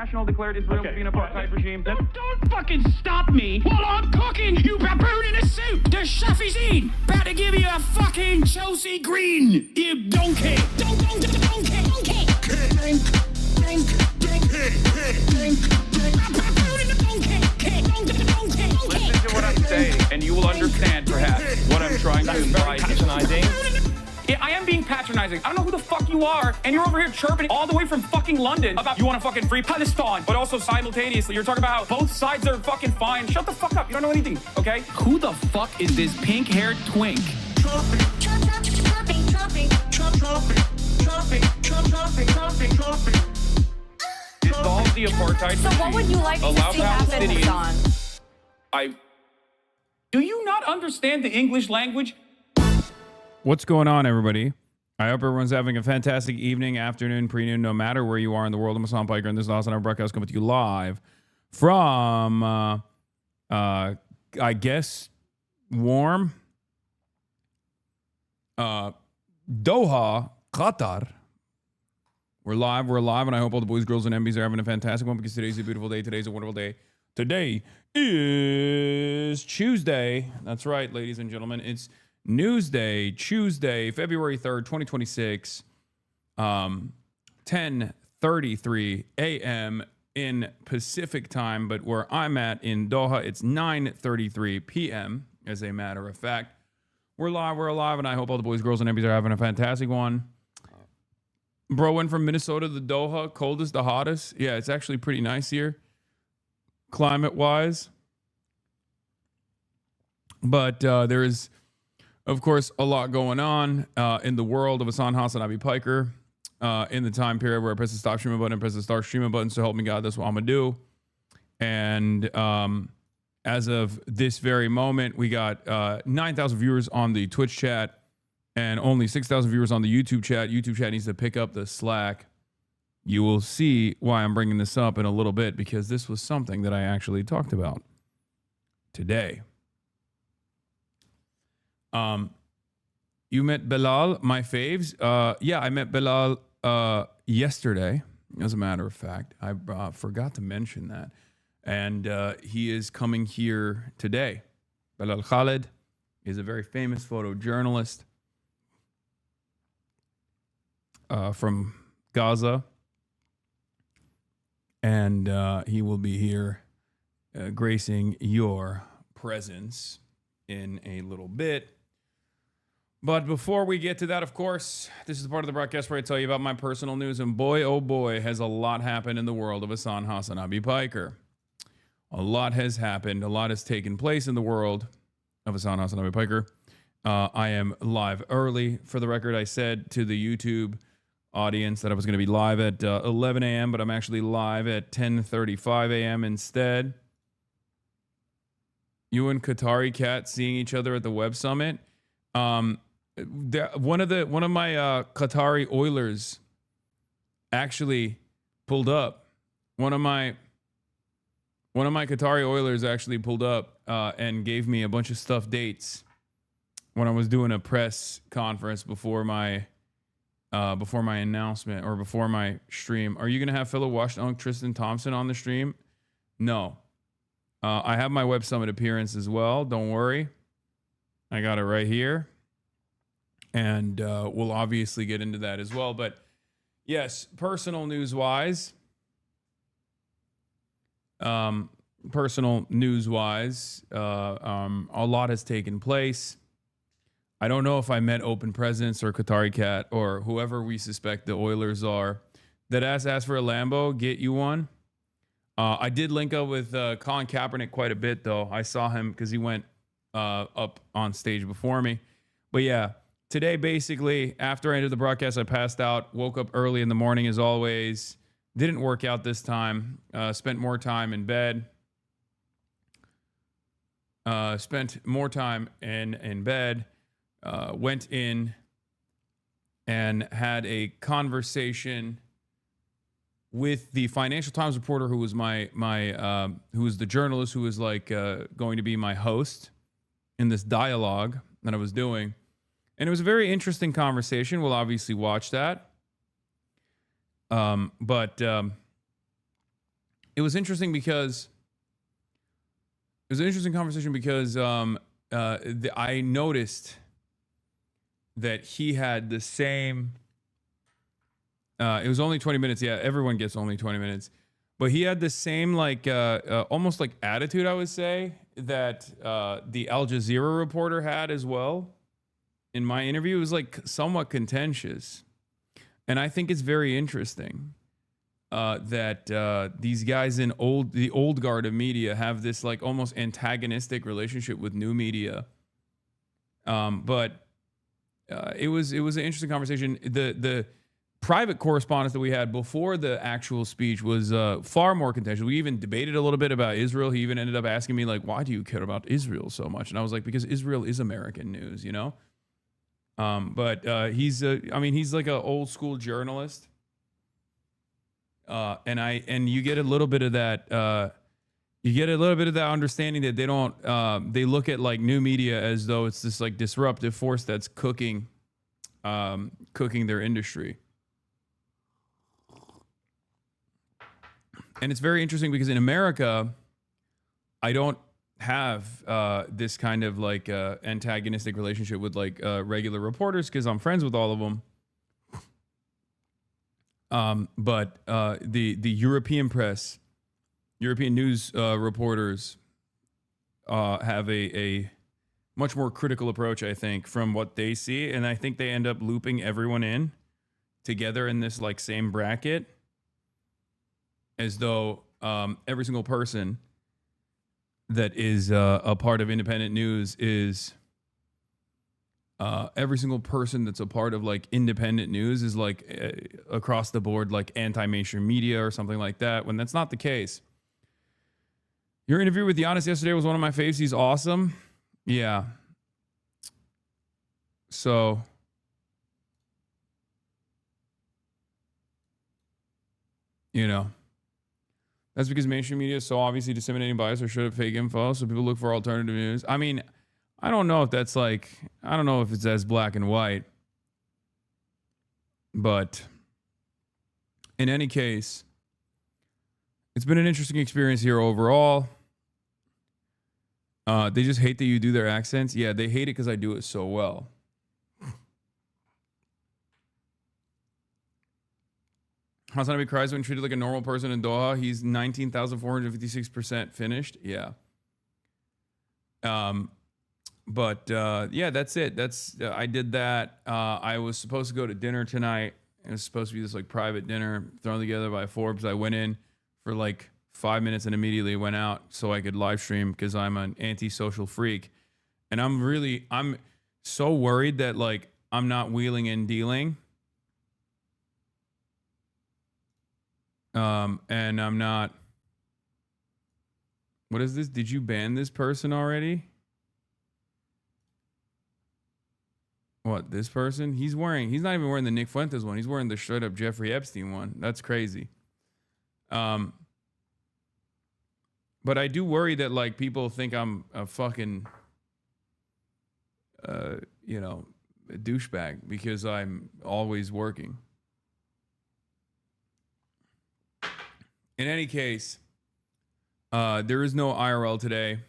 International declared Israel to be an apartheid regime. Don't fucking stop me while I'm cooking, you baboon in a suit! The chef is in! About to give you a fucking Chelsea Green, you donkey! Donkey! Listen to what I'm saying, and you will understand, perhaps, what I'm trying to imply. Patronizing. Yeah, I am being patronizing. I don't know who the fuck you are, and you're over here chirping all the way from fucking London about you want to fucking free Palestine, but also simultaneously you're talking about both sides are fucking fine. Shut the fuck up. You don't know anything, okay? Who the fuck is this pink-haired twink? Dissolve the apartheid. So what would you like to see happen, Hasan? Do you not understand the English language? What's going on, everybody? I hope everyone's having a fantastic evening, afternoon, pre-noon, no matter where you are in the world. I'm Hasan Piker, and this is HasanAbi broadcast coming to you live from, I guess, warm Doha, Qatar. We're live, and I hope all the boys, girls, and MBs are having a fantastic one because today's a beautiful day. Today's a wonderful day. Today is Tuesday. That's right, ladies and gentlemen. It's Newsday, Tuesday, February 3rd, 2026, 10:33 a.m. in Pacific time, but where I'm at in Doha, it's 9:33 p.m. as a matter of fact. We're alive, and I hope all the boys, girls, and MBs are having a fantastic one. Bro went from Minnesota to Doha, coldest to hottest. Yeah, it's actually pretty nice here, climate-wise. But there is, of course, a lot going on in the world of HasanAbi Piker in the time period where I press the stop streaming button and press the start streaming button. So help me God, that's what I'm going to do. And as of this very moment, we got 9,000 viewers on the Twitch chat and only 6,000 viewers on the YouTube chat. YouTube chat needs to pick up the slack. You will see why I'm bringing this up in a little bit, because this was something that I actually talked about today. You met Belal, my faves. Yeah, I met Belal yesterday, as a matter of fact. I forgot to mention that. And he is coming here today. Belal Khaled is a very famous photojournalist from Gaza. And he will be here gracing your presence in a little bit. But before we get to that, of course, this is the part of the broadcast where I tell you about my personal news. And boy, oh boy, has a lot happened in the world of HasanAbi Piker. A lot has happened. A lot has taken place in the world of HasanAbi Piker. I am live early. For the record, I said to the YouTube audience that I was going to be live at 11 a.m., but I'm actually live at 10:35 a.m. instead. You and Qatari Cat seeing each other at the Web Summit. One of my Qatari Oilers actually pulled up. One of my Qatari Oilers actually pulled up and gave me a bunch of stuffed dates when I was doing a press conference before my announcement or before my stream. Are you gonna have fellow Washington Tristan Thompson on the stream? No. I have my Web Summit appearance as well. Don't worry. I got it right here. And we'll obviously get into that as well. But yes, personal news-wise, a lot has taken place. I don't know if I met Open Presidents or Qatari Cat or whoever we suspect the Oilers are. That asked for a Lambo, get you one. I did link up with Colin Kaepernick quite a bit, though. I saw him because he went up on stage before me. But yeah, today, basically, after I ended the broadcast, I passed out, woke up early in the morning as always. Didn't work out this time. Spent more time in bed. Went in and had a conversation with the Financial Times reporter who was who was the journalist who was going to be my host in this dialogue that I was doing. And it was a very interesting conversation. We'll obviously watch that. But it was interesting because it was an interesting conversation because I noticed that he had the same. It was only 20 minutes. Yeah, everyone gets only 20 minutes. But he had the same, like, almost like attitude, I would say, that the Al Jazeera reporter had as well. In my interview, it was like somewhat contentious. And I think it's very interesting that these guys in the old guard of media have this like almost antagonistic relationship with new media. But it was an interesting conversation. The private correspondence that we had before the actual speech was far more contentious. We even debated a little bit about Israel. He even ended up asking me, like, why do you care about Israel so much? And I was like, because Israel is American news, you know? But he's like an old school journalist. And you get a little bit of that, understanding that they don't, they look at like new media as though it's this like disruptive force that's cooking their industry. And it's very interesting because in America, I don't have this kind of like antagonistic relationship with like regular reporters because I'm friends with all of them. But the European press, European news reporters have a much more critical approach, I think, from what they see. And I think they end up looping everyone in together in this like same bracket, as though every single person that is a part of independent news is every single person that's a part of like independent news is like across the board like anti-mainstream media or something like that, when that's not the case. Your interview with Giannis yesterday was one of my faves. He's awesome. Yeah. So you know, that's because mainstream media is so obviously disseminating bias or should have fake info, so people look for alternative news. I mean, I don't know if that's like, I don't know if it's as black and white. But in any case, it's been an interesting experience here overall. They just hate that you do their accents. Yeah, they hate it because I do it so well. HasanAbi cries when treated like a normal person in Doha. He's 19,456% finished. Yeah. But yeah, that's it. That's I did that. I was supposed to go to dinner tonight. It was supposed to be this like private dinner thrown together by Forbes. I went in for like 5 minutes and immediately went out so I could live stream because I'm an antisocial freak. And I'm so worried that like I'm not wheeling and dealing. And I'm not. What is this? Did you ban this person already? What, this person? He's not even wearing the Nick Fuentes one. He's wearing the straight up Jeffrey Epstein one. That's crazy. But I do worry that like people think I'm a fucking, a douchebag because I'm always working. In any case, there is no IRL today,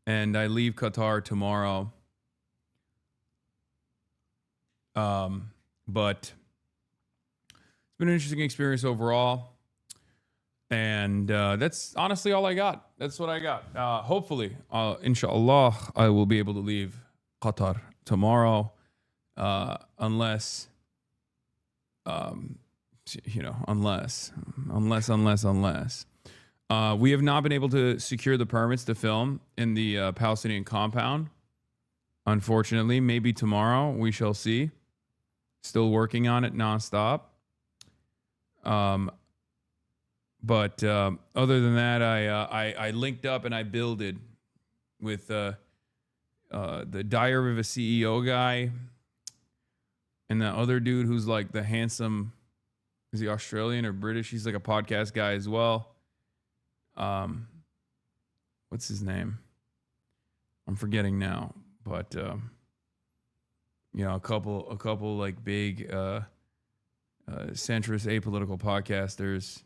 and I leave Qatar tomorrow. But it's been an interesting experience overall, and that's honestly all I got. That's what I got. Hopefully, inshallah, I will be able to leave Qatar tomorrow, unless. Unless. We have not been able to secure the permits to film in the Palestinian compound. Unfortunately, maybe tomorrow, we shall see. Still working on it nonstop. But other than that, I linked up and I builded with the Diary of a CEO guy and the other dude who's like the handsome. Is he Australian or British? He's like a podcast guy as well. What's his name? I'm forgetting now. But a couple like big centrist apolitical podcasters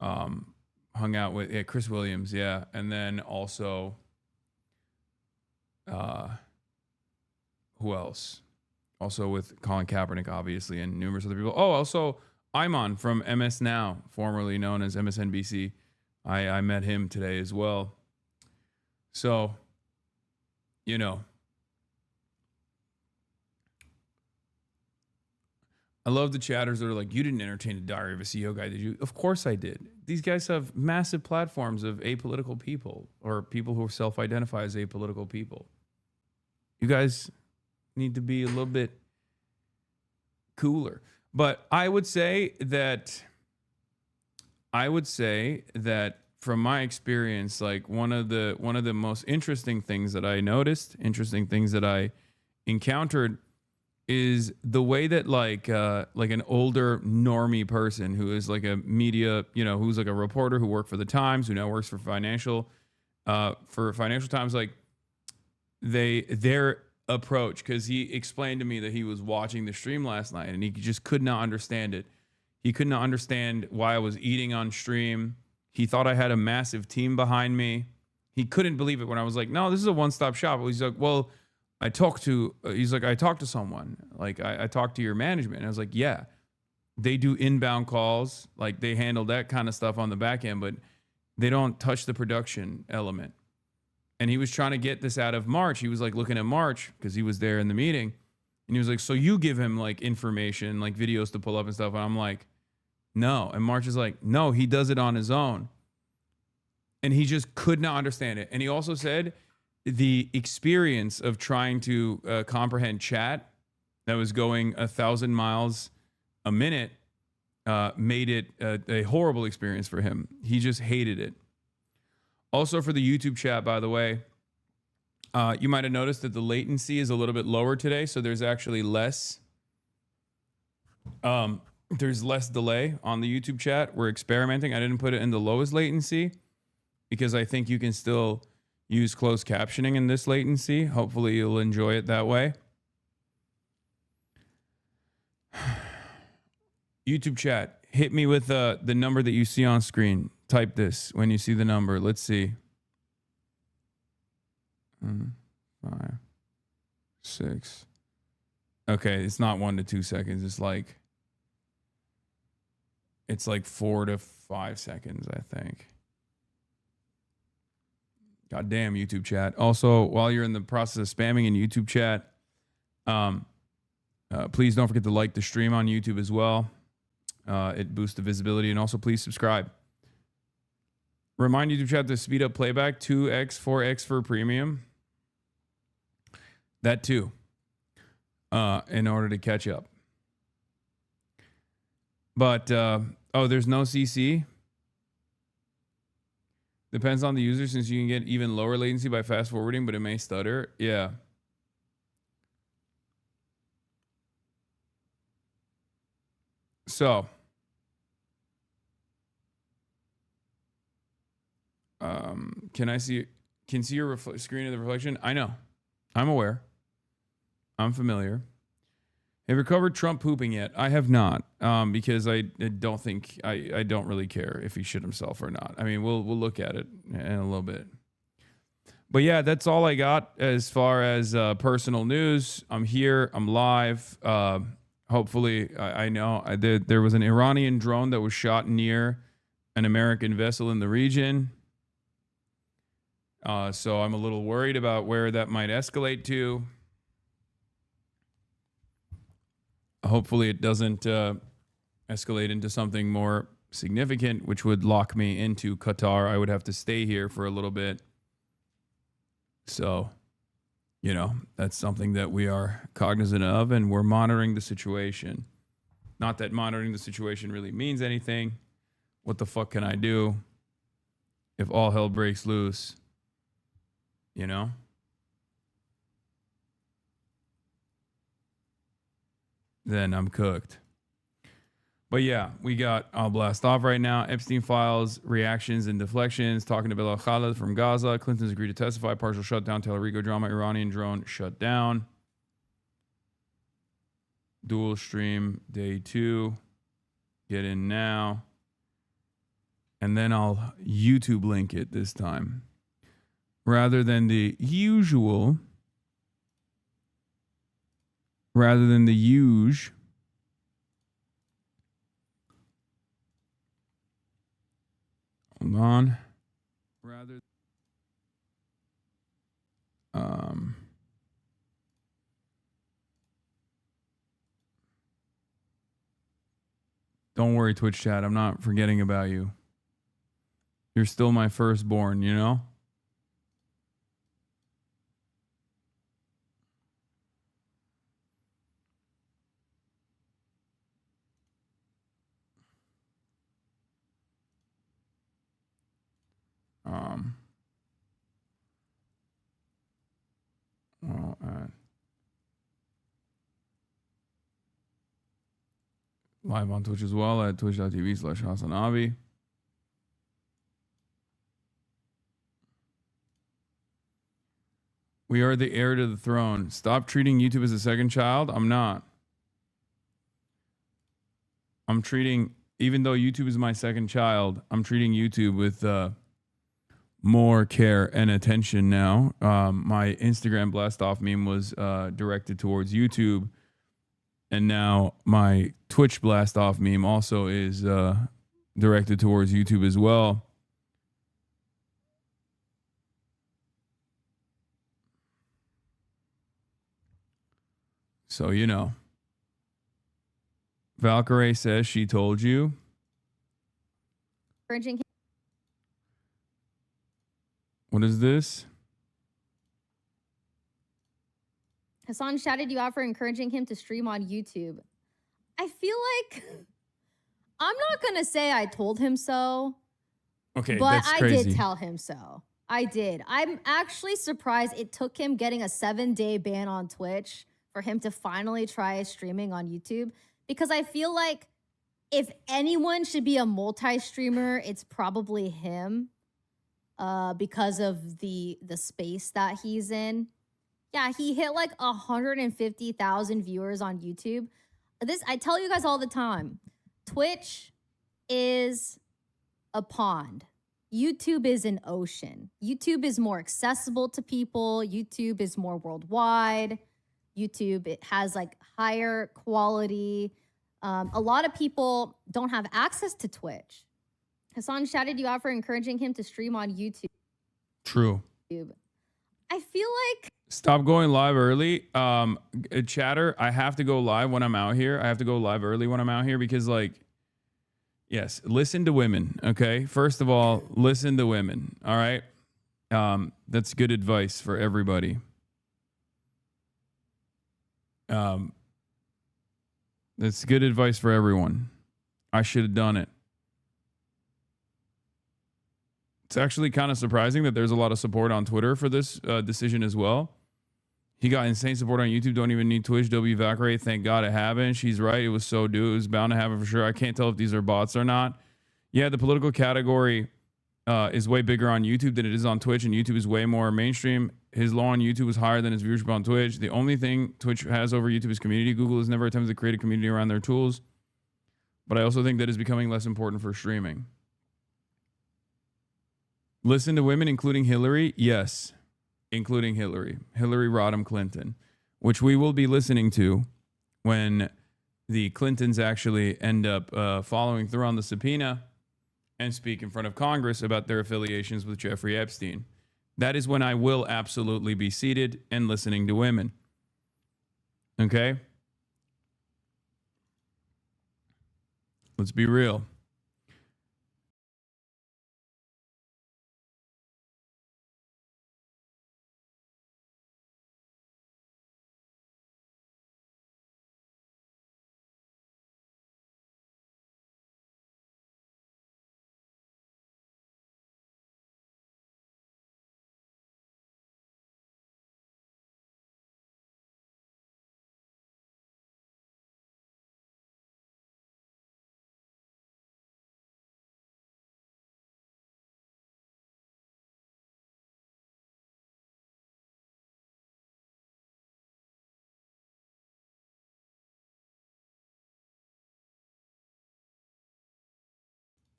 hung out with Chris Williams, yeah, and then also who else? Also with Colin Kaepernick, obviously, and numerous other people. Oh, also Iman from MS Now, formerly known as MSNBC. I met him today as well. So, you know, I love the chatters that are like, you didn't entertain the Diary of a CEO guy, did you? Of course I did. These guys have massive platforms of apolitical people or people who self-identify as apolitical people. You guys need to be a little bit cooler. But I would say that from my experience, like one of the most interesting things that I noticed, interesting things that I encountered is the way that like an older normie person who is like a media, who's like a reporter who worked for the Times, who now works for Financial Times, like their approach, because he explained to me that he was watching the stream last night and he just could not understand it. He could not understand why I was eating on stream. He thought I had a massive team behind me. He couldn't believe it when I was like, no, this is a one-stop shop. He's like, well, I talked to someone. Like, I talked to your management. And I was like, yeah, they do inbound calls. Like, they handle that kind of stuff on the back end, but they don't touch the production element. And he was trying to get this out of March. He was like looking at March because he was there in the meeting. And he was like, so you give him like information, like videos to pull up and stuff. And I'm like, no. And March is like, no, he does it on his own. And he just could not understand it. And he also said the experience of trying to comprehend chat that was going 1,000 miles a minute made it a horrible experience for him. He just hated it. Also for the YouTube chat, by the way, you might have noticed that the latency is a little bit lower today. So there's actually less delay on the YouTube chat. We're experimenting. I didn't put it in the lowest latency because I think you can still use closed captioning in this latency. Hopefully you'll enjoy it that way. YouTube chat, hit me with the number that you see on screen. Type this when you see the number. Let's see. 5, 6. Okay, it's not 1 to 2 seconds. It's like 4 to 5 seconds, I think. God damn, YouTube chat. Also, while you're in the process of spamming in YouTube chat, please don't forget to like the stream on YouTube as well. It boosts the visibility. And also, please subscribe. Remind YouTube chat to speed up playback 2x, 4x for premium. That too, in order to catch up. But, there's no CC. Depends on the user since you can get even lower latency by fast forwarding, but it may stutter. Yeah. So, can see your screen of the reflection? I know. I'm aware. I'm familiar. Have you covered Trump pooping yet? I have not, because I don't think I don't really care if he shit himself or not. I mean, we'll look at it in a little bit. But yeah, that's all I got as far as personal news. I'm here. I'm live. Hopefully, I know there was an Iranian drone that was shot near an American vessel in the region. So I'm a little worried about where that might escalate to. Hopefully it doesn't escalate into something more significant, which would lock me into Qatar. I would have to stay here for a little bit. So, that's something that we are cognizant of, and we're monitoring the situation. Not that monitoring the situation really means anything. What the fuck can I do if all hell breaks loose? Then I'm cooked. But yeah, I'll blast off right now. Epstein files, reactions and deflections. Talking to Belal Khaled from Gaza. Clinton's agreed to testify. Partial shutdown. Talarico drama. Iranian drone shut down. Dual stream day 2. Get in now. and then I'll YouTube link it this time rather than the usual. Rather than the huge. Hold on. Rather. Don't worry, Twitch chat. I'm not forgetting about you. You're still my firstborn, you know? Well, live on Twitch as well at twitch.tv/HasanAbi. We are the heir to the throne. Stop treating YouTube as a second child. I'm not. I'm treating, even though YouTube is my second child, I'm treating YouTube with more care and attention now. My Instagram blast off meme was directed towards YouTube. And now my Twitch blast off meme also is directed towards YouTube as well. So, you know. Valkyrie says she told you. What is this? Hasan shouted you out for encouraging him to stream on YouTube. I feel like I'm not going to say I told him so. Okay, but that's crazy. I did tell him so. I did. I'm actually surprised it took him getting a 7-day ban on Twitch for him to finally try streaming on YouTube. Because I feel like if anyone should be a multi-streamer, it's probably him. Because of the space that he's in. Yeah, he hit like 150,000 viewers on YouTube. This, I tell you guys all the time, Twitch is a pond. YouTube is an ocean. YouTube is more accessible to people. YouTube is more worldwide. YouTube, it has like higher quality. A lot of people don't have access to Twitch. Hasan shouted you out for encouraging him to stream on YouTube. True. I feel like... Stop going live early. Chatter, I have to go live when I'm out here. I have to go live early when I'm out here because, like, yes, listen to women, okay? First of all, listen to women, all right? That's good advice for everybody. That's good advice for everyone. I should have done it. It's actually kind of surprising that there's a lot of support on Twitter for this decision as well. He got insane support on YouTube. Don't even need Twitch. W Valkyrie, thank God it happened. She's right. It was so due. It was bound to happen for sure. I can't tell if these are bots or not. Yeah, the political category is way bigger on YouTube than it is on Twitch, and YouTube is way more mainstream. His law on YouTube was higher than his viewership on Twitch. The only thing Twitch has over YouTube is community. Google has never attempted to create a community around their tools. But I also think that is becoming less important for streaming. Listen to women, including Hillary? Yes, including Hillary. Hillary Rodham Clinton, which we will be listening to when the Clintons actually end up following through on the subpoena and speak in front of Congress about their affiliations with Jeffrey Epstein. That is when I will absolutely be seated and listening to women. Okay? Let's be real.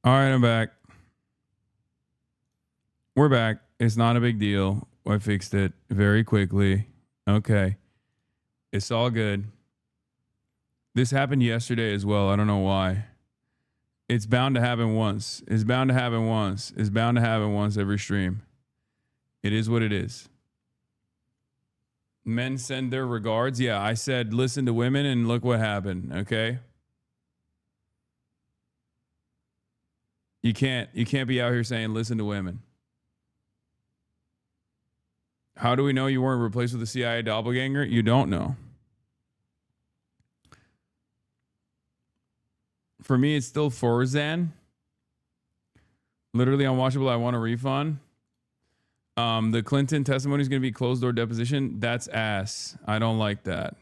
All right, I'm back. We're back. It's not a big deal. I fixed it very quickly. Okay. It's all good. This happened yesterday as well. I don't know why. It's bound to happen once. It's bound to happen once. It's bound to happen once every stream. It is what it is. Men send their regards. Yeah, I said listen to women and look what happened, okay? You can't be out here saying listen to women. How do we know you weren't replaced with a CIA doppelganger? You don't know. For me, it's still Forzan. Literally unwatchable. I want a refund. The Clinton testimony is going to be closed door deposition. That's ass. I don't like that.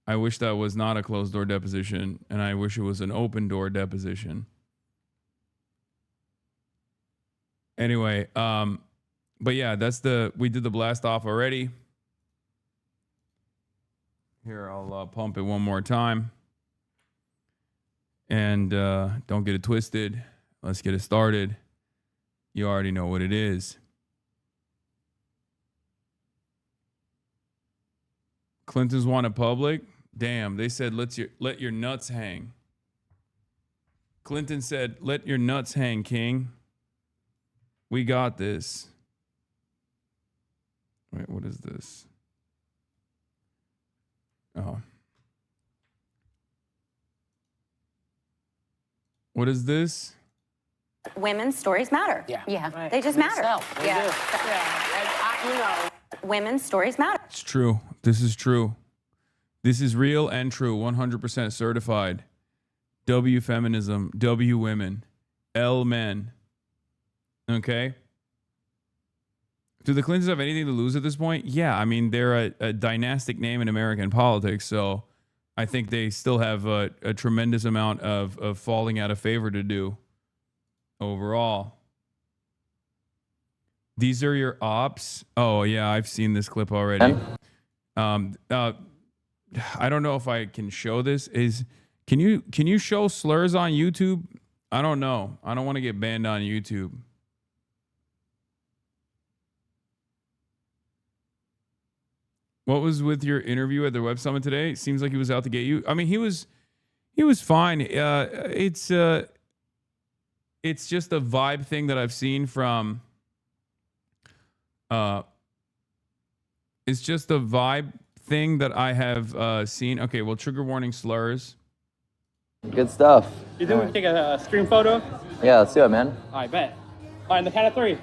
I wish that was not a closed door deposition, and I wish it was an open door deposition. Anyway, but yeah, we did the blast off already. Here, I'll pump it one more time. And don't get it twisted. Let's get it started. You already know what it is. Clintons want a public. Damn, they said let your nuts hang. Clinton said, let your nuts hang, King. We got this. Wait, what is this? Oh. What is this? Women's stories matter. Yeah. Right. They just matter. Yeah. And women's stories matter. It's true. This is true. This is real and true. 100% certified. W feminism. W women. L men. Okay? Do the Clintons have anything to lose at this point? Yeah. I mean, they're a dynastic name in American politics, so I think they still have a tremendous amount of falling out of favor to do overall. These are your ops. Oh yeah, I've seen this clip already. I don't know if I can show this. Can you show slurs on YouTube? I don't know. I don't want to get banned on YouTube. What was with your interview at the Web Summit today? It seems like he was out to get you. I mean, he was fine. It's just a vibe thing that I've seen from. It's just a vibe thing that I have seen. Okay, well, trigger warning slurs. Good stuff. You think we can take a screen photo? Yeah, let's do it, man. I bet. All right, on the count of three.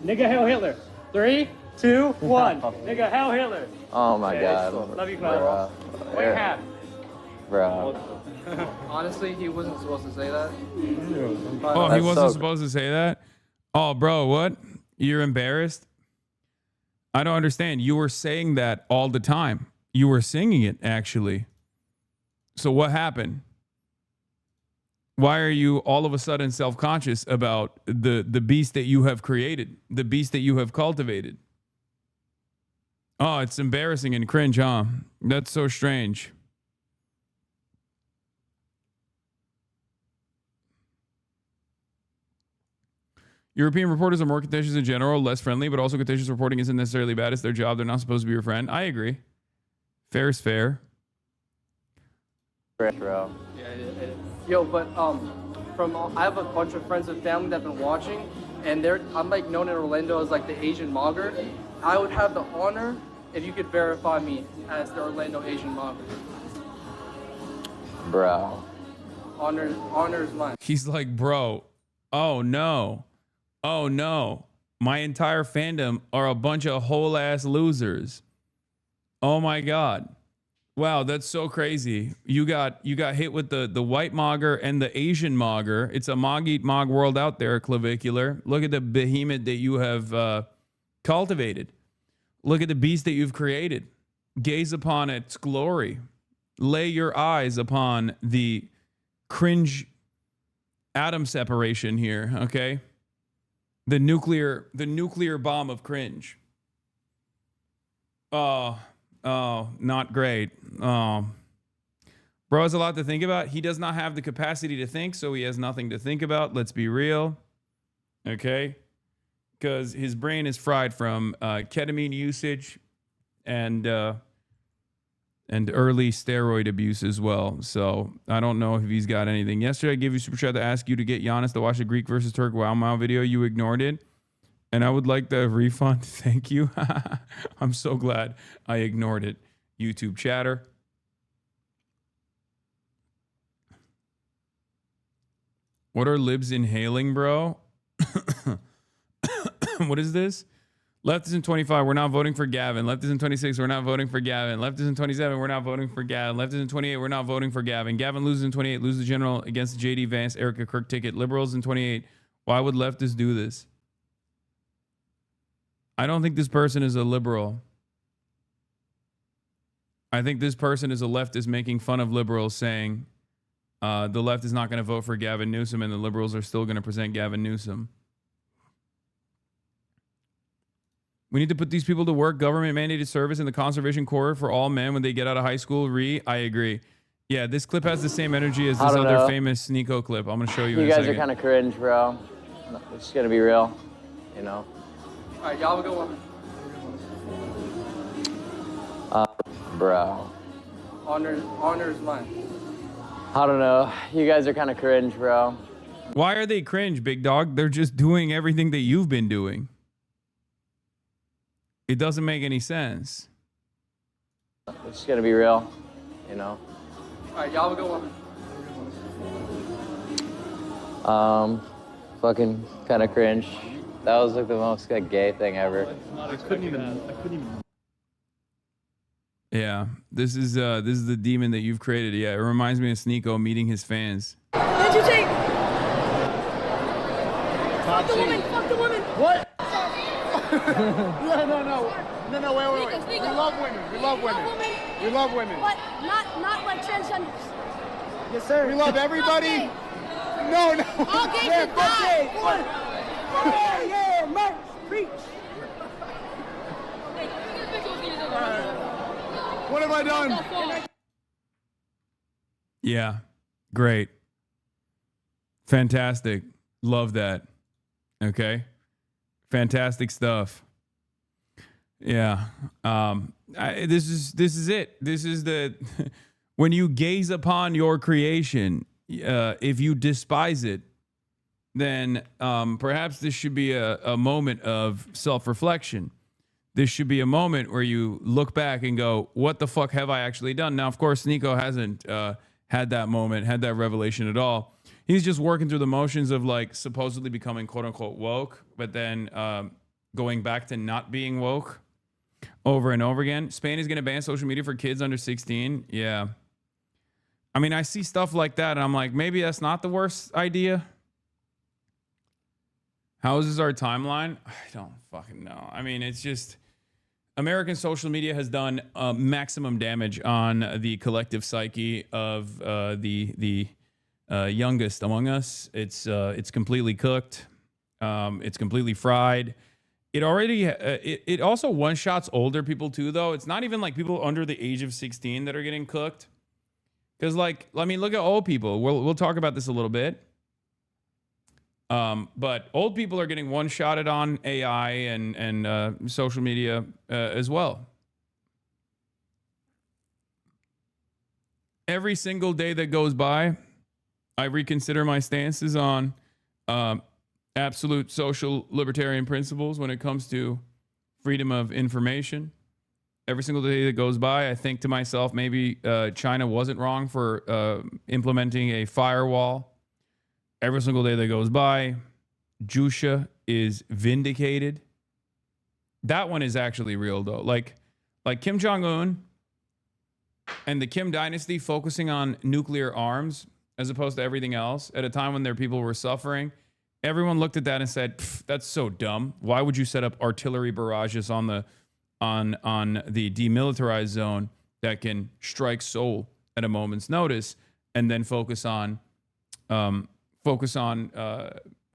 Nigga, Hail Hitler. 3, 2, 1. Nigga, Hail Hitler. Oh my God. Love you, Cloud. What you have? Bro. Honestly, he wasn't supposed to say that. Oh, he wasn't supposed to say that? Oh, bro, what? You're embarrassed? I don't understand. You were saying that all the time. You were singing it, actually. So what happened? Why are you all of a sudden self-conscious about the beast that you have created, the beast that you have cultivated? Oh, it's embarrassing and cringe, huh? That's so strange. European reporters are more contentious in general, less friendly, but also contentious reporting isn't necessarily bad. It's their job. They're not supposed to be your friend. I agree. Fair is fair. Bro. Yeah. Yo, but I have a bunch of friends and family that have been watching, and I'm like known in Orlando as like the Asian mogger. I would have the honor if you could verify me as the Orlando Asian mogger. Bro. Honor is mine. He's like, bro, oh no. Oh no. My entire fandom are a bunch of whole ass losers. Oh my God. Wow, that's so crazy. You got hit with the white mogger and the Asian mogger. It's a mog eat mog world out there, clavicular. Look at the behemoth that you have cultivated. Look at the beast that you've created. Gaze upon its glory. Lay your eyes upon the cringe atom separation here, okay? The nuclear bomb of cringe. Oh, not great. Bro has a lot to think about. He does not have the capacity to think, so he has nothing to think about. Let's be real. Okay? Because his brain is fried from ketamine usage and early steroid abuse as well. So I don't know if he's got anything. Yesterday I gave you super chat to ask you to get Giannis to watch the Greek versus Turk Wow Mao video. You ignored it. And I would like the refund. Thank you. I'm so glad I ignored it. YouTube chatter. What are libs inhaling, bro? What is this? Left is in 25. We're not voting for Gavin. Left is in 26. We're not voting for Gavin. Left is in 27. We're not voting for Gavin. Left is in 28. We're not voting for Gavin. Gavin loses in 28. Loses the general against the JD Vance, Erica Kirk ticket. Liberals in 28. Why would leftists do this? I don't think this person is a liberal. I think this person is a leftist making fun of liberals, saying the left is not going to vote for Gavin Newsom and the liberals are still going to present Gavin Newsom. We need to put these people to work. Government mandated service in the conservation corps for all men when they get out of high school. I agree. Yeah, this clip has the same energy as this other famous Nico clip. I'm going to show you in a second. You guys are kind of cringe, bro. It's just going to be real, you know? All right, y'all have a good one. Bro. Honor is mine. I don't know. You guys are kind of cringe, bro. Why are they cringe, big dog? They're just doing everything that you've been doing. It doesn't make any sense. It's just gonna be real, you know? All right, y'all have a good one. Fucking kind of cringe. That was like the most like, gay thing ever. I couldn't even. Yeah, this is the demon that you've created. Yeah, it reminds me of Sneeko meeting his fans. What did you take? Fuck the woman! Fuck the woman! What? No, wait. We love women. We love women. But not like transgenders. Yes, sir. We love everybody. No. All gays should die. Yeah, merch, preach. What have I done? Yeah, great. Fantastic. Love that. Okay. Fantastic stuff. Yeah. This is it. This is the when you gaze upon your creation, if you despise it, then perhaps this should be a moment of self-reflection. This should be a moment where you look back and go, what the fuck have I actually done? Now, of course, Nico hasn't had that moment, had that revelation at all. He's just working through the motions of like supposedly becoming quote unquote woke, but then going back to not being woke over and over again. Spain is going to ban social media for kids under 16. Yeah. I mean, I see stuff like that and I'm like, maybe that's not the worst idea. How is our timeline? I don't fucking know. I mean, it's just American social media has done maximum damage on the collective psyche of the youngest among us. It's completely cooked. It's completely fried. It already it also one shots older people too, though. It's not even like people under the age of 16 that are getting cooked. Because like, I mean, look at old people. We'll talk about this a little bit. But old people are getting one-shotted on AI and social media as well. Every single day that goes by, I reconsider my stances on absolute social libertarian principles when it comes to freedom of information. Every single day that goes by, I think to myself, maybe China wasn't wrong for implementing a firewall. Every single day that goes by, Jusha is vindicated. That one is actually real, though. Like Kim Jong-un and the Kim dynasty focusing on nuclear arms as opposed to everything else at a time when their people were suffering. Everyone looked at that and said, that's so dumb. Why would you set up artillery barrages on the demilitarized zone that can strike Seoul at a moment's notice and then focus on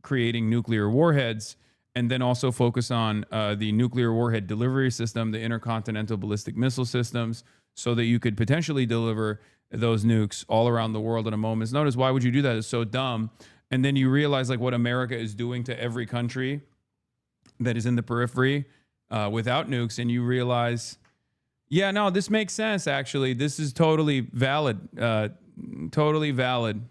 creating nuclear warheads, and then also focus on the nuclear warhead delivery system, the intercontinental ballistic missile systems, so that you could potentially deliver those nukes all around the world at a moment's notice? Why would you do that? It's so dumb. And then you realize like what America is doing to every country that is in the periphery without nukes. And you realize, yeah, no, this makes sense, actually. This is totally valid. Totally valid.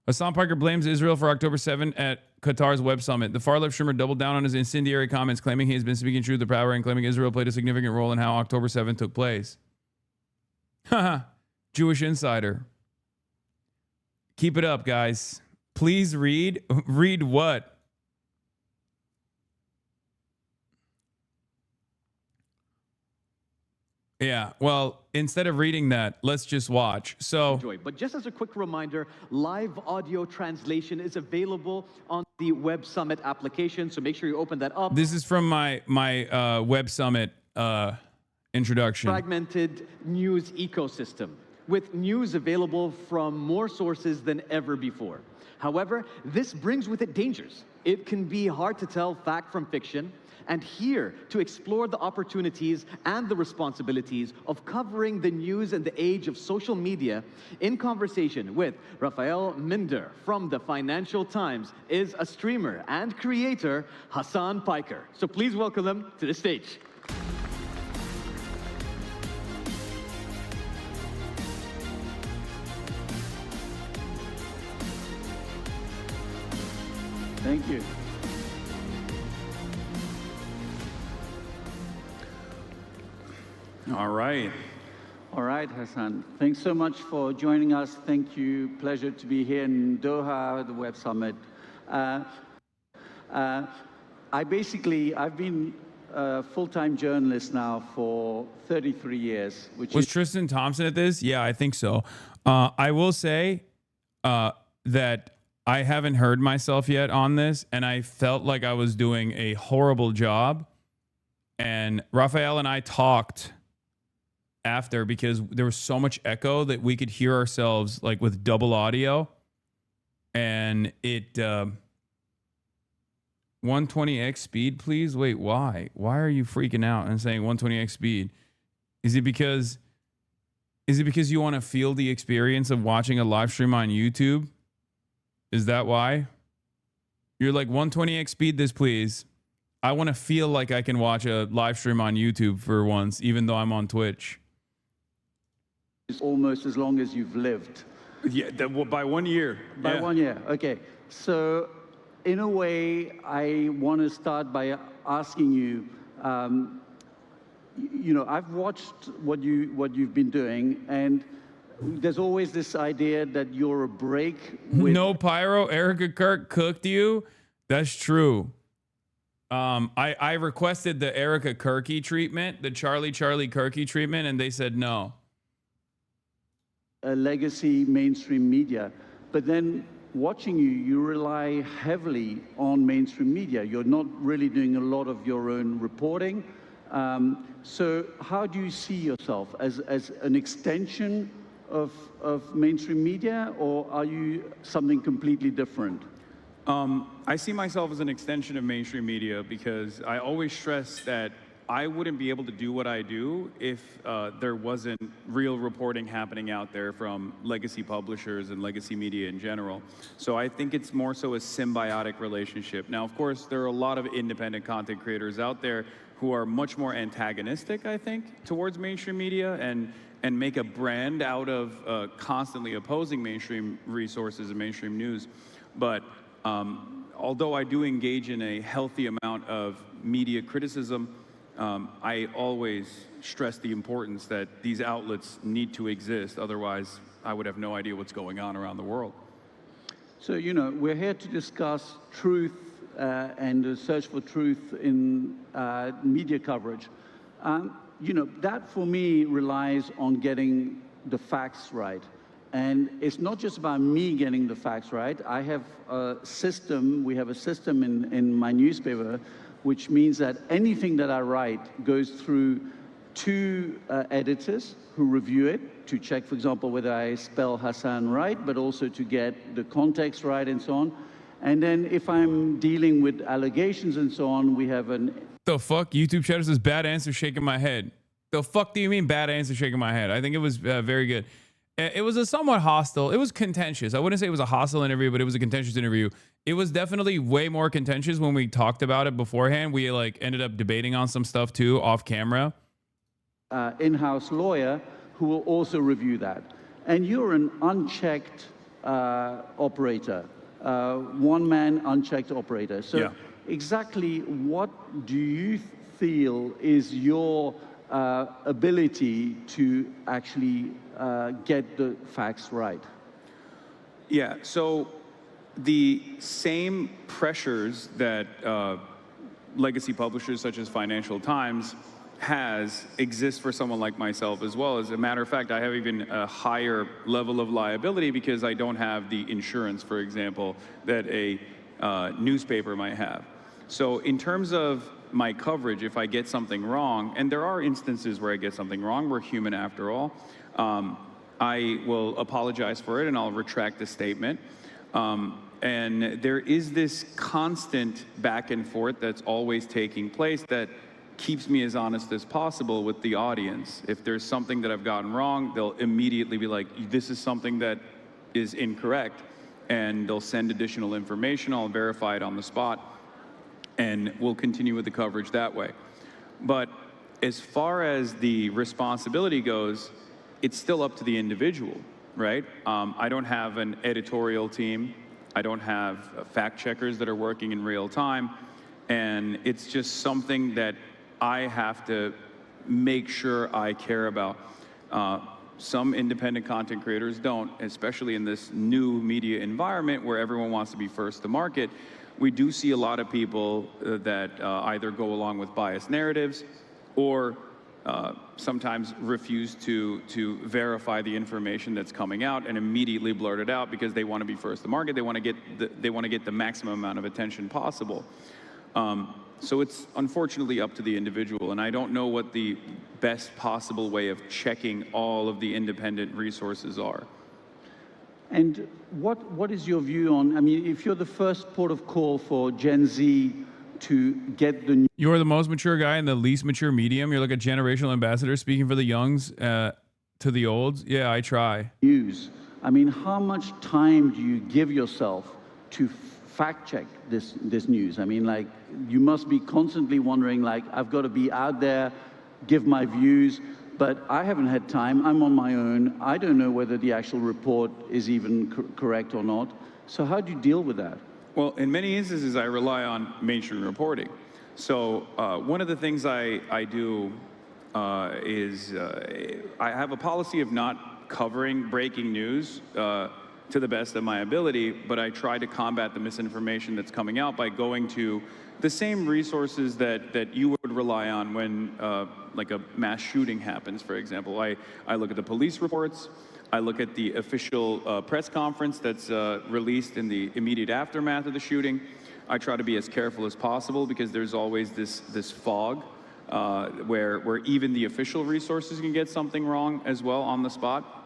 Hasan Piker blames Israel for October 7 at Qatar's Web Summit. The far-left streamer doubled down on his incendiary comments, claiming he has been speaking truth to power and claiming Israel played a significant role in how October 7 took place. Haha. Jewish insider. Keep it up, guys. Please read. Read what? Yeah, well, instead of reading that, let's just watch. So, but just as a quick reminder, live audio translation is available on the Web Summit application, so make sure you open that up. This is from my Web Summit introduction. Fragmented news ecosystem with news available from more sources than ever before. However, this brings with it dangers. It can be hard to tell fact from fiction, and here to explore the opportunities and the responsibilities of covering the news in the age of social media in conversation with Rafael Minder from the Financial Times is a streamer and creator, Hasan Piker. So please welcome him to the stage. Thank you. All right. All right, Hasan. Thanks so much for joining us. Thank you. Pleasure to be here in Doha, the Web Summit. I've been a full-time journalist now for 33 years. Was Tristan Thompson at this? Yeah, I think so. I will say that I haven't heard myself yet on this, and I felt like I was doing a horrible job. And Rafael and I talked after because there was so much echo that we could hear ourselves like with double audio, and it 120x speed, please. Wait, why are you freaking out and saying 120x speed? Is it because you want to feel the experience of watching a live stream on YouTube? Is that why you're like 120x speed this, please? I want to feel like I can watch a live stream on YouTube for once, even though I'm on Twitch. It's almost as long as you've lived. Yeah, by 1 year. By 1 year, okay. So in a way, I want to start by asking you, I've watched what you've been doing, and there's always this idea that you're a break with... No pyro, Erica Kirk cooked you? That's true. I requested the Erica Kirky treatment, the Charlie Kirky treatment, and they said no. A legacy mainstream media. But then watching you rely heavily on mainstream media. You're not really doing a lot of your own reporting. So how do you see yourself? As an extension of mainstream media, or are you something completely different? I see myself as an extension of mainstream media because I always stress that I wouldn't be able to do what I do if there wasn't real reporting happening out there from legacy publishers and legacy media in general. So I think it's more so a symbiotic relationship. Now, of course, there are a lot of independent content creators out there who are much more antagonistic, I think, towards mainstream media and make a brand out of constantly opposing mainstream resources and mainstream news. But although I do engage in a healthy amount of media criticism, I always stress the importance that these outlets need to exist. Otherwise, I would have no idea what's going on around the world. So, we're here to discuss truth and the search for truth in media coverage. That for me relies on getting the facts right. And it's not just about me getting the facts right. I have a system, we have a system in my newspaper, which means that anything that I write goes through two editors who review it to check, for example, whether I spell Hasan right, but also to get the context right and so on. And then if I'm dealing with allegations and so on, we have an... The fuck? YouTube Shadow says bad answer shaking my head. The fuck do you mean bad answer shaking my head? I think it was very good. It was a somewhat hostile. It was contentious. I wouldn't say it was a hostile interview, but it was a contentious interview. It was definitely way more contentious when we talked about it beforehand. We like ended up debating on some stuff too off camera. In-house lawyer who will also review that. And you're an unchecked operator, one-man unchecked operator. So exactly what do you feel is your ability to actually get the facts right? Yeah, so the same pressures that legacy publishers such as Financial Times exist for someone like myself as well. As a matter of fact, I have even a higher level of liability because I don't have the insurance, for example, that a newspaper might have. So in terms of my coverage, if I get something wrong, and there are instances where I get something wrong, we're human after all, I will apologize for it and I'll retract the statement. And there is this constant back and forth that's always taking place that keeps me as honest as possible with the audience. If there's something that I've gotten wrong, they'll immediately be like, this is something that is incorrect. And they'll send additional information. I'll verify it on the spot. And we'll continue with the coverage that way. But as far as the responsibility goes, it's still up to the individual, right? I don't have an editorial team. I don't have fact checkers that are working in real time. And it's just something that I have to make sure I care about. Some independent content creators don't, especially in this new media environment where everyone wants to be first to market. We do see a lot of people that either go along with biased narratives or sometimes refuse to verify the information that's coming out and immediately blurt it out because they want to be first to market. They want to get the maximum amount of attention possible. So it's unfortunately up to the individual, and I don't know what the best possible way of checking all of the independent resources are. And what is your view on, I mean, if you're the first port of call for Gen Z to get the news. You're the most mature guy in the least mature medium. You're like a generational ambassador speaking for the youngs to the olds. Yeah, I try. News. I mean, how much time do you give yourself to fact check this news? I mean, like, you must be constantly wondering, like, I've got to be out there, give my views, but I haven't had time. I'm on my own. I don't know whether the actual report is even correct or not. So how do you deal with that? Well, in many instances, I rely on mainstream reporting. So one of the things I do is I have a policy of not covering breaking news to the best of my ability, but I try to combat the misinformation that's coming out by going to the same resources that you would rely on when like a mass shooting happens, for example. I look at the police reports. I look at the official press conference that's released in the immediate aftermath of the shooting. I try to be as careful as possible because there's always this fog where even the official resources can get something wrong as well on the spot.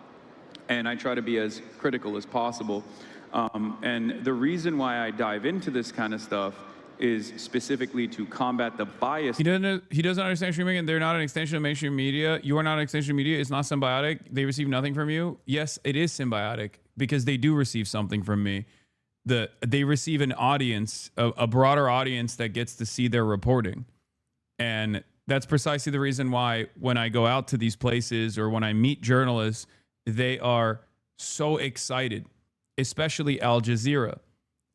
And I try to be as critical as possible. And the reason why I dive into this kind of stuff is specifically to combat the bias. He doesn't understand streaming, and they're not an extension of mainstream media. You are not an extension of media. It's not symbiotic. They receive nothing from you. Yes, it is symbiotic because they do receive something from me. They receive an audience, a broader audience that gets to see their reporting. And that's precisely the reason why when I go out to these places or when I meet journalists, they are so excited, especially Al Jazeera.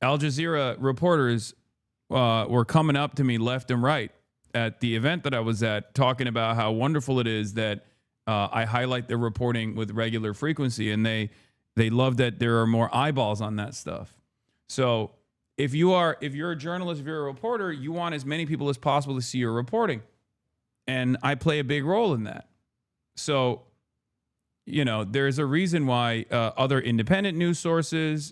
Al Jazeera reporters were coming up to me left and right at the event that I was at, talking about how wonderful it is that I highlight their reporting with regular frequency, and they love that there are more eyeballs on that stuff. So if you're a journalist, if you're a reporter, you want as many people as possible to see your reporting, and I play a big role in that. So, you know, there's a reason why other independent news sources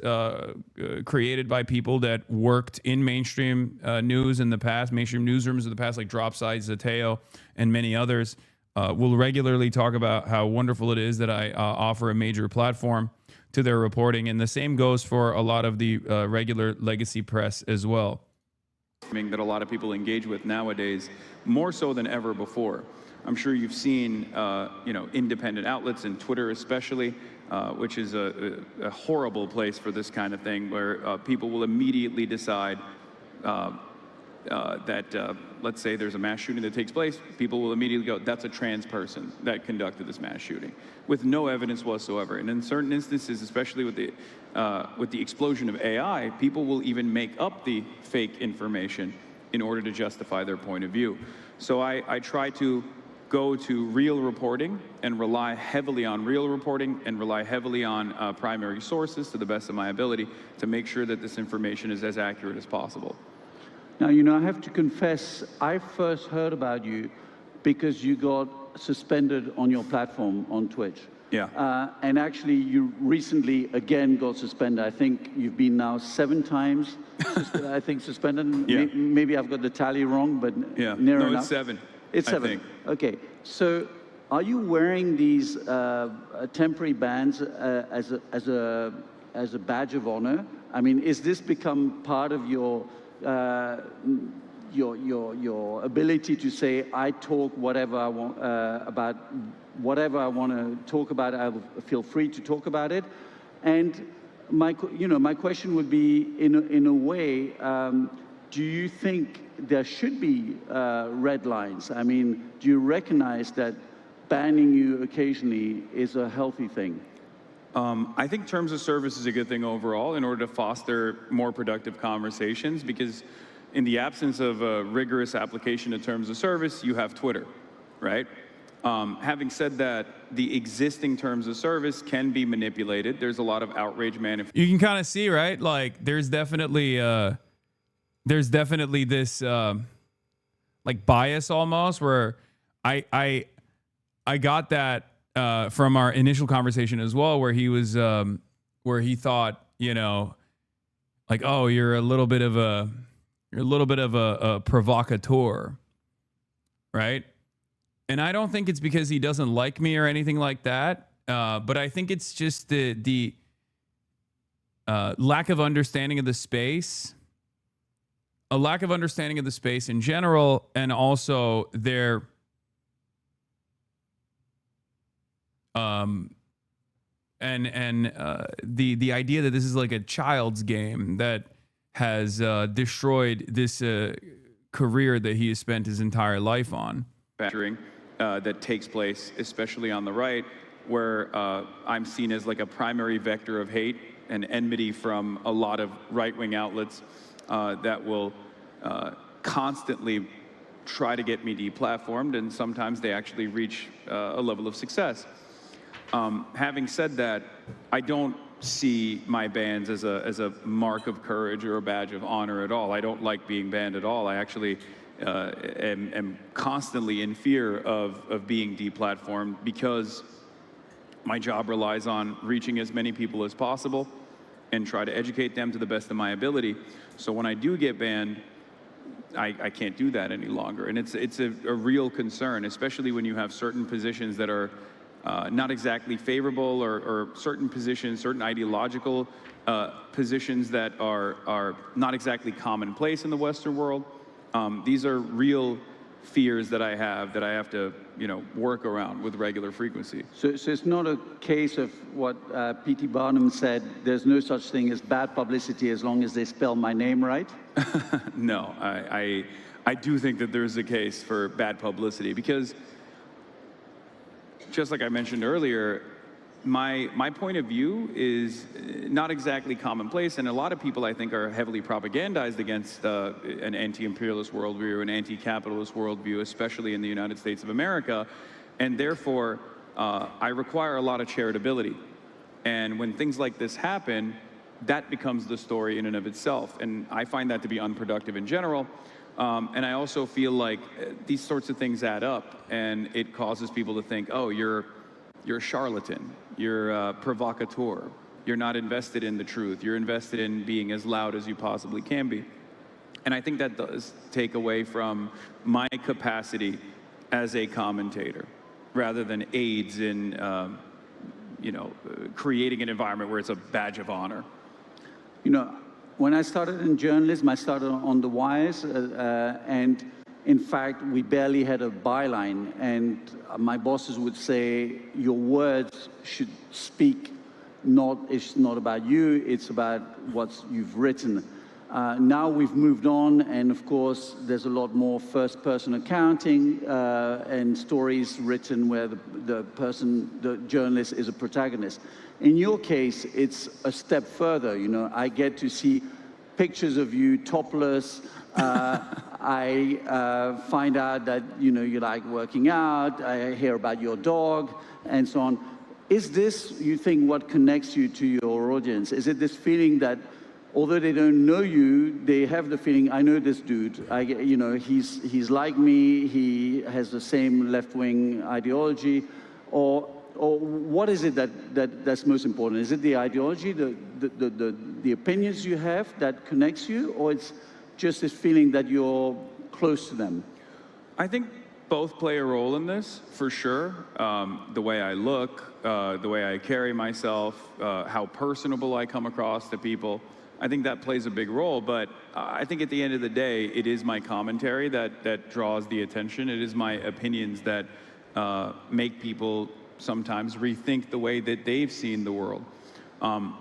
created by people that worked in mainstream news in the past, mainstream newsrooms of the past, like Dropsite, Zateo, and many others, will regularly talk about how wonderful it is that I offer a major platform to their reporting. And the same goes for a lot of the regular legacy press as well. That a lot of people engage with nowadays, more so than ever before. I'm sure you've seen, you know, independent outlets and Twitter especially which is a horrible place for this kind of thing, where people will immediately decide that, let's say there's a mass shooting that takes place, people will immediately go, that's a trans person that conducted this mass shooting, with no evidence whatsoever. And in certain instances, especially with the explosion of AI, people will even make up the fake information in order to justify their point of view. So I try to go to real reporting and rely heavily on real reporting and rely heavily on primary sources to the best of my ability to make sure that this information is as accurate as possible. Now, you know, I have to confess, I first heard about you because you got suspended on your platform on Twitch. Yeah. And actually, you recently again got suspended. I think you've been now 7 times, I think, suspended. Yeah. Maybe I've got the tally wrong, but Yeah. near No, enough. it's 7. It's 7. I think. Okay. So, are you wearing these temporary bans as a badge of honor? I mean, is this become part of your ability to say, I talk whatever I want about whatever I want to talk about, I will feel free to talk about it? And my question would be, in a way, do you think there should be red lines? I mean, do you recognize that banning you occasionally is a healthy thing? I think terms of service is a good thing overall in order to foster more productive conversations, because in the absence of a rigorous application of terms of service, you have Twitter, right? Having said that, the existing terms of service can be manipulated. There's a lot of outrage You can kind of see, right? Like there's definitely this like bias almost, where I got that from our initial conversation as well, where he was where he thought, you know, like, oh, you're a little bit of a provocateur, right? And I don't think it's because he doesn't like me or anything like that, but I think it's just the lack of understanding of the space, a lack of understanding of the space in general, and also their the idea that this is like a child's game that has destroyed this career that he has spent his entire life on. That takes place, especially on the right, where I'm seen as like a primary vector of hate and enmity from a lot of right-wing outlets that will constantly try to get me deplatformed, and sometimes they actually reach a level of success. Having said that, I don't see my bans as a mark of courage or a badge of honor at all. I don't like being banned at all. I actually am constantly in fear of being deplatformed, because my job relies on reaching as many people as possible and try to educate them to the best of my ability. So when I do get banned, I can't do that any longer. And it's a real concern, especially when you have certain positions that are not exactly favorable, or certain positions, certain ideological positions that are not exactly commonplace in the Western world. These are real fears that I have to, you know, work around with regular frequency. So it's not a case of what P.T. Barnum said, there's no such thing as bad publicity as long as they spell my name right? No, I do think that there's a case for bad publicity, because just like I mentioned earlier, my point of view is not exactly commonplace, and a lot of people, I think, are heavily propagandized against an anti-imperialist worldview, an anti-capitalist worldview, especially in the United States of America, and therefore I require a lot of charitability. And when things like this happen, that becomes the story in and of itself, and I find that to be unproductive in general. And I also feel like these sorts of things add up, and it causes people to think, oh, you're a charlatan, you're a provocateur, you're not invested in the truth, you're invested in being as loud as you possibly can be. And I think that does take away from my capacity as a commentator, rather than aids in, creating an environment where it's a badge of honor. You know, when I started in journalism, I started on the wires, and in fact, we barely had a byline, and my bosses would say, your words should speak it's not about you, it's about what you've written. Now we've moved on, and of course, there's a lot more first-person accounting and stories written where the journalist is a protagonist. In your case, it's a step further. You know, I get to see pictures of you topless. I find out that, you know, you like working out. I hear about your dog and so on. Is this, you think, what connects you to your audience? Is it this feeling that although they don't know you, they have the feeling, I know this dude, you know, he's like me, he has the same left-wing ideology, or what is it that's most important? Is it the ideology, the opinions you have that connects you, or it's just this feeling that you're close to them? I think both play a role in this, for sure. The way I look, the way I carry myself, how personable I come across to people. I think that plays a big role, but I think at the end of the day, it is my commentary that draws the attention. It is my opinions that make people sometimes rethink the way that they've seen the world.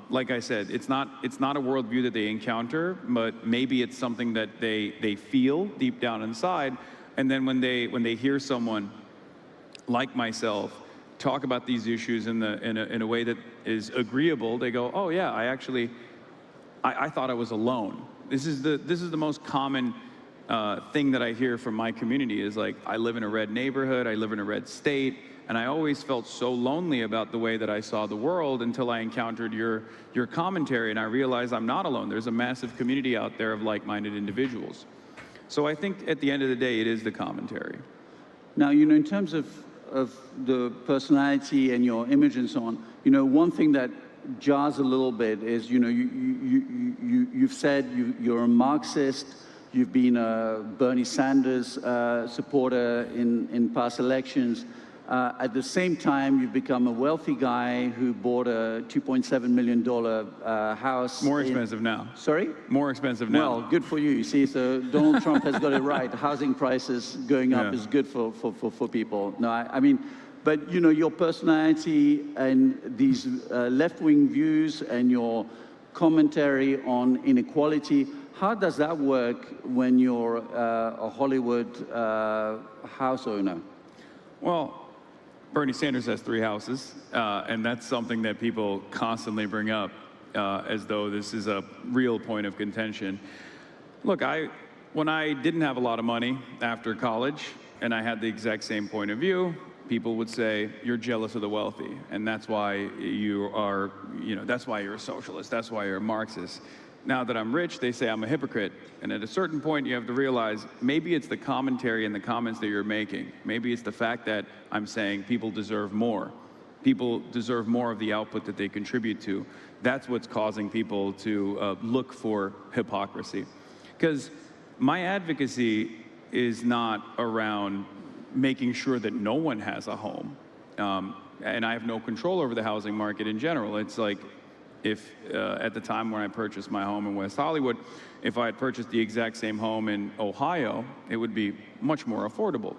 Like I said, it's not a worldview that they encounter, but maybe it's something that they feel deep down inside. And then when they hear someone like myself talk about these issues in a way that is agreeable, they go, oh yeah, I thought I was alone. This is the most common thing that I hear from my community is like, I live in a red neighborhood, I live in a red state, and I always felt so lonely about the way that I saw the world until I encountered your commentary, and I realized I'm not alone. There's a massive community out there of like-minded individuals. So I think at the end of the day, it is the commentary. Now, you know, in terms of the personality and your image and so on, you know, one thing that jars a little bit is, you know, you've said you're a Marxist, you've been a Bernie Sanders supporter in past elections. At the same time, you've become a wealthy guy who bought a $2.7 million house. More expensive now. Sorry? More expensive now. Well, good for you. You see, so Donald Trump has got it right. Housing prices going up is good for people. No, I mean, but, you know, your personality and these left-wing views and your commentary on inequality, how does that work when you're a Hollywood house owner? Well, Bernie Sanders has 3 houses, and that's something that people constantly bring up as though this is a real point of contention. Look, when I didn't have a lot of money after college, and I had the exact same point of view, people would say, you're jealous of the wealthy, and that's why you are, you know, that's why you're a socialist, that's why you're a Marxist. Now that I'm rich, they say I'm a hypocrite. And at a certain point, you have to realize maybe it's the commentary and the comments that you're making. Maybe it's the fact that I'm saying people deserve more. People deserve more of the output that they contribute to. That's what's causing people to look for hypocrisy. Because my advocacy is not around making sure that no one has a home. And I have no control over the housing market in general. It's like, if at the time when I purchased my home in West Hollywood, if I had purchased the exact same home in Ohio, it would be much more affordable.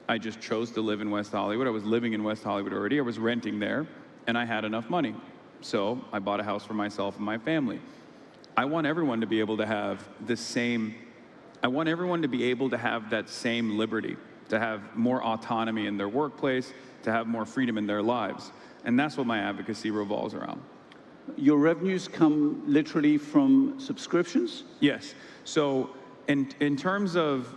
I just chose to live in West Hollywood. I was living in West Hollywood already. I was renting there, and I had enough money. So I bought a house for myself and my family. I want everyone to be able to have the same, I want everyone to be able to have that same liberty, to have more autonomy in their workplace, to have more freedom in their lives. And that's what my advocacy revolves around. Your revenues come literally from subscriptions? Yes. So in terms of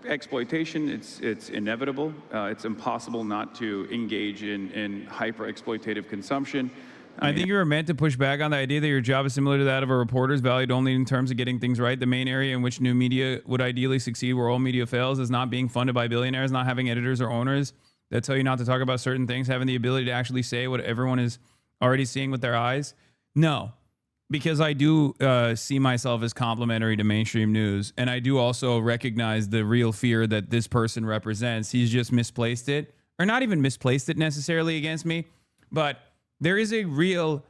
exploitation, it's inevitable. It's impossible not to engage in hyper-exploitative consumption. I think you were meant to push back on the idea that your job is similar to that of a reporter, is valued only in terms of getting things right. The main area in which new media would ideally succeed where old media fails is not being funded by billionaires, not having editors or owners that tell you not to talk about certain things, having the ability to actually say what everyone is already seeing with their eyes. No, because I do see myself as complimentary to mainstream news, and I do also recognize the real fear that this person represents. He's just misplaced it, or not even misplaced it necessarily against me, but there is a real,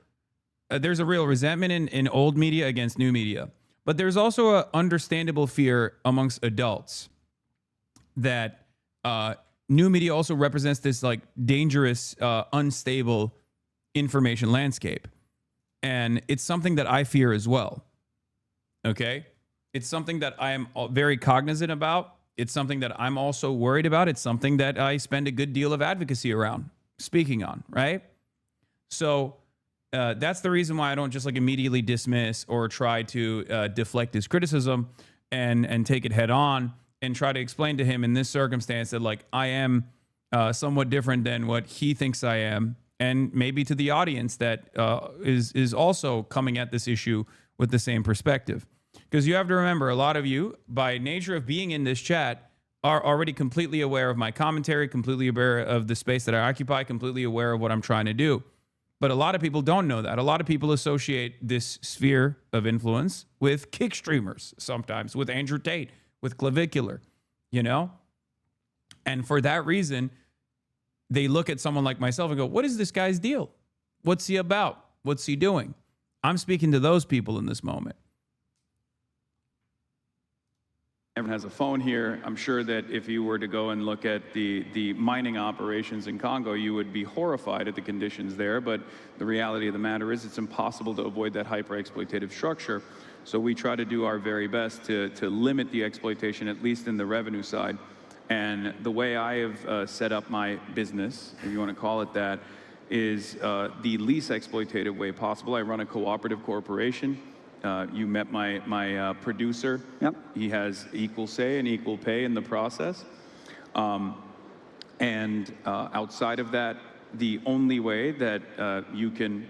there's a real resentment in old media against new media. But there's also an understandable fear amongst adults that new media also represents this like dangerous, unstable information landscape. And it's something that I fear as well. Okay? It's something that I am very cognizant about. It's something that I'm also worried about. It's something that I spend a good deal of advocacy around, speaking on, right? So that's the reason why I don't just like immediately dismiss or try to deflect his criticism and take it head on and try to explain to him in this circumstance that like I am somewhat different than what he thinks I am, and maybe to the audience that is also coming at this issue with the same perspective. Because you have to remember, a lot of you, by nature of being in this chat, are already completely aware of my commentary, completely aware of the space that I occupy, completely aware of what I'm trying to do. But a lot of people don't know that. A lot of people associate this sphere of influence with kick streamers, sometimes with Andrew Tate, with Clavicular, you know? And for that reason, they look at someone like myself and go, what is this guy's deal? What's he about? What's he doing? I'm speaking to those people in this moment. Everyone has a phone here. I'm sure that if you were to go and look at the mining operations in Congo, you would be horrified at the conditions there. But the reality of the matter is it's impossible to avoid that hyper-exploitative structure. So we try to do our very best to limit the exploitation, at least in the revenue side. And the way I have set up my business, if you want to call it that, is the least exploitative way possible. I run a cooperative corporation. You met my producer. Yep. He has equal say and equal pay in the process. Outside of that, the only way that you can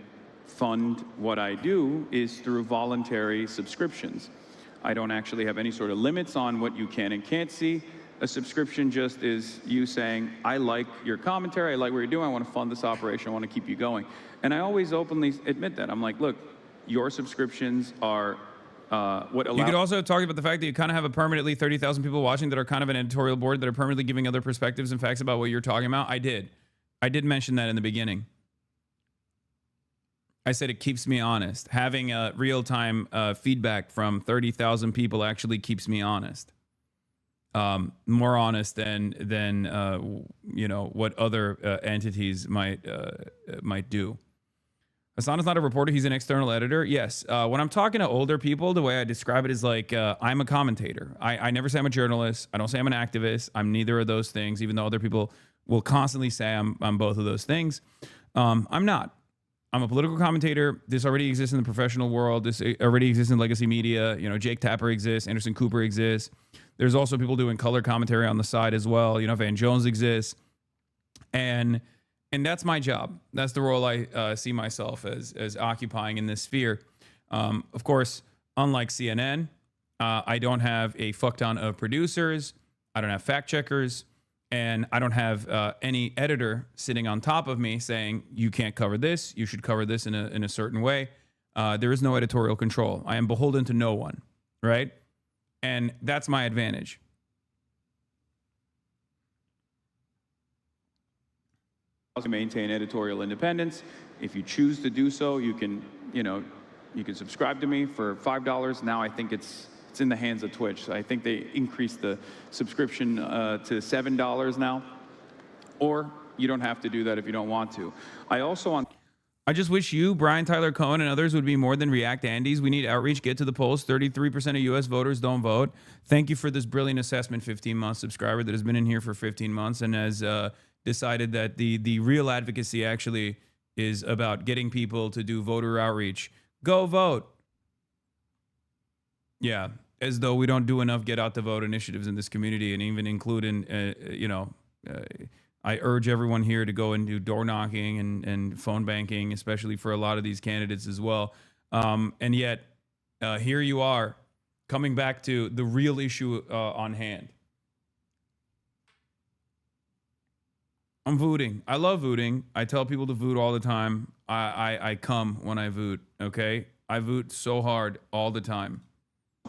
fund what I do is through voluntary subscriptions. I don't actually have any sort of limits on what you can and can't see. A subscription just is you saying, I like your commentary, I like what you're doing, I want to fund this operation, I want to keep you going. And I always openly admit that. I'm like, look, your subscriptions are what allow— You could also talk about the fact that you kind of have a permanently 30,000 people watching that are kind of an editorial board that are permanently giving other perspectives and facts about what you're talking about. I did mention that in the beginning. I said it keeps me honest. Having real-time feedback from 30,000 people actually keeps me honest. More honest than you know, what other entities might do. Hasan is not a reporter. He's an external editor. Yes. When I'm talking to older people, the way I describe it is like I'm a commentator. I never say I'm a journalist. I don't say I'm an activist. I'm neither of those things, even though other people will constantly say I'm both of those things. I'm not. I'm a political commentator. This already exists in the professional world. This already exists in legacy media. You know, Jake Tapper exists. Anderson Cooper exists. There's also people doing color commentary on the side as well. You know, Van Jones exists. And that's my job. That's the role I see myself as occupying in this sphere. Of course, unlike CNN, I don't have a fuck ton of producers. I don't have fact checkers. And I don't have any editor sitting on top of me saying, you can't cover this. You should cover this in a certain way. There is no editorial control. I am beholden to no one, right? And that's my advantage. To maintain editorial independence. If you choose to do so, you can subscribe to me for $5. Now I think it's in the hands of Twitch. So I think they increased the subscription to $7 now. Or you don't have to do that if you don't want to. I just wish you, Brian Tyler Cohen, and others would be more than React Andes. We need outreach. Get to the polls. 33% of U.S. voters don't vote. Thank you for this brilliant assessment, 15-month subscriber that has been in here for 15 months and has decided that the real advocacy actually is about getting people to do voter outreach. Go vote. Yeah, as though we don't do enough get out the vote initiatives in this community, and even include in, I urge everyone here to go and do door knocking and phone banking, especially for a lot of these candidates as well. And yet, here you are, coming back to the real issue on hand. I'm voting. I love voting. I tell people to vote all the time. I come when I vote, okay? I vote so hard all the time.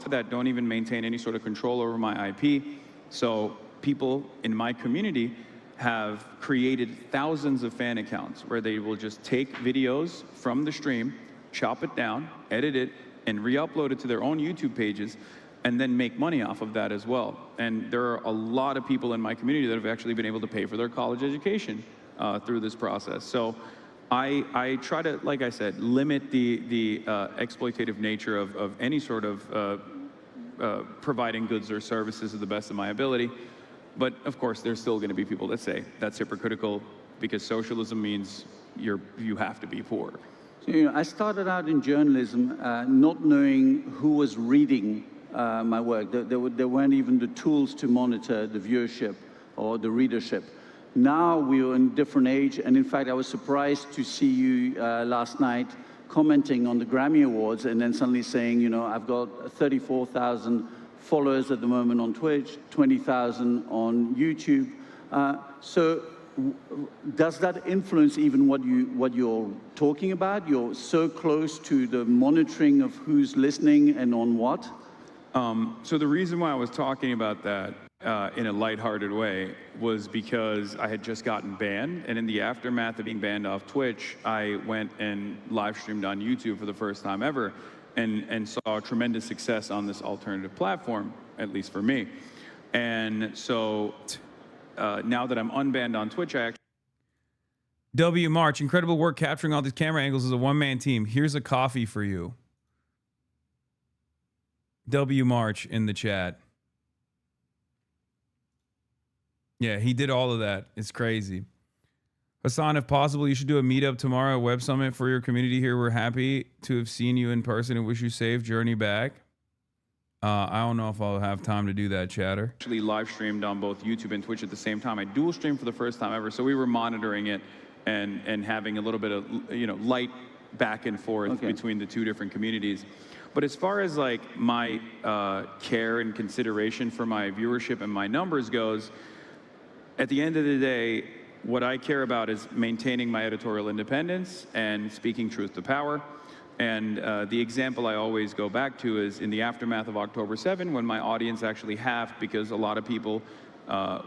That don't even maintain any sort of control over my IP. So people in my community have created thousands of fan accounts where they will just take videos from the stream, chop it down, edit it, and re-upload it to their own YouTube pages, and then make money off of that as well. And there are a lot of people in my community that have actually been able to pay for their college education through this process. So I try to, like I said, limit the exploitative nature of any sort of providing goods or services to the best of my ability. But of course, there's still going to be people that say that's hypocritical because socialism means you have to be poor. So, I started out in journalism not knowing who was reading my work. There weren't even the tools to monitor the viewership or the readership. Now we're in a different age, and in fact, I was surprised to see you last night commenting on the Grammy Awards and then suddenly saying, I've got 34,000 followers at the moment on Twitch, 20,000 on YouTube. So does that influence even what you're talking about? You're so close to the monitoring of who's listening and on what? So the reason why I was talking about that in a lighthearted way was because I had just gotten banned, and in the aftermath of being banned off Twitch, I went and live streamed on YouTube for the first time ever, and saw tremendous success on this alternative platform, at least for me. And so now that I'm unbanned on Twitch, I actually... W. March, incredible work capturing all these camera angles as a one-man team. Here's a coffee for you. W. March in the chat. Yeah, he did all of that. It's crazy. Hasan, if possible, you should do a meetup tomorrow, a web summit for your community here. We're happy to have seen you in person and wish you safe journey back. I don't know if I'll have time to do that, chatter. Actually live streamed on both YouTube and Twitch at the same time. I dual streamed for the first time ever, so we were monitoring it and having a little bit of light back and forth between the two different communities. But as far as like my care and consideration for my viewership and my numbers goes, at the end of the day, what I care about is maintaining my editorial independence and speaking truth to power. And the example I always go back to is in the aftermath of October 7, when my audience actually halved because a lot of people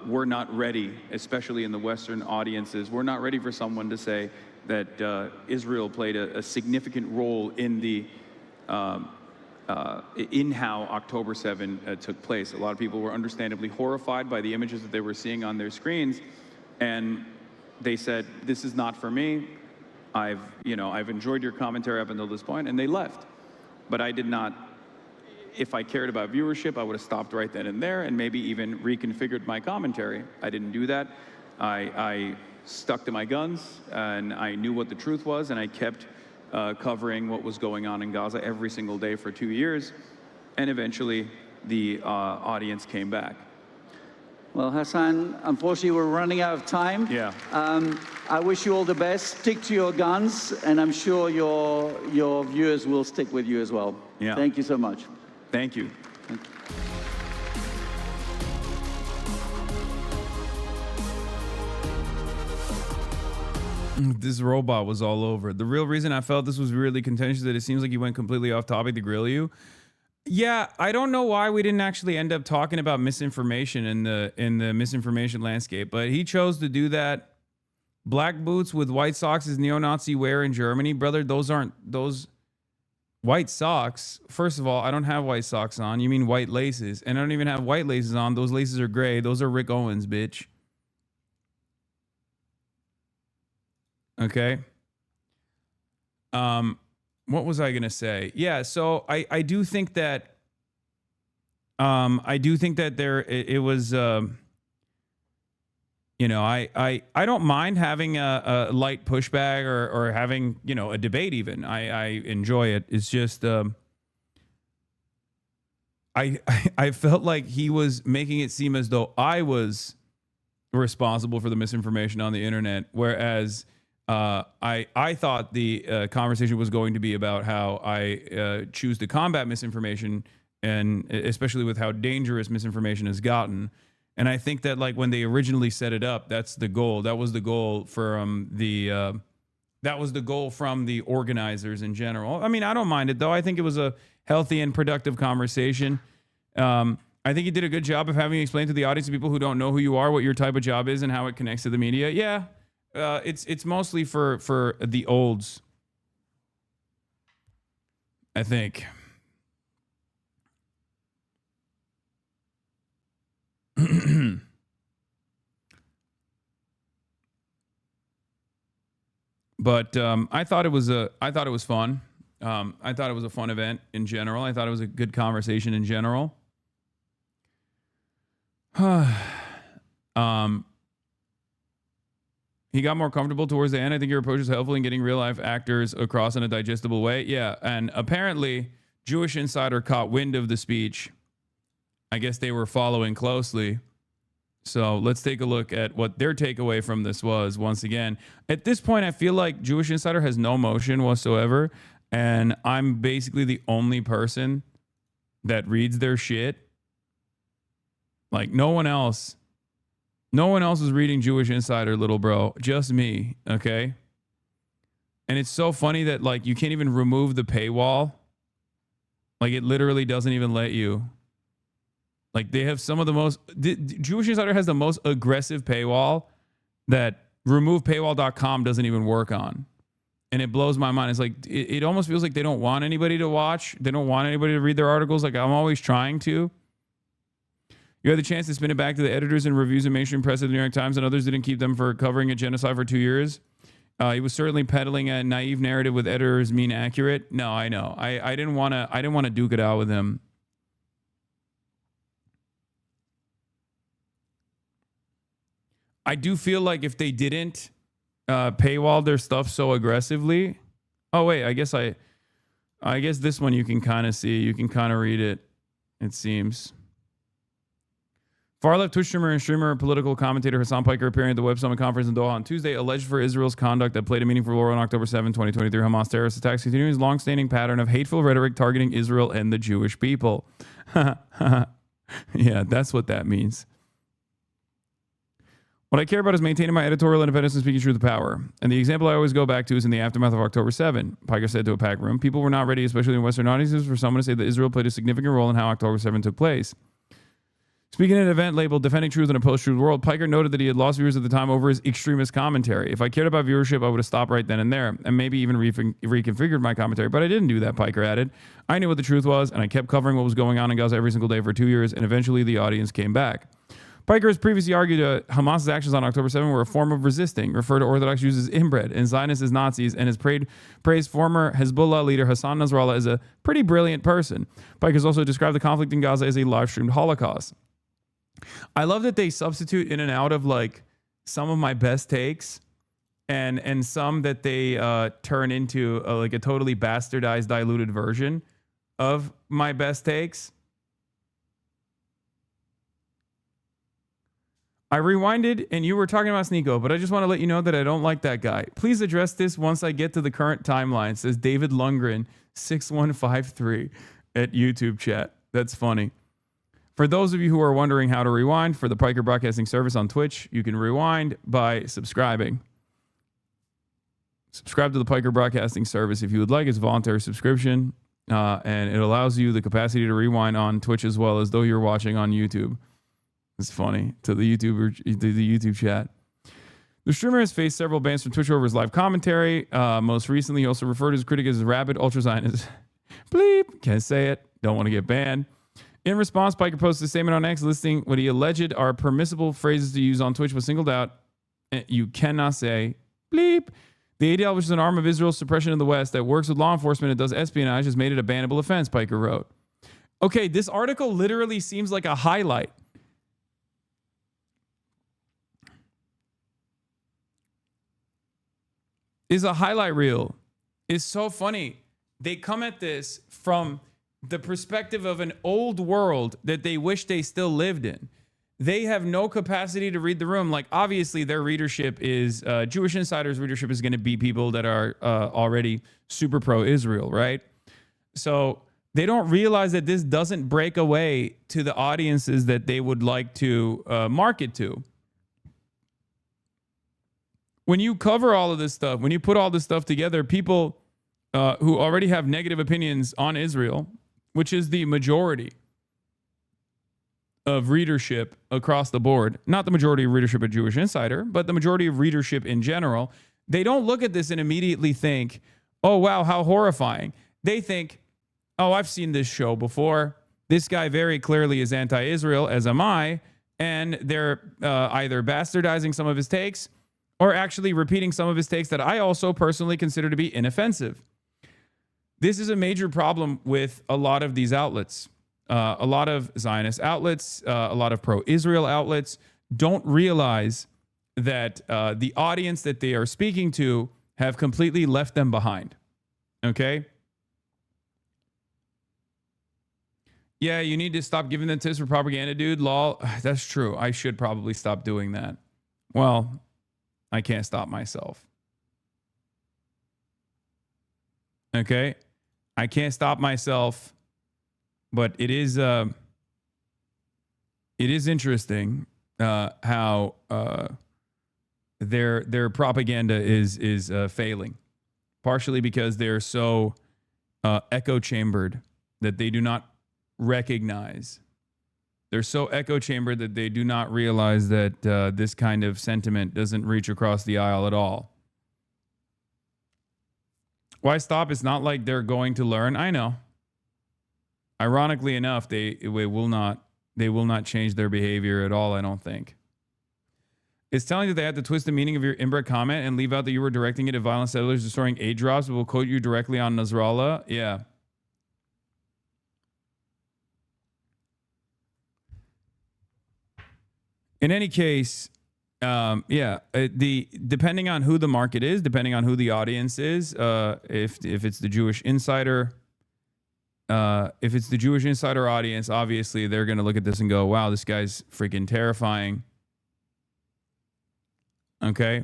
were not ready, especially in the Western audiences, were not ready for someone to say that Israel played a significant role in the in how October 7 took place. A lot of people were understandably horrified by the images that they were seeing on their screens, and they said, "This is not for me. I've enjoyed your commentary up until this point," and they left. But I did not. If I cared about viewership, I would have stopped right then and there, and maybe even reconfigured my commentary. I didn't do that. I stuck to my guns, and I knew what the truth was, and I kept covering what was going on in Gaza every single day for 2 years, and eventually the audience came back. Well, Hasan, unfortunately, we're running out of time. Yeah. I wish you all the best. Stick to your guns, and I'm sure your viewers will stick with you as well. Yeah. Thank you so much. Thank you. Thank you. This robot was all over. The real reason I felt this was really contentious is that it seems like he went completely off topic to grill you. Yeah, I don't know why we didn't actually end up talking about misinformation in the misinformation landscape, but he chose to do that. Black boots with white socks is neo-Nazi wear in Germany. Brother, those aren't those white socks. First of all, I don't have white socks on. You mean white laces. And I don't even have white laces on. Those laces are gray. Those are Rick Owens, bitch. Okay. What was I gonna say? Yeah, so I do think that there it was I don't mind having a light pushback or having a debate even. I enjoy it. It's just I felt like he was making it seem as though I was responsible for the misinformation on the internet, whereas I thought the conversation was going to be about how I choose to combat misinformation, and especially with how dangerous misinformation has gotten. And I think that like when they originally set it up, that's the goal. That was the goal from the organizers in general. I mean, I don't mind it though. I think it was a healthy and productive conversation. I think you did a good job of having explained to the audience, to people who don't know who you are, what your type of job is and how it connects to the media. Yeah. It's mostly for the olds, I think. But I thought it was fun. I thought it was a fun event in general. I thought it was a good conversation in general. He got more comfortable towards the end. I think your approach is helpful in getting real life actors across in a digestible way. Yeah, and apparently Jewish Insider caught wind of the speech. I guess they were following closely. So let's take a look at what their takeaway from this was. Once again, at this point, I feel like Jewish Insider has no motion whatsoever. And I'm basically the only person that reads their shit. Like no one else is reading Jewish Insider, little bro. Just me, okay? And it's so funny that like you can't even remove the paywall. Like it literally doesn't even let you. Like they have some of the most... Jewish Insider has the most aggressive paywall that removepaywall.com doesn't even work on. And it blows my mind. It's like, it almost feels like they don't want anybody to watch. They don't want anybody to read their articles. Like I'm always trying to. You had the chance to spin it back to the editors and reviews in mainstream press of the New York Times, and others didn't keep them for covering a genocide for 2 years. He was certainly peddling a naive narrative with editors mean accurate. No, I know. I didn't want to duke it out with him. I do feel like if they didn't paywall their stuff so aggressively. Oh wait, I guess this one you can kind of see. You can kind of read it. It seems. Far-left Twitch streamer and political commentator Hasan Piker appearing at the Web Summit Conference in Doha on Tuesday, alleged for Israel's conduct that played a meaningful role in October 7, 2023 Hamas terrorist attacks, continuing his long-standing pattern of hateful rhetoric targeting Israel and the Jewish people. Yeah, that's what that means. What I care about is maintaining my editorial independence and speaking truth to power. And the example I always go back to is in the aftermath of October 7. Piker said to a packed room, people were not ready, especially in Western audiences, for someone to say that Israel played a significant role in how October 7 took place. Speaking at an event labeled Defending Truth in a Post-Truth World, Piker noted that he had lost viewers at the time over his extremist commentary. If I cared about viewership, I would have stopped right then and there, and maybe even reconfigured my commentary, but I didn't do that, Piker added. I knew what the truth was, and I kept covering what was going on in Gaza every single day for 2 years, and eventually the audience came back. Piker has previously argued Hamas's actions on October 7 were a form of resisting, referred to Orthodox Jews as inbred and Zionists as Nazis, and has praised former Hezbollah leader Hasan Nasrallah as a pretty brilliant person. Piker has also described the conflict in Gaza as a live-streamed Holocaust. I love that they substitute in and out of like some of my best takes and some that they turn into like a totally bastardized, diluted version of my best takes. I rewinded and you were talking about Sneeko, but I just want to let you know that I don't like that guy. Please address this once I get to the current timeline, says David Lundgren 6153 at YouTube chat. That's funny. For those of you who are wondering how to rewind for the Piker Broadcasting Service on Twitch, you can rewind by subscribing. Subscribe to the Piker Broadcasting Service if you would like. It's a voluntary subscription, and it allows you the capacity to rewind on Twitch as well as though you're watching on YouTube. It's funny to the YouTube chat. The streamer has faced several bans from Twitch over his live commentary. Most recently, he also referred to his critic as rabid ultra-Zionist. Bleep, can't say it. Don't want to get banned. In response, Piker posted a statement on X listing what he alleged are permissible phrases to use on Twitch, but singled out, you cannot say bleep. The ADL, which is an arm of Israel's suppression in the West that works with law enforcement and does espionage, has made it a bannable offense, Piker wrote. Okay, this article literally seems like a highlight. Is a highlight reel. It's so funny. They come at this from the perspective of an old world that they wish they still lived in. They have no capacity to read the room. Like, obviously, their readership is, Jewish Insider's readership is going to be people that are already super pro-Israel, right? So they don't realize that this doesn't break away to the audiences that they would like to market to. When you cover all of this stuff, when you put all this stuff together, people who already have negative opinions on Israel, which is the majority of readership across the board, not the majority of readership at Jewish Insider, but the majority of readership in general, they don't look at this and immediately think, oh, wow, how horrifying. They think, oh, I've seen this show before. This guy very clearly is anti-Israel, as am I, and they're either bastardizing some of his takes or actually repeating some of his takes that I also personally consider to be inoffensive. This is a major problem with a lot of these outlets. A lot of Zionist outlets, a lot of pro-Israel outlets don't realize that the audience that they are speaking to have completely left them behind. Okay? Yeah, you need to stop giving them tips for propaganda, dude. Lol. That's true. I should probably stop doing that. Well, I can't stop myself. Okay? I can't stop myself, but it is interesting how their propaganda is failing, partially because they're so echo chambered that they do not recognize. They're so echo chambered that they do not realize that this kind of sentiment doesn't reach across the aisle at all. Why stop? It's not like they're going to learn. I know. Ironically enough, they will not change their behavior at all, I don't think. It's telling that they had to twist the meaning of your inbred comment and leave out that you were directing it at violent settlers destroying aid drops. We'll quote you directly on Nasrallah. Yeah. In any case, depending on who the market is, depending on who the audience is, if it's the Jewish insider, audience, obviously they're going to look at this and go, wow, this guy's freaking terrifying. Okay.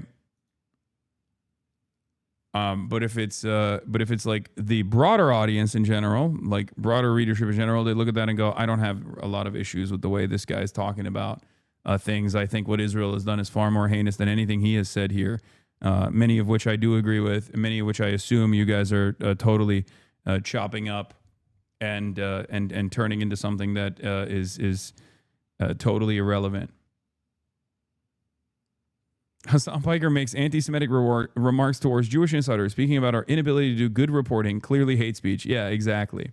But if it's like the broader audience in general, like broader readership in general, they look at that and go, I don't have a lot of issues with the way this guy's talking about things. I think what Israel has done is far more heinous than anything he has said here. Many of which I do agree with, and many of which I assume you guys are totally chopping up and turning into something that is totally irrelevant. Hasan Piker makes anti-Semitic remarks towards Jewish insiders, speaking about our inability to do good reporting, clearly hate speech. Yeah, exactly.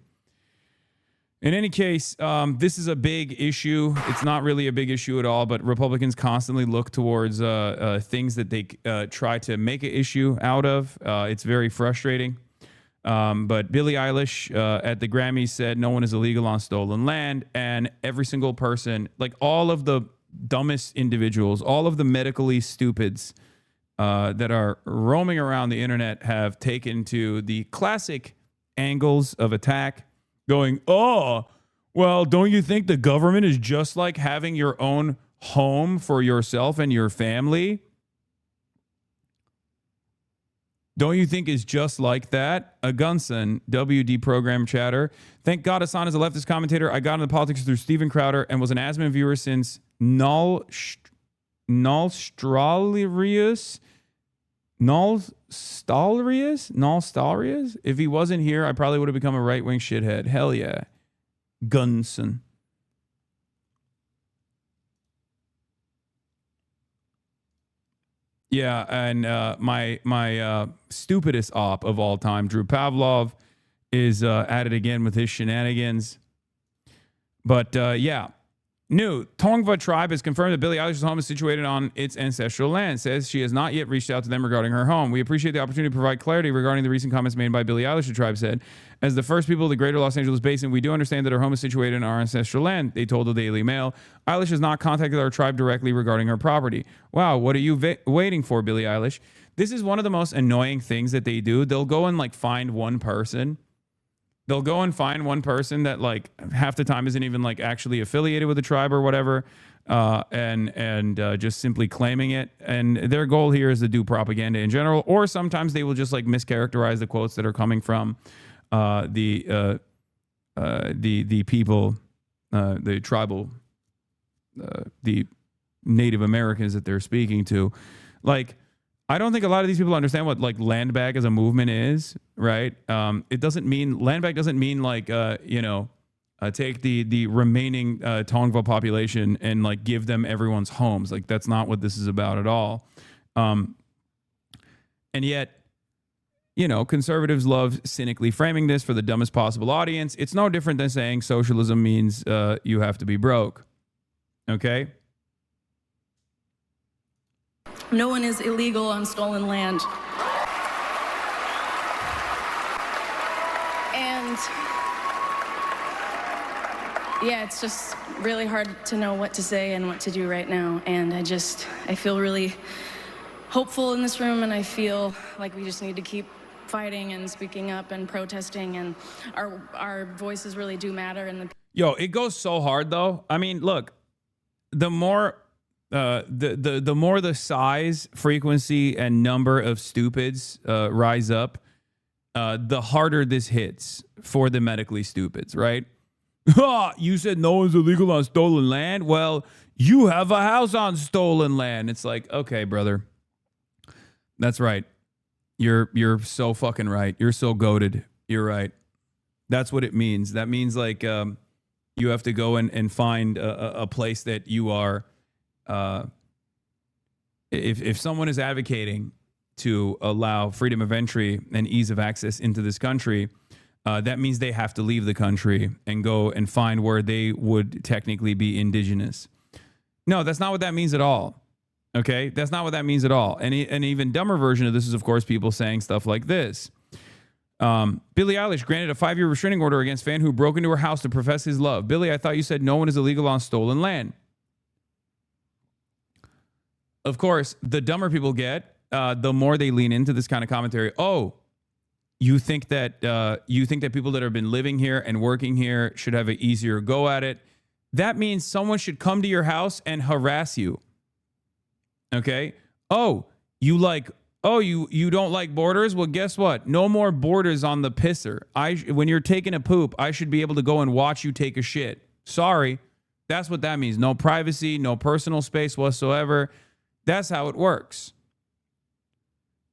In any case, this is a big issue. It's not really a big issue at all, but Republicans constantly look towards things that they try to make an issue out of. It's very frustrating. But Billie Eilish at the Grammys said no one is illegal on stolen land, and every single person, like all of the dumbest individuals, all of the medically stupids that are roaming around the internet have taken to the classic angles of attack, going, oh, well, don't you think the government is just like having your own home for yourself and your family? Don't you think it's just like that? A Gunson, WD program chatter. Thank God Hasan is a leftist commentator. I got into politics through Steven Crowder and was an Asman viewer since Nalstarius. If he wasn't here, I probably would have become a right-wing shithead. Hell yeah. Gunson. Yeah, and my stupidest op of all time, Drew Pavlov, is at it again with his shenanigans. But yeah. New Tongva tribe has confirmed that Billie Eilish's home is situated on its ancestral land. Says she has not yet reached out to them regarding her home. We appreciate the opportunity to provide clarity regarding the recent comments made by Billie Eilish, the tribe said. As the first people of the greater Los Angeles basin, we do understand that her home is situated in our ancestral land, they told the Daily Mail. Eilish has not contacted our tribe directly regarding her property. Wow, what are you waiting for, Billie Eilish? This is one of the most annoying things that they do. They'll go and like find one person. They'll go and find one person that like half the time isn't even like actually affiliated with the tribe or whatever, and just simply claiming it. And their goal here is to do propaganda in general, or sometimes they will just like mischaracterize the quotes that are coming from the people, the tribal, the Native Americans that they're speaking to. Like, I don't think a lot of these people understand what like land bag as a movement is, right? It doesn't mean land bag doesn't mean like take the remaining Tongva population and like give them everyone's homes. Like that's not what this is about at all. And yet, conservatives love cynically framing this for the dumbest possible audience. It's no different than saying socialism means you have to be broke. Okay. No one is illegal on stolen land. And yeah, it's just really hard to know what to say and what to do right now. And I feel really hopeful in this room, and I feel like we just need to keep fighting and speaking up and protesting, and our voices really do matter. And Yo, it goes so hard though. I mean, look, the more the more the size, frequency, and number of stupids rise up, the harder this hits for the medically stupids, right? You said no one's illegal on stolen land. Well, you have a house on stolen land. It's like, okay, brother, that's right. You're so fucking right. You're so goated. You're right. That's what it means. That means like you have to go and find a place that you are. If someone is advocating to allow freedom of entry and ease of access into this country, that means they have to leave the country and go and find where they would technically be indigenous. No, that's not what that means at all. Okay, that's not what that means at all. And an even dumber version of this is, of course, people saying stuff like this. Billie Eilish granted a 5-year restraining order against fan who broke into her house to profess his love. Billie, I thought you said no one is illegal on stolen land. Of course, the dumber people get, the more they lean into this kind of commentary. Oh, you think that people that have been living here and working here should have an easier go at it. That means someone should come to your house and harass you. Okay. Oh, you don't like borders? Well, guess what? No more borders on the pisser. When you're taking a poop, I should be able to go and watch you take a shit. Sorry. That's what that means. No privacy, no personal space whatsoever. That's how it works.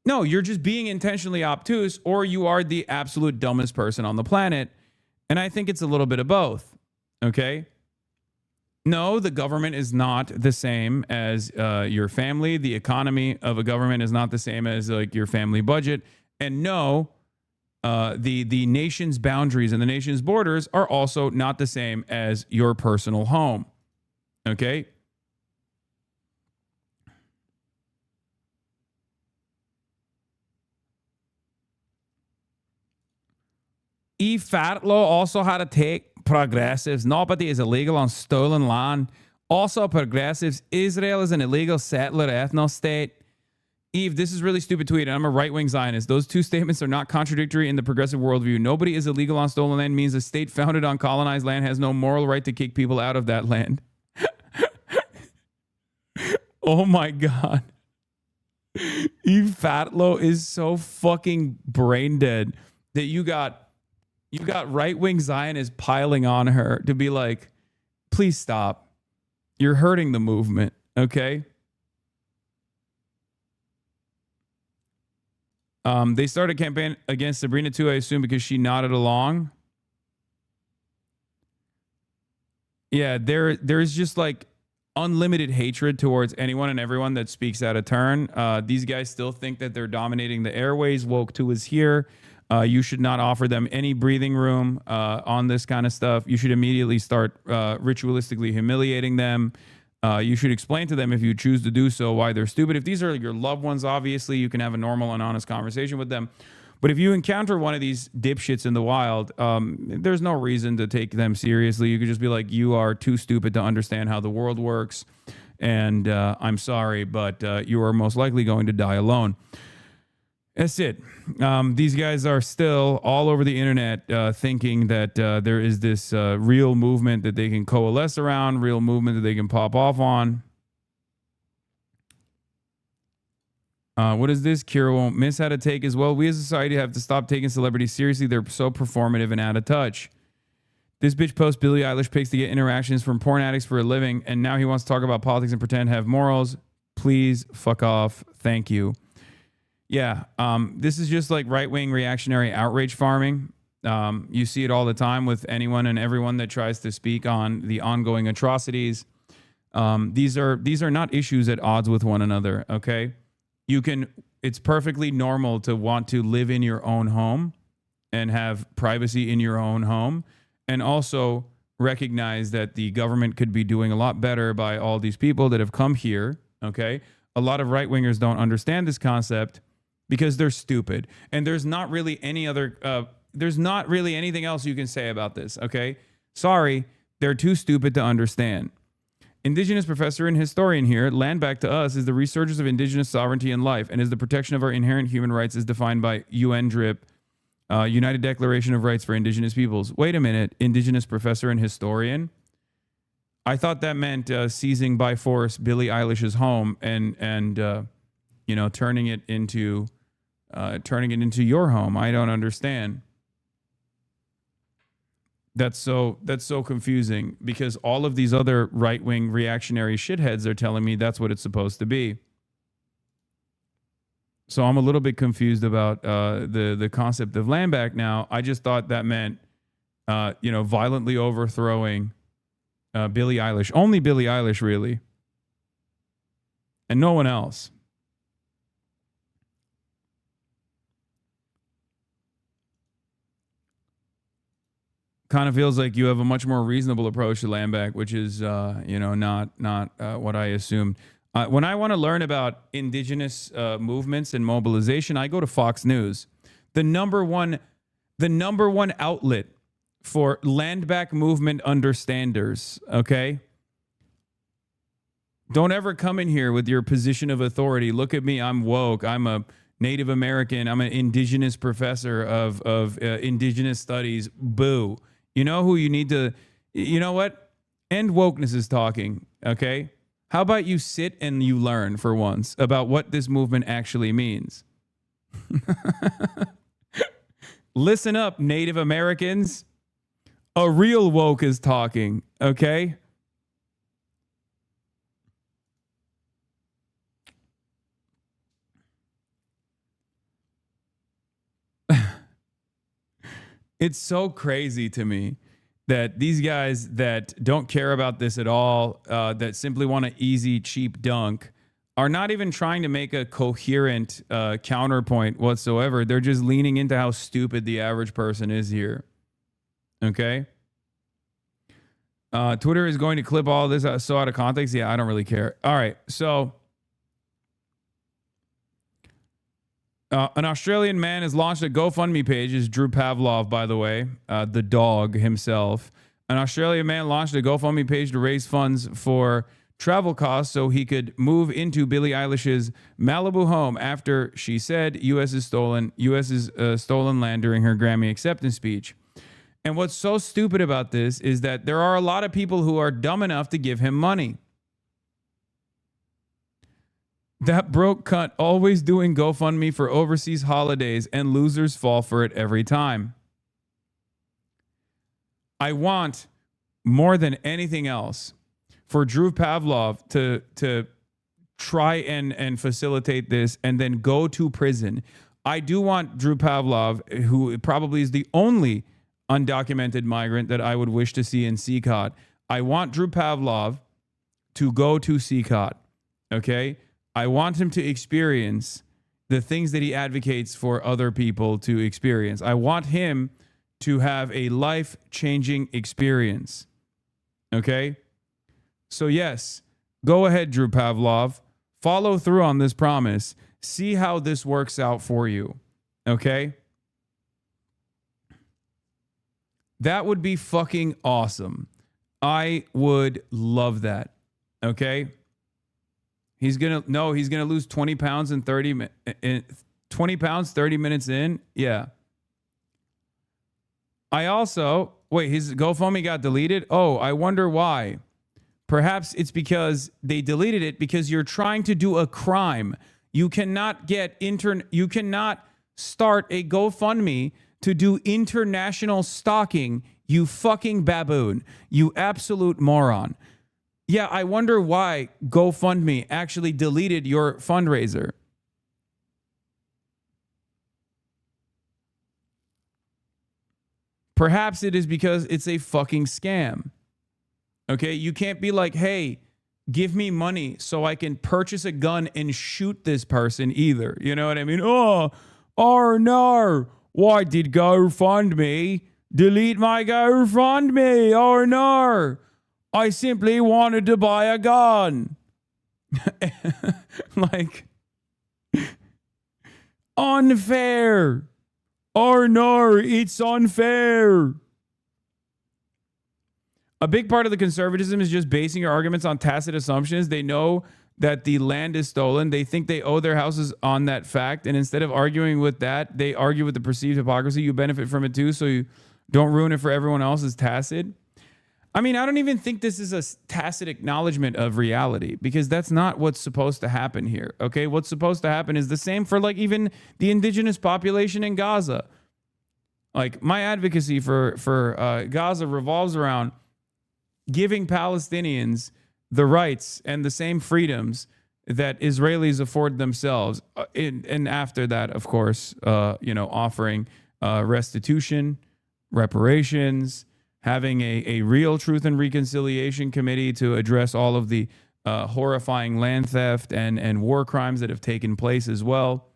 No, you're just being intentionally obtuse, or you are the absolute dumbest person on the planet. And I think it's a little bit of both. Okay. No, the government is not the same as your family. The economy of a government is not the same as like your family budget. And no, the nation's boundaries and the nation's borders are also not the same as your personal home. Okay? Fatlo also had to take progressives. Nobody is illegal on stolen land. Also, progressives. Israel is an illegal settler ethno state. Eve, this is really stupid tweet, and I'm a right-wing Zionist. Those two statements are not contradictory in the progressive worldview. Nobody is illegal on stolen land means a state founded on colonized land has no moral right to kick people out of that land. Oh my God. Eve Fatlo is so fucking brain dead that you got right-wing Zionists piling on her to be like, please stop. You're hurting the movement, okay? They started a campaign against Sabrina too, I assume, because she nodded along. Yeah, there's just like unlimited hatred towards anyone and everyone that speaks out of turn. These guys still think that they're dominating the airways. Woke 2 is here. You should not offer them any breathing room on this kind of stuff. You should immediately start ritualistically humiliating them. You should explain to them, if you choose to do so, why they're stupid. If these are your loved ones, obviously, you can have a normal and honest conversation with them. But if you encounter one of these dipshits in the wild, there's no reason to take them seriously. You could just be like, you are too stupid to understand how the world works. And I'm sorry, but you are most likely going to die alone. That's it. These guys are still all over the internet thinking that there is this real movement that they can coalesce around, real movement that they can pop off on. What is this? Kira won't miss how to take as well. We as a society have to stop taking celebrities seriously. They're so performative and out of touch. This bitch posts Billie Eilish pics to get interactions from porn addicts for a living, and now he wants to talk about politics and pretend to have morals. Please fuck off. Thank you. Yeah, this is just like right-wing reactionary outrage farming. You see it all the time with anyone and everyone that tries to speak on the ongoing atrocities. These are not issues at odds with one another, okay? It's perfectly normal to want to live in your own home and have privacy in your own home, and also recognize that the government could be doing a lot better by all these people that have come here, okay? a lot of right-wingers don't understand this concept because they're stupid. And there's not really any other, there's not really anything else you can say about this, okay? Sorry, they're too stupid to understand. Indigenous professor and historian here, land back to us, is the resurgence of indigenous sovereignty in life and is the protection of our inherent human rights as defined by UN DRIP, United Declaration of Rights for Indigenous Peoples. Wait a minute, indigenous professor and historian? I thought that meant seizing by force Billie Eilish's home and you know, turning it into your home. I don't understand. That's so confusing because all of these other right-wing reactionary shitheads are telling me that's what it's supposed to be. So I'm a little bit confused about the concept of land back now. I just thought that meant you know, violently overthrowing Billie Eilish. Only Billie Eilish, really. And no one else. Kind of feels like you have a much more reasonable approach to land back, which is, you know, not what I assumed. When I want to learn about indigenous movements and mobilization, I go to Fox News, the number one outlet for land back movement understanders. Okay, don't ever come in here with your position of authority. Look at me, I'm woke. I'm a Native American. I'm an indigenous professor of indigenous studies. Boo. You know who you need to, you know what? End wokeness is talking, okay? How about you sit and you learn for once about what this movement actually means? Listen up, Native Americans. A real woke is talking, okay? It's so crazy to me that these guys that don't care about this at all, that simply want an easy, cheap dunk, are not even trying to make a coherent counterpoint whatsoever. They're just leaning into how stupid the average person is here. Okay? Twitter is going to clip all this so out of context. Yeah, I don't really care. All right, so an Australian man has launched a GoFundMe page. Is Drew Pavlov, by the way, the dog himself. An Australian man launched a GoFundMe page to raise funds for travel costs so he could move into Billie Eilish's Malibu home after she said U.S.'s stolen land during her Grammy acceptance speech. And what's so stupid about this is that there are a lot of people who are dumb enough to give him money. That broke cunt always doing GoFundMe for overseas holidays, and losers fall for it every time. I want more than anything else for Drew Pavlov to try and facilitate this and then go to prison. I do want Drew Pavlov, who probably is the only undocumented migrant that I would wish to see in CCOT. I want Drew Pavlov to go to CCOT, okay? I want him to experience the things that he advocates for other people to experience. I want him to have a life-changing experience. Okay? So yes, go ahead, Drew Pavlov. Follow through on this promise. See how this works out for you. Okay? That would be fucking awesome. I would love that. Okay? He's gonna lose 20 pounds in 30 minutes in. Yeah. I also, wait, his GoFundMe got deleted. Oh, I wonder why. Perhaps it's because they deleted it because you're trying to do a crime. You cannot you cannot start a GoFundMe to do international stalking, you fucking baboon. You absolute moron. Yeah, I wonder why GoFundMe actually deleted your fundraiser. Perhaps it is because it's a fucking scam. Okay, you can't be like, hey, give me money so I can purchase a gun and shoot this person either. You know what I mean? Oh no. Why did GoFundMe delete my GoFundMe? Oh no. I simply wanted to buy a gun. Like, unfair. Arnar, it's unfair. A big part of the conservatism is just basing your arguments on tacit assumptions. They know that the land is stolen. They think they owe their houses on that fact. And instead of arguing with that, they argue with the perceived hypocrisy. You benefit from it too, so you don't ruin it for everyone else. Is tacit. I mean, I don't even think this is a tacit acknowledgement of reality, because that's not what's supposed to happen here. Okay, what's supposed to happen is the same for like even the indigenous population in Gaza. Like, my advocacy for Gaza revolves around giving Palestinians the rights and the same freedoms that Israelis afford themselves. And after that, of course, offering restitution, reparations, having a real truth and reconciliation committee to address all of the horrifying land theft and war crimes that have taken place as well.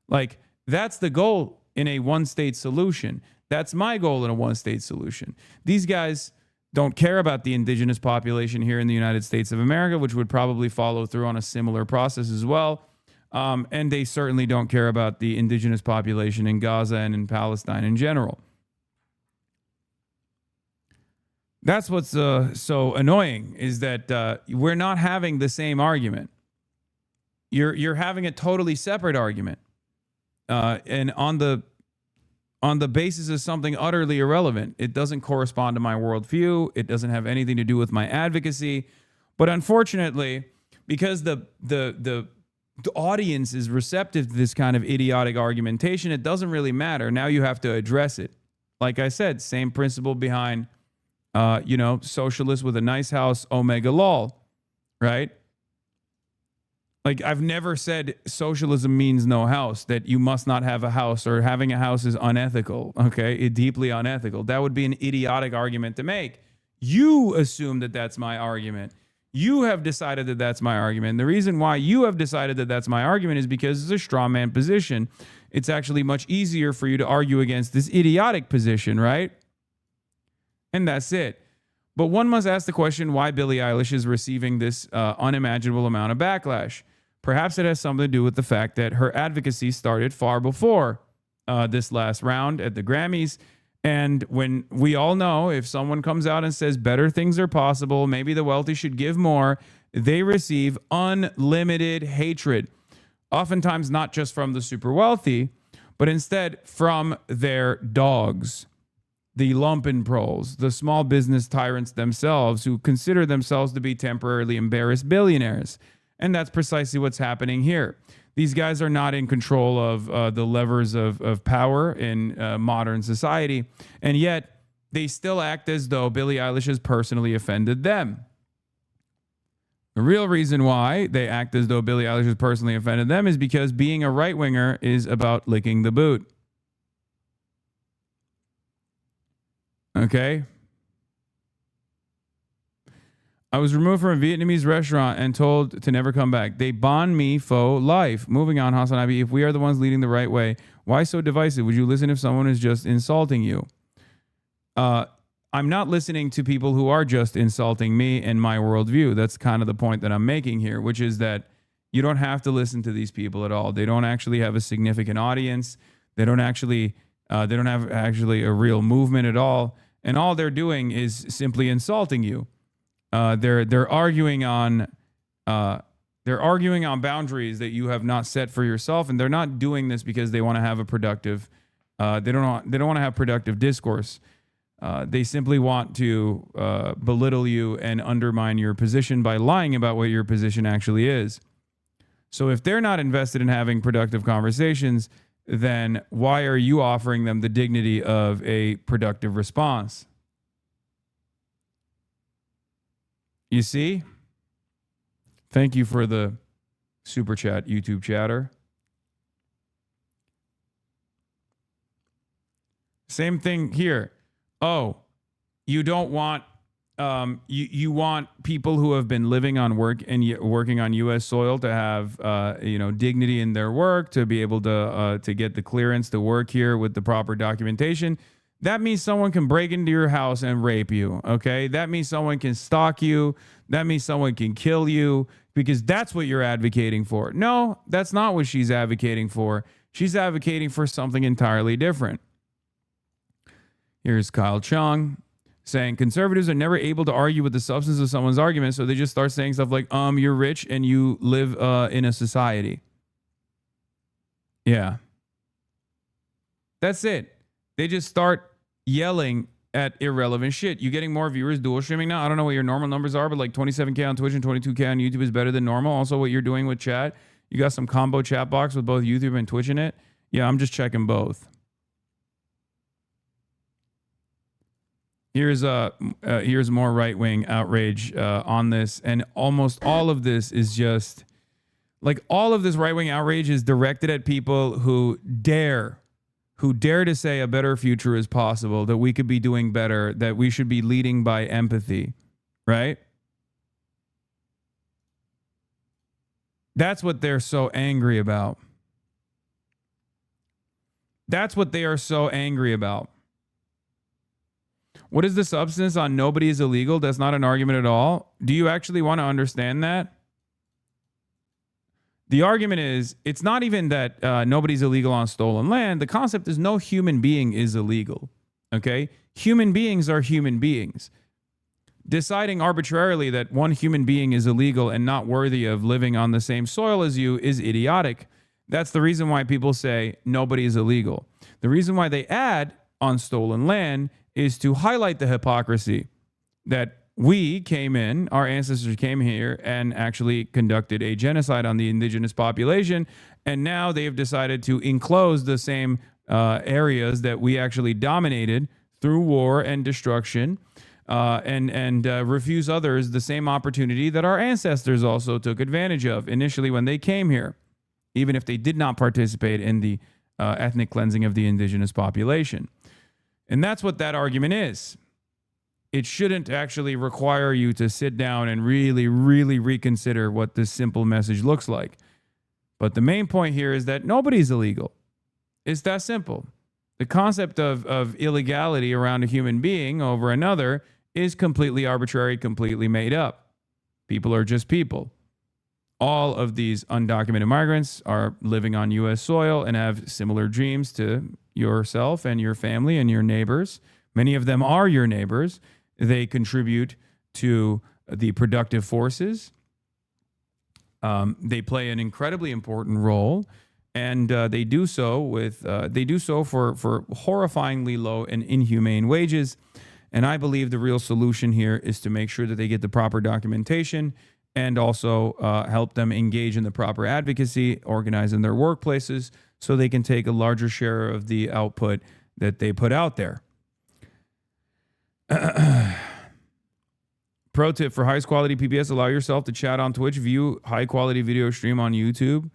Like, that's the goal in a one-state solution. That's my goal in a one-state solution. These guys don't care about the indigenous population here in the United States of America, which would probably follow through on a similar process as well. And they certainly don't care about the indigenous population in Gaza and in Palestine in general. That's what's so annoying, is that we're not having the same argument. You're having a totally separate argument, and on the basis of something utterly irrelevant. It doesn't correspond to my worldview. It doesn't have anything to do with my advocacy. But unfortunately, because the audience is receptive to this kind of idiotic argumentation, it doesn't really matter. Now you have to address it. Like I said, same principle behind socialists with a nice house, omega lol, right? Like, I've never said socialism means no house, that you must not have a house, or having a house is unethical, okay? It's deeply unethical. That would be an idiotic argument to make. You assume that that's my argument. You have decided that that's my argument. The reason why you have decided that that's my argument is because it's a straw man position. It's actually much easier for you to argue against this idiotic position, right? And that's it. But one must ask the question why Billie Eilish is receiving this unimaginable amount of backlash. Perhaps it has something to do with the fact that her advocacy started far before this last round at the Grammys. And when we all know, if someone comes out and says better things are possible, maybe the wealthy should give more, they receive unlimited hatred. Oftentimes not just from the super wealthy, but instead from their dogs. The lumpenproles, the small business tyrants themselves, who consider themselves to be temporarily embarrassed billionaires. And that's precisely what's happening here. These guys are not in control of the levers of power in modern society, and yet they still act as though Billie Eilish has personally offended them. The real reason why they act as though Billie Eilish has personally offended them is because being a right-winger is about licking the boot. Okay. I was removed from a Vietnamese restaurant and told to never come back. They bond me for life. Moving on, HasanAbi, if we are the ones leading the right way, why so divisive? Would you listen if someone is just insulting you? I'm not listening to people who are just insulting me and my worldview. That's kind of the point that I'm making here, which is that you don't have to listen to these people at all. They don't actually have a significant audience. They don't have actually a real movement at all. And all they're doing is simply insulting you. They're arguing on boundaries that you have not set for yourself, and they're not doing this because they want to have a productive. They don't want to have productive discourse. They simply want to belittle you and undermine your position by lying about what your position actually is. So if they're not invested in having productive conversations, then why are you offering them the dignity of a productive response? You see? Thank you for the super chat, YouTube chatter. Same thing here. Oh, you don't want you want people who have been living on working on U.S. soil to have dignity in their work, to be able to get the clearance to work here with the proper documentation. That means someone can break into your house and rape you. Okay, that means someone can stalk you. That means someone can kill you, because that's what you're advocating for. No, that's not what she's advocating for. She's advocating for something entirely different. Here's Kyle Chung saying conservatives are never able to argue with the substance of someone's argument, so they just start saying stuff like, you're rich and you live in a society. Yeah. That's it. They just start yelling at irrelevant shit. You getting more viewers dual streaming now? I don't know what your normal numbers are, but like 27K on Twitch and 22K on YouTube is better than normal. Also, what you're doing with chat, you got some combo chat box with both YouTube and Twitch in it. Yeah, I'm just checking both. Here's more right-wing outrage on this, and almost all of this is just like all of this right-wing outrage is directed at people who dare to say a better future is possible, that we could be doing better, that we should be leading by empathy, right? That's what they're so angry about. That's what they are so angry about. What is the substance on nobody is illegal? That's not an argument at all. Do you actually want to understand that? The argument is, it's not even that nobody's illegal on stolen land. The concept is no human being is illegal. Okay? Human beings are human beings. Deciding arbitrarily that one human being is illegal and not worthy of living on the same soil as you is idiotic. That's the reason why people say nobody is illegal. The reason why they add on stolen land is to highlight the hypocrisy that we came in, our ancestors came here and actually conducted a genocide on the indigenous population. And now they have decided to enclose the same areas that we actually dominated through war and destruction, and refuse others the same opportunity that our ancestors also took advantage of initially when they came here, even if they did not participate in the ethnic cleansing of the indigenous population. And that's what that argument is. It shouldn't actually require you to sit down and really, really reconsider what this simple message looks like. But the main point here is that nobody's illegal. It's that simple. The concept of illegality around a human being over another is completely arbitrary, completely made up. People are just people. All of these undocumented migrants are living on U.S. soil and have similar dreams to yourself and your family and your neighbors. Many of them are your neighbors. They contribute to the productive forces. They play an incredibly important role, and they do so with for horrifyingly low and inhumane wages. And I believe the real solution here is to make sure that they get the proper documentation and also help them engage in the proper advocacy, organize in their workplaces, so they can take a larger share of the output that they put out there. Pro tip for highest quality PBS, allow yourself to chat on Twitch, view high quality video stream on YouTube.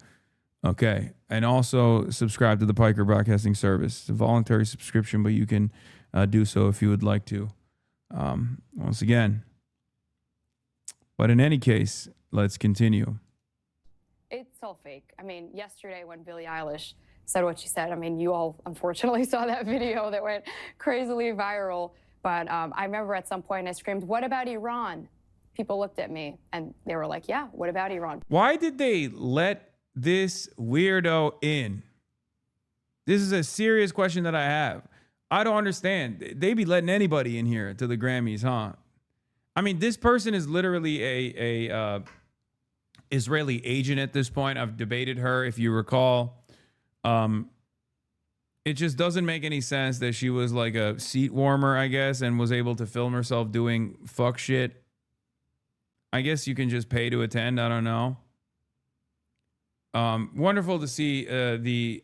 Okay. And also subscribe to the Piker Broadcasting Service. It's a voluntary subscription, but you can do so if you would like to. Once again. But in any case, let's continue. It's all fake. I mean, yesterday when Billie Eilish said what she said, I mean, you all unfortunately saw that video that went crazily viral. But I remember at some point I screamed, "What about Iran?" People looked at me and they were like, "Yeah, what about Iran?" Why did they let this weirdo in? This is a serious question that I have. I don't understand. They be letting anybody in here to the Grammys, huh? I mean, this person is literally a Israeli agent at this point. I've debated her, if you recall. It just doesn't make any sense that she was like a seat warmer, I guess, and was able to film herself doing fuck shit. I guess you can just pay to attend. I don't know. Wonderful to see the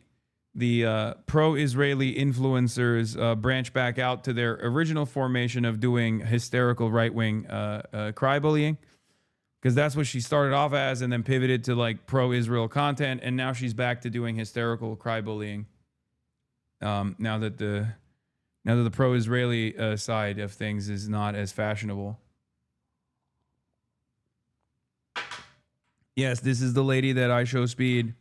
pro-Israeli influencers branch back out to their original formation of doing hysterical right-wing cry bullying, because that's what she started off as, and then pivoted to like pro-Israel content, and now she's back to doing hysterical cry bullying. Now that the pro-Israeli side of things is not as fashionable. Yes, this is the lady that I Show Speed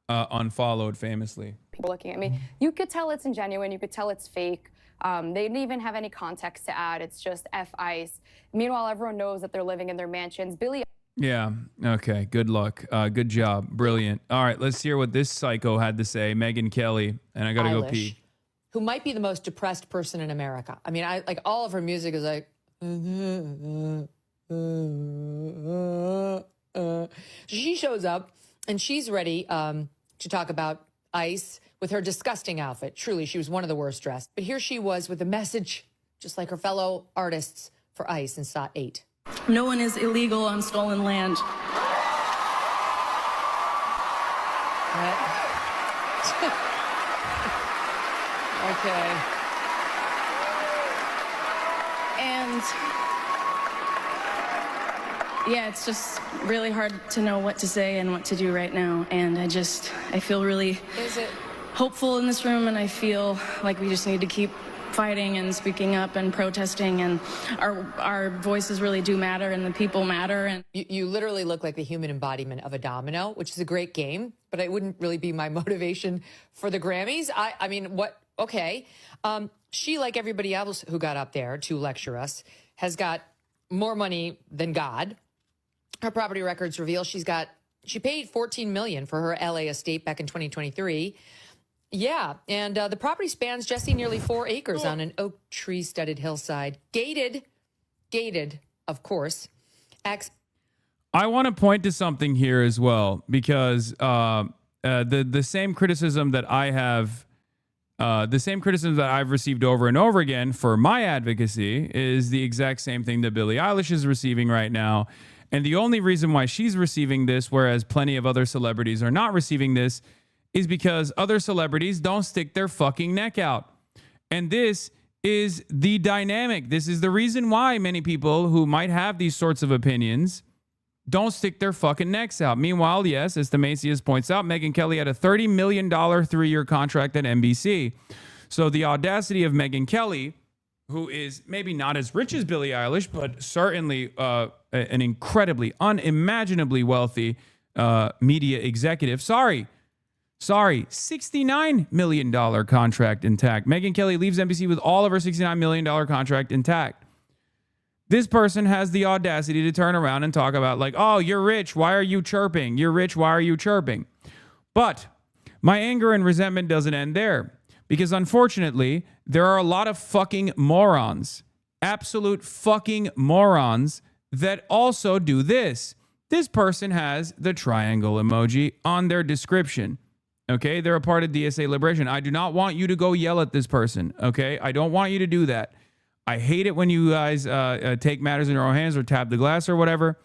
unfollowed famously. People looking at me, you could tell it's ingenuine, you could tell it's fake. They didn't even have any context to add. It's just F ice. Meanwhile, everyone knows that they're living in their mansions. Billie Yeah. Okay. Good luck. Good job. Brilliant. All right. Let's hear what this psycho had to say. Megyn Kelly. And I got to go pee. Who might be the most depressed person in America. I mean, I like all of her music is like. She shows up and she's ready to talk about ICE with her disgusting outfit. Truly, she was one of the worst dressed. But here she was with a message, just like her fellow artists for ICE in SOT 8. No one is illegal on stolen land. Okay. And yeah, it's just really hard to know what to say and what to do right now. And I feel really hopeful in this room, and I feel like we just need to keep fighting and speaking up and protesting, and our voices really do matter, and the people matter. And you literally look like the human embodiment of a domino, which is a great game, but it wouldn't really be my motivation for the Grammys. I mean, what? Okay. She, like everybody else who got up there to lecture us, has got more money than God. Her property records reveal she paid $14 million for her LA estate back in 2023. Yeah, and the property spans, Jesse, nearly 4 acres on an oak tree-studded hillside. Gated, of course. I want to point to something here as well, because the same criticism that I have, the same criticism that I've received over and over again for my advocacy is the exact same thing that Billie Eilish is receiving right now. And the only reason why she's receiving this, whereas plenty of other celebrities are not receiving this, is because other celebrities don't stick their fucking neck out. And this is the dynamic. This is the reason why many people who might have these sorts of opinions don't stick their fucking necks out. Meanwhile, yes, as Themasius points out, Megyn Kelly had a $30 million 3-year contract at NBC. So the audacity of Megyn Kelly, who is maybe not as rich as Billie Eilish, but certainly an incredibly, unimaginably wealthy media executive. Sorry, $69 million contract intact. Megyn Kelly leaves NBC with all of her $69 million contract intact. This person has the audacity to turn around and talk about like, oh, you're rich. Why are you chirping? You're rich. Why are you chirping? But my anger and resentment doesn't end there, because unfortunately, there are a lot of fucking morons, absolute fucking morons that also do this. This person has the triangle emoji on their description. Okay, they're a part of DSA Liberation. I do not want you to go yell at this person. Okay, I don't want you to do that. I hate it when you guys take matters in your own hands or tap the glass or whatever.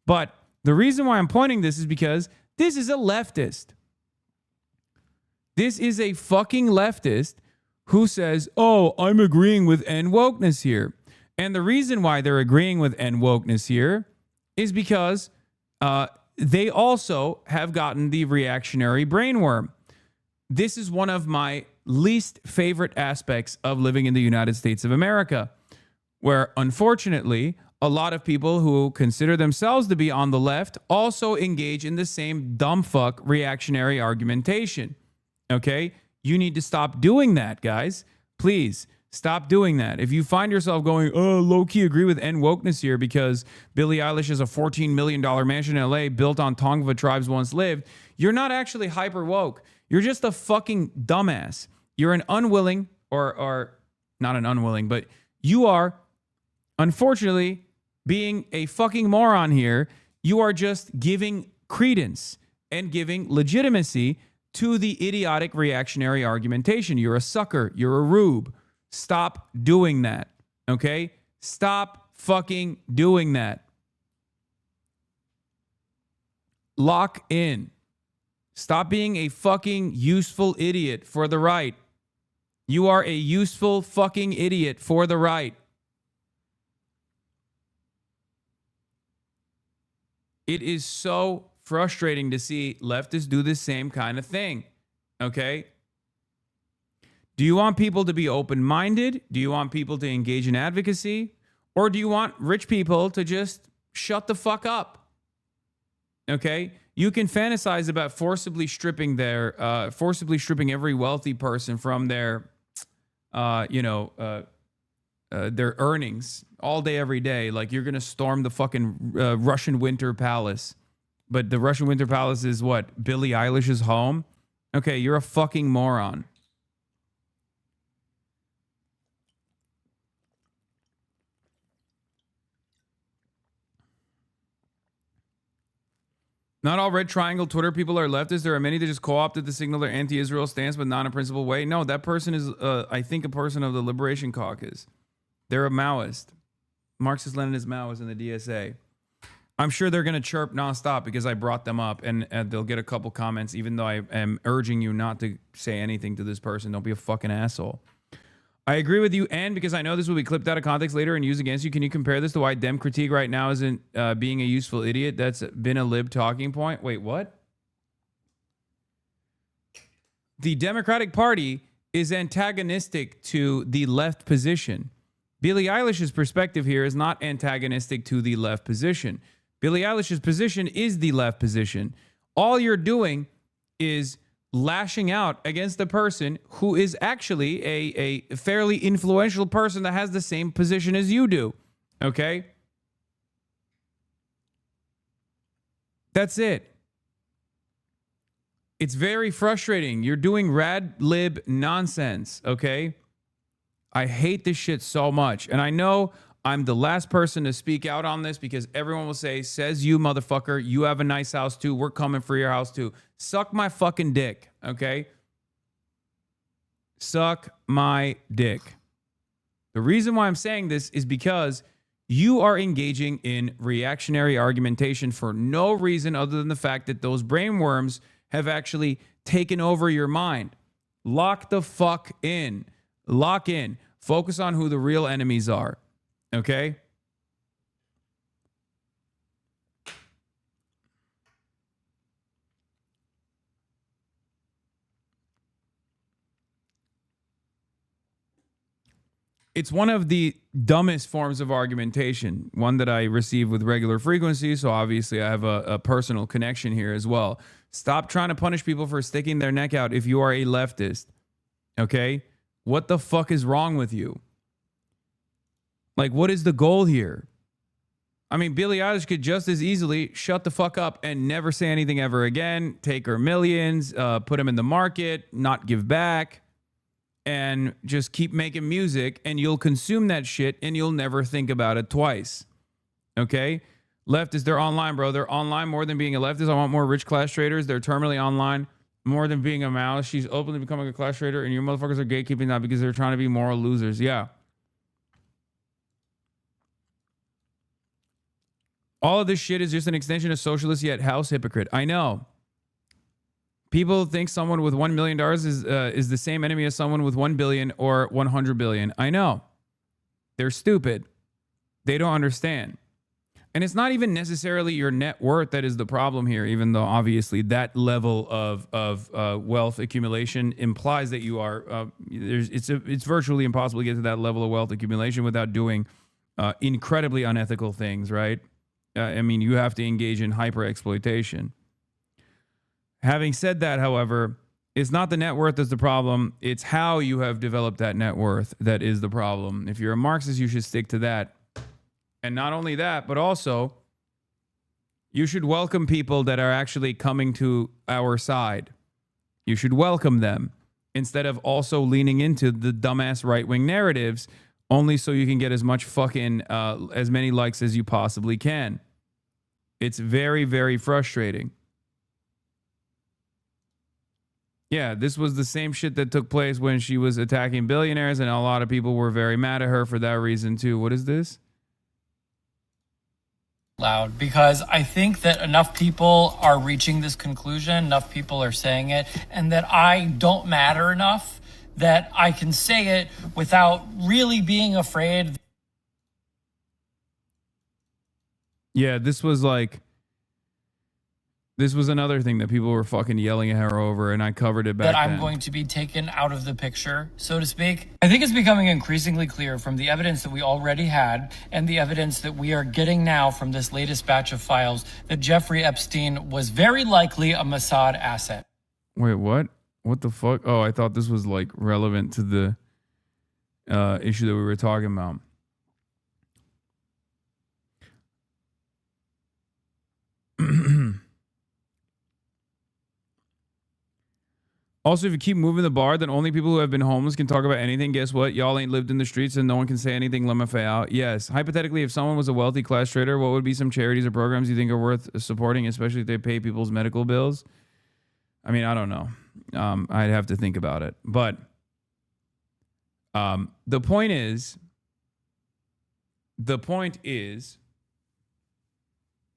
But the reason why I'm pointing this is because this is a leftist. This is a fucking leftist who says, oh, I'm agreeing with N wokeness here. And the reason why they're agreeing with N wokeness here is because they also have gotten the reactionary brainworm. This is one of my least favorite aspects of living in the United States of America, where unfortunately, a lot of people who consider themselves to be on the left also engage in the same dumb fuck reactionary argumentation. Okay? You need to stop doing that, guys. Please. Stop doing that. If you find yourself going, oh, low-key agree with N wokeness here because Billie Eilish has a $14 million mansion in LA built on Tongva tribes once lived, you're not actually hyper woke. You're just a fucking dumbass. You're an unwilling, or not an unwilling, but you are, unfortunately, being a fucking moron here. You are just giving credence and giving legitimacy to the idiotic reactionary argumentation. You're a sucker. You're a rube. Stop doing that, okay? Stop fucking doing that. Lock in. Stop being a fucking useful idiot for the right. You are a useful fucking idiot for the right. It is so frustrating to see leftists do the same kind of thing, okay? Do you want people to be open-minded? Do you want people to engage in advocacy? Or do you want rich people to just shut the fuck up? Okay? You can fantasize about forcibly stripping every wealthy person from their, their earnings all day, every day. Like, you're going to storm the fucking Russian Winter Palace. But the Russian Winter Palace is what? Billie Eilish's home? Okay, you're a fucking moron. Not all red triangle Twitter people are leftists. There are many that just co-opted to signal their anti-Israel stance, but not in a principled way. No, that person is, I think, a person of the Liberation Caucus. They're a Maoist. Marxist-Leninist Maoist in the DSA. I'm sure they're going to chirp nonstop because I brought them up, and they'll get a couple comments, even though I am urging you not to say anything to this person. Don't be a fucking asshole. I agree with you, and because I know this will be clipped out of context later and used against you, can you compare this to why Dem critique right now isn't being a useful idiot? That's been a lib talking point. Wait, what? The Democratic Party is antagonistic to the left position. Billie Eilish's perspective here is not antagonistic to the left position. Billie Eilish's position is the left position. All you're doing is lashing out against a person who is actually a fairly influential person that has the same position as you do. Okay? That's it. It's very frustrating. You're doing rad lib nonsense, okay? I hate this shit so much. And I know I'm the last person to speak out on this because everyone will say, says you, motherfucker, you have a nice house too. We're coming for your house too. Suck my fucking dick, okay? Suck my dick. The reason why I'm saying this is because you are engaging in reactionary argumentation for no reason other than the fact that those brainworms have actually taken over your mind. Lock the fuck in. Lock in. Focus on who the real enemies are. Okay? It's one of the dumbest forms of argumentation, one that I receive with regular frequency, so obviously I have a personal connection here as well. Stop trying to punish people for sticking their neck out if you are a leftist. Okay? What the fuck is wrong with you? Like, what is the goal here? I mean, Billie Eilish could just as easily shut the fuck up and never say anything ever again, take her millions, put them in the market, not give back, and just keep making music, and you'll consume that shit, and you'll never think about it twice. Okay? Leftists, they're online, bro. They're online more than being a leftist. I want more rich class traders. They're terminally online more than being a Maoist. She's openly becoming a class trader, and your motherfuckers are gatekeeping that because they're trying to be moral losers. Yeah. All of this shit is just an extension of socialist yet house hypocrite. I know. People think someone with $1 million is the same enemy as someone with 1 billion or 100 billion. I know. They're stupid. They don't understand. And it's not even necessarily your net worth that is the problem here, even though obviously that level of wealth accumulation implies that you are, it's virtually impossible to get to that level of wealth accumulation without doing incredibly unethical things, right? I mean, you have to engage in hyper exploitation. Having said that, however, it's not the net worth that's the problem. It's how you have developed that net worth that is the problem. If you're a Marxist, you should stick to that. And not only that, but also you should welcome people that are actually coming to our side. You should welcome them instead of also leaning into the dumbass right-wing narratives only so you can get as much fucking, as many likes as you possibly can. It's very, very frustrating. Yeah, this was the same shit that took place when she was attacking billionaires, and a lot of people were very mad at her for that reason too. What is this? Loud, because I think that enough people are reaching this conclusion, enough people are saying it, and that I don't matter enough that I can say it without really being afraid. Yeah, this was another thing that people were fucking yelling at her over, and I covered it back then. That I'm going to be taken out of the picture, so to speak. I think it's becoming increasingly clear from the evidence that we already had and the evidence that we are getting now from this latest batch of files that Jeffrey Epstein was very likely a Mossad asset. Wait, what? What the fuck? Oh, I thought this was like relevant to the issue that we were talking about. Also, if you keep moving the bar, then only people who have been homeless can talk about anything. Guess what? Y'all ain't lived in the streets and no one can say anything. Let me fay out. Yes. Hypothetically, if someone was a wealthy class trader, what would be some charities or programs you think are worth supporting, especially if they pay people's medical bills? I mean, I don't know. I'd have to think about it. But the point is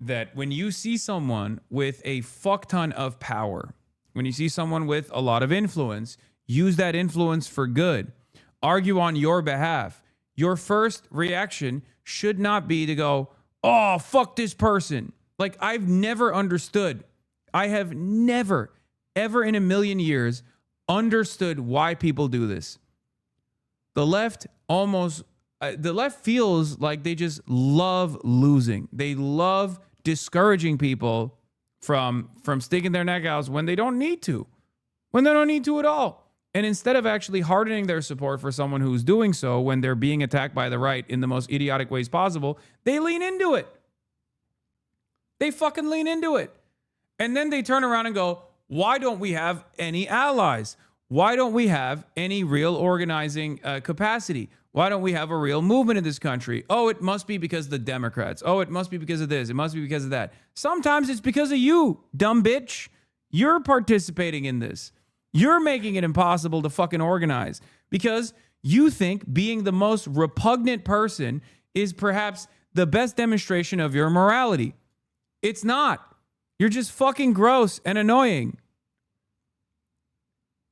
that when you see someone with a fuck ton of power, when you see someone with a lot of influence, use that influence for good. Argue on your behalf. Your first reaction should not be to go, oh, fuck this person. Like, I've never understood. I have never, ever in a million years understood why people do this. The left feels like they just love losing. They love discouraging people from sticking their neck out when they don't need to, when they don't need to at all. And instead of actually hardening their support for someone who's doing so when they're being attacked by the right in the most idiotic ways possible, they lean into it. They fucking lean into it. And then they turn around and go, why don't we have any allies? Why don't we have any real organizing capacity? Why don't we have a real movement in this country? Oh, it must be because of the Democrats. Oh, it must be because of this. It must be because of that. Sometimes it's because of you, dumb bitch. You're participating in this. You're making it impossible to fucking organize because you think being the most repugnant person is perhaps the best demonstration of your morality. It's not. You're just fucking gross and annoying.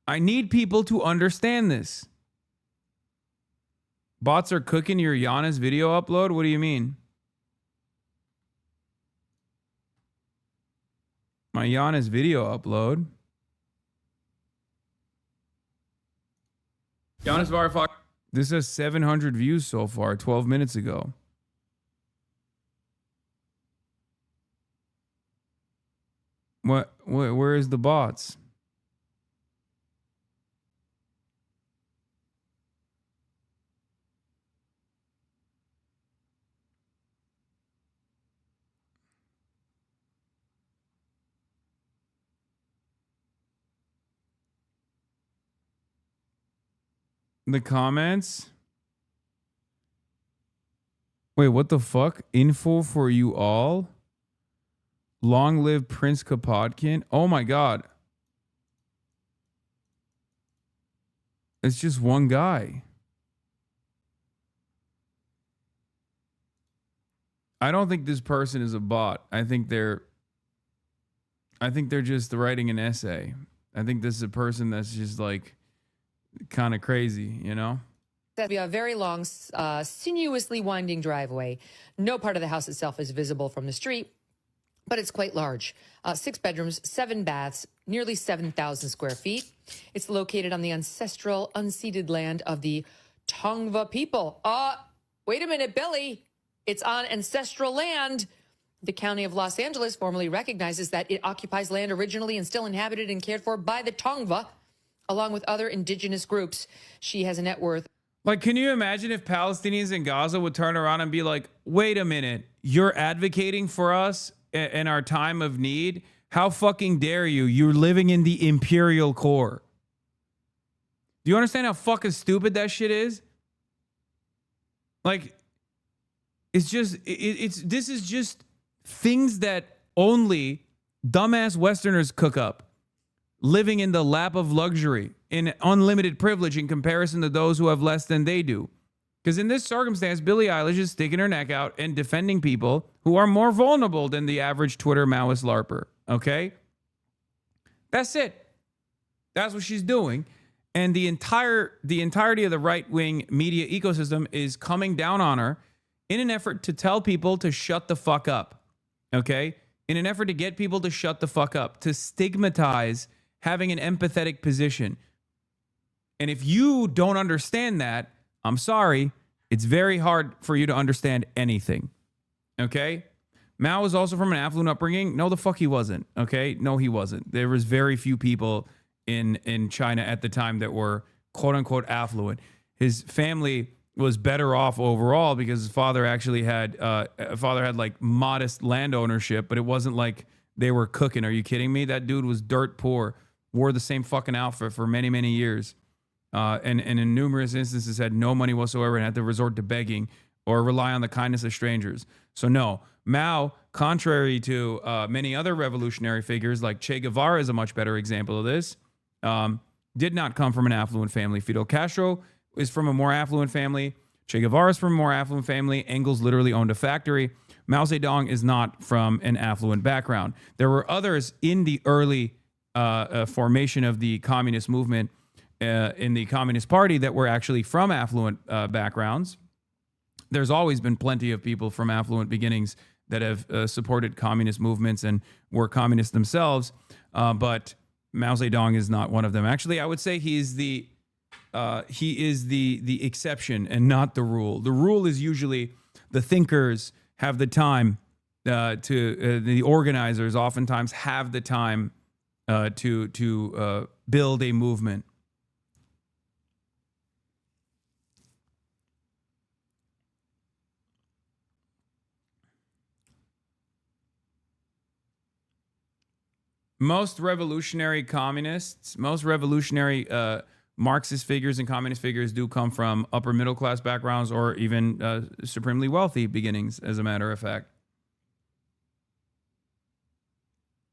I need people to understand this. Bots are cooking your Giannis video upload? What do you mean? My Giannis video upload? Giannis Varoufakis. This has 700 views so far, 12 minutes ago. Where is the bots? The comments. Wait, what the fuck? Info for you all. Long live Prince Kapodkin. Oh my God. It's just one guy. I don't think this person is a bot. I think they're just writing an essay. I think this is a person that's just like kind of crazy, you know? That'd be a very long, sinuously winding driveway. No part of the house itself is visible from the street, but it's quite large. 6 bedrooms, 7 baths, nearly 7,000 square feet. It's located on the ancestral, unceded land of the Tongva people. Wait a minute, Billy. It's on ancestral land. The county of Los Angeles formally recognizes that it occupies land originally and still inhabited and cared for by the Tongva, along with other indigenous groups. She has a net worth. Like, can you imagine if Palestinians in Gaza would turn around and be like, wait a minute, you're advocating for us in our time of need? How fucking dare you? You're living in the imperial core. Do you understand how fucking stupid that shit is? Like, it's just, this is just things that only dumbass Westerners cook up. Living in the lap of luxury, in unlimited privilege in comparison to those who have less than they do. Because in this circumstance, Billie Eilish is sticking her neck out and defending people who are more vulnerable than the average Twitter Maoist LARPer. Okay? That's it. That's what she's doing. And the entirety of the right-wing media ecosystem is coming down on her in an effort to tell people to shut the fuck up. Okay? In an effort to get people to shut the fuck up, to stigmatize having an empathetic position. And if you don't understand that, I'm sorry, it's very hard for you to understand anything. Okay? Mao was also from an affluent upbringing. No, the fuck he wasn't. Okay? No, he wasn't. There was very few people in China at the time that were quote unquote affluent. his family was better off overall because his father actually had like modest land ownership, but it wasn't like they were cooking. Are you kidding me? That dude was dirt poor, wore the same fucking outfit for many, many years. And in numerous instances had no money whatsoever and had to resort to begging or rely on the kindness of strangers. So no, Mao, contrary to many other revolutionary figures like Che Guevara is a much better example of this, did not come from an affluent family. Fidel Castro is from a more affluent family. Che Guevara is from a more affluent family. Engels literally owned a factory. Mao Zedong is not from an affluent background. There were others in the early formation of the communist movement in the Communist Party that were actually from affluent backgrounds. There's always been plenty of people from affluent beginnings that have supported communist movements and were communists themselves, but Mao Zedong is not one of them. Actually, I would say he is the exception and not the rule. The rule is usually the thinkers have the time the organizers oftentimes have the time to build a movement. Most revolutionary communists, most revolutionary Marxist figures and communist figures do come from upper middle class backgrounds or even supremely wealthy beginnings, as a matter of fact.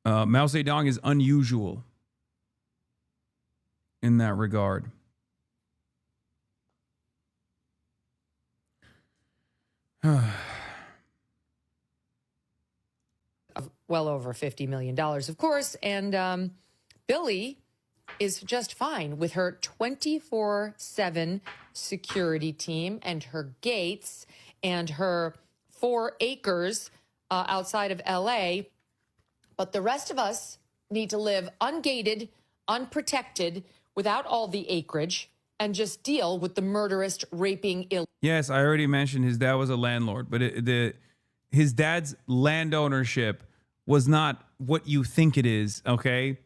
Mao Zedong is unusual in that regard. Well over $50 million, of course. And Billie is just fine with her 24/7 security team and her gates and her 4 acres outside of LA. But the rest of us need to live ungated, unprotected, without all the acreage, and just deal with the murderous, raping, Yes, I already mentioned his dad was a landlord, but his dad's land ownership was not what you think it is, okay?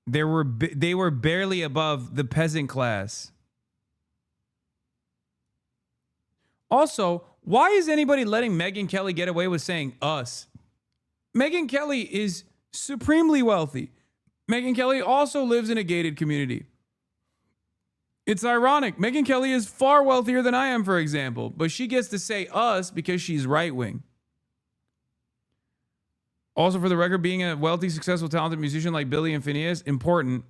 They were barely above the peasant class. Also, why is anybody letting Megyn Kelly get away with saying us? Megyn Kelly is supremely wealthy. Megyn Kelly also lives in a gated community. It's ironic. Megyn Kelly is far wealthier than I am, for example, but she gets to say us because she's right-wing. Also, for the record, being a wealthy, successful, talented musician like Billie and Phineas, important,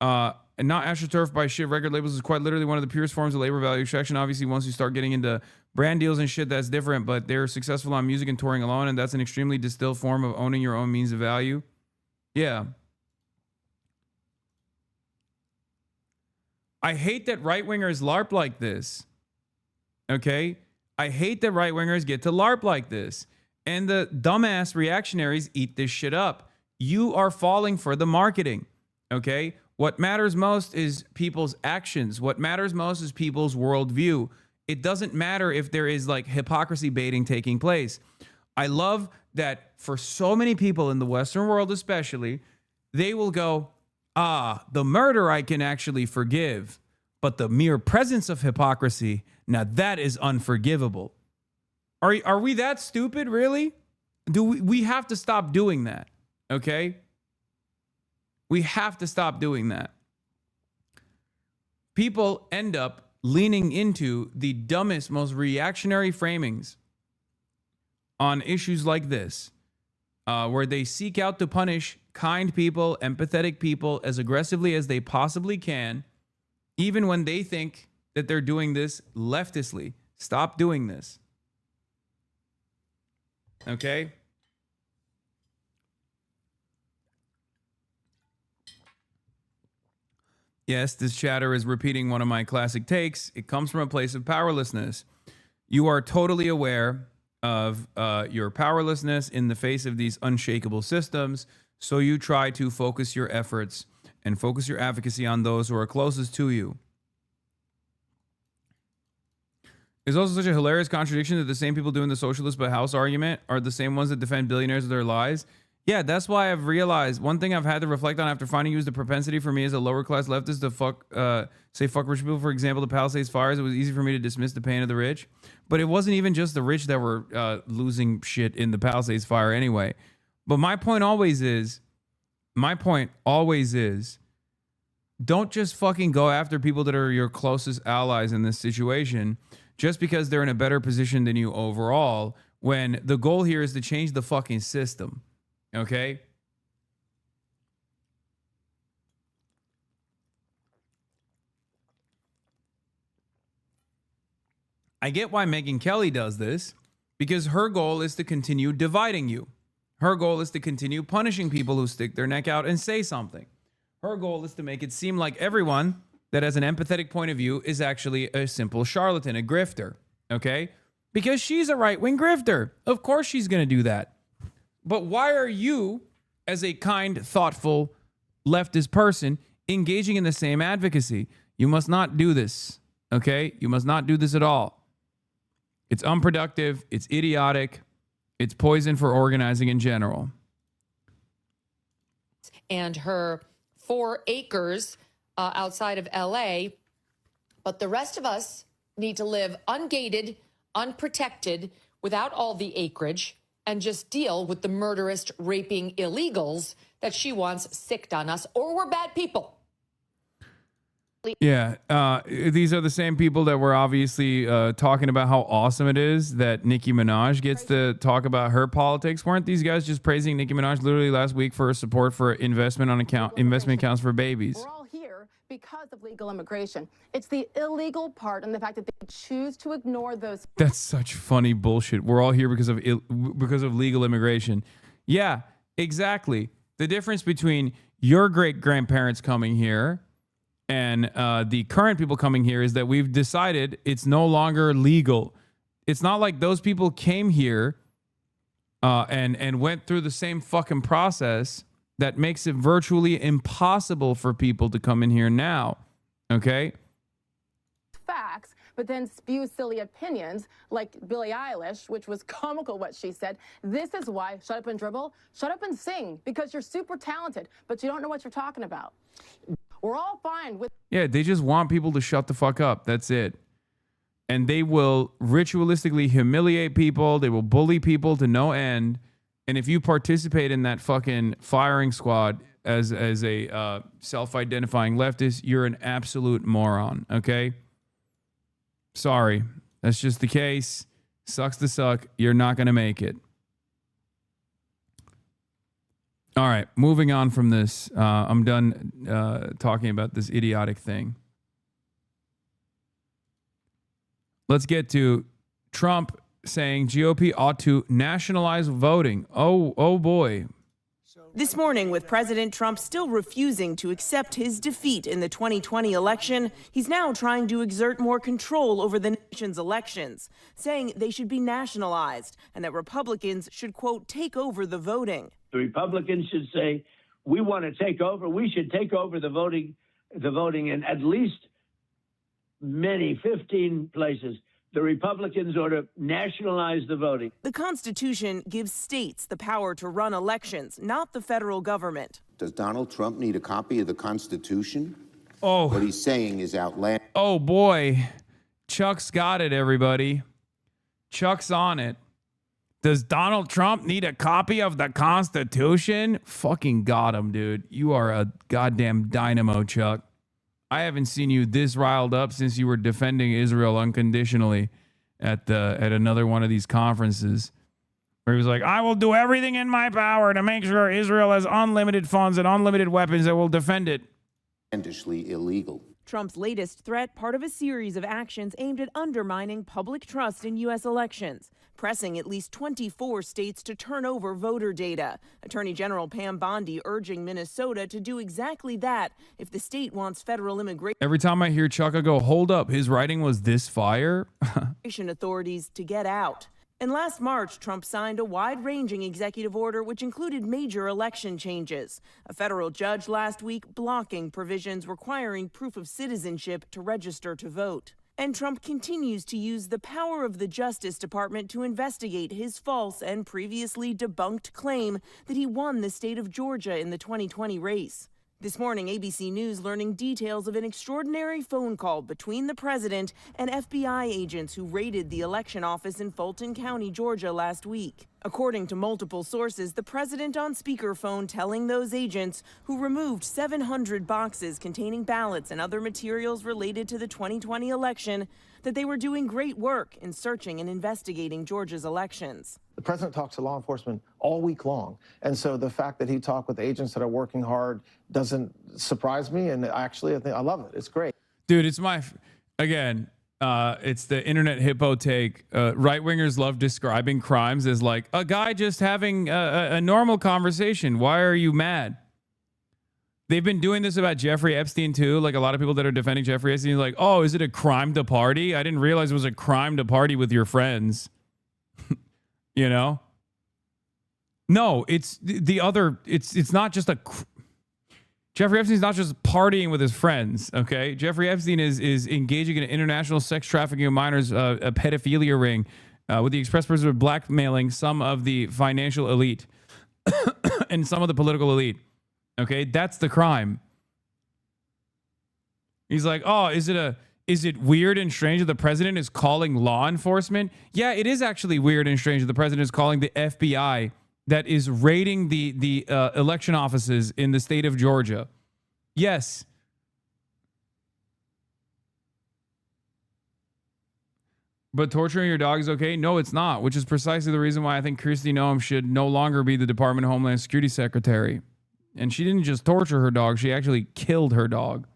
and not astroturfed by shit record labels is quite literally one of the purest forms of labor value extraction. Obviously, once you start getting into brand deals and shit, that's different, but they're successful on music and touring alone, and that's an extremely distilled form of owning your own means of value. Yeah. I hate that right-wingers LARP like this. Okay? I hate that right-wingers get to LARP like this. And the dumbass reactionaries eat this shit up. You are falling for the marketing. Okay? What matters most is people's actions. What matters most is people's worldview. It doesn't matter if there is like hypocrisy baiting taking place. I love that for so many people in the Western world especially, they will go, the murder I can actually forgive, but the mere presence of hypocrisy, now that is unforgivable. Are we that stupid, really? Do we have to stop doing that, okay? We have to stop doing that. People end up leaning into the dumbest, most reactionary framings on issues like this, where they seek out to punish kind people, empathetic people as aggressively as they possibly can, even when they think that they're doing this leftistly. Stop doing this. Okay? Yes, this chatter is repeating one of my classic takes. It comes from a place of powerlessness. You are totally aware of your powerlessness in the face of these unshakable systems, so you try to focus your efforts and focus your advocacy on those who are closest to you. It's also such a hilarious contradiction that the same people doing the socialist but house argument are the same ones that defend billionaires with their lies. Yeah, that's why I've realized one thing I've had to reflect on after finding you is the propensity for me as a lower class leftist to say fuck rich people. For example, the Palisades fires, it was easy for me to dismiss the pain of the rich. But it wasn't even just the rich that were losing shit in the Palisades fire anyway. But my point always is, don't just fucking go after people that are your closest allies in this situation just because they're in a better position than you overall, when the goal here is to change the fucking system. Okay? I get why Megyn Kelly does this, because her goal is to continue dividing you. Her goal is to continue punishing people who stick their neck out and say something. Her goal is to make it seem like everyone that has an empathetic point of view is actually a simple charlatan, a grifter. Okay? Because she's a right-wing grifter. Of course she's going to do that. But why are you, as a kind, thoughtful, leftist person, engaging in the same advocacy? You must not do this. Okay? You must not do this at all. It's unproductive. It's idiotic. It's poison for organizing in general. And her 4 acres outside of LA. But the rest of us need to live ungated, unprotected, without all the acreage, and just deal with the murderous, raping illegals that she wants sicked on us, or we're bad people. Yeah, these are the same people that were obviously talking about how awesome it is that Nicki Minaj gets to talk about her politics. Weren't these guys just praising Nicki Minaj literally last week for her support for investment accounts for babies? We're all here because of legal immigration. It's the illegal part and the fact that they choose to ignore those. That's such funny bullshit. We're all here because of legal immigration. Yeah, exactly. The difference between your great grandparents coming here and the current people coming here is that we've decided it's no longer legal. It's not like those people came here and went through the same fucking process that makes it virtually impossible for people to come in here now. Okay? Facts, but then spew silly opinions like Billie Eilish, which was comical what she said. This is why shut up and dribble, shut up and sing, because you're super talented, but you don't know what you're talking about. We're all fine with. Yeah, they just want people to shut the fuck up. That's it. And they will ritualistically humiliate people. They will bully people to no end. And if you participate in that fucking firing squad as a self-identifying leftist, you're an absolute moron, okay? Sorry. That's just the case. Sucks to suck. You're not going to make it. All right, moving on from this. I'm done talking about this idiotic thing. Let's get to Trump saying GOP ought to nationalize voting. Oh boy. This morning, with President Trump still refusing to accept his defeat in the 2020 election, he's now trying to exert more control over the nation's elections, saying they should be nationalized and that Republicans should, quote, take over the voting. The Republicans should say, we want to take over. We should take over the voting in at least 15 places. The Republicans ought to nationalize the voting. The Constitution gives states the power to run elections, not the federal government. Does Donald Trump need a copy of the Constitution? Oh. What he's saying is outlandish. Oh, boy. Chuck's got it, everybody. Chuck's on it. Does Donald Trump need a copy of the Constitution? Fucking got him, dude. You are a goddamn dynamo, Chuck. I haven't seen you this riled up since you were defending Israel unconditionally at another one of these conferences, where he was like, I will do everything in my power to make sure Israel has unlimited funds and unlimited weapons that will defend it. Outlandishly illegal. Trump's latest threat, part of a series of actions aimed at undermining public trust in U.S. elections, pressing at least 24 states to turn over voter data. Attorney General Pam Bondi urging Minnesota to do exactly that if the state wants federal immigration. Every time I hear Chuck, I go, hold up, his writing was this fire? Authorities to get out. And last March, Trump signed a wide-ranging executive order which included major election changes. A federal judge last week blocking provisions requiring proof of citizenship to register to vote. And Trump continues to use the power of the Justice Department to investigate his false and previously debunked claim that he won the state of Georgia in the 2020 race. This morning, ABC News learning details of an extraordinary phone call between the president and FBI agents who raided the election office in Fulton County, Georgia last week. According to multiple sources, the president on speakerphone telling those agents who removed 700 boxes containing ballots and other materials related to the 2020 election that they were doing great work in searching and investigating Georgia's elections. The president talks to law enforcement all week long. And so the fact that he talked with agents that are working hard doesn't surprise me. And actually, I love it. It's great. Dude, it's it's the internet hippo take. Right-wingers love describing crimes as like a guy just having a normal conversation. Why are you mad? They've been doing this about Jeffrey Epstein too. Like a lot of people that are defending Jeffrey Epstein, like, oh, is it a crime to party? I didn't realize it was a crime to party with your friends. You know? No, it's the other. It's not just Jeffrey Epstein's not just partying with his friends, okay? Jeffrey Epstein is engaging in international sex trafficking of minors, a pedophilia ring, with the express purpose of blackmailing some of the financial elite and some of the political elite, okay? That's the crime. He's like, oh, is it weird and strange that the president is calling law enforcement? Yeah, it is actually weird and strange that the president is calling the FBI that is raiding the election offices in the state of Georgia. Yes. But torturing your dog is okay? No, it's not, which is precisely the reason why I think Kristi Noem should no longer be the Department of Homeland Security Secretary. And she didn't just torture her dog, she actually killed her dog.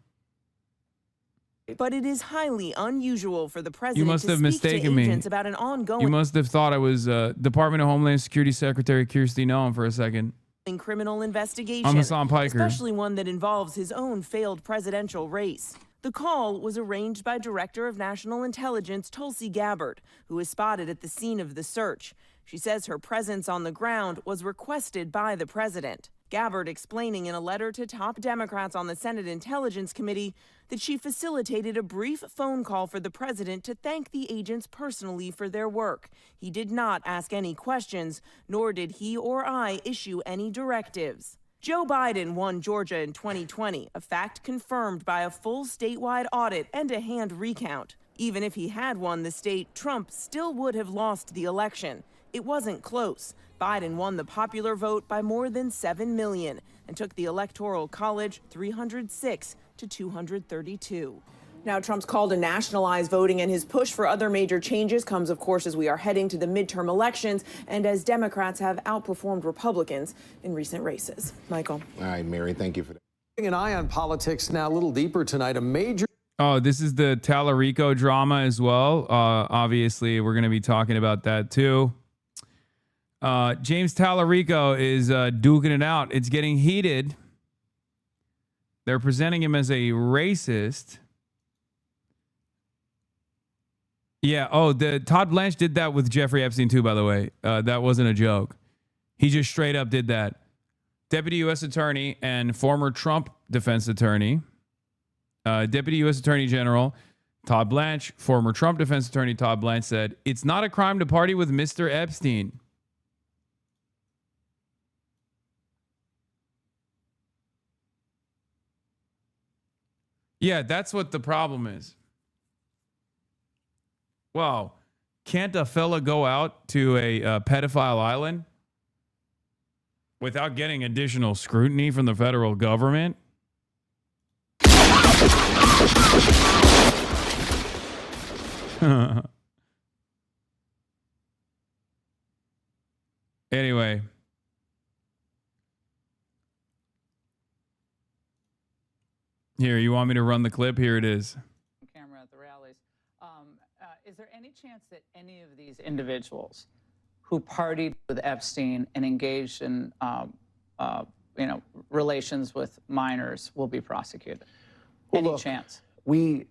But it is highly unusual for the president You must to have speak mistaken to me. agents about an ongoing You must have thought I was Department of Homeland Security Secretary Kristi Noem for a second. criminal investigation, I'm Hasan Piker. especially one that involves his own failed presidential race. The call was arranged by Director of National Intelligence Tulsi Gabbard, who was spotted at the scene of the search. She says her presence on the ground was requested by the president. Gabbard explaining in a letter to top Democrats on the Senate Intelligence Committee that she facilitated a brief phone call for the president to thank the agents personally for their work. He did not ask any questions, nor did he or I issue any directives. Joe Biden won Georgia in 2020, a fact confirmed by a full statewide audit and a hand recount. Even if he had won the state, Trump still would have lost the election. It wasn't close. Biden won the popular vote by more than 7 million and took the Electoral College 306 to 232. Now, Trump's call to nationalize voting and his push for other major changes comes, of course, as we are heading to the midterm elections and as Democrats have outperformed Republicans in recent races. Michael. All right, Mary, thank you for that. An eye on politics now a little deeper tonight. A major. Oh, this is the Talarico drama as well. Obviously, we're going to be talking about that too. James Talarico is duking it out. It's getting heated. They're presenting him as a racist. Yeah. Oh, Todd Blanche did that with Jeffrey Epstein too, by the way. That wasn't a joke. He just straight up did that. Deputy U.S. Attorney and former Trump defense attorney, Deputy U.S. Attorney General Todd Blanche, former Trump defense attorney Todd Blanche said, "It's not a crime to party with Mr. Epstein." Yeah, that's what the problem is. Wow. Can't a fella go out to a pedophile island without getting additional scrutiny from the federal government? Anyway. Here, you want me to run the clip? Here it is. Camera at the rallies. Is there any chance that any of these individuals who partied with Epstein and engaged in, relations with minors will be prosecuted? Well, Any look, chance? We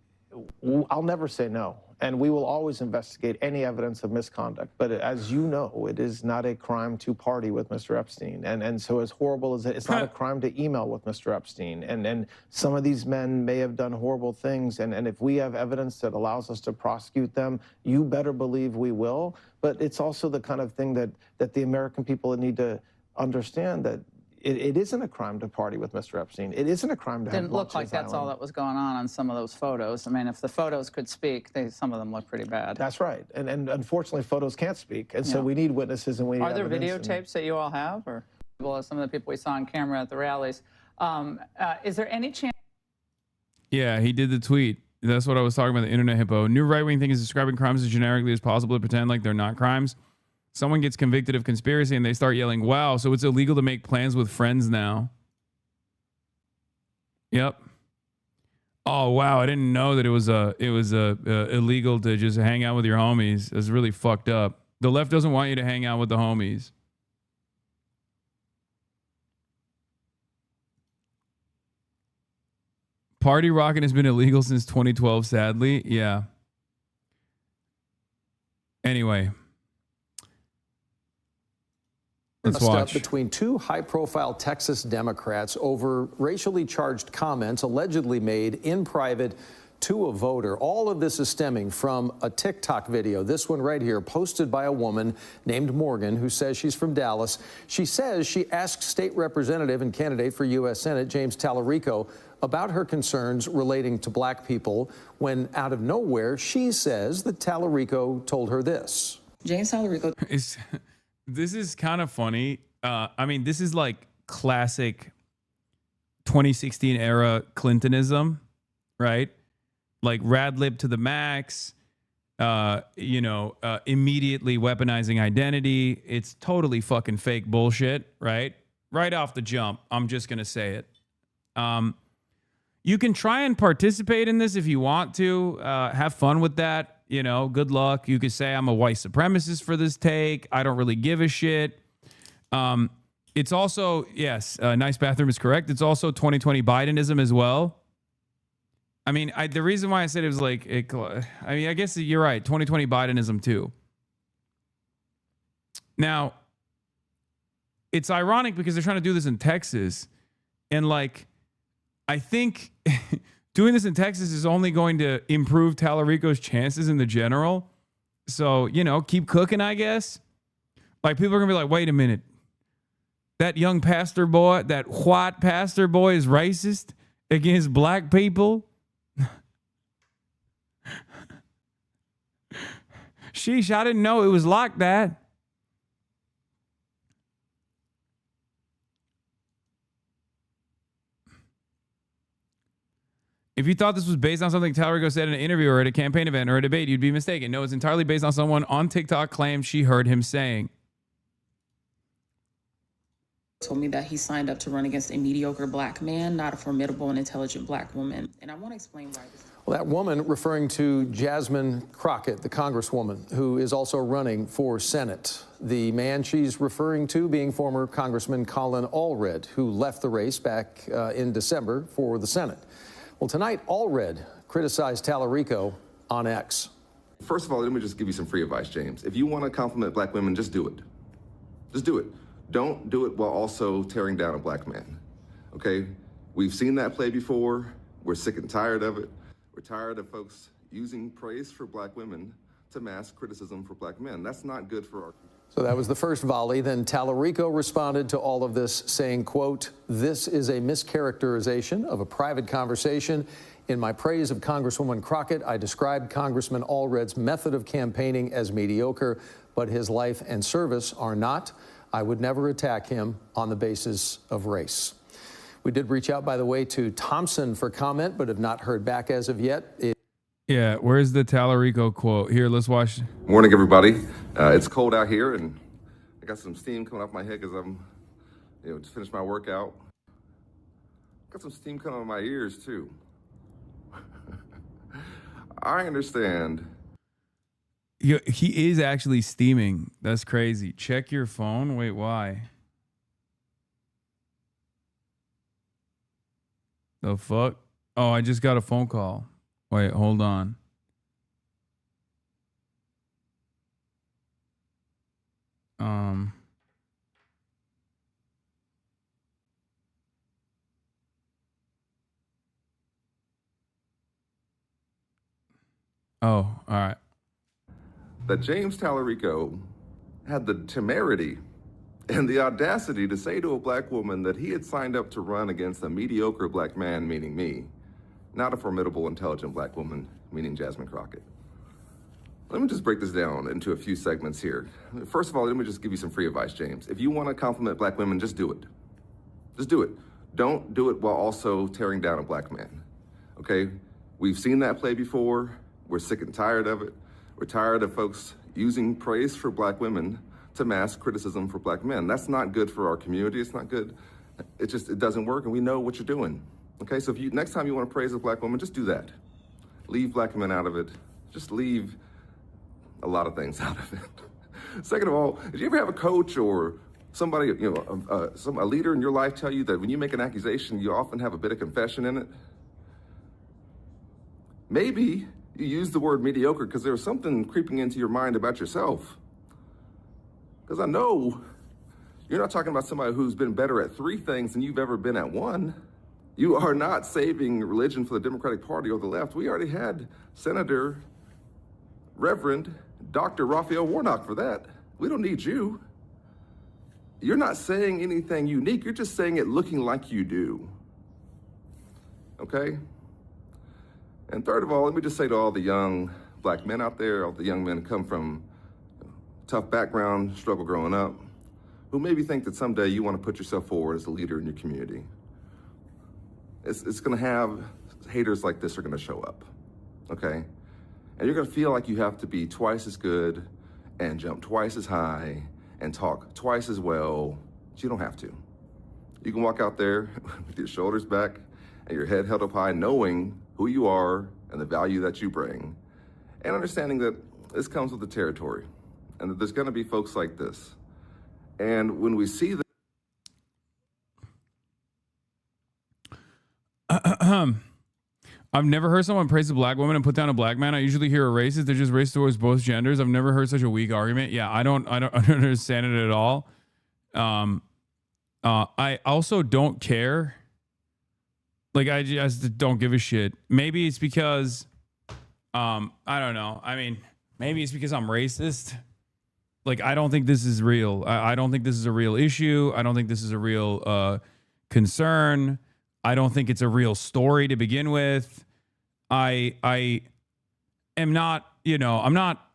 I'll never say no. And we will always investigate any evidence of misconduct. But as you know, it is not a crime to party with Mr. Epstein. And so as horrible as it's not a crime to email with Mr. Epstein. And some of these men may have done horrible things. And if we have evidence that allows us to prosecute them, you better believe we will. But it's also the kind of thing that the American people need to understand, that it isn't a crime to party with Mr. Epstein. It isn't a crime to have Didn't look like that's all that was going on some of those photos. I mean, if the photos could speak, some of them look pretty bad. That's right. And unfortunately, photos can't speak. And so we need witnesses and we need Are there evidence. videotapes that you all have? Or well, some of the people we saw on camera at the rallies. Is there any chance? Yeah, he did the tweet. That's what I was talking about, the internet hippo. New right-wing thing is describing crimes as generically as possible to pretend like they're not crimes. Someone gets convicted of conspiracy and they start yelling, wow, so it's illegal to make plans with friends now. Yep. Oh, wow, I didn't know that it was illegal to just hang out with your homies. It's really fucked up. The left doesn't want you to hang out with the homies. Party rocking has been illegal since 2012, sadly. Yeah. Anyway. Let's watch. Between two high-profile Texas Democrats over racially charged comments allegedly made in private to a voter. All of this is stemming from a TikTok video, this one right here, posted by a woman named Morgan, who says she's from Dallas. She says she asked State Representative and candidate for U.S. Senate James Talarico about her concerns relating to black people, when out of nowhere, she says that Talarico told her this. James Talarico. This is kind of funny. I mean, this is like classic 2016 era Clintonism, right? Like rad lib to the max, immediately weaponizing identity. It's totally fucking fake bullshit, right? Right off the jump, I'm just going to say it. You can try and participate in this if you want to. Have fun with that. Good luck. You could say I'm a white supremacist for this take. I don't really give a shit. It's also, yes, nice bathroom is correct. It's also 2020 Bidenism as well. I mean, the reason why I said it was like, I guess you're right. 2020 Bidenism too. Now, it's ironic because they're trying to do this in Texas. And like, I think doing this in Texas is only going to improve Talarico's chances in the general. So, keep cooking, I guess. Like, people are going to be like, wait a minute. That young pastor boy, that white pastor boy is racist against black people? Sheesh, I didn't know it was like that. If you thought this was based on something Talarico said in an interview or at a campaign event or a debate, you'd be mistaken. No, it's entirely based on someone on TikTok claimed she heard him saying. Told me that he signed up to run against a mediocre black man, not a formidable and intelligent black woman. And I want to explain why this. Well, that woman referring to Jasmine Crockett, the congresswoman, who is also running for Senate. The man she's referring to being former Congressman Colin Allred, who left the race back in December for the Senate. Well, tonight, Allred criticized Talarico on X. First of all, let me just give you some free advice, James. If you want to compliment black women, just do it. Just do it. Don't do it while also tearing down a black man, okay? We've seen that play before. We're sick and tired of it. We're tired of folks using praise for black women to mask criticism for black men. That's not good for our country. So that was the first volley. Then Talarico responded to all of this saying, quote, "This is a mischaracterization of a private conversation. In my praise of Congresswoman Crockett, I described Congressman Allred's method of campaigning as mediocre, but his life and service are not. I would never attack him on the basis of race." We did reach out, by the way, to Thompson for comment, but have not heard back as of yet. Yeah, where's the Talarico quote? Here, let's watch. Morning, everybody. It's cold out here, and I got some steam coming off my head because I'm, just finished my workout. Got some steam coming out of my ears, too. I understand. He is actually steaming. That's crazy. Check your phone. Wait, why? The fuck? Oh, I just got a phone call. Wait, hold on. Oh, all right. That James Talarico had the temerity and the audacity to say to a black woman that he had signed up to run against a mediocre black man, meaning me, not a formidable, intelligent black woman, meaning Jasmine Crockett. Let me just break this down into a few segments here. First of all, let me just give you some free advice, James. If you want to compliment black women, just do it. Just do it. Don't do it while also tearing down a black man, okay? We've seen that play before. We're sick and tired of it. We're tired of folks using praise for black women to mask criticism for black men. That's not good for our community. It's not good. It doesn't work, and we know what you're doing. Okay, so if you next time you want to praise a black woman, just do that. Leave black men out of it. Just leave a lot of things out of it. Second of all, did you ever have a coach or somebody, a leader in your life tell you that when you make an accusation, you often have a bit of confession in it? Maybe you use the word mediocre because there's something creeping into your mind about yourself. Because I know you're not talking about somebody who's been better at 3 things than you've ever been at 1. You are not saving religion for the Democratic Party or the left. We already had Senator, Reverend, Dr. Raphael Warnock for that. We don't need you. You're not saying anything unique. You're just saying it looking like you do. Okay? And third of all, let me just say to all the young black men out there, all the young men who come from tough background, struggle growing up, who maybe think that someday you want to put yourself forward as a leader in your community. It's going to have haters like this are going to show up, okay? And you're going to feel like you have to be twice as good and jump twice as high and talk twice as well, but you don't have to. You can walk out there with your shoulders back and your head held up high, knowing who you are and the value that you bring, and understanding that this comes with the territory and that there's going to be folks like this. And when we see that, I've never heard someone praise a black woman and put down a black man. I usually hear a racist. They're just racist towards both genders. I've never heard such a weak argument. Yeah, I don't understand it at all. I also don't care. Like, I just don't give a shit. Maybe it's because, I don't know. I mean, maybe it's because I'm racist. Like, I don't think this is real. I don't think this is a real issue. I don't think this is a real concern. I don't think it's a real story to begin with. I am not, I'm not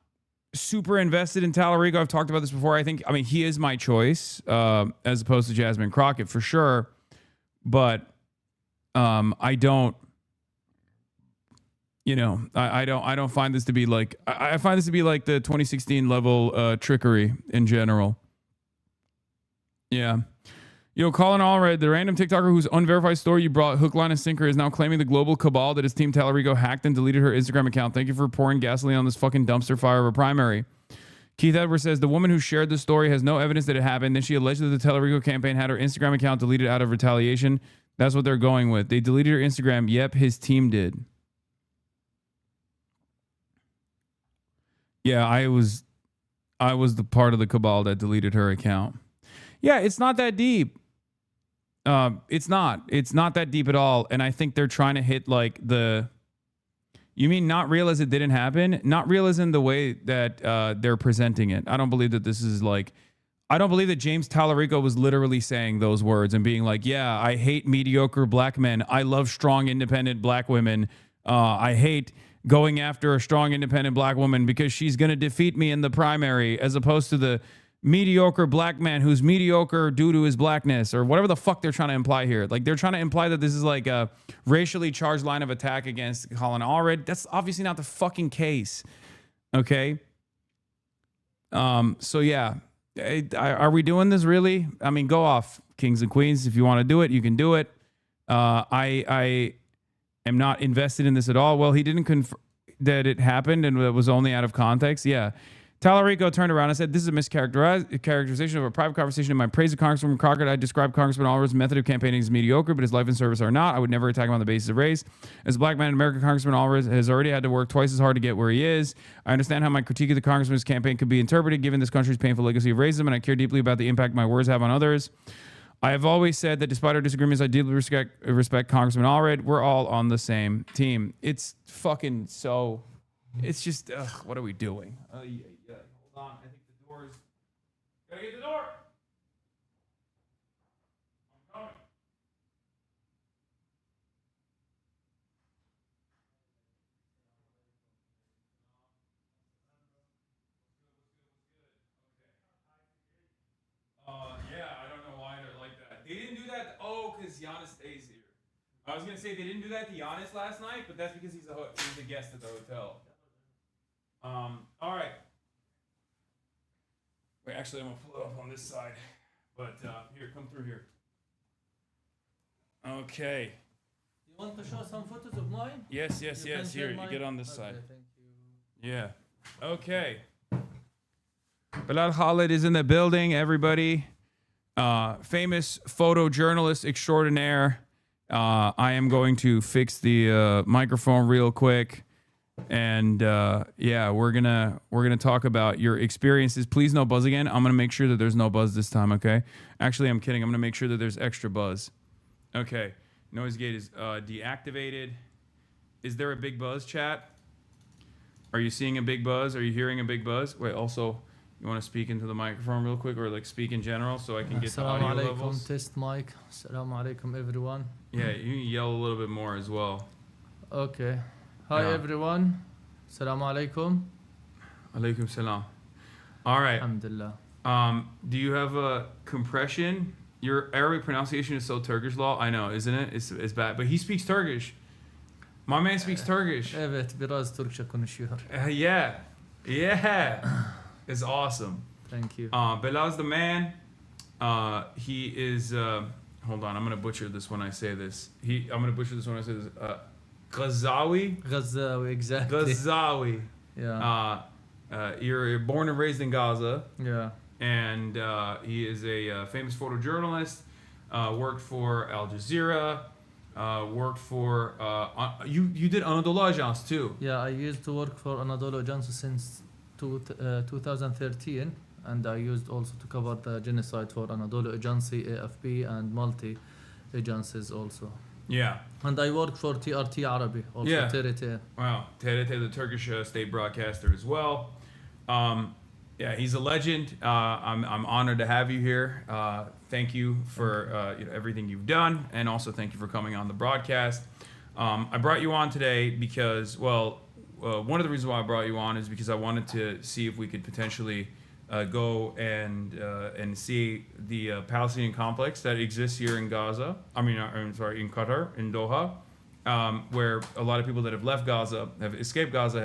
super invested in Talarico. I've talked about this before. I mean, he is my choice as opposed to Jasmine Crockett for sure. But I don't, I don't find this to be like, I find this to be like the 2016 level trickery in general. Yeah. Colin Allred, the random TikToker whose unverified story you brought hook, line, and sinker is now claiming the global cabal that his team Talarico hacked and deleted her Instagram account. Thank you for pouring gasoline on this fucking dumpster fire of a primary. Keith Edwards says the woman who shared the story has no evidence that it happened. Then she alleged that the Talarico campaign had her Instagram account deleted out of retaliation. That's what they're going with. They deleted her Instagram. Yep, his team did. Yeah, I was the part of the cabal that deleted her account. Yeah, it's not that deep. It's not that deep at all. And I think they're trying to hit like you mean not real as it didn't happen? Not real as in the way that they're presenting it. I don't believe that this is like, I don't believe that James Talarico was literally saying those words and being like, yeah, I hate mediocre black men. I love strong, independent black women. I hate going after a strong, independent black woman because she's going to defeat me in the primary, as opposed to the mediocre black man who's mediocre due to his blackness, or whatever the fuck they're trying to imply here. Like, they're trying to imply that this is like a racially charged line of attack against Colin Allred. That's obviously not the fucking case. Okay. So yeah, are we doing this really? I mean, go off, kings and queens. If you want to do it, you can do it. I am not invested in this at all. Well, he didn't confirm that it happened and it was only out of context. Yeah. Talarico turned around and said, this is a mischaracterization of a private conversation in my praise of Congresswoman Crockett. I described Congressman Allred's method of campaigning as mediocre, but his life and service are not. I would never attack him on the basis of race. As a black man in America, Congressman Allred has already had to work twice as hard to get where he is. I understand how my critique of the congressman's campaign could be interpreted given this country's painful legacy of racism, and I care deeply about the impact my words have on others. I have always said that despite our disagreements, I deeply respect Congressman Allred. We're all on the same team. It's fucking so... It's just... what are we doing? Hold on. I think the door's... Gotta get the door! I'm coming. Yeah, I don't know why they're like that. They didn't do that. Oh, because Giannis stays here. I was gonna say they didn't do that to Giannis last night, but that's because he's a guest at the hotel. All right. Wait, actually, I'm gonna pull it up on this side. But here, come through here. Okay. You want to show some photos of mine? Yes. Here, you get on this side. Thank you. Yeah. Okay. Belal Khaled is in the building, everybody. Famous photojournalist extraordinaire. I am going to fix the microphone real quick. And yeah, we're gonna talk about your experiences. Please no buzz again. I'm gonna make sure that there's no buzz this time, okay? Actually, I'm kidding. I'm gonna make sure that there's extra buzz. Okay. Noise gate is deactivated. Is there a big buzz, chat? Are you seeing a big buzz? Are you hearing a big buzz? Wait, also, you want to speak into the microphone real quick, or like speak in general so I can get the audio levels? Test mic. Assalamu alaikum, everyone. Yeah, you can yell a little bit more as well. Okay. Hi, everyone. Assalamu alaikum. Alaikum salam. All right. Alhamdulillah. Do you have a compression? Your Arabic pronunciation is so Turkish law. I know, isn't it? It's bad. But he speaks Turkish. My man speaks Turkish. Evet, biraz Türkçe konuşuyor. Yeah. It's awesome. Thank you. Belal's the man. He is... hold on, I'm going to butcher this when I say this. I'm going to butcher this when I say this. Ghazawi, exactly. Ghazawi. Yeah. You're born and raised in Gaza. Yeah. And he is a famous photojournalist. Worked for Al Jazeera. Worked for... you did Anadolu Ajans too. Yeah, I used to work for Anadolu Ajans since 2013. And I used also to cover the genocide for Anadolu Agency, AFP, and multi-agencies also. Yeah. And I worked for TRT Arabi, also TRT. Wow, TRT, the Turkish state broadcaster as well. Yeah, he's a legend. I'm honored to have you here. Thank you for everything you've done, and also thank you for coming on the broadcast. I brought you on today because, well, one of the reasons why I brought you on is because I wanted to see if we could potentially go and see the Palestinian complex that exists here in Gaza. In Qatar, in Doha, where a lot of people that have left Gaza, have escaped Gaza,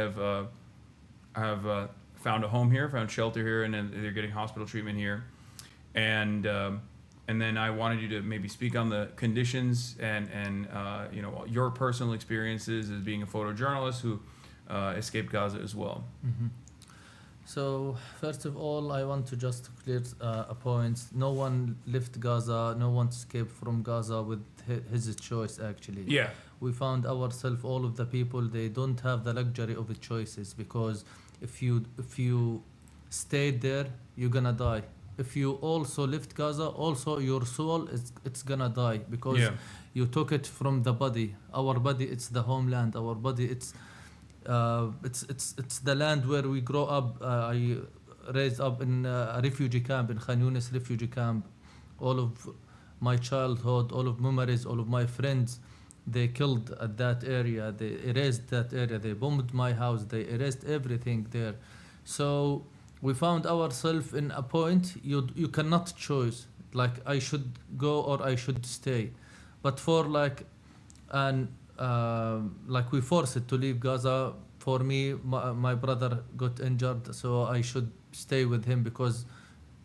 have found a home here, found shelter here, and then they're getting hospital treatment here. And then I wanted you to maybe speak on the conditions and your personal experiences as being a photojournalist who escaped Gaza as well. Mm-hmm. So first of all, I want to just clear a point. No one left Gaza. No one escaped from Gaza with his choice, actually. Yeah. We found ourselves, all of the people, they don't have the luxury of the choices, because if you stayed there, you're gonna die. If you also left Gaza, also your soul it's gonna die, because you took it from the body. Our body, it's the homeland. Our body, it's the land where we grow up. I raised up in a refugee camp, in Khan Yunis refugee camp. All of my childhood, all of memories, all of my friends, they killed at that area. They erased that area. They bombed my house. They erased everything there. So we found ourselves in a point you cannot choose. Like, I should go or I should stay. But for like we forced to leave Gaza. For me, my brother got injured, so I should stay with him, because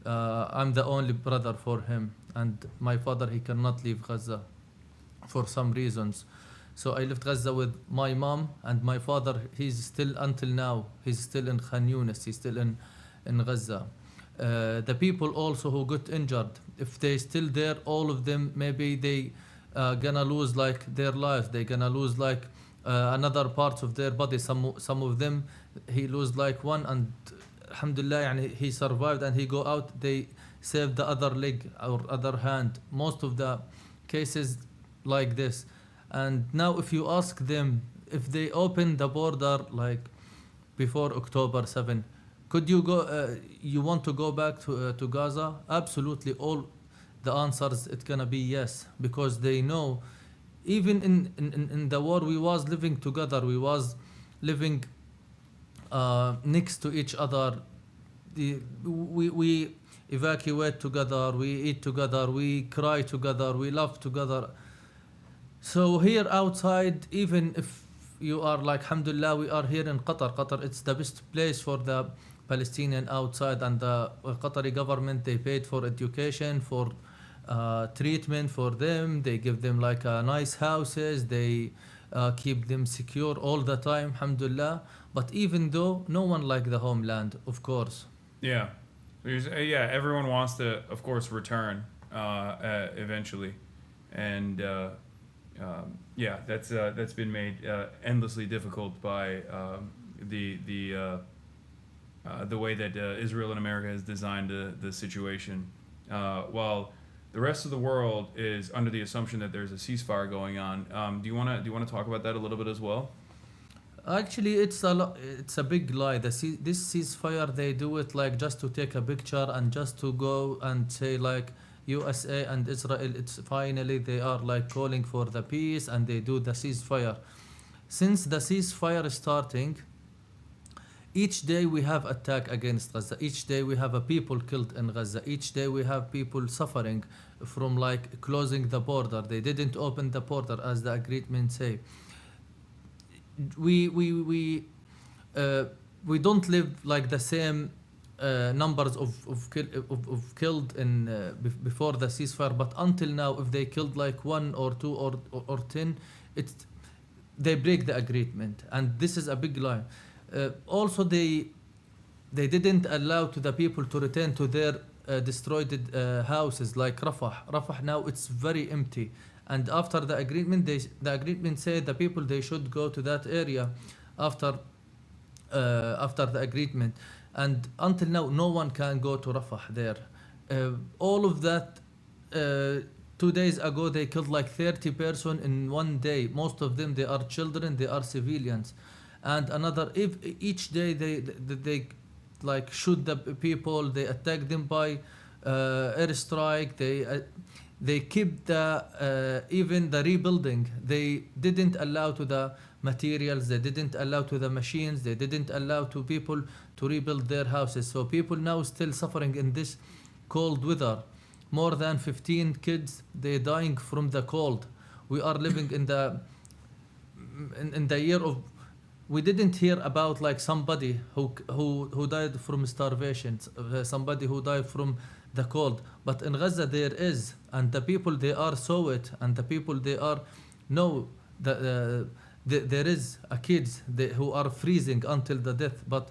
I'm the only brother for him, and my father, he cannot leave Gaza for some reasons. So I left Gaza with my mom, and my father, he's still, until now, he's still in Khan Yunis. He's still in in Gaza. The people also who got injured, if they still there, all of them, maybe they gonna lose like their lives. They gonna lose like another parts of their body. Some of them, he lose like one, and alhamdulillah, يعني he survived and he go out. They saved the other leg or other hand. Most of the cases like this. And now if you ask them if they open the border like before October 7, could you go? You want to go back to Gaza? Absolutely, all the answers it's gonna be yes, because they know, even in the war we was living together, we was living next to each other. We evacuate together, we eat together, we cry together, we laugh together. So here outside, even if you are like, alhamdulillah, we are here in Qatar. Qatar, it's the best place for the Palestinian outside, and the Qatari government, they paid for education, for treatment for them. They give them like nice houses. They keep them secure all the time, alhamdulillah. But even though, no one like the homeland, of course. Yeah. Yeah, everyone wants to, of course, return eventually. And yeah, that's been made endlessly difficult by the way that Israel and America has designed the situation. While the rest of the world is under the assumption that there's a ceasefire going on. Do you want to talk about that a little bit as well? Actually, it's a big lie. This ceasefire, they do it like just to take a picture and just to go and say like USA and Israel, it's finally they are like calling for the peace and they do the ceasefire. Since the ceasefire is starting, each day we have attack against Gaza. Each day we have a people killed in Gaza. Each day we have people suffering from like closing the border. They didn't open the border as the agreement say. We don't live like the same numbers of killed in before the ceasefire, but until now, if they killed like 1 or 2 or 10, they break the agreement, and this is a big lie. Also, they didn't allow to the people to return to their destroyed houses like Rafah. Rafah now it's very empty. And after the agreement, the agreement said the people they should go to that area after the agreement. And until now, no one can go to Rafah there. All of that, 2 days ago, they killed like 30 persons in 1 day. Most of them, they are children, they are civilians. And if each day they like shoot the people, they attack them by airstrike, they keep even the rebuilding. They didn't allow to the materials, they didn't allow to the machines, they didn't allow to people to rebuild their houses. So people now still suffering in this cold weather. More than 15 kids, they dying from the cold. We are living in the year of, we didn't hear about like somebody who died from starvation, somebody who died from the cold. But in Gaza there is, and the people they are saw it, and the people they are know that there is a kids who are freezing until the death, but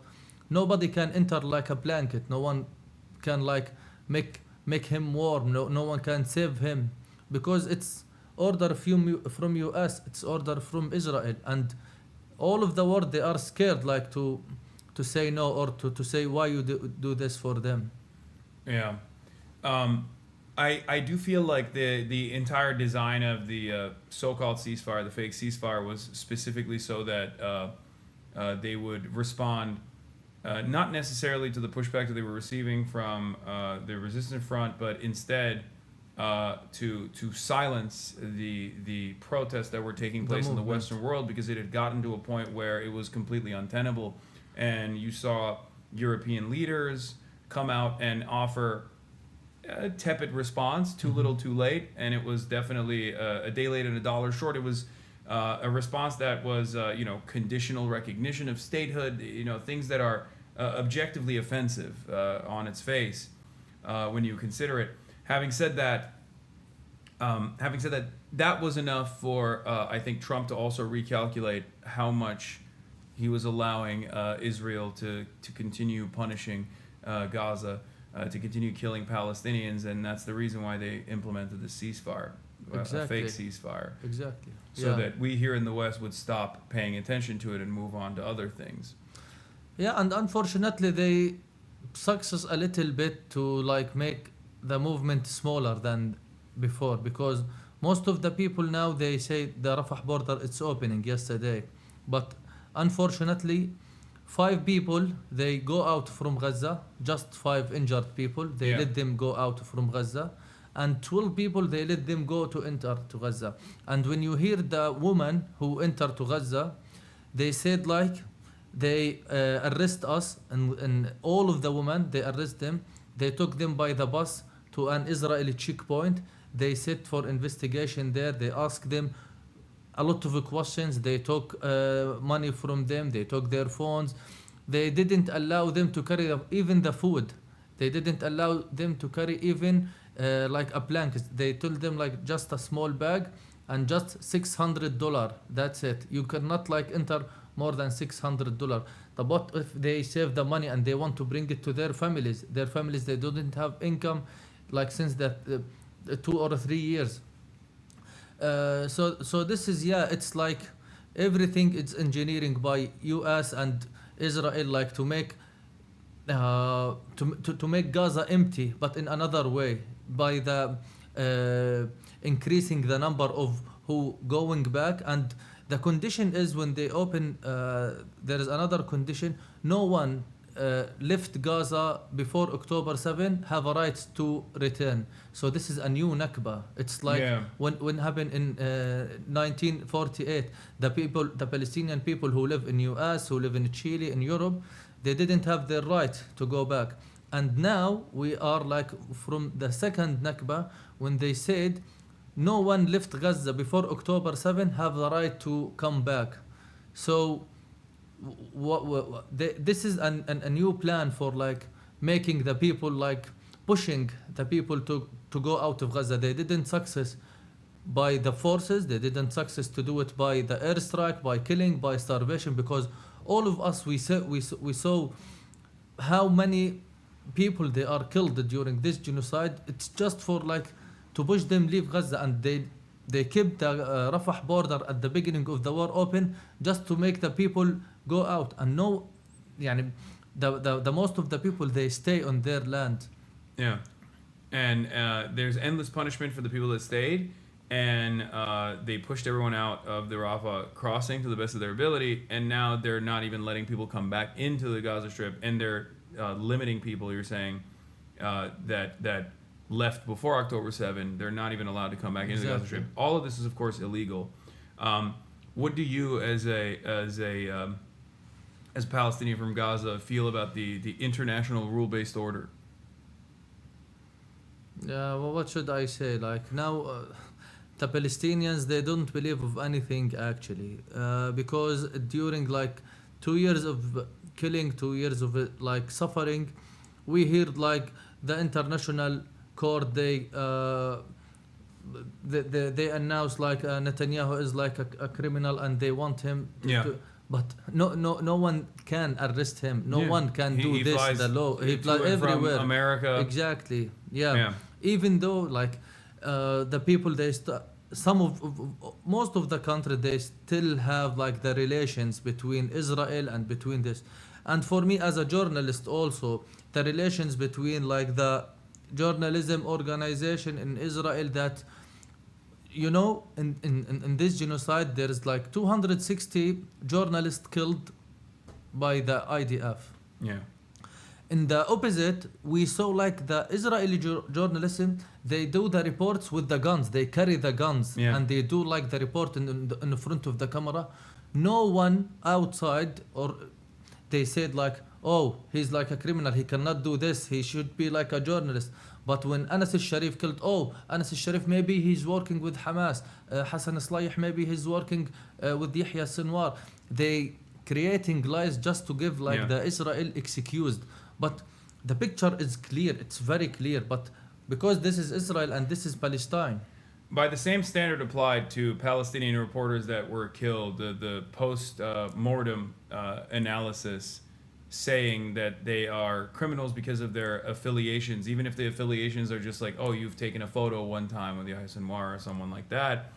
nobody can enter like a blanket. No one can like make him warm. No one can save him, because it's order from US, it's order from Israel, and all of the world they are scared like to say no, or to say why you do this for them. Yeah. I do feel like the entire design of the so-called ceasefire, the fake ceasefire, was specifically so that they would respond not necessarily to the pushback that they were receiving from the resistance front, but instead to silence the protests that were taking place in the Western world, because it had gotten to a point where it was completely untenable. And you saw European leaders come out and offer a tepid response, too little, too late, and it was definitely a day late and a dollar short. It was a response that was, conditional recognition of statehood, things that are objectively offensive on its face when you consider it. Having said that, that was enough for I think Trump to also recalculate how much he was allowing Israel to continue punishing Gaza to continue killing Palestinians, and that's the reason why they implemented the ceasefire, a fake ceasefire. Exactly. So that we here in the West would stop paying attention to it and move on to other things. Yeah, and unfortunately they success a little bit to like make the movement smaller than before, because most of the people now, they say the Rafah border it's opening yesterday, but unfortunately 5 people they go out from Gaza, just 5 injured people, they let them go out from Gaza, and 12 people they let them go to enter to Gaza. And when you hear the woman who entered to Gaza, they said like they arrest us, and all of the women they arrest them, they took them by the bus to an Israeli checkpoint, they sit for investigation there, they ask them a lot of questions, they took money from them, they took their phones, they didn't allow them to carry even the food, they didn't allow them to carry even like a blanket, they told them like just a small bag and just $600, that's it, you cannot like enter more than $600. But if they save the money and they want to bring it to their families they didn't have income like since that 2 or 3 years. So this is it's like everything it's engineering by US and Israel, like to make to make Gaza empty, but in another way, by the increasing the number of who going back. And the condition is when they open, there is another condition, no one left Gaza before October 7 have a right to return. So this is a new Nakba. It's like when happened in 1948, the Palestinian people who live in US, who live in Chile, in Europe, they didn't have their right to go back. And now we are like from the second Nakba, when they said no one left Gaza before October 7 have the right to come back. So this is a new plan for like making the people, like pushing the people to go out of Gaza. They didn't success by the forces, they didn't success to do it by the airstrike, by killing, by starvation, because all of us we saw how many people they are killed during this genocide. It's just for like to push them leave Gaza, and they kept the Rafah border at the beginning of the war open just to make the people go out. And no, the most of the people they stay on their land. Yeah, and there's endless punishment for the people that stayed, and they pushed everyone out of the Rafah crossing to the best of their ability, and now they're not even letting people come back into the Gaza Strip, and they're limiting people. You're saying that left before October 7, they're not even allowed to come back into the Gaza Strip. All of this is, of course, illegal. What do you, as a Palestinian from Gaza, feel about the international rule-based order? Yeah, well, what should I say? Like now, the Palestinians, they don't believe of anything actually, because during like 2 years of killing, 2 years of like suffering, we heard like the international court they announced like Netanyahu is like a criminal and they want him to, but no one can arrest him, no one can do this. The law, he flies everywhere, from America. Exactly. Even though like the people most of the country they still have like the relations between Israel and between this. And for me as a journalist also, the relations between like the journalism organization in Israel, that in this genocide there is like 260 journalists killed by the IDF. In the opposite, we saw like the Israeli journalism, they do the reports with the guns, they carry the guns, and they do like the report in front of the camera. No one outside, or they said like, oh, he's like a criminal, he cannot do this, he should be like a journalist. But when Anas al-Sharif killed, oh, Anas al-Sharif, maybe he's working with Hamas, Hasan al-Slayh, maybe he's working with Yahya Sinwar. They creating lies just to give like the Israel excused. But the picture is clear, it's very clear, but because this is Israel and this is Palestine. By the same standard applied to Palestinian reporters that were killed, the post-mortem analysis saying that they are criminals because of their affiliations, even if the affiliations are just like, oh, you've taken a photo one time with the Hasan or someone like that.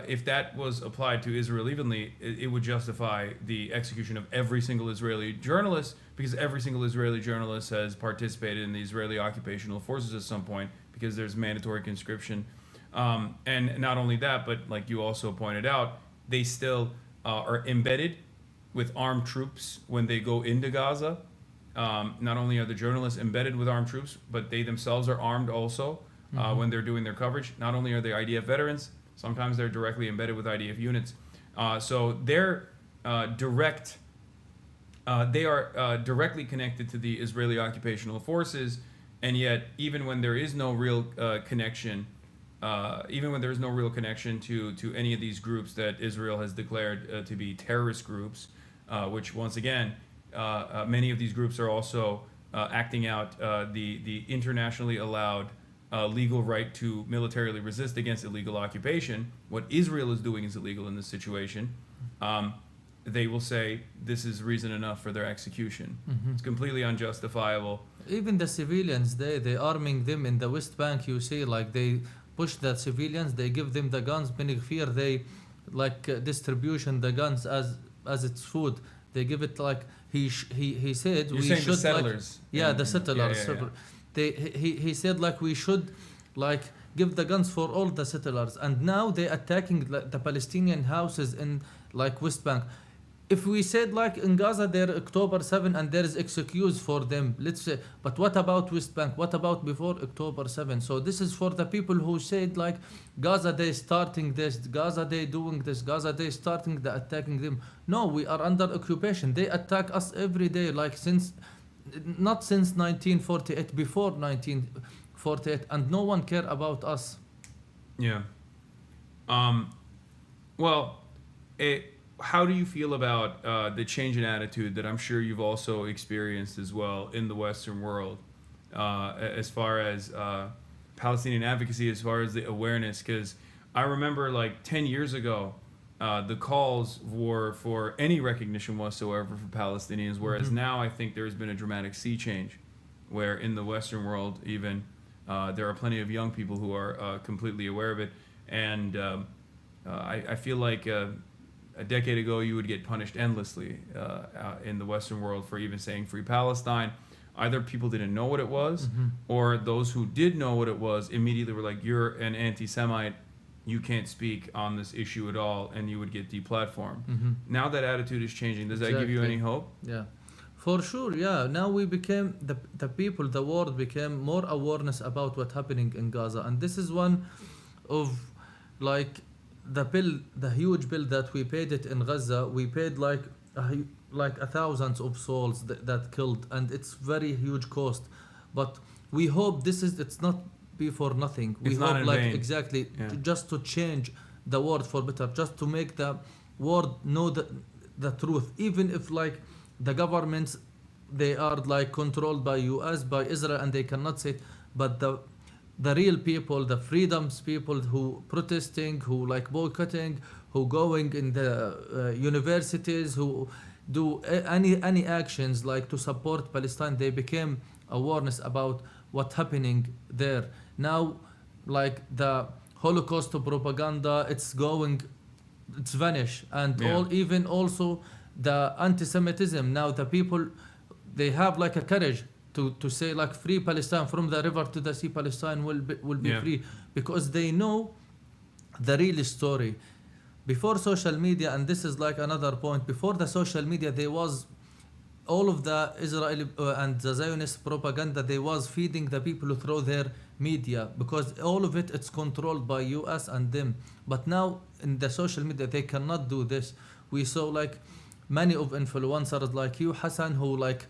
If that was applied to Israel evenly, it would justify the execution of every single Israeli journalist, because every single Israeli journalist has participated in the Israeli occupational forces at some point, because there's mandatory conscription. And not only that, but like you also pointed out, they still are embedded with armed troops when they go into Gaza. Not only are the journalists embedded with armed troops, but they themselves are armed also when they're doing their coverage. Not only are they IDF veterans, sometimes they're directly embedded with IDF units. So they're they are directly connected to the Israeli occupational forces, and yet even when there is no real connection, to any of these groups that Israel has declared to be terrorist groups, which once again, many of these groups are also acting out the internationally allowed legal right to militarily resist against illegal occupation. What Israel is doing is illegal in this situation. They will say this is reason enough for their execution. It's completely unjustifiable. Even the civilians, they arming them in the West Bank. You see, like they push the civilians, they give them the guns. Benigfir, they like distribution the guns as it's food. They give it like he said. You're saying the settlers? The settlers. He said like we should like give the guns for all the settlers, and now they attacking the Palestinian houses in like West Bank. If we said like in Gaza there October 7 and there is excuse for them, let's say, but what about West Bank? What about before October 7? So this is for the people who said like Gaza they starting this, Gaza they doing this, Gaza they starting the attacking them. No, we are under occupation. They attack us every day, like not since 1948, before 1948, and no one care about us. Yeah. How do you feel about the change in attitude that I'm sure you've also experienced as well in the Western world, as far as Palestinian advocacy, as far as the awareness? Because I remember like 10 years ago, the calls were for any recognition whatsoever for Palestinians, whereas now I think there's been a dramatic sea change, where in the Western world even there are plenty of young people who are completely aware of it. And I feel like a decade ago you would get punished endlessly in the Western world for even saying Free Palestine. Either people didn't know what it was, or those who did know what it was immediately were like, you're an anti-Semite, you can't speak on this issue at all, and you would get deplatformed. Now that attitude is changing. Does that give you any hope? Yeah, for sure. Yeah, now we became the people, the world became more awareness about what's happening in Gaza, and this is one of like the huge bill that we paid it in Gaza. We paid like thousands of souls that killed, and it's very huge cost. But we hope it's not be for nothing. We hope like vain. Exactly just to change the world for better, just to make the world know the truth. Even if like the governments, they are like controlled by US, by Israel, and they cannot say it, but the real people, the freedoms people who protesting, who like boycotting, who going in the universities, who do any actions like to support Palestine, they became awareness about what's happening there. Now, like the Holocaust propaganda, it's vanished, and even also the anti-Semitism. Now the people, they have like a courage to say like free Palestine, from the river to the sea, Palestine will be free, because they know the real story. Before social media, and this is like another point, before the social media, there was all of the Israeli and the Zionist propaganda, they was feeding the people through their media, because all of it's controlled by US and them. But now in the social media, they cannot do this. We saw like many of influencers like you, Hasan, who like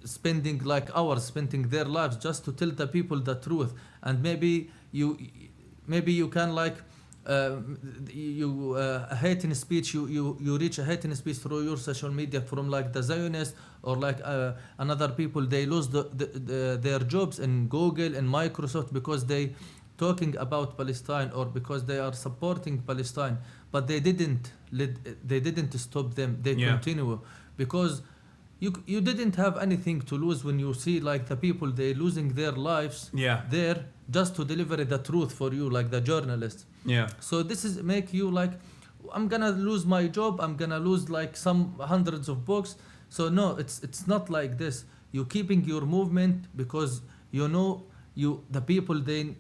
spending like hours, spending their lives just to tell the people the truth. And maybe you can like hating speech, you reach a hating speech through your social media from like the Zionists or like another people. They lose their jobs in Google and Microsoft because they talking about Palestine, or because they are supporting Palestine. But they didn't stop them. They continue, because you didn't have anything to lose when you see like the people they losing their lives there just to deliver the truth for you, like the journalists. So this is make you like, I'm gonna lose my job, I'm gonna lose like some hundreds of books. So no, it's not like this. You keeping your movement because you know the people they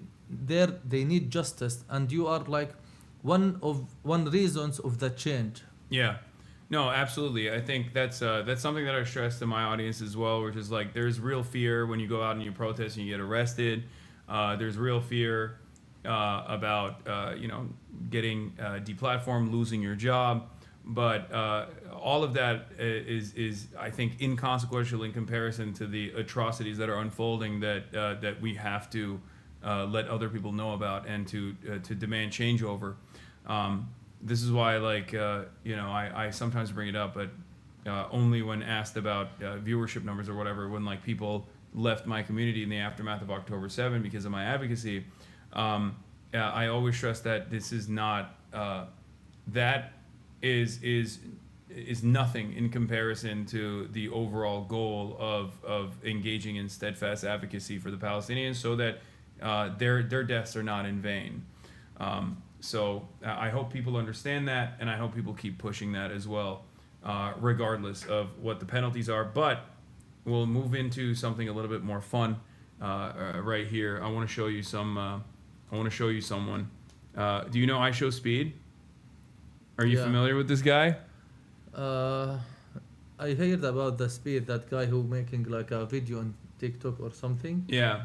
need justice, and you are like one reasons of the change. No, absolutely. I think that's something that I stress to my audience as well, which is like there's real fear when you go out and you protest and you get arrested. There's real fear about getting deplatformed, losing your job, but all of that is I think inconsequential in comparison to the atrocities that are unfolding that we have to let other people know about and to demand change over. This is why, like, I sometimes bring it up, but only when asked about viewership numbers or whatever, when like people left my community in the aftermath of October 7 because of my advocacy, I always stress that this is not that is nothing in comparison to the overall goal of engaging in steadfast advocacy for the Palestinians, so that their deaths are not in vain. So I hope people understand that, and I hope people keep pushing that as well, regardless of what the penalties are. But we'll move into something a little bit more fun right here. I want to show you some. I want to show you someone. Do you know I Show Speed? Are you familiar with this guy? I heard about the Speed, that guy who making like a video on TikTok or something. Yeah.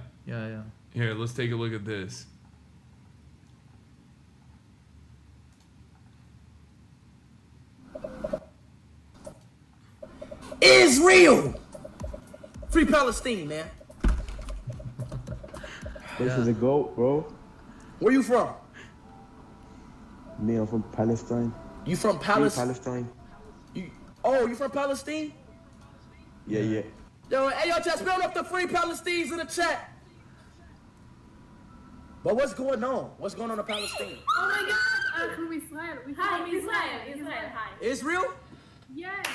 Here, let's take a look at this. Israel! Free Palestine, man. This is a goat, bro. Where you from? Me, I'm from Palestine. You from Palestine? Palestine. You from Palestine? Yeah. Yo, hey, yo, just build up the Free Palestines in the chat. But what's going on? What's going on in Palestine? Oh my God! I'm from Israel. Israel. Hi. Israel? Yes.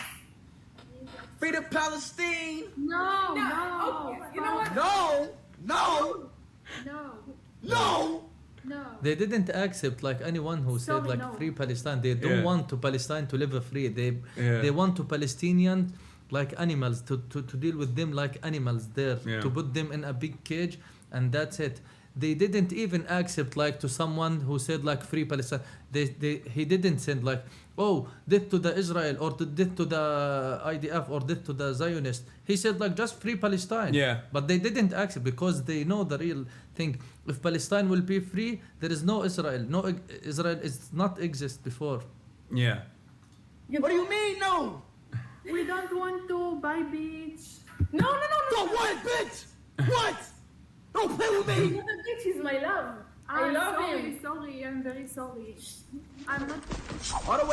Free the Palestine. No. Okay. You know what? No. They didn't accept like anyone who said like free Palestine. They don't want to Palestine to live free. They want to Palestinians like animals to deal with them like animals there, to put them in a big cage, and that's it. They didn't even accept like to someone who said like free Palestine. He didn't send like, oh, death to the Israel or death to the IDF or death to the Zionists. He said like just free Palestine. But they didn't accept because they know the real thing. If Palestine will be free, there is no Israel. No, Israel is not exist before. What do you mean no? We don't want to buy beach. No. Don't what, bitch? What? Don't play with me. The beach is my love. I love him. Sorry, I'm very sorry. I'm not. Hold on,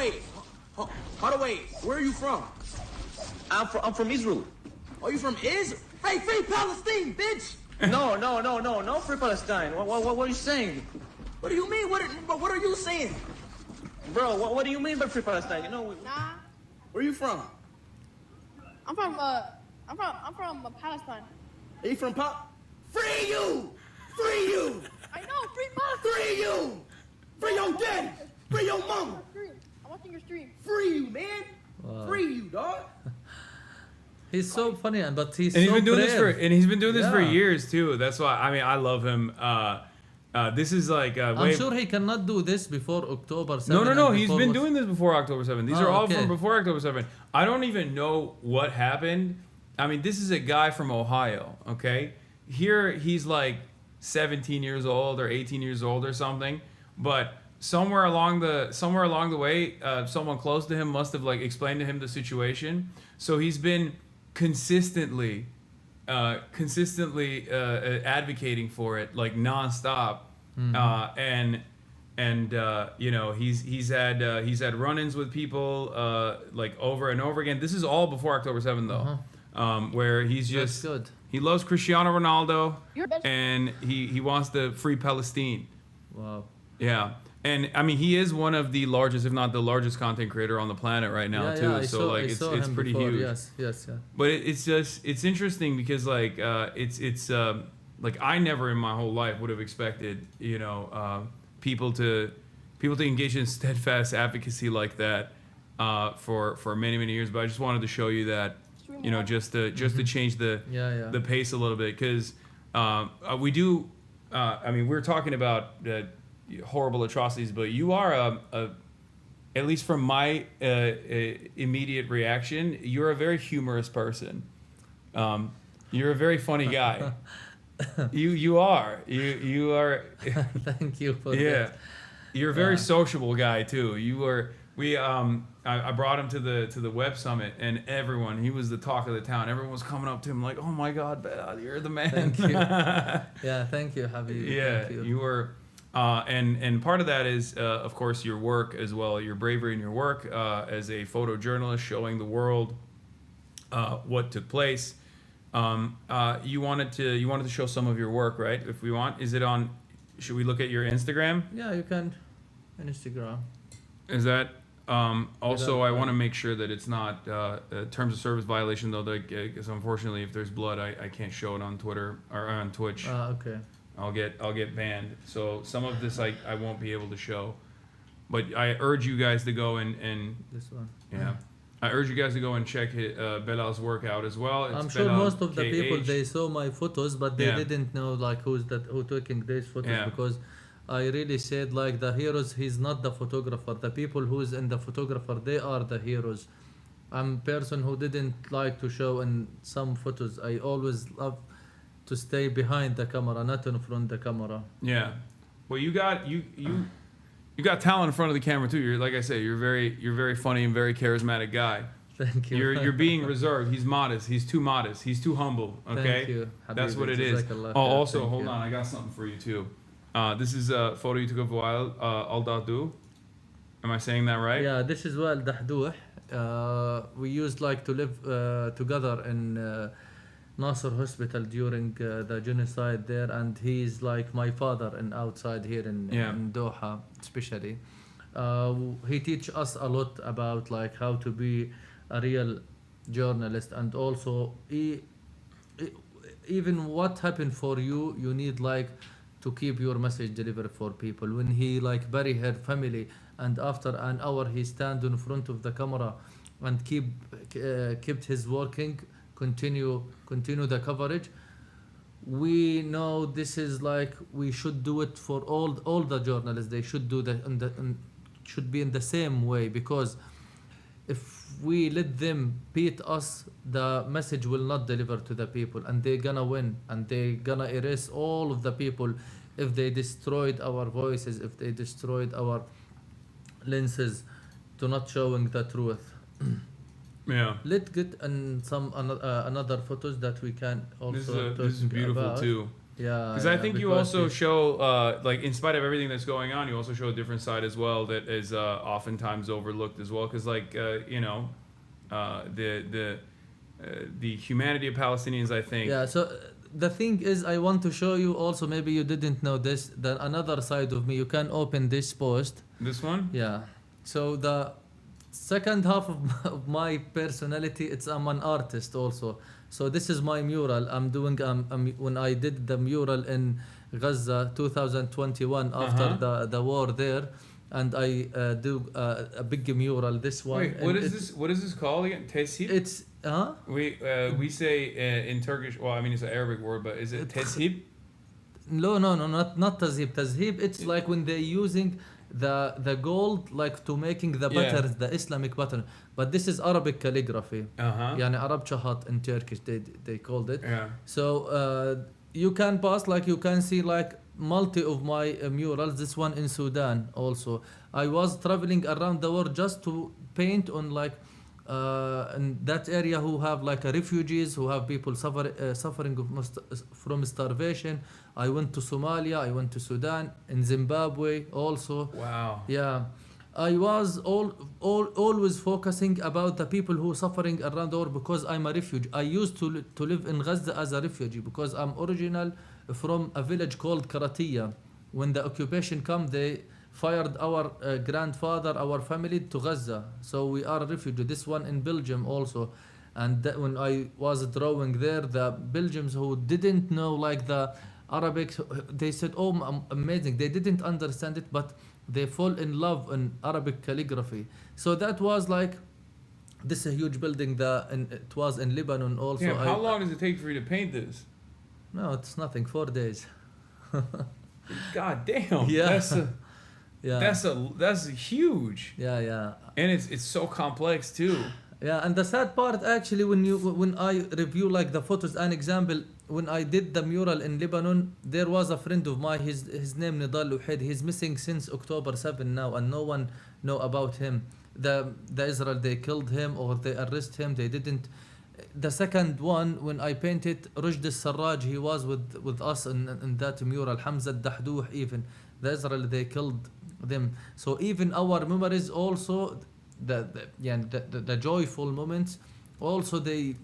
wait. Where are you from? I'm from Israel. Oh, you from Israel? Hey, free Palestine, bitch! No, free Palestine. What are you saying? What do you mean? What are you saying? Bro, what do you mean by free Palestine? You know, where are you from? I'm from Palestine. Are you from Free you! I know, free Palestine. Free you! Free your daddy! Free your mama! I'm watching your stream. Free you, man! Wow. Free you, dog! He's so funny, but he's been doing brave. this for years too. That's why I love him. This is like I'm sure he cannot do this before October 7. No. He's been doing this before October 7. These are all from before October 7. I don't even know what happened. I mean, this is a guy from Ohio. Okay, here he's like 17 years old or 18 years old or something, but somewhere along the way, someone close to him must have like explained to him the situation. So he's been consistently advocating for it like nonstop, and he's had run-ins with people like over and over again. This is all before October 7th though, where he's just good. He loves Cristiano Ronaldo and he wants to free Palestine. Wow. Yeah. And I mean, he is one of the largest, if not the largest, content creator on the planet right now, too. I so saw, like, I it's saw it's him pretty before. huge. Yes, yeah. But it's interesting because like it's like I never in my whole life would have expected people to engage in steadfast advocacy like that for many years. But I just wanted to show you that just to change the pace a little bit, because we do. I mean, we're talking about horrible atrocities, but you are at least from my immediate reaction, you're a very humorous person. You're a very funny guy. you are. Thank you for yeah. that. You're a very sociable guy too. You were. I brought him to the web summit, and he was the talk of the town. Everyone was coming up to him like, "Oh my God, Belal, you're the man." Thank you. Yeah, thank you, Habibi. Yeah, thank you. you were. And part of that is, of course, your work as well, your bravery in your work as a photojournalist, showing the world what took place. You wanted to show some of your work, right? If we want, is it on? Should we look at your Instagram? Yeah, you can. On Instagram. Is that? Also, I want to make sure that it's not terms of service violation, though, because unfortunately, if there's blood, I can't show it on Twitter or on Twitch. Okay. I'll get banned. So some of this I won't be able to show. But I urge you guys to go and this one. Yeah. I urge you guys to go and check Belal's work out as well. It's I'm sure Belal most of the KH. people, they saw my photos, but they didn't know like who taking these photos, because I really said like the heroes, he's not the photographer. The people who's in the photographer, they are the heroes. I'm a person who didn't like to show in some photos. I always love to stay behind the camera, not in front of the camera. Yeah. Well, you got talent in front of the camera too. You're, like I say, you're very funny and very charismatic guy. Thank you. You're being reserved. He's modest. He's too modest. He's too humble. Okay. Thank you. That's Habibi, what it is. Jazakallah Oh, khair. also, Thank hold you. on. I got something for you too. This is a photo you took of Wael Al-Dahdu. Am I saying that right? Yeah, this is Wael Dahdu. We used like to live together in Nasser Hospital during the genocide there, and he's like my father and outside here in Doha especially. He teach us a lot about like how to be a real journalist, and also even what happened for you, you need like to keep your message delivered for people. When he like bury her family, and after an hour he stand in front of the camera and kept his working, continue the coverage. We know this is like we should do it for all the journalists. They should do that and should be in the same way, because if we let them beat us, the message will not deliver to the people, and they're gonna win, and they're gonna erase all of the people if they destroyed our voices, if they destroyed our lenses to not showing the truth. Yeah. Let's get in some another photos that we can also this is beautiful about. too. Yeah. Because I think you also show, like, in spite of everything that's going on, you also show a different side as well that is oftentimes overlooked as well. Because, like, the humanity of Palestinians, I think. Yeah. So the thing is, I want to show you also. Maybe you didn't know this. That another side of me. You can open this post. This one. Yeah. So the second half of my personality, I'm an artist also. So this is my mural I'm doing. When I did the mural in Gaza 2021 after the war there, and I do a big mural. This one. Wait, what is this? What is this called again? Teshib? It's we say in Turkish. Well, I mean it's an Arabic word, but is it teshib? No, not tazhib. Tazhib, it's like when they're using the gold like to making the patterns, the Islamic pattern. But this is Arabic calligraphy. Yani Arab Chahat in Turkish they called it. Yeah. So you can pass, like you can see like multi of my murals. This one in Sudan also. I was traveling around the world just to paint on like in that area who have like refugees, who have people suffering from starvation. I went to Somalia, I went to Sudan, in Zimbabwe also. Wow. Yeah. I was always focusing about the people who are suffering around the world, because I'm a refugee. I used to live in Gaza as a refugee because I'm original from a village called Karatiya, when the occupation come, they fired our grandfather, our family to Gaza. So we are a refugee. This one in Belgium also. And when I was drawing there, the Belgians who didn't know like the Arabic, they said, oh, amazing. They didn't understand it, but they fall in love in Arabic calligraphy. So that was like, this is a huge building it was in Lebanon also. Yeah, how long does it take for you to paint this? No, it's nothing, 4 days. God damn. Yeah. That's huge. Yeah. And it's so complex too. Yeah, and the sad part actually when I review like the photos, an example, when I did the mural in Lebanon, there was a friend of mine, his name Nidal Luhed, he's missing since October 7 now, and no one know about him. The Israel, they killed him or they arrest him, they didn't. The second one, when I painted Rujd al-Sarraj, he was with us in that mural, Hamza al-Dahdouh even. The Israel, they killed them. So even our memories also, the joyful moments, also they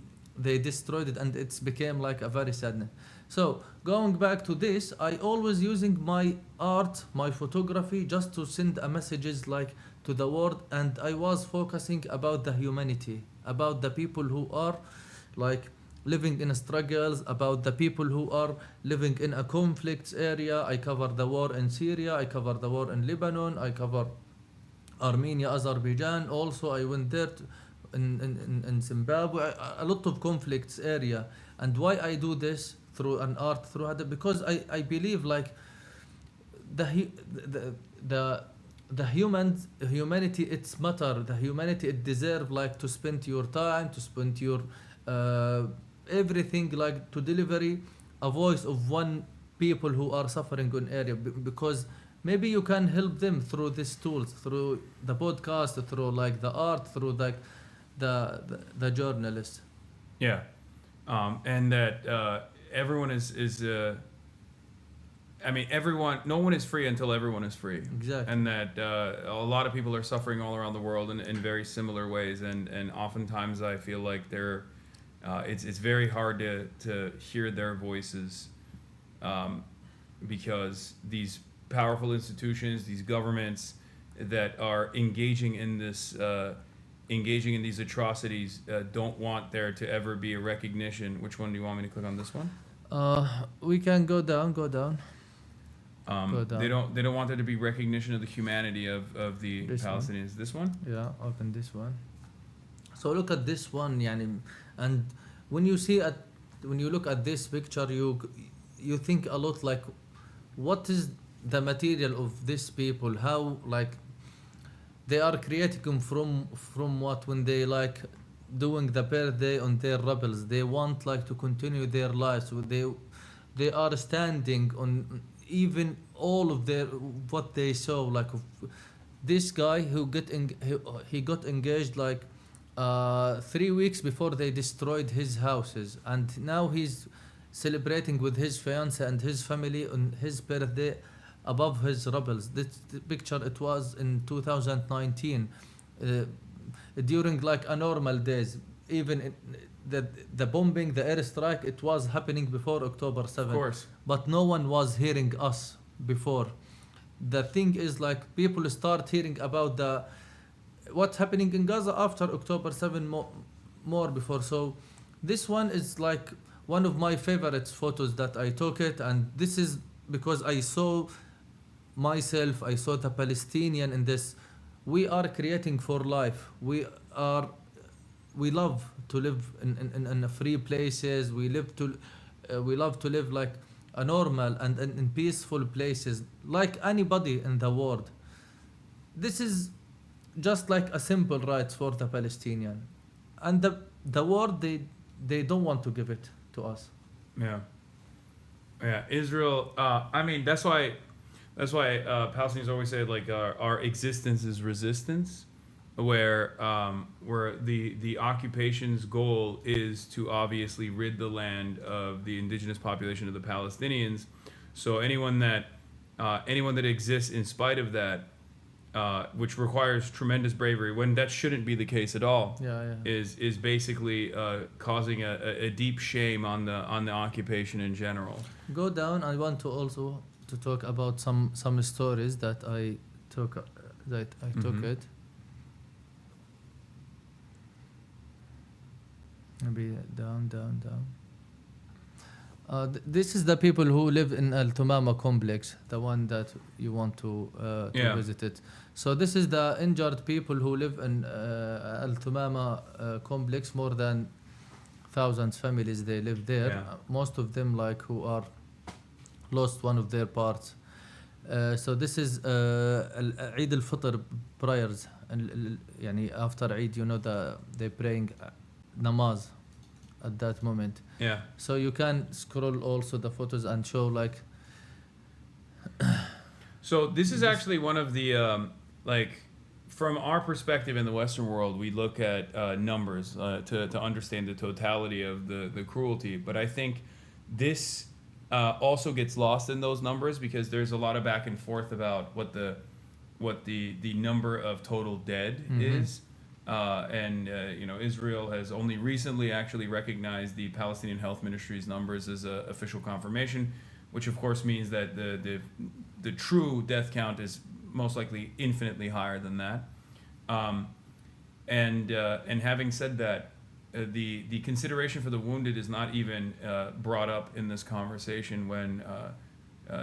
destroyed it, and it's became like a very sadness. So going back to this, I always using my art, my photography, just to send a messages like to the world, and I was focusing about the humanity, about the people who are like living in struggles, about the people who are living in a conflict area. I cover the war in Syria, I cover the war in Lebanon, I cover Armenia, Azerbaijan. Also, I went there in Zimbabwe, a lot of conflicts area. And why I do this through an art, through because I believe like the humanity, it's matter. The humanity, it deserve like to spend your time, to spend your everything, like to deliver a voice of one people who are suffering in area, because maybe you can help them through these tools, through the podcast, through like the art, through like the journalist. Yeah, and that everyone is I mean, no one is free until everyone is free. Exactly. And that a lot of people are suffering all around the world in very similar ways, and oftentimes I feel like it's very hard to hear their voices, because these powerful institutions, these governments that are engaging in these atrocities, don't want there to ever be a recognition. Which one do you want me to click on? This one? We can go down. They don't want there to be recognition of the humanity of the Palestinians. This one? Yeah, open this one. So look at this one, yani, and when you look at this picture, you think a lot like, what is the material of these people? How like they are creating from what, when they like doing the birthday on their rebels, they want like to continue their lives. So they are standing on even all of their what they saw. Like this guy who he got engaged like 3 weeks before they destroyed his houses, and now he's celebrating with his fiance and his family on his birthday above his rebels. This picture, it was in 2019, during like a normal days. Even the bombing, the airstrike, it was happening before October 7. Of course. But no one was hearing us before. The thing is like people start hearing about what's happening in Gaza after October 7 more before. So this one is like one of my favorite photos that I took it, and this is because I saw myself, I saw the Palestinian in this. We are creating for life. We love to live in free places. We love to live like a normal and in peaceful places, like anybody in the world. This is just like a simple right for the Palestinian, and the world, they don't want to give it to us. Yeah. Israel. I mean, that's why Palestinians always say like our existence is resistance, where the occupation's goal is to obviously rid the land of the indigenous population of the Palestinians. So anyone that exists in spite of that, which requires tremendous bravery, when that shouldn't be the case at all, is basically causing a deep shame on the occupation in general. Go down. I want to to talk about some stories that I took took it. Maybe down. This is the people who live in Al Tumama complex, the one that you want to visit it. So this is the injured people who live in Al Tumama complex. More than thousands families they live there. Yeah. Most of them like who are lost one of their parts. So this is Eid al-Fitr prayers. يعني after Eid, you know, they praying namaz at that moment. Yeah. So you can scroll also the photos and show like. So this is actually one of the from our perspective in the Western world, we look at numbers to understand the totality of the cruelty. But I think this also gets lost in those numbers because there's a lot of back and forth about what the number of total dead is. You know, Israel has only recently actually recognized the Palestinian Health Ministry's numbers as an official confirmation, which of course means that the true death count is most likely infinitely higher than that. And having said that, the consideration for the wounded is not even brought up in this conversation when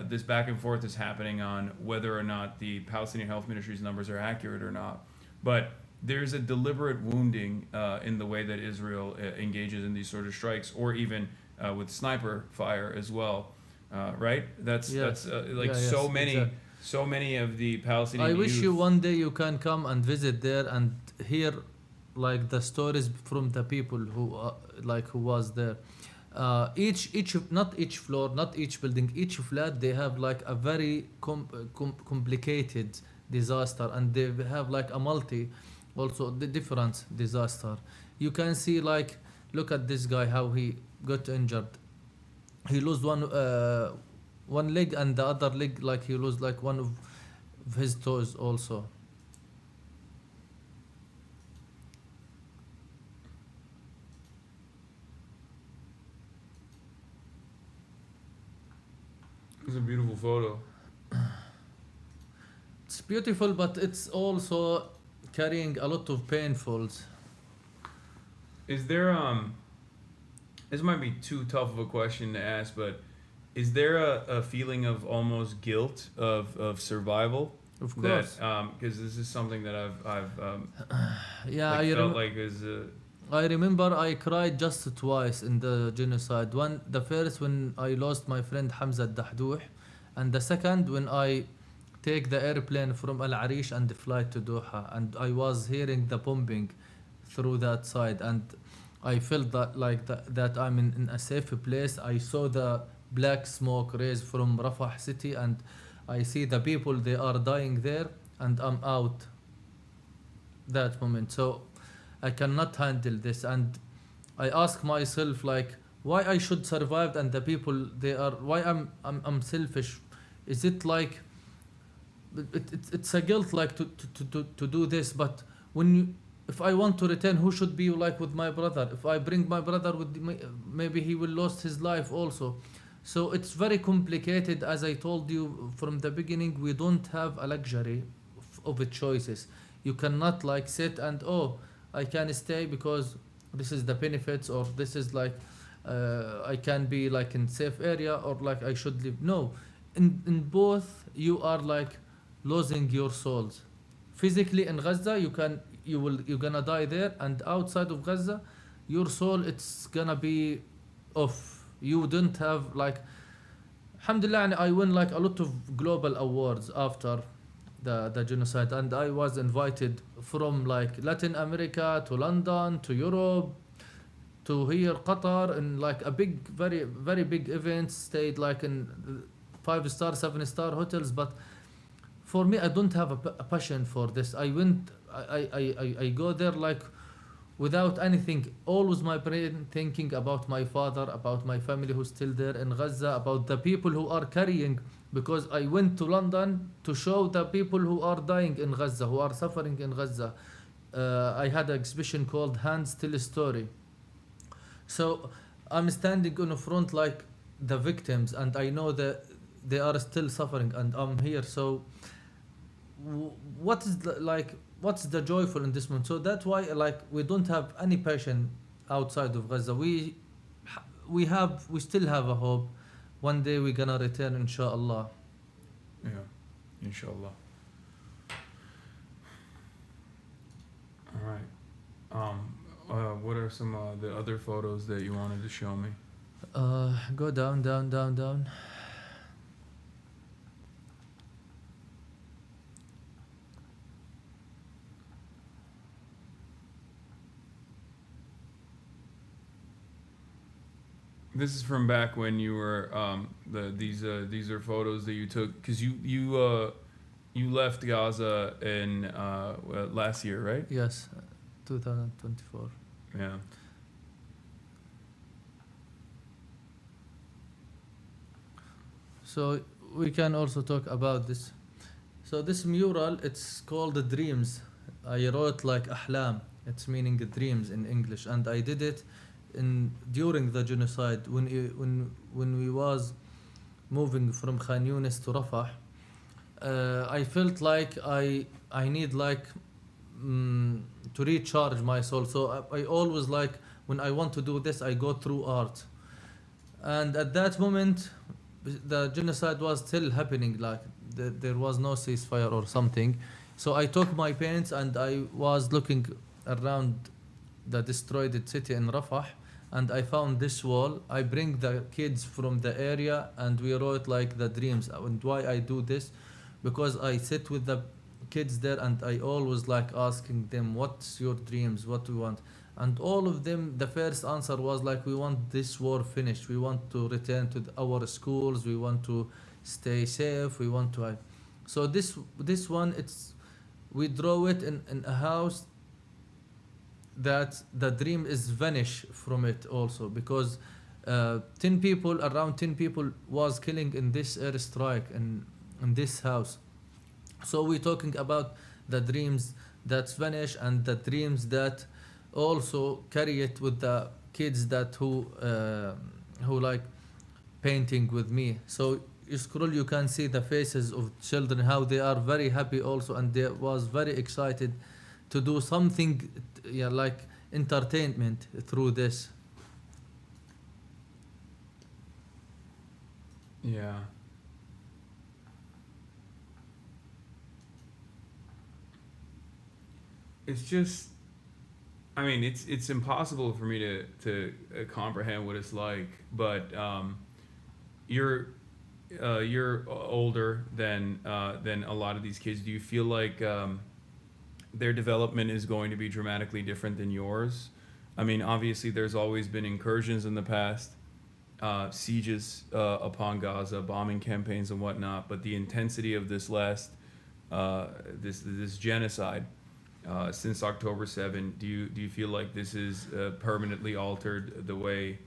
this back and forth is happening on whether or not the Palestinian Health Ministry's numbers are accurate or not. But there's a deliberate wounding in the way that Israel engages in these sort of strikes, or even with sniper fire as well, right? That's so many of the Palestinian. I wish youth. you one day you can come and visit there and hear like the stories from the people who who was there. Not each floor, not each building, each flat, they have like a very complicated disaster, and they have like a also the different disaster. You can see like, look at this guy, how he got injured. He lost one leg, and the other leg, like he lost like one of his toes also. It's a beautiful photo. It's beautiful, but it's also carrying a lot of painfuls. Is there this might be too tough of a question to ask, but is there a feeling of almost guilt of survival? Of course. Because this is something that I've felt like is. I remember I cried just twice in the genocide. The first when I lost my friend Hamza Dahdouh, and the second when I take the airplane from Al Arish and fly to Doha, and I was hearing the bombing through that side, and I felt that I'm in a safe place. I saw the black smoke raise from Rafah city, and I see the people, they are dying there, and I'm out that moment. So I cannot handle this, and I ask myself like, why I should survive and the people why I'm selfish. Is it like it's a guilt like to do this? But if I want to return, who should be like with my brother? If I bring my brother with me, maybe he will lose his life also. So it's very complicated. As I told you from the beginning, we don't have a luxury of choices. You cannot like sit and I can stay because this is the benefits, or this is like I can be like in safe area, or like I should live. No, in both you are like losing your souls. Physically in Gaza, you're gonna die there, and outside of Gaza, your soul, it's gonna be off. You don't have like, alhamdulillah, I won like a lot of global awards after the genocide, and I was invited from like Latin America to London to Europe to here Qatar, in like a big, very very big events, stayed like in 5-star 7-star hotels. But for me, I don't have a passion for this. I go there like without anything, always my brain thinking about my father, about my family who's still there in Gaza, about the people who are carrying, because I went to London to show the people who are dying in Gaza, who are suffering in Gaza. I had an exhibition called Hands Tell a Story. So I'm standing on the front like the victims, and I know they are still suffering, and I'm here. So what is what's the joyful in this moment? So that's why we don't have any passion outside of Gaza. We still have a hope. One day we're gonna return, inshallah. Yeah, inshallah. All right. What are some the other photos that you wanted to show me? Go down. This is from back when you were these are photos that you took because you left Gaza in last year, right? Yes, 2024. Yeah. So we can also talk about this. So this mural, it's called the Dreams. I wrote like Ahlam. It's meaning dreams in English, and I did it during the genocide when we was moving from Khan Yunis to Rafah. I felt like I need to recharge my soul. So I always when I want to do this, I go through art. And at that moment, the genocide was still happening. There was no ceasefire or something. So I took my paints and I was looking around the destroyed city in Rafah, and I found this wall. I bring the kids from the area and we wrote the dreams. And why I do this? Because I sit with the kids there and I always asking them, what's your dreams? What do you want? And all of them, the first answer was we want this war finished. We want to return to our schools. We want to stay safe. We want to. So this one, we draw it in a house that the dream is vanish from it also, because around 10 people was killing in this airstrike in this house. So we're talking about the dreams that vanish and the dreams that also carry it with the kids who painting with me. So you scroll, you can see the faces of children, how they are very happy also, and they was very excited to do something entertainment through this. Yeah. It's just, I mean, it's impossible for me to comprehend what it's like, but you're older than a lot of these kids. Do you feel like their development is going to be dramatically different than yours? I mean, obviously there's always been incursions in the past, sieges upon Gaza, bombing campaigns and whatnot, but the intensity of this this genocide since October 7, do you feel like this is permanently altered the way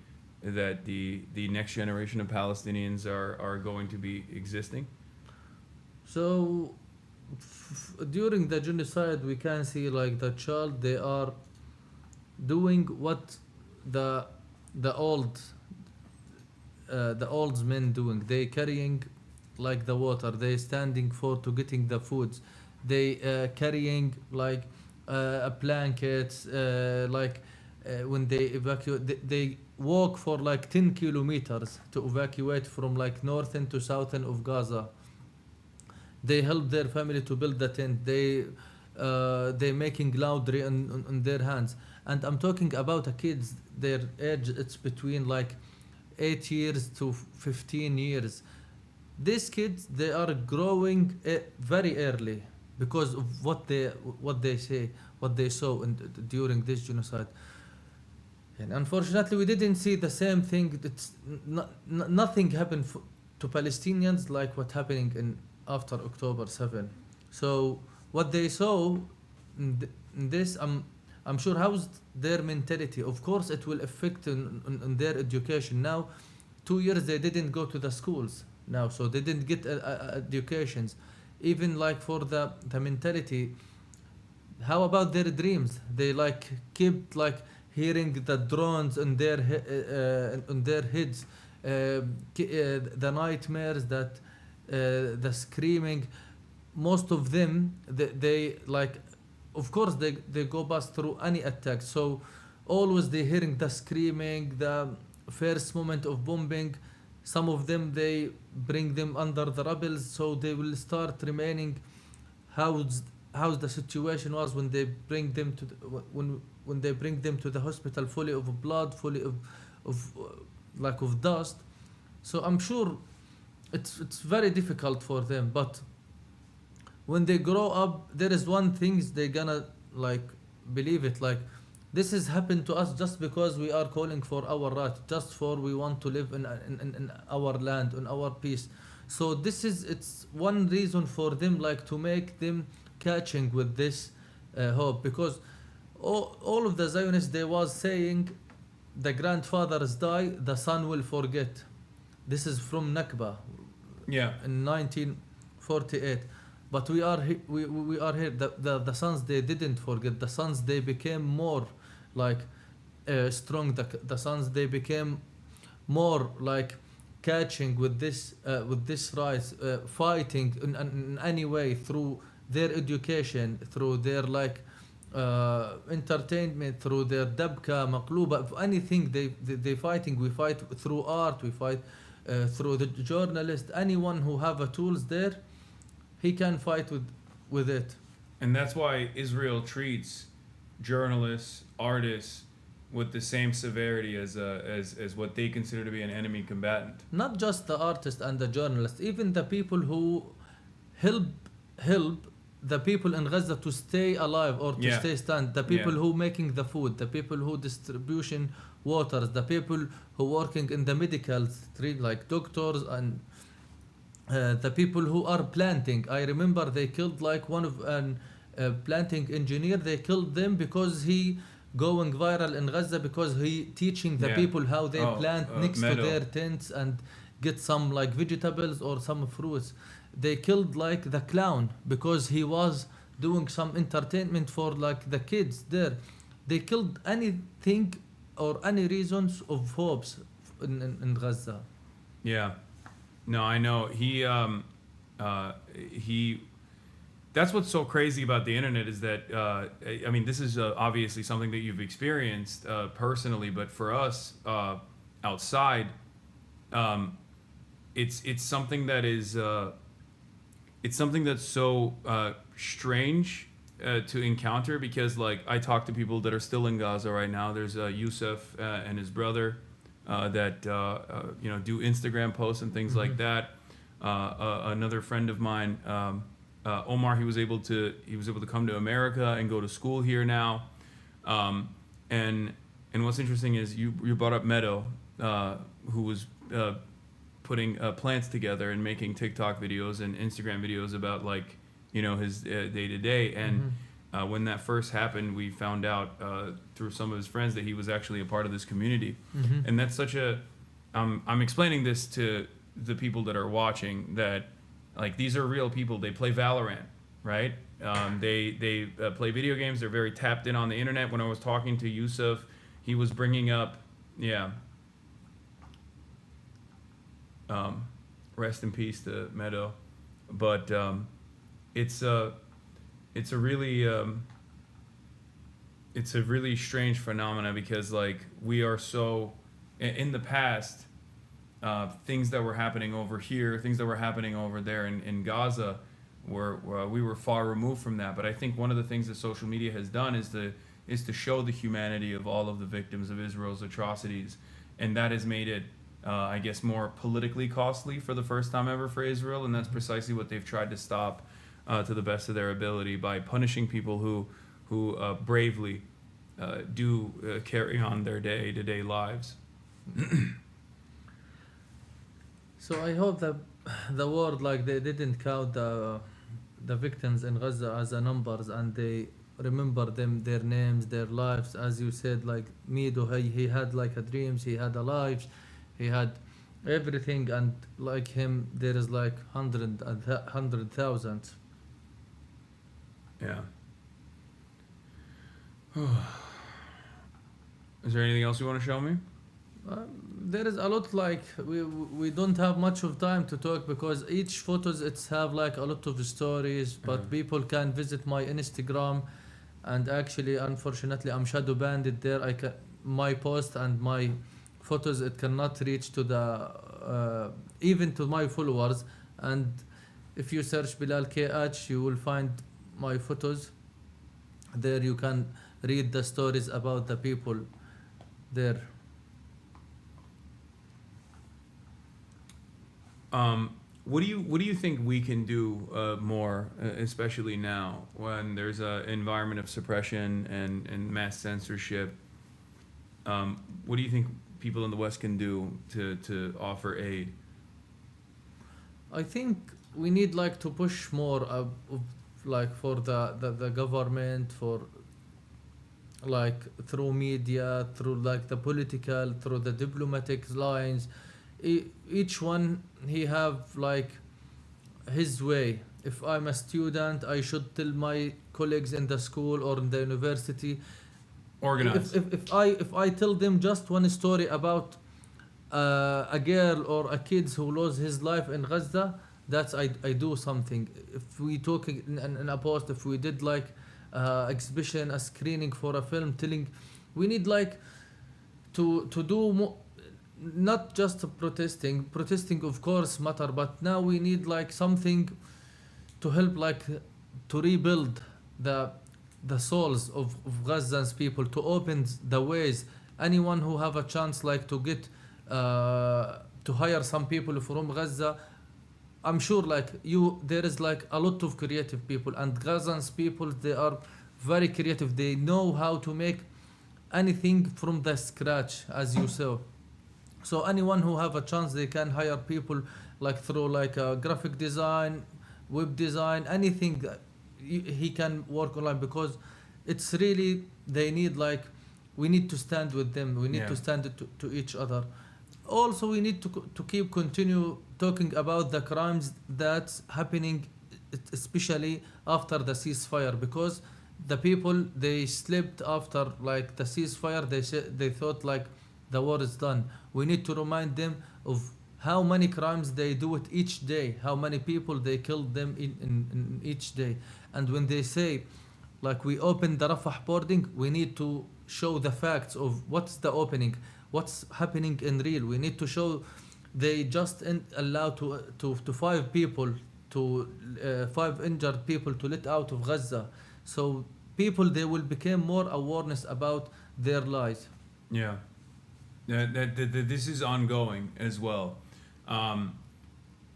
that the next generation of Palestinians are going to be existing? So during the genocide, we can see the child, they are doing what the old men doing. They carrying the water. They standing to getting the foods. They carrying blankets. When they evacuate, they walk for 10 kilometers to evacuate from northern to southern of Gaza. They help their family to build the tent. They making laundry on their hands. And I'm talking about the kids. Their age, it's between 8 years to 15 years. These kids, they are growing very early because of what they saw during this genocide. And unfortunately, we didn't see the same thing. Nothing happened to Palestinians like what happening after October 7. So what they saw in this, I'm sure, how's their mentality? Of course, it will affect on their education. Now, 2 years they didn't go to the schools now, so they didn't get educations. Even for the mentality, how about their dreams? They kept hearing the drones on their heads. the nightmares, that the screaming. Most of them, they like, of course, they go past through any attack. So always they hearing the screaming, the first moment of bombing. Some of them, they bring them under the rebels, so they will start remaining. How's the situation was when they bring them to when they bring them to the hospital, fully of blood, fully of dust. So I'm sure it's very difficult for them. But when they grow up, there is one thing they gonna like believe it, like this has happened to us just because we are calling for our right, just for we want to live in our land, in our peace. So it's one reason for them, like, to make them catching with this hope, because all of the Zionists, they was saying the grandfathers die, the son will forget. This is from Nakba, in 1948. But we are here. The sons, they didn't forget. The sons, they became more like strong. The sons, they became more like catching with this rise, fighting in any way, through their education, through their like entertainment, through their dabka, maqluba, anything they fighting. We fight through art. We fight through the journalist. Anyone who have a tools there, he can fight with it. And that's why Israel treats journalists, artists with the same severity as what they consider to be an enemy combatant. Not just the artist and the journalist, even the people who help the people in Gaza to stay alive or to stay stand. The people who making the food, the people who distribution waters, the people who working in the medical street, like doctors, and the people who are planting. I remember they killed like one of an planting engineer. They killed them because he going viral in Gaza because he teaching the people how they plant next to their tents and get some like vegetables or some fruits. They killed like the clown because he was doing some entertainment for like the kids there. They killed anything or any reasons of hopes in Gaza. Yeah. No, I know. He that's what's so crazy about the internet is that, I mean, this is obviously something that you've experienced personally, but for us outside, it's something that is, it's something that's so strange to encounter, because like I talk to people that are still in Gaza right now. There's Yusuf and his brother that do Instagram posts and things like that. Another friend of mine, Omar, he was able to come to America and go to school here now. And what's interesting is you brought up Meadow, who was putting plants together and making TikTok videos and Instagram videos about like his day to day. And when that first happened, we found out through some of his friends that he was actually a part of this community. And that's such a I'm explaining this to the people that are watching, that like these are real people. They play Valorant, right? They play video games. They're very tapped in on the internet. When I was talking to Yusuf, he was bringing up, rest in peace to Meadow, but it's a really strange phenomena, because like we are so in the past. Things that were happening over here, things that were happening over there in Gaza, we were far removed from that. But I think one of the things that social media has done is to show the humanity of all of the victims of Israel's atrocities, and that has made it, I guess, more politically costly for the first time ever for Israel. And that's precisely what they've tried to stop to the best of their ability, by punishing people who bravely do carry on their day-to-day lives. So I hope that the world, like, they didn't count the victims in Gaza as a numbers, and they remember them, their names, their lives. As you said, like Mido, he had like a dreams, he had a life, he had everything, and like him, there is like 100,000. Yeah. Is there anything else you want to show me? There is a lot, like we don't have much of time to talk because each photos it's have like a lot of stories, but people can visit my Instagram, and actually unfortunately I'm shadow banned there. My post and my photos it cannot reach to the even to my followers, and if you search Belal KH you will find my photos there. You can read the stories about the people there. What do you think we can do more, especially now when there's an environment of suppression and mass censorship? What do you think people in the West can do to offer aid? I think we need like to push more like for the government, for like through media, through like the political, through the diplomatic lines. Each one he have like his way. If I'm a student, I should tell my colleagues in the school or in the university. Organize. If I tell them just one story about a girl or a kid who lost his life in Gaza, that's I do something. If we talk in a post, if we did like exhibition, a screening for a film, telling, we need like to do more. Not just protesting of course matter, but now we need like something to help like to rebuild the souls of Gazans people, to open the ways. Anyone who have a chance like to get to hire some people from Gaza, I'm sure like there is like a lot of creative people, and Gazans people, they are very creative. They know how to make anything from the scratch, as you saw. So anyone who have a chance, they can hire people like through like graphic design, web design, anything that he can work online, because it's really, they need like, we need to stand with them. We need to stand to each other. Also, we need to continue talking about the crimes that's happening, especially after the ceasefire, because the people, they slept after like the ceasefire. They thought like the war is done. We need to remind them of how many crimes they do it each day, how many people they killed them in each day. And when they say, like, we opened the Rafah boarding, we need to show the facts of what's the opening, what's happening in real. We need to show they just allow to 5 people, to 5 injured people to let out of Gaza. So people, they will become more awareness about their lives. Yeah. This is ongoing as well.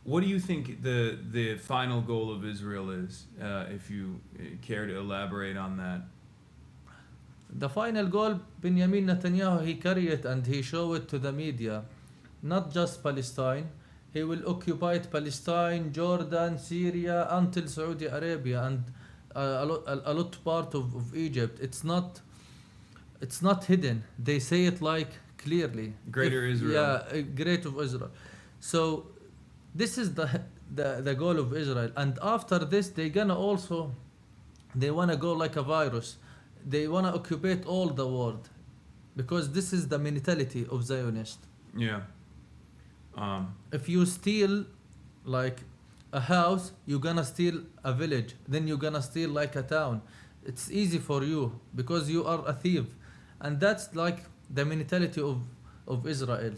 What do you think the final goal of Israel is, if you care to elaborate on that? The final goal, Benjamin Netanyahu, he carried it and he showed it to the media. Not just Palestine. He will occupy Palestine, Jordan, Syria, until Saudi Arabia, and a lot part of Egypt. It's not hidden. They say it like clearly. Greater Israel. Yeah, greater Israel. So this is the goal of Israel. And after this, they wanna go like a virus. They wanna occupy all the world, because this is the mentality of Zionist. Yeah. If you steal like a house, you're gonna steal a village, then you're gonna steal like a town. It's easy for you because you are a thief, and that's like the mentality of Israel.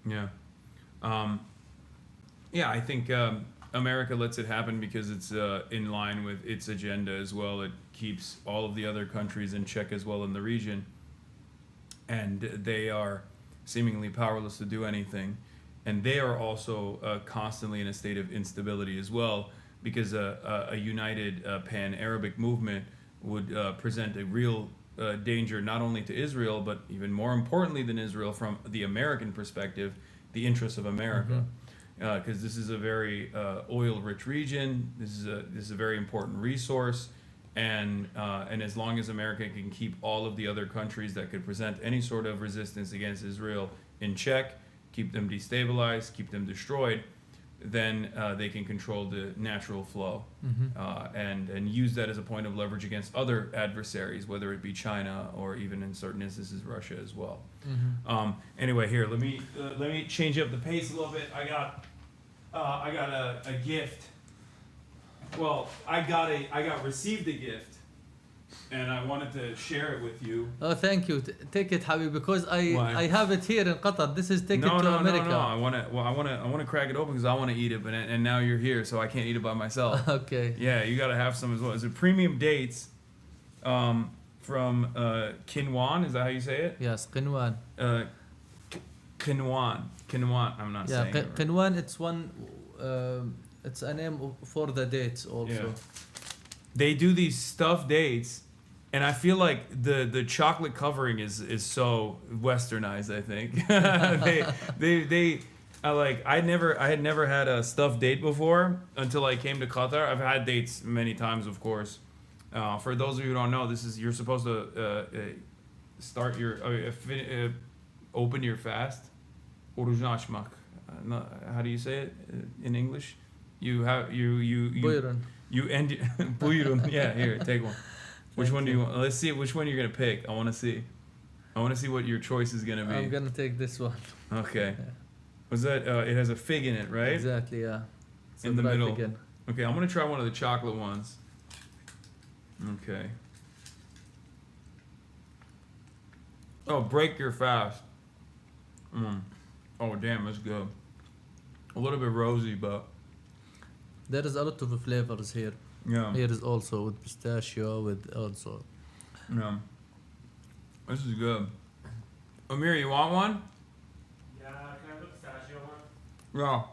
Yeah. Yeah, I think America lets it happen because it's in line with its agenda as well. It keeps all of the other countries in check as well in the region, and they are seemingly powerless to do anything. And they are also constantly in a state of instability as well, because a united pan-Arabic movement would present a real danger not only to Israel, but even more importantly than Israel, from the American perspective, the interests of America. Because this is a very oil-rich region. This is a very important resource, and as long as America can keep all of the other countries that could present any sort of resistance against Israel in check, keep them destabilized, keep them destroyed, then they can control the natural flow and use that as a point of leverage against other adversaries, whether it be China or even in certain instances Russia as well. Anyway, here let me change up the pace a little bit. I got a gift. Well, I received a gift, and I wanted to share it with you. Oh, thank you. Take it, Habib, because Why? I have it here in Qatar. This is take it to America. No. I want to crack it open because I want to eat it, and now you're here, so I can't eat it by myself. Okay. Yeah, you got to have some as well. It's a premium dates, from Kinwan. Is that how you say it? Yes, Qinwan. Kinwan. I'm not saying it. Qinwan. It's one. It's a name for the dates also. Yeah. They do these stuffed dates, and I feel like the chocolate covering is so westernized. I think I had never had a stuffed date before until I came to Qatar. I've had dates many times, of course. For those of you who don't know, you're supposed to start your open your fast. Oruç açmak. How do you say it in English? You end buyurun. Yeah, here, take one. Which one do you want? Let's see which one you're gonna pick. I want to see what your choice is gonna be. I'm gonna take this one. Okay. Was that? It has a fig in it, right? Exactly. Yeah. It's in the middle. Again. Okay, I'm gonna try one of the chocolate ones. Okay. Oh, break your fast. Oh, damn, that's good. A little bit rosy, but there is a lot of flavors here. Yeah. Here is also with pistachio, with also. Yeah. This is good. Amir, you want one? Yeah, can I have the pistachio one? Yeah.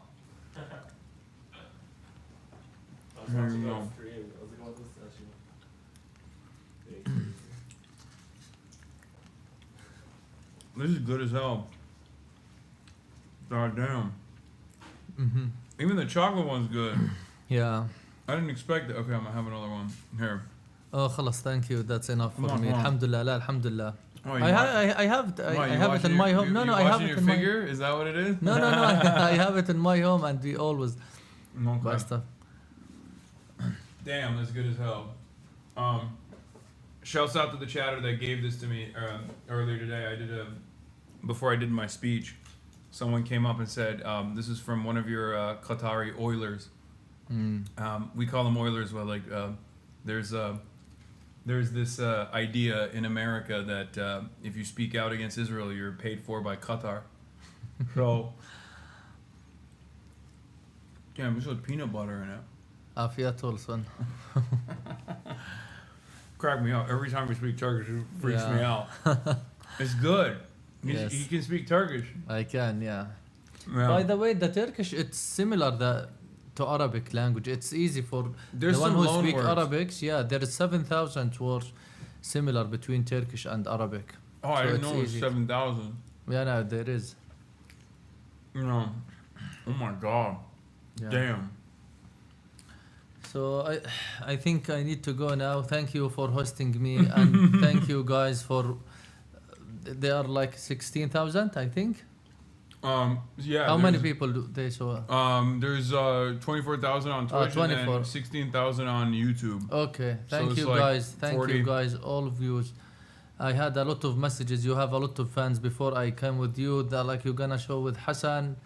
I was Here you about go. to go free. I was like, I want the pistachio. This is good as hell. God damn. Mm-hmm. Even the chocolate one's good. Yeah. I didn't expect it. Okay, I'm gonna have another one. Here. Oh, خلاص, thank you. That's enough for me. Come on. Alhamdulillah, la, alhamdulillah. Oh, I have it in my home. No, I have it in my. figure? Is that what it is? No. I have it in my home, and we always buy stuff. Damn, that's good as hell. Shouts out to the chatter that gave this to me earlier today. Before I did my speech, someone came up and said, this is from one of your Qatari Oilers. We call them Oilers. Well, like there's this idea in America that if you speak out against Israel, you're paid for by Qatar. So, damn, this has peanut butter in it. Afiyat olsun. Crack me up every time we speak Turkish. It freaks me out. It's good. Yes. You can speak Turkish. I can, yeah. Yeah. By the way, the Turkish, it's similar to Arabic language. It's easy for There's the one some who loan speak words. Arabic. Yeah, there is 7,000 words similar between Turkish and Arabic. Oh, I So didn't it's know it was easy. 7,000. Yeah, no, there is. No. Oh my God. Yeah. Damn. So I think I need to go now. Thank you for hosting me, and thank you guys for. They are like 16,000, I think. Yeah. How many people do they saw? There's 24,000 on Twitch 24. and 16,000 on YouTube. Okay, So thank it's you like guys. Thank 40. you guys, all of you. I had a lot of messages. You have a lot of fans before I came with you. That like you're gonna show with Hasan.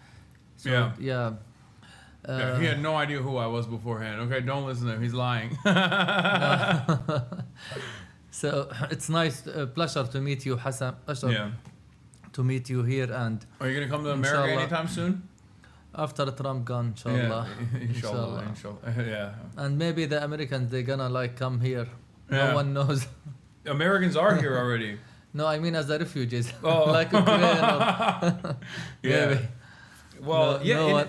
So, Yeah. Yeah. Yeah, he had no idea who I was beforehand. Okay, don't listen to him. He's lying. So it's nice, pleasure to meet you, Hasan. Pleasure to meet you here. And Are you gonna come to America inshallah, anytime soon? After Trump gone, inshallah. Yeah, inshallah. Yeah. And maybe the Americans, they're gonna like come here. Yeah. No one knows. Americans are here already. No, I mean as the refugees. Oh. Like Ukraine or Yeah. maybe. Well,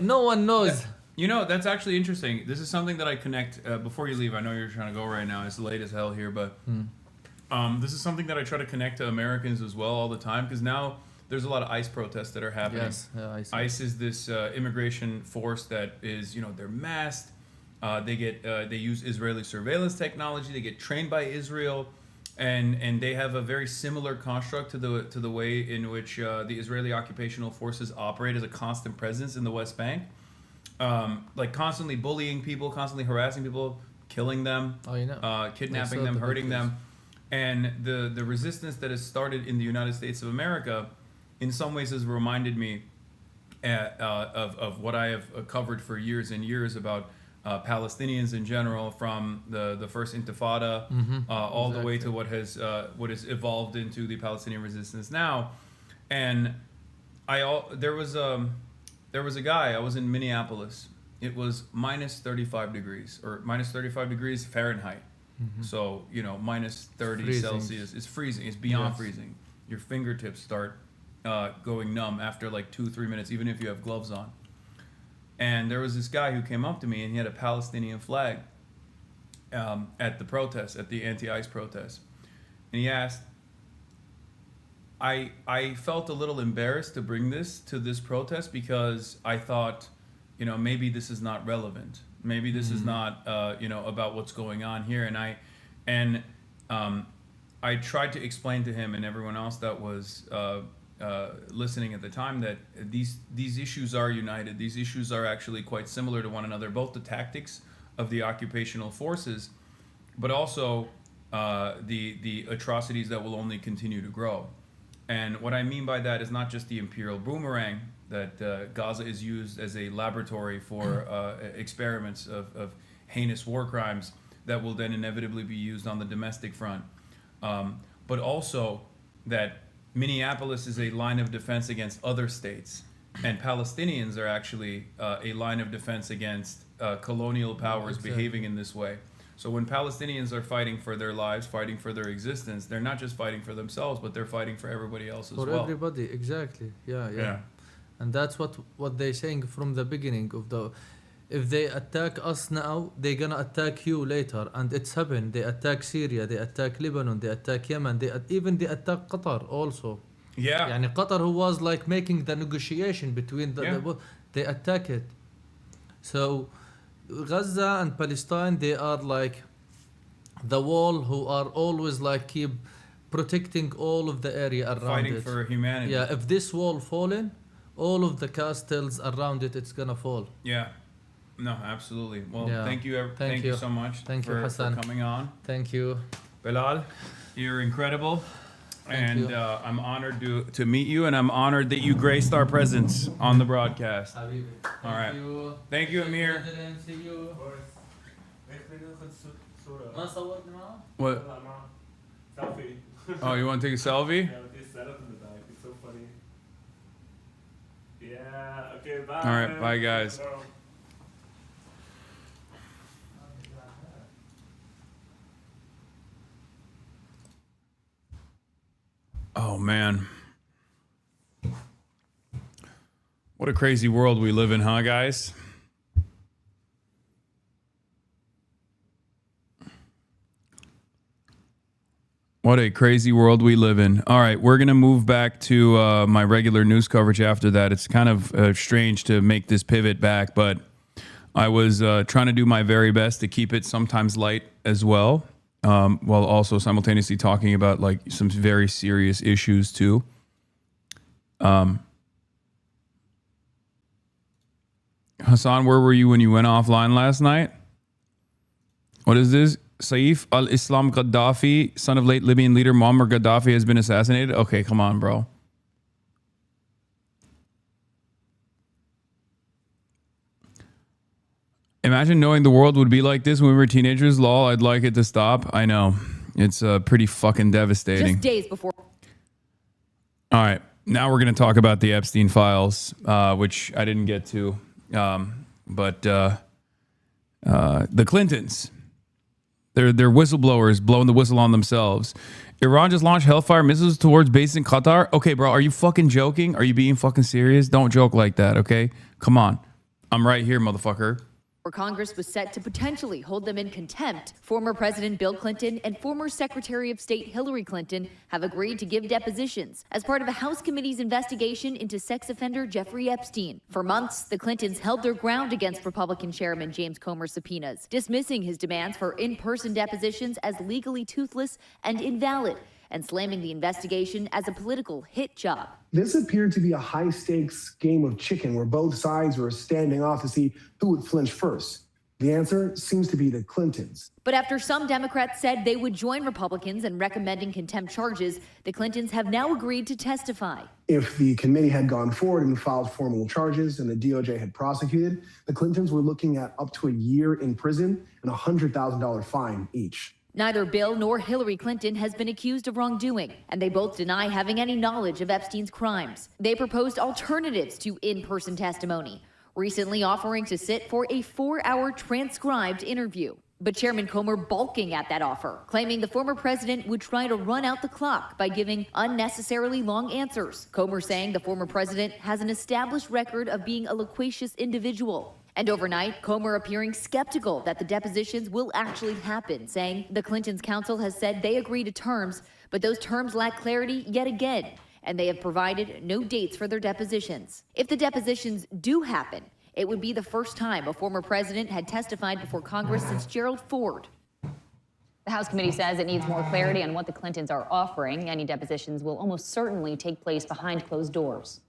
no one knows. You know, that's actually interesting. This is something that I connect before you leave. I know you're trying to go right now. It's late as hell here, but this is something that I try to connect to Americans as well all the time, because now there's a lot of ICE protests that are happening. Yes, yeah, ICE is this immigration force that is, they're masked. They use Israeli surveillance technology. They get trained by Israel, and they have a very similar construct to the way in which the Israeli occupational forces operate as a constant presence in the West Bank. like constantly bullying people, constantly harassing people, killing them, kidnapping them, hurting them. And the resistance that has started in the United States of America in some ways has reminded me of what I have covered for years and years about Palestinians in general, from the first Intifada all the way to what has evolved into the Palestinian resistance now. And there was a guy, I was in Minneapolis. It was minus 35 degrees or minus 35 degrees Fahrenheit. So, you know, minus 30 freezing. Celsius. It's freezing. It's beyond freezing. Your fingertips start going numb after like 2-3 minutes, even if you have gloves on. And there was this guy who came up to me and he had a Palestinian flag at the protest, at the anti-ICE protest. And he asked, I felt a little embarrassed to bring this to this protest because I thought, you know, maybe this is not relevant. Maybe this is not, you know, about what's going on here. And I tried to explain to him and everyone else that was listening at the time that these issues are united. These issues are actually quite similar to one another, both the tactics of the occupational forces, but also the atrocities that will only continue to grow. And what I mean by that is not just the imperial boomerang, that Gaza is used as a laboratory for experiments of heinous war crimes that will then inevitably be used on the domestic front, but also that Minneapolis is a line of defense against other states, and Palestinians are actually a line of defense against colonial powers behaving in this way. So when Palestinians are fighting for their lives, fighting for their existence, they're not just fighting for themselves, but they're fighting for everybody else as well. For everybody, exactly. Yeah. And that's what they're saying from the beginning of the. If they attack us now, they're gonna attack you later, and it's happened. They attack Syria, they attack Lebanon, they attack Yemen, they attack Qatar also. Yeah. Yani Qatar, who was like making the negotiation between they attack it. So Gaza and Palestine, they are like the wall who are always like keep protecting all of the area around Fighting it. for humanity. Yeah, if this wall fallen, all of the castles around it, it's gonna fall. Yeah. No, absolutely. Well, Yeah. thank you so much for Hasan. coming on. Thank you. Belal, you're incredible. Thank you. I'm honored to meet you, and I'm honored that you graced our presence on the broadcast. All right. Thank you, Amir. See you. What? Selfie. Oh, you want to take a selfie? Yeah, with this setup in the back. It's so funny. Yeah, okay, bye. All right, bye, guys. Oh, man. What a crazy world we live in, huh, guys? What a crazy world we live in. All right, we're going to move back to my regular news coverage after that. It's kind of strange to make this pivot back, but I was trying to do my very best to keep it sometimes light as well, while also simultaneously talking about like some very serious issues too. Hasan, where were you when you went offline last night? What is this? Saif al-Islam Gaddafi, son of late Libyan leader Muammar Gaddafi, has been assassinated. Okay, come on, bro. Imagine knowing the world would be like this when we were teenagers. Lol, I'd like it to stop. I know. It's pretty fucking devastating. Just days before. All right. Now we're going to talk about the Epstein files, which I didn't get to. But the Clintons, they're whistleblowers blowing the whistle on themselves. Iran just launched Hellfire missiles towards bases in Qatar. Okay, bro, are you fucking joking? Are you being fucking serious? Don't joke like that, okay? Come on. I'm right here, motherfucker. Where Congress was set to potentially hold them in contempt, former President Bill Clinton and former Secretary of State Hillary Clinton have agreed to give depositions as part of a House committee's investigation into sex offender Jeffrey Epstein. For months, the Clintons held their ground against Republican Chairman James Comer's subpoenas, dismissing his demands for in-person depositions as legally toothless and invalid. and slamming the investigation as a political hit job. This appeared to be a high-stakes game of chicken where both sides were standing off to see who would flinch first. The answer seems to be the Clintons. But after some Democrats said they would join Republicans in recommending contempt charges, the Clintons have now agreed to testify. If the committee had gone forward and filed formal charges and the DOJ had prosecuted, the Clintons were looking at up to a year in prison and a $100,000 fine each. Neither Bill nor Hillary Clinton has been accused of wrongdoing, and they both deny having any knowledge of Epstein's crimes. They proposed alternatives to in-person testimony, recently offering to sit for a 4-hour transcribed interview. But Chairman Comer balking at that offer, claiming the former president would try to run out the clock by giving unnecessarily long answers. Comer saying the former president has an established record of being a loquacious individual. And overnight, Comer appearing skeptical that the depositions will actually happen, saying the Clintons' counsel has said they agree to terms, but those terms lack clarity yet again, and they have provided no dates for their depositions. If the depositions do happen, it would be the first time a former president had testified before Congress since Gerald Ford. The House committee says it needs more clarity on what the Clintons are offering. Any depositions will almost certainly take place behind closed doors.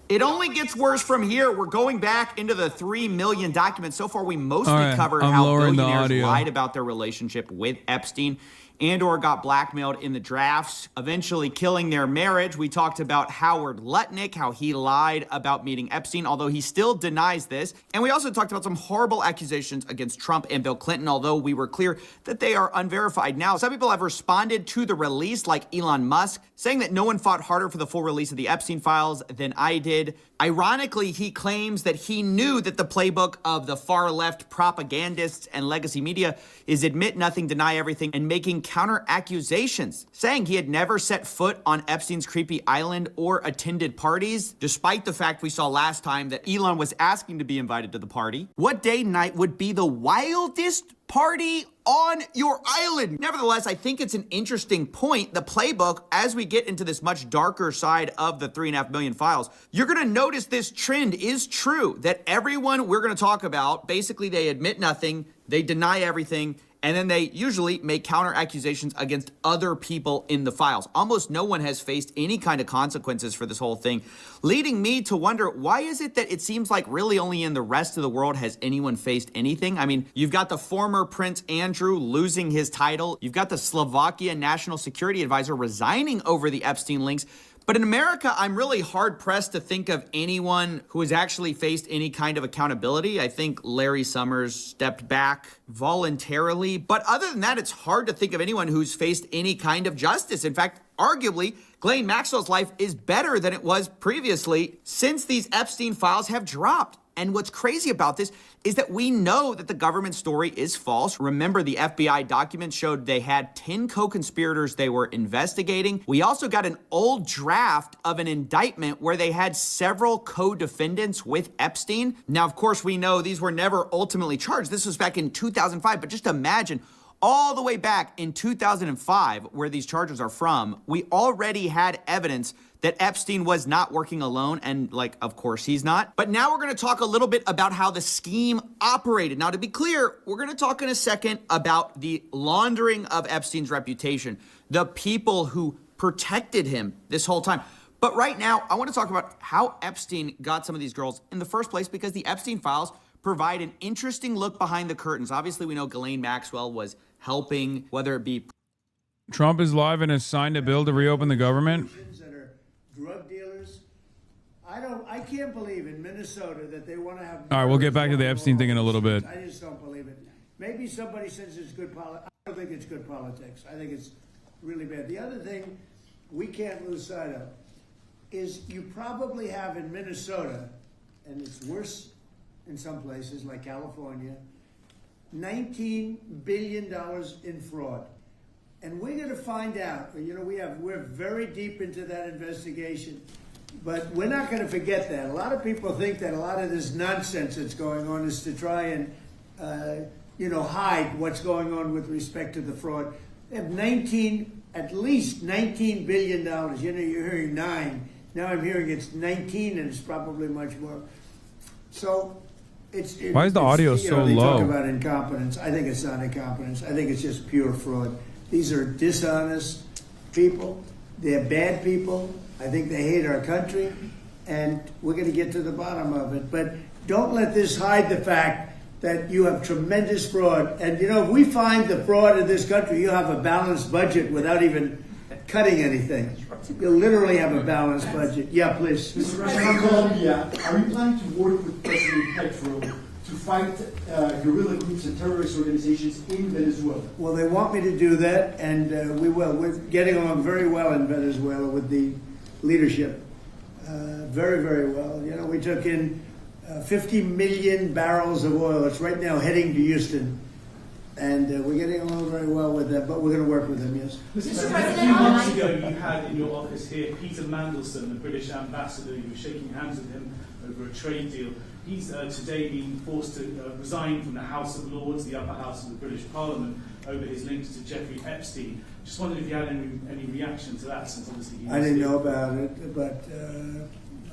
It only gets worse from here. We're going back into the 3 million documents. So far, we mostly covered how billionaires lied about their relationship with Epstein and or got blackmailed in the drafts, eventually killing their marriage. We talked about Howard Lutnick, how he lied about meeting Epstein, although he still denies this. And we also talked about some horrible accusations against Trump and Bill Clinton, although we were clear that they are unverified. Now, some people have responded to the release, like Elon Musk, saying that no one fought harder for the full release of the Epstein files than I did. Ironically, he claims that he knew that the playbook of the far-left propagandists and legacy media is admit nothing, deny everything, and making counter accusations, saying he had never set foot on Epstein's creepy island or attended parties, despite the fact we saw last time that Elon was asking to be invited to the party. What day night would be the wildest party on your island? Nevertheless, I think it's an interesting point. The playbook, as we get into this much darker side of the 3.5 million files, you're going to notice this trend is true, that everyone we're going to talk about, basically they admit nothing, they deny everything, and then they usually make counter accusations against other people in the files. Almost no one has faced any kind of consequences for this whole thing, leading me to wonder, why is it that it seems like really only in the rest of the world has anyone faced anything? I mean, you've got the former Prince Andrew losing his title. You've got the Slovakia National Security Advisor resigning over the Epstein links. But in America, I'm really hard-pressed to think of anyone who has actually faced any kind of accountability. I think Larry Summers stepped back voluntarily. But other than that, it's hard to think of anyone who's faced any kind of justice. In fact, arguably, Ghislaine Maxwell's life is better than it was previously since these Epstein files have dropped. And what's crazy about this is that we know that the government story is false. Remember, the FBI documents showed they had 10 co-conspirators they were investigating. We also got an old draft of an indictment where they had several co-defendants with Epstein. Now, of course, we know these were never ultimately charged. This was back in 2005, but just imagine all the way back in 2005, where these charges are from, we already had evidence that Epstein was not working alone, and of course he's not. But now we're gonna talk a little bit about how the scheme operated. Now, to be clear, we're gonna talk in a second about the laundering of Epstein's reputation, the people who protected him this whole time. But right now, I wanna talk about how Epstein got some of these girls in the first place, because the Epstein files provide an interesting look behind the curtains. Obviously, we know Ghislaine Maxwell was helping, whether it be Trump is live and has signed a bill to reopen the government. Drug dealers. I can't believe in Minnesota that they want to have. All right, we'll get back to the Epstein thing in a little bit. I just don't believe it. Maybe somebody says it's good politics. I don't think it's good politics. I think it's really bad. The other thing we can't lose sight of is you probably have in Minnesota, and it's worse in some places like California, $19 billion in fraud. And we're going to find out, we're very deep into that investigation, but we're not going to forget that. A lot of people think that a lot of this nonsense that's going on is to try and, hide what's going on with respect to the fraud. They have at least $19 billion. You're hearing 9. Now I'm hearing it's 19, and it's probably much more. So why is the audio so they low? Talk about incompetence. I think it's not incompetence. I think it's just pure fraud. These are dishonest, people. They're bad people. I think they hate our country, and we're going to get to the bottom of it. But don't let this hide the fact that you have tremendous fraud. And, you know, if we find the fraud in this country, you'll have a balanced budget without even cutting anything. You'll literally have a balanced budget. Yeah, please. Mr. President, in Colombia, are you planning to work with President Petro to fight guerrilla groups and terrorist organizations in Venezuela? Well, they want me to do that, and we will. We're getting along very well in Venezuela with the leadership. Very, very well. You know, we took in 50 million barrels of oil. It's right now heading to Houston. And we're getting along very well with them, but we're going to work with them, yes. Mr. President, a few months ago, you had in your office here Peter Mandelson, the British ambassador. You were shaking hands with him over a trade deal. He's today been forced to resign from the House of Lords, the upper house of the British Parliament, over his links to Jeffrey Epstein. Just wondered if you had any reaction to that, since obviously he was... I didn't know about it, but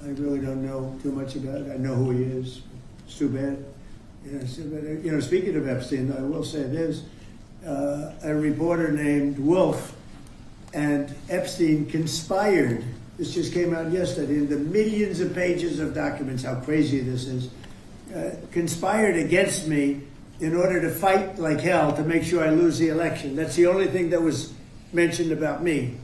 I really don't know too much about it. I know who he is. It's too bad. You know, speaking of Epstein, I will say this. A reporter named Wolf and Epstein conspired. This just came out yesterday in the millions of pages of documents, how crazy this is. Conspired against me in order to fight like hell to make sure I lose the election. That's the only thing that was mentioned about me.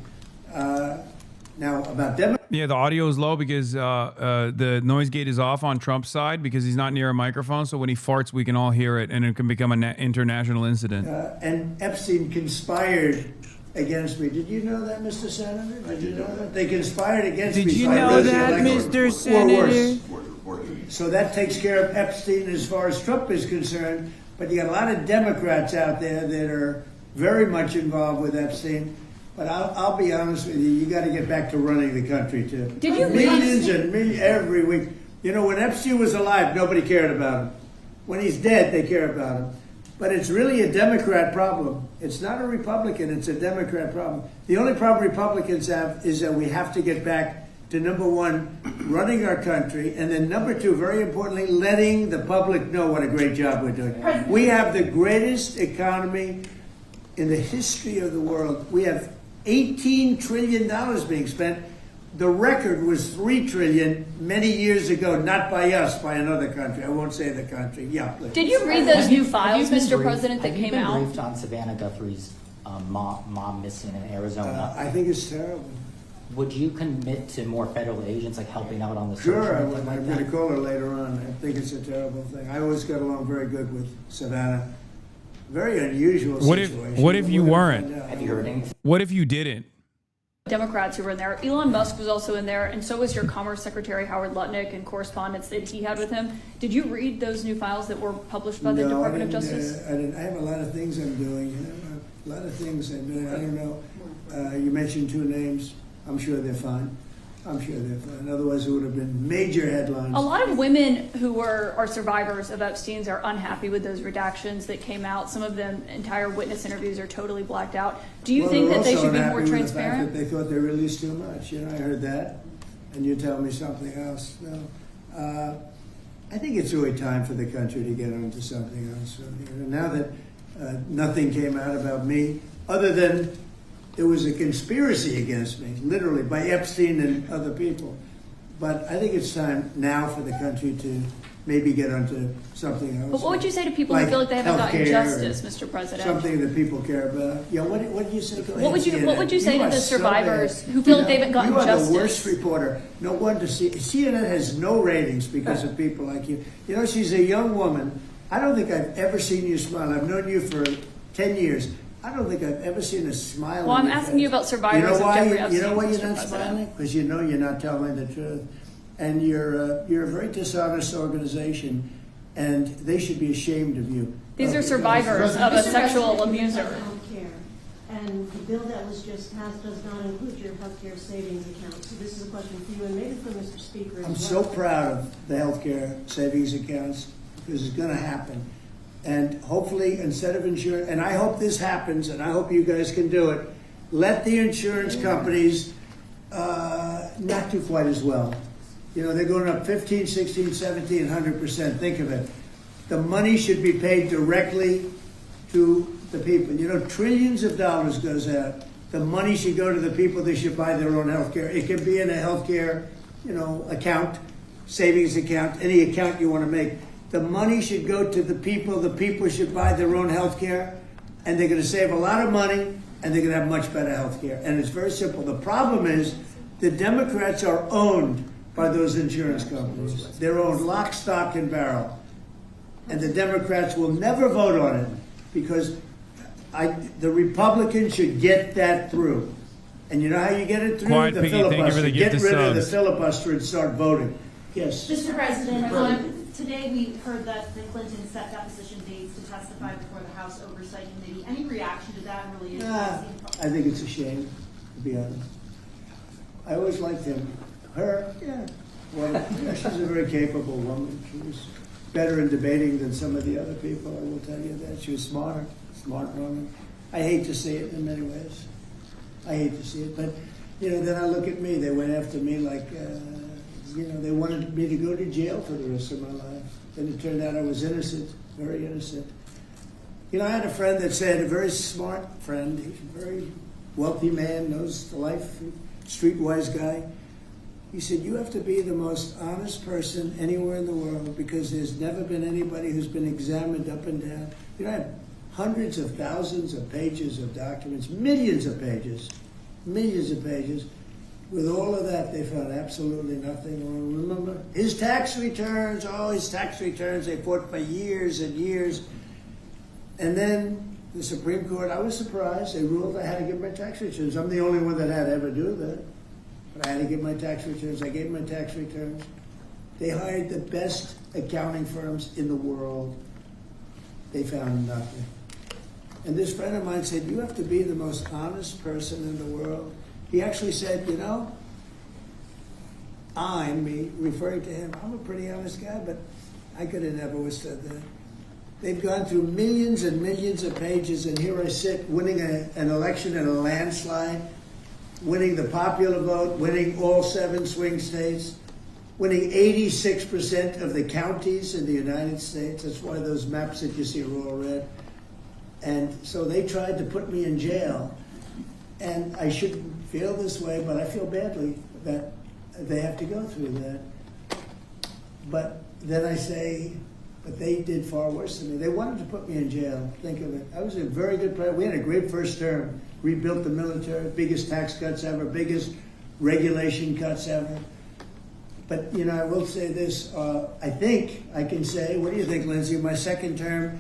Now, about them. Yeah, the audio is low because the noise gate is off on Trump's side because he's not near a microphone. So when he farts, we can all hear it, and it can become an international incident. And Epstein conspired against me. Did you know that, Mr. Senator? Did you know that? They conspired against me. Did you know that, Mr. Senator? So that takes care of Epstein as far as Trump is concerned. But you got a lot of Democrats out there that are very much involved with Epstein. But I'll be honest with you, you got to get back to running the country, too. Did you millions and millions every week. You know, when Epstein was alive, nobody cared about him. When he's dead, they care about him. But it's really a Democrat problem. It's not a Republican, it's a Democrat problem. The only problem Republicans have is that we have to get back to, number one, running our country, and then number two, very importantly, letting the public know what a great job we're doing. We have the greatest economy in the history of the world. We have $18 trillion being spent. The record was $3 trillion many years ago, not by us, by another country. I won't say the country. Yeah, please. Did you read those new files, Mr. President, that came out? Have you been briefed on Savannah Guthrie's mom missing in Arizona? I think it's terrible. Would you commit to more federal agents, like helping out on the search? Sure, I would. I'm going to call her later on. I think it's a terrible thing. I always got along very good with Savannah. Very unusual situation. What if you weren't? Have you heard anything? What if you didn't? Democrats who were in there. Elon Musk was also in there, and so was your Commerce Secretary Howard Lutnick, and correspondence that he had with him. Did you read those new files that were published by the Department of Justice? I didn't. I have a lot of things I'm doing. You know, a lot of things I'm doing. I don't know. You mentioned two names. I'm sure they're fine. I'm sure they're fine. Otherwise, it would have been major headlines. A lot of women who are survivors of Epstein's are unhappy with those redactions that came out. Some of them, entire witness interviews are totally blacked out. Do you think that they should be more transparent? That they thought they released too much. You know, I heard that, and you tell me something else. No, I think it's really time for the country to get onto something else. Now that nothing came out about me, other than there was a conspiracy against me, literally, by Epstein and other people. But I think it's time now for the country to maybe get onto something else. But what would you say to people who feel like they haven't gotten justice, Mr. President? Something that people care about. Yeah, what did you say? What would you say to the survivors who feel like they haven't gotten justice? You are the worst reporter. No wonder CNN has no ratings because of people like you. You know, she's a young woman. I don't think I've ever seen you smile. I've known you for 10 years. I don't think I've ever seen a smile. Well, I'm asking you about survivors of Jeffrey Epstein. You know why you're not smiling? Because you know you're not telling the truth. And you're a very dishonest organization, and they should be ashamed of you. These are survivors of a sexual abuser. And the bill that was just passed does not include your health care savings account. So this is a question for you and maybe for Mr. Speaker as well. I'm so proud of the health care savings accounts because it's going to happen. And hopefully, instead of insurance, and I hope this happens, and I hope you guys can do it, let the insurance companies not do quite as well. You know, they're going up 15, 16, 17, 100%. Think of it. The money should be paid directly to the people. You know, trillions of dollars goes out. The money should go to the people that should buy their own health care. It can be in a health care, account, savings account, any account you want to make. The money should go to the people. The people should buy their own health care, and they're going to save a lot of money, and they're going to have much better health care. And it's very simple. The problem is the Democrats are owned by those insurance companies. They're owned lock, stock, and barrel. And the Democrats will never vote on it because the Republicans should get that through. And you know how you get it through? Quiet the Piggy, filibuster. thank you for the gift Get of rid of the subs. filibuster and start voting. Yes. Mr. President, today we heard that the Clintons set deposition dates to testify before the House Oversight Committee. Any reaction to that in relation I think it's a shame, to be honest. I always liked him. Her, yeah. Well, yeah, she's a very capable woman. She was better in debating than some of the other people, I will tell you that. She was smart woman. I hate to see it in many ways. I hate to see it. But, then I look at me. They went after me like, they wanted me to go to jail for the rest of my life. Then it turned out I was innocent, very innocent. I had a friend that said, a very smart friend, he's a very wealthy man, knows the life, streetwise guy. He said, you have to be the most honest person anywhere in the world because there's never been anybody who's been examined up and down. I had hundreds of thousands of pages of documents, millions of pages. With all of that, they found absolutely nothing wrong. Remember, his tax returns, they fought for years and years. And then the Supreme Court, I was surprised, they ruled I had to give my tax returns. I'm the only one that had to ever do that. But I had to give my tax returns. I gave my tax returns. They hired the best accounting firms in the world. They found nothing. And this friend of mine said, you have to be the most honest person in the world. He actually said, me referring to him, I'm a pretty honest guy, but I could have never withstood that. They've gone through millions and millions of pages, and here I sit winning an election in a landslide, winning the popular vote, winning all 7 swing states, winning 86% of the counties in the United States. That's why those maps that you see are all red. And so they tried to put me in jail. And I shouldn't feel this way, but I feel badly that they have to go through that. But then I say, but they did far worse than me. They wanted to put me in jail. Think of it. I was a very good president. We had a great first term. Rebuilt the military, biggest tax cuts ever, biggest regulation cuts ever. But, I will say this. I think I can say, what do you think, Lindsay? My second term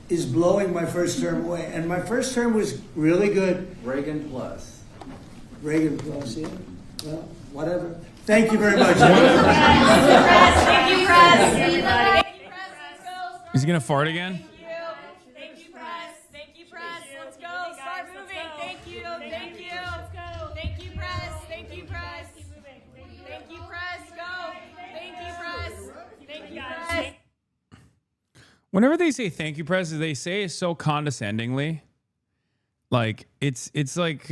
is blowing my first term away. And my first term was really good. Reagan plus. Reagan plus, yeah. Well, whatever. Thank you very much. Thank you, press. Is he going to fart again? Thank you, press. Thank you, press. Let's go. Start moving. Thank you. Thank you. Thank you, press. Thank you, press. Thank you, press. Go. Thank you, press. Thank you, press. Whenever they say thank you, press, they say it so condescendingly. Like, it's like,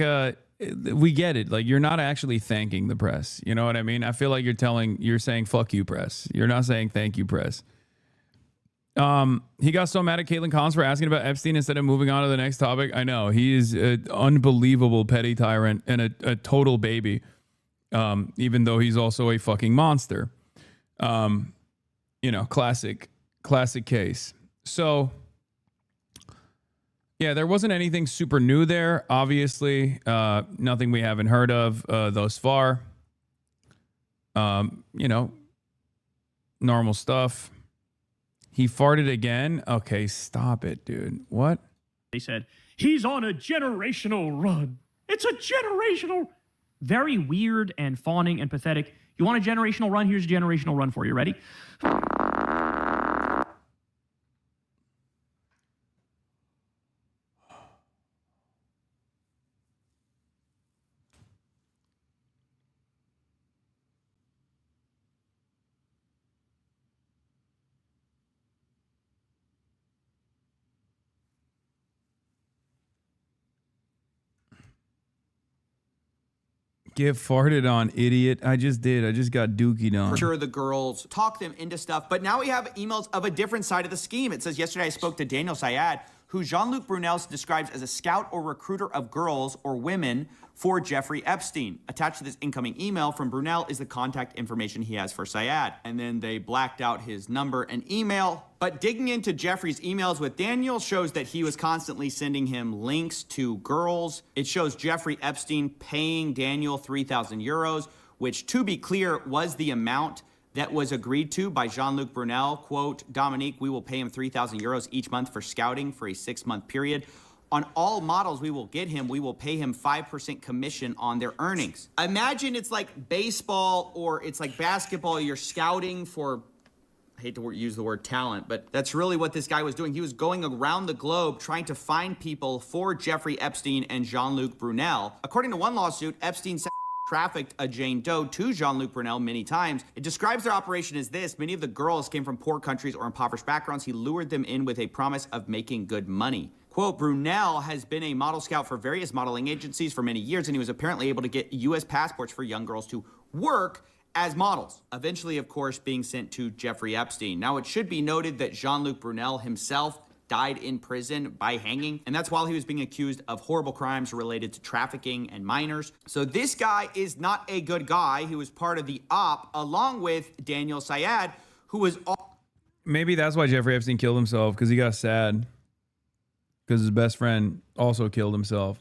we get it. Like, you're not actually thanking the press. You know what I mean? I feel like you're saying fuck you, press. You're not saying thank you, press. He got so mad at Caitlin Collins for asking about Epstein instead of moving on to the next topic. I know. He is an unbelievable petty tyrant and a total baby. Even though he's also a fucking monster. Classic case. So, yeah, there wasn't anything super new there. Obviously, nothing we haven't heard of thus far. Normal stuff. He farted again? Okay, stop it, dude. What? They said, he's on a generational run. It's a generational, very weird and fawning and pathetic. You want a generational run? Here's a generational run for you. Ready? Get farted on, idiot. I just did. I just got dookied on. For sure, the girls talk them into stuff. But now we have emails of a different side of the scheme. It says, yesterday I spoke to Daniel Syed, who Jean-Luc Brunel describes as a scout or recruiter of girls or women for Jeffrey Epstein. Attached to this incoming email from Brunel is the contact information he has for Syed. And then they blacked out his number and email. But digging into Jeffrey's emails with Daniel shows that he was constantly sending him links to girls. It shows Jeffrey Epstein paying Daniel 3,000 euros, which, to be clear, was the amount that was agreed to by Jean-Luc Brunel. Quote, Dominique, we will pay him 3,000 euros each month for scouting for a 6-month period. On all models we will get him, we will pay him 5% commission on their earnings. Imagine it's like baseball or it's like basketball. You're scouting for, I hate to use the word talent, but that's really what this guy was doing. He was going around the globe trying to find people for Jeffrey Epstein and Jean-Luc Brunel. According to one lawsuit, Epstein trafficked a Jane Doe to Jean-Luc Brunel many times. It describes their operation as this. Many of the girls came from poor countries or impoverished backgrounds. He lured them in with a promise of making good money. Quote, Brunel has been a model scout for various modeling agencies for many years, and he was apparently able to get U.S. passports for young girls to work as models, eventually, of course, being sent to Jeffrey Epstein. Now, it should be noted that Jean-Luc Brunel himself died in prison by hanging, and that's while he was being accused of horrible crimes related to trafficking and minors. So this guy is not a good guy. He was part of the op, along with Daniel Syed, who was... Maybe that's why Jeffrey Epstein killed himself, because he got sad. Because his best friend also killed himself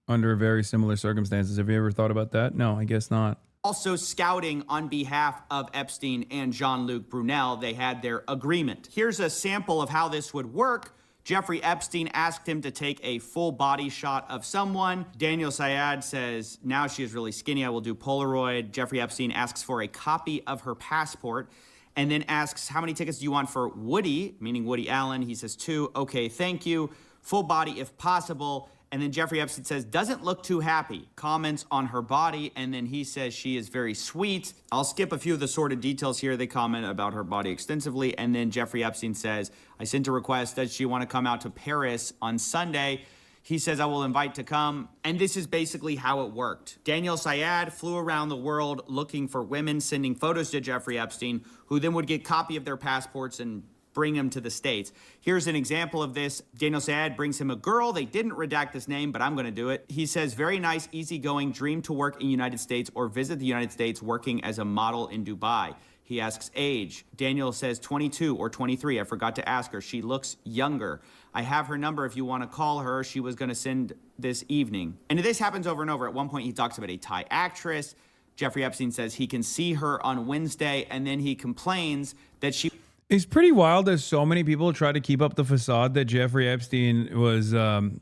under very similar circumstances. Have you ever thought about that? No, I guess not. Also scouting on behalf of Epstein and Jean-Luc Brunel. They had their agreement. Here's a sample of how this would work. Jeffrey Epstein asked him to take a full body shot of someone. Daniel Syed says, now she is really skinny, I will do Polaroid. Jeffrey Epstein asks for a copy of her passport and then asks, how many tickets do you want for Woody, meaning Woody Allen? He says 2. Okay, thank you. Full body if possible. And then Jeffrey Epstein says, doesn't look too happy. Comments on her body, and then he says she is very sweet. I'll skip a few of the sordid details here. They comment about her body extensively. And then Jeffrey Epstein says, I sent a request. Does she want to come out to Paris on Sunday? He says, I will invite to come. And this is basically how it worked. Daniel Syed flew around the world looking for women, sending photos to Jeffrey Epstein, who then would get a copy of their passports and bring them to the States. Here's an example of this. Daniel Syed brings him a girl. They didn't redact this name, but I'm going to do it. He says, very nice, easygoing, dream to work in the United States or visit the United States working as a model in Dubai. He asks age. Daniel says 22 or 23. I forgot to ask her. She looks younger. I have her number if you want to call her. She was going to send this evening. And this happens over and over. At one point, he talks about a Thai actress. Jeffrey Epstein says he can see her on Wednesday, and then he complains that she... It's pretty wild that so many people try to keep up the facade that Jeffrey Epstein was,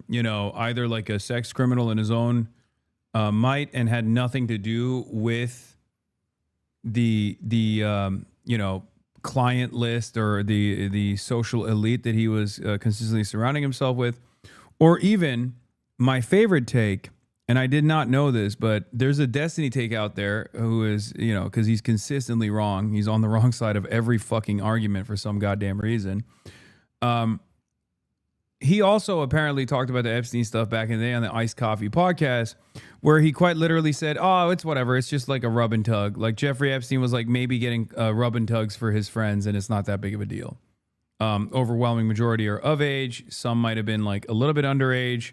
you know, either like a sex criminal in his own might and had nothing to do with the you know, client list or the social elite that he was consistently surrounding himself with, or even my favorite take, and I did not know this, but there's a Destiny take out there who is, you know, because he's consistently wrong. He's on the wrong side of every fucking argument for some goddamn reason. He also apparently talked about the Epstein stuff back in the day on the Iced Coffee podcast, where he quite literally said, oh, it's whatever. It's just like a rub and tug. Like Jeffrey Epstein was like maybe getting rub and tugs for his friends, and it's not that big of a deal. Overwhelming majority are of age. Some might have been like a little bit underage.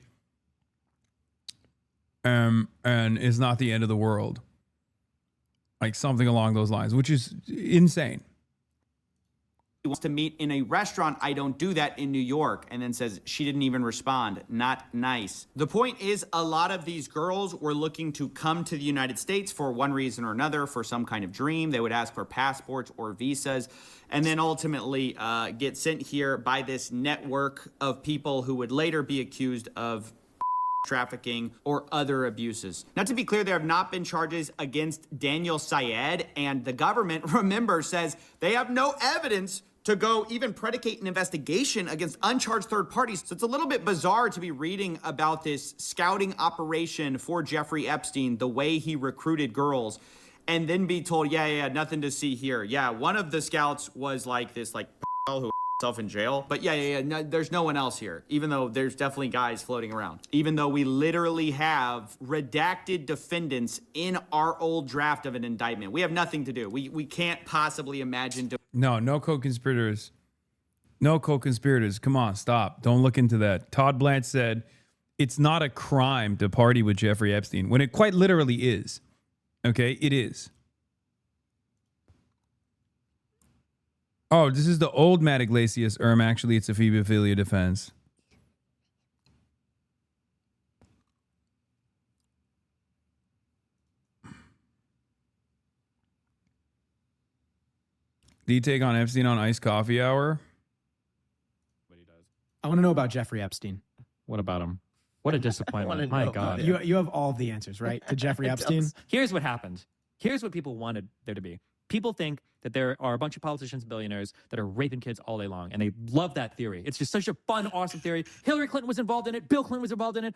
And it's not the end of the world. Like something along those lines, which is insane. He wants to meet in a restaurant. I don't do that in New York. And then says she didn't even respond. Not nice. The point is, a lot of these girls were looking to come to the United States for one reason or another, for some kind of dream. They would ask for passports or visas, and then ultimately get sent here by this network of people who would later be accused of trafficking or other abuses. Now, to be clear, there have not been charges against Daniel Syed, and the government, remember, says they have no evidence to go even predicate an investigation against uncharged third parties. So it's a little bit bizarre to be reading about this scouting operation for Jeffrey Epstein, the way he recruited girls, and then be told, yeah, nothing to see here. Yeah, one of the scouts was like this, like, who himself in jail. But no, there's no one else here, even though there's definitely guys floating around. Even though we literally have redacted defendants in our old draft of an indictment. We have nothing to do. We can't possibly imagine. No co-conspirators No co-conspirators. Come on, stop. Don't look into that. Todd Blanche said it's not a crime to party with Jeffrey Epstein when it quite literally is. Okay, it is. Oh, this is the old Matt Iglesias Actually, it's a Phoebophilia defense. Do you take on Epstein on Iced Coffee Hour? I want to know about Jeffrey Epstein. What about him? What a disappointment. My God. You have all of the answers, right? To Jeffrey Epstein? Here's what happened. Here's what people wanted there to be. People think that there are a bunch of politicians, billionaires that are raping kids all day long, and they love that theory. It's just such a fun, awesome theory. Hillary Clinton was involved in it. Bill Clinton was involved in it.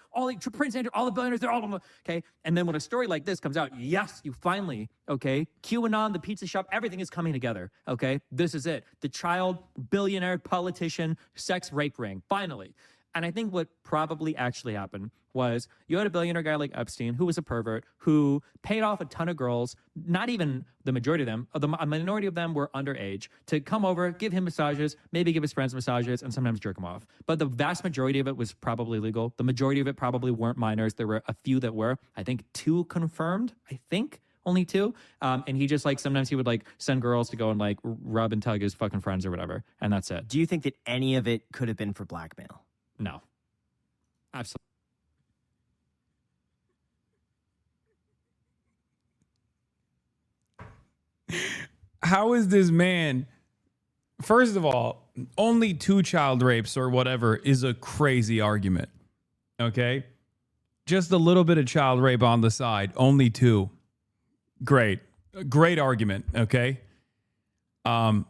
Prince Andrew, all the billionaires, they're all of them. Okay. And then when a story like this comes out, yes, you finally, okay, QAnon, the pizza shop, everything is coming together. Okay. This is it. The child billionaire politician sex rape ring. Finally. And I think what probably actually happened was you had a billionaire guy like Epstein, who was a pervert, who paid off a ton of girls, not even the majority of them, a minority of them were underage, to come over, give him massages, maybe give his friends massages, and sometimes jerk him off. But the vast majority of it was probably legal. The majority of it probably weren't minors. There were a few that were. I think 2 confirmed, only 2. And he just sometimes he would send girls to go and rub and tug his fucking friends or whatever. And that's it. Do you think that any of it could have been for blackmail? No. Absolutely. How is this man? First of all, only 2 child rapes or whatever is a crazy argument. Okay? Just a little bit of child rape on the side. Only 2. Great. Great argument. Okay? But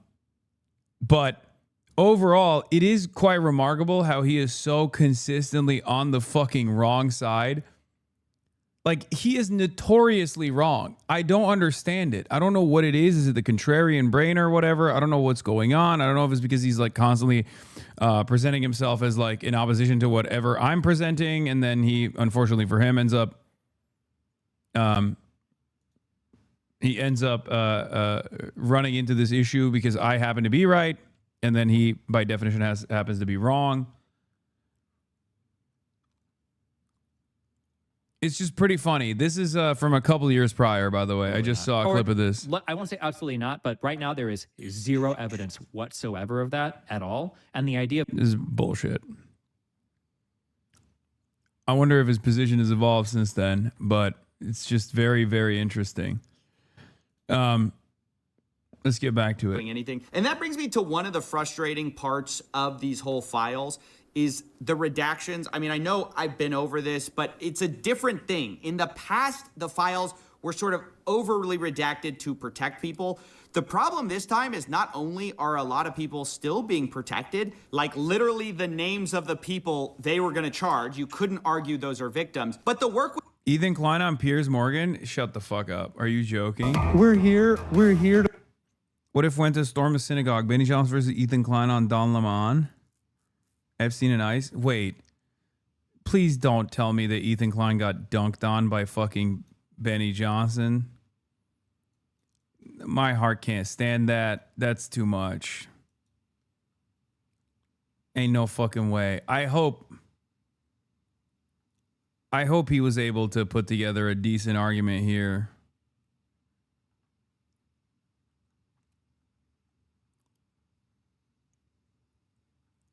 overall, it is quite remarkable how he is so consistently on the fucking wrong side. He is notoriously wrong. I don't understand it. I don't know what it is. Is it the contrarian brain or whatever? I don't know what's going on. I don't know if it's because he's constantly presenting himself as in opposition to whatever I'm presenting. And then he, unfortunately for him, ends up running into this issue because I happen to be right. And then he, by definition, happens to be wrong. It's just pretty funny. This is from a couple of years prior, by the way. I just saw a clip of this. I won't say absolutely not, but right now there is 0 evidence whatsoever of that at all. And the idea... This is bullshit. I wonder if his position has evolved since then, but it's just very, very interesting. Let's get back to it. Anything. And that brings me to one of the frustrating parts of these whole files is the redactions. I mean, I know I've been over this, but it's a different thing. In the past, the files were sort of overly redacted to protect people. The problem this time is not only are a lot of people still being protected, literally the names of the people they were going to charge, you couldn't argue those are victims, but the work with Ethan Klein on Piers Morgan? Shut the fuck up. Are you joking? We're here to... What if went to storm a synagogue? Benny Johnson versus Ethan Klein on Don Lemon? Epstein and Ice? Wait. Please don't tell me that Ethan Klein got dunked on by fucking Benny Johnson. My heart can't stand that. That's too much. Ain't no fucking way. I hope he was able to put together a decent argument here.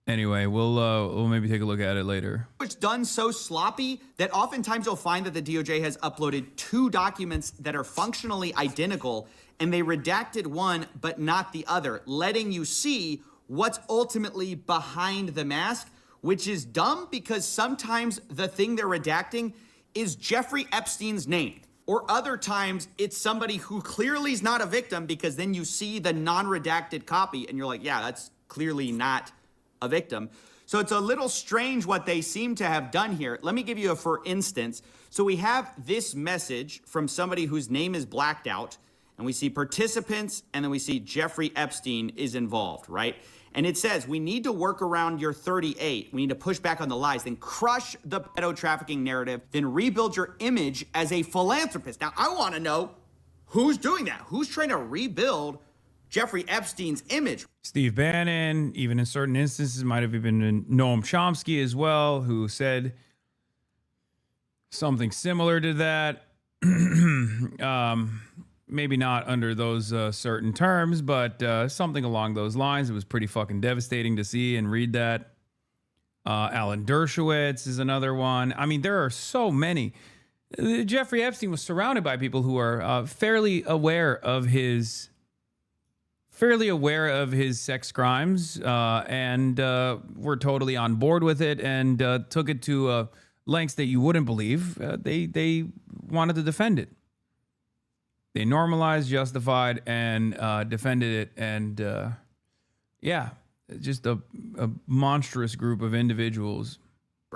Anyway, we'll maybe take a look at it later. It's done so sloppy that oftentimes you'll find that the DOJ has uploaded 2 documents that are functionally identical, and they redacted one but not the other, letting you see what's ultimately behind the mask, which is dumb because sometimes the thing they're redacting is Jeffrey Epstein's name. Or other times it's somebody who clearly is not a victim because then you see the non-redacted copy and you're like, yeah, that's clearly not a victim. So it's a little strange what they seem to have done here. Let me give you a for instance. So we have this message from somebody whose name is blacked out, and we see participants, and then we see Jeffrey Epstein is involved, right? And it says, we need to work around your 38. We need to push back on the lies, then crush the pedo trafficking narrative, then rebuild your image as a philanthropist. Now, I want to know who's doing that. Who's trying to rebuild Jeffrey Epstein's image. Steve Bannon, even in certain instances, might have even been Noam Chomsky as well, who said something similar to that. Maybe not under those certain terms, but something along those lines. It was pretty fucking devastating to see and read that. Alan Dershowitz is another one. I mean, there are so many. Jeffrey Epstein was surrounded by people who are fairly aware of his sex crimes and were totally on board with it and took it to lengths that you wouldn't believe. They wanted to defend it. They normalized, justified, and defended it. And yeah, just a monstrous group of individuals.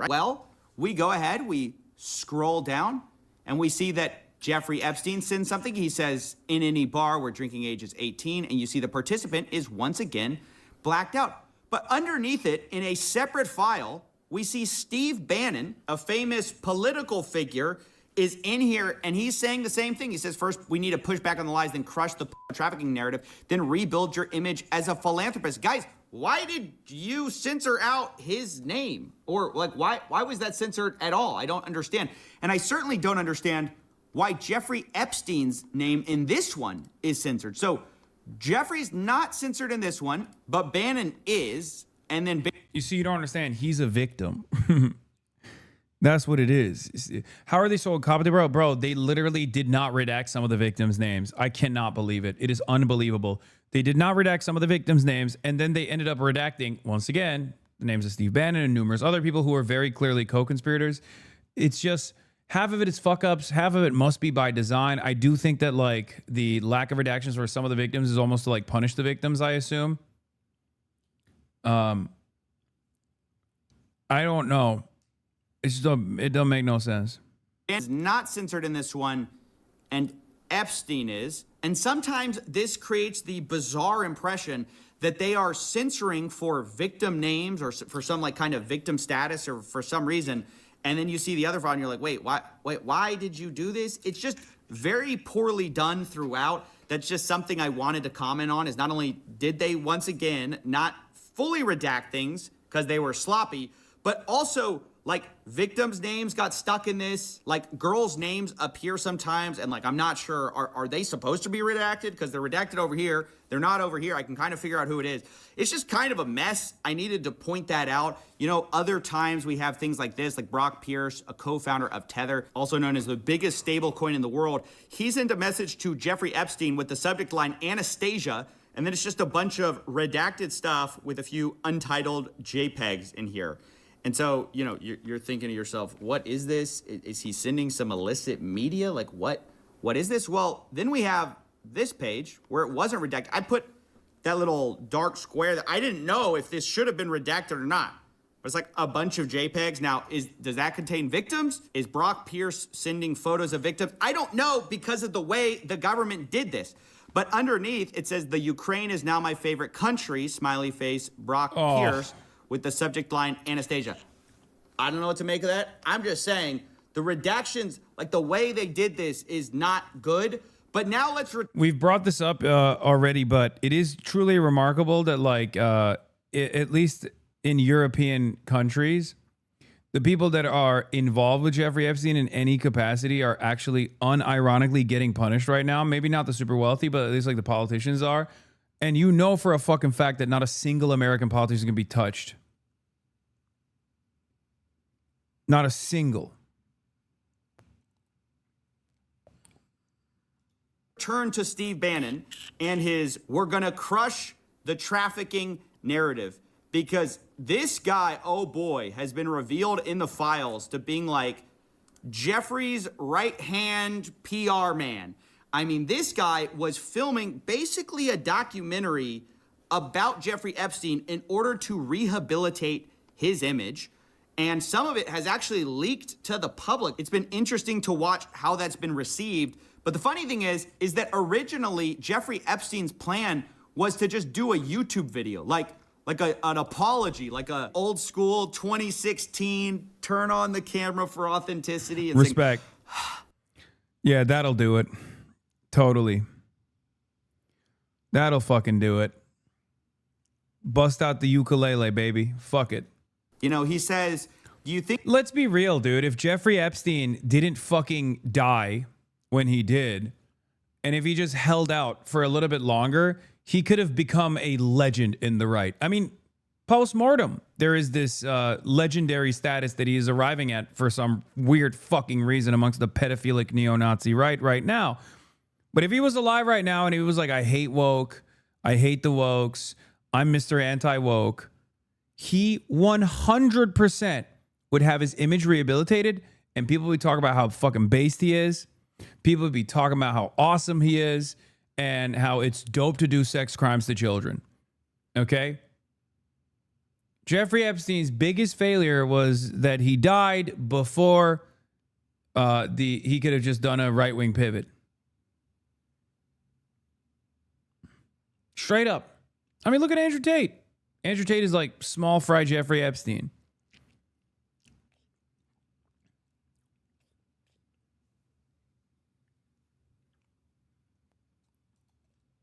Well, we go ahead, we scroll down, and we see that Jeffrey Epstein sends something. He says, in any bar where drinking age is 18, and you see the participant is once again blacked out. But underneath it, in a separate file, we see Steve Bannon, a famous political figure, is in here, and he's saying the same thing. He says, first, we need to push back on the lies, then crush the trafficking narrative, then rebuild your image as a philanthropist. Guys, why did you censor out his name? Or, like, why was that censored at all? I don't understand. And I certainly don't understand why Jeffrey Epstein's name in this one is censored. So, Jeffrey's not censored in this one, but Bannon is, and then... You see, you don't understand. He's a victim. That's what it is. How are they so incompetent, bro? They literally did not redact some of the victims' names. I cannot believe it. It is unbelievable. They did not redact some of the victims' names, and then they ended up redacting, once again, the names of Steve Bannon and numerous other people who are very clearly co-conspirators. It's just, half of it is fuck-ups, half of it must be by design. I do think that, like, the lack of redactions for some of the victims is almost to, like, punish the victims, I assume. I don't know. It don't make no sense. Is not censored in this one, and Epstein is. And sometimes this creates the bizarre impression that they are censoring for victim names or for some like kind of victim status or for some reason. And then you see the other file and you're like, wait, why did you do this? It's just very poorly done throughout. That's just something I wanted to comment on, is not only did they once again not fully redact things because they were sloppy, but also like victims' names got stuck in this. Like girls' names appear sometimes, and like I'm not sure, are they supposed to be redacted? Because they're redacted over here, they're not over here. I can kind of figure out who it is. It's just kind of a mess. I needed to point that out. You know, other times we have things like this, like Brock Pierce, a co-founder of Tether, also known as the biggest stable coin in the world. He sent a message to Jeffrey Epstein with the subject line Anastasia, and then it's just a bunch of redacted stuff with a few untitled JPEGs in here. And so, you know, you're thinking to yourself, what is this? Is he sending some illicit media? Like, what is this? Well, then we have this page where it wasn't redacted. I put that little dark square that I didn't know if this should have been redacted or not. But it's like a bunch of JPEGs. Now, does that contain victims? Is Brock Pierce sending photos of victims? I don't know because of the way the government did this. But underneath, it says, the Ukraine is now my favorite country, smiley face, Brock Pierce, with the subject line Anastasia. I don't know what to make of that. I'm just saying the redactions, like the way they did this is not good. But now let's... We've brought this up already, but it is truly remarkable that like, at least in European countries, the people that are involved with Jeffrey Epstein in any capacity are actually unironically getting punished right now. Maybe not the super wealthy, but at least like the politicians are. And you know for a fucking fact that not a single American politician can be touched. Not a single. Turn to Steve Bannon and his "we're gonna crush the trafficking" narrative, because this guy, oh boy, has been revealed in the files to being like Jeffrey's right-hand PR man. I mean, this guy was filming basically a documentary about Jeffrey Epstein in order to rehabilitate his image. And some of it has actually leaked to the public. It's been interesting to watch how that's been received. But the funny thing is that originally Jeffrey Epstein's plan was to just do a YouTube video, like an apology, like a old school 2016, turn on the camera for authenticity. And respect. Yeah, that'll do it. Totally. That'll fucking do it. Bust out the ukulele, baby. Fuck it. You know, he says, do you think... Let's be real, dude. If Jeffrey Epstein didn't fucking die when he did, and if he just held out for a little bit longer, he could have become a legend in the right. I mean, post-mortem, there is this legendary status that he is arriving at for some weird fucking reason amongst the pedophilic neo-Nazi right now. But if he was alive right now and he was like, I hate woke, I hate the wokes, I'm Mr. Anti-Woke, he 100% would have his image rehabilitated, and people would talk about how fucking based he is. People would be talking about how awesome he is and how it's dope to do sex crimes to children. Okay? Jeffrey Epstein's biggest failure was that he died before he could have just done a right-wing pivot. Straight up. I mean, look at Andrew Tate. Andrew Tate is like small fry Jeffrey Epstein.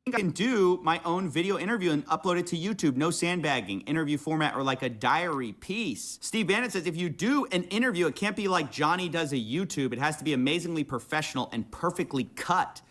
I can do my own video interview and upload it to YouTube. No sandbagging, interview format, or like a diary piece. Steve Bannon says if you do an interview, it can't be like Johnny does a YouTube. It has to be amazingly professional and perfectly cut.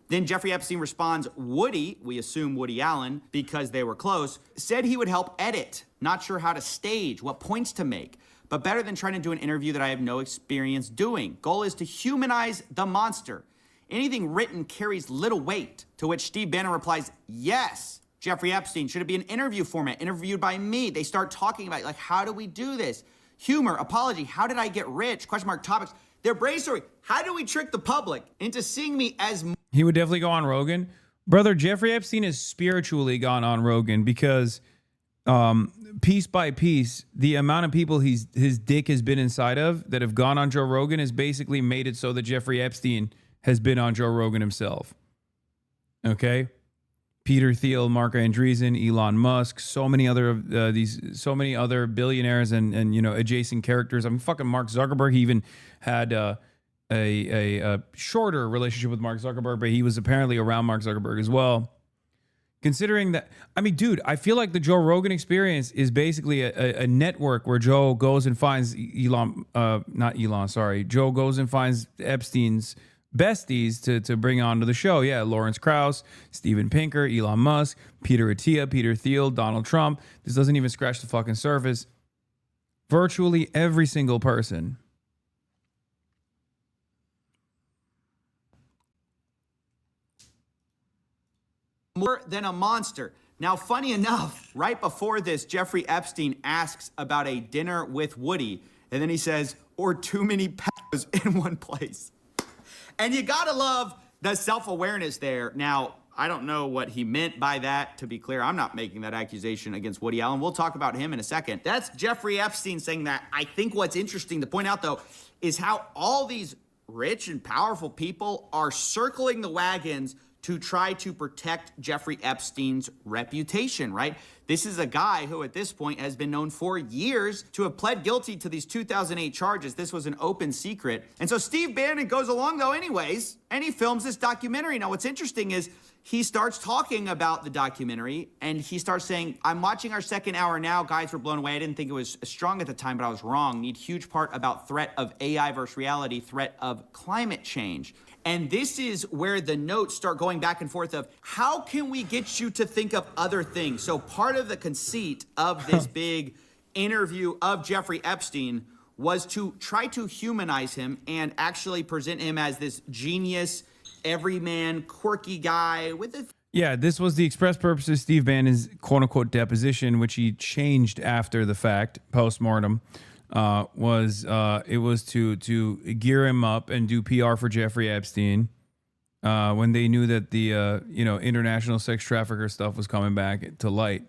Then Jeffrey Epstein responds, Woody, we assume Woody Allen, because they were close, said he would help edit. Not sure how to stage, what points to make, but better than trying to do an interview that I have no experience doing. Goal is to humanize the monster. Anything written carries little weight, to which Steve Bannon replies, yes, Jeffrey Epstein, should it be an interview format, interviewed by me? They start talking about, like, how do we do this? Humor, apology, how did I get rich? Question mark, topics. They're brainstorming. How do we trick the public into seeing me as... He would definitely go on Rogan. Brother, Jeffrey Epstein has spiritually gone on Rogan because piece by piece, the amount of people his dick has been inside of that have gone on Joe Rogan has basically made it so that Jeffrey Epstein has been on Joe Rogan himself. Okay? Peter Thiel, Mark Andreessen, Elon Musk, so many other billionaires and you know, adjacent characters. I mean, fucking Mark Zuckerberg. He even had a shorter relationship with Mark Zuckerberg, but he was apparently around Mark Zuckerberg as well. Considering that, I mean, dude, I feel like the Joe Rogan experience is basically a network where Joe goes and finds Joe goes and finds Epstein's besties to bring onto the show. Yeah, Lawrence Krauss, Steven Pinker, Elon Musk, Peter Attia, Peter Thiel, Donald Trump. This doesn't even scratch the fucking surface. Virtually every single person. More than a monster. Now, funny enough, right before this, Jeffrey Epstein asks about a dinner with Woody, and then he says, or too many pedos in one place. And you gotta love the self-awareness there. Now, I don't know what he meant by that. To be clear, I'm not making that accusation against Woody Allen. We'll talk about him in a second. That's Jeffrey Epstein saying that. I think what's interesting to point out, though, is how all these rich and powerful people are circling the wagons to try to protect Jeffrey Epstein's reputation, right? This is a guy who at this point has been known for years to have pled guilty to these 2008 charges. This was an open secret. And so Steve Bannon goes along though anyways, and he films this documentary. Now what's interesting is he starts talking about the documentary and he starts saying, I'm watching our second hour now. Guys were blown away. I didn't think it was strong at the time, but I was wrong. Need huge part about threat of AI versus reality, threat of climate change. And this is where the notes start going back and forth of how can we get you to think of other things? So part of the conceit of this big interview of Jeffrey Epstein was to try to humanize him and actually present him as this genius, everyman, quirky guy with a... Yeah, this was the express purpose of Steve Bannon's quote-unquote deposition, which he changed after the fact, post-mortem. It was to gear him up and do PR for Jeffrey Epstein when they knew that the international sex trafficker stuff was coming back to light.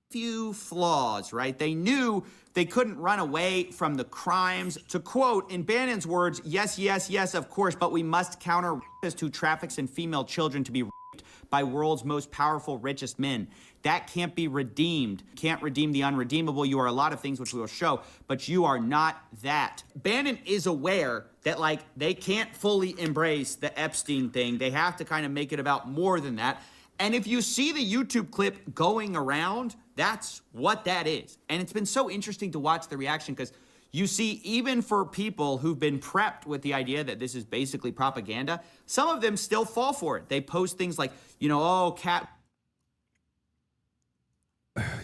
Few flaws, right? They knew they couldn't run away from the crimes. To quote, in Bannon's words, yes, yes, yes, of course, but we must counter rapists who traffics in female children to be raped by world's most powerful, richest men. That can't be redeemed. Can't redeem the unredeemable. You are a lot of things which we will show, but you are not that. Bannon is aware that, like, they can't fully embrace the Epstein thing. They have to kind of make it about more than that. And if you see the YouTube clip going around, that's what that is. And it's been so interesting to watch the reaction because you see, even for people who've been prepped with the idea that this is basically propaganda, some of them still fall for it. They post things like, you know, oh, cat.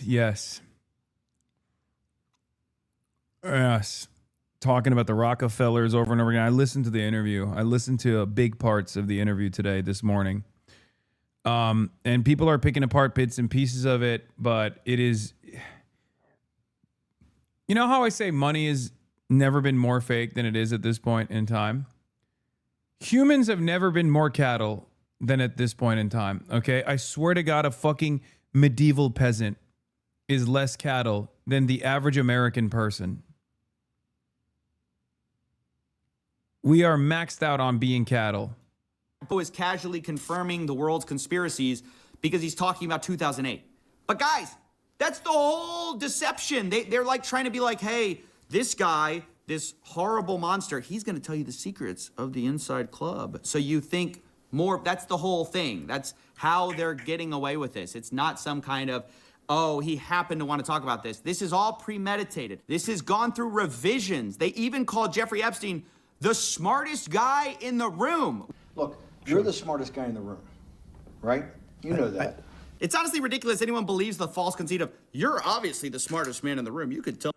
Yes. Yes. Talking about the Rockefellers over and over again. I listened to the interview. I listened to big parts of the interview this morning. And people are picking apart bits and pieces of it, but it is, you know how I say money has never been more fake than it is at this point in time? Humans have never been more cattle than at this point in time. Okay. I swear to God, a fucking medieval peasant is less cattle than the average American person. We are maxed out on being cattle. Is casually confirming the world's conspiracies because he's talking about 2008. But guys, that's the whole deception. They're like trying to be like, hey, this guy, this horrible monster, he's going to tell you the secrets of the inside club. So you think more, that's the whole thing. That's how they're getting away with this. It's not some kind of, oh, he happened to want to talk about this. This is all premeditated. This has gone through revisions. They even called Jeffrey Epstein the smartest guy in the room. Look, you're the smartest guy in the room, right? You know that. It's honestly ridiculous anyone believes the false conceit of, you're obviously the smartest man in the room. You could tell.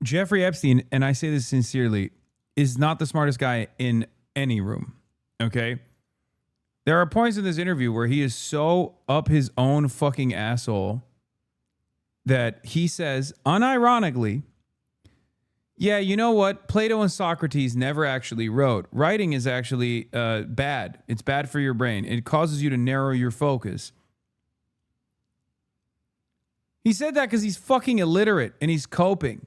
Jeffrey Epstein, and I say this sincerely, is not the smartest guy in any room, okay? There are points in this interview where he is so up his own fucking asshole that he says, unironically, yeah, you know what? Plato and Socrates never actually wrote. Writing is actually bad. It's bad for your brain. It causes you to narrow your focus. He said that because he's fucking illiterate and he's coping.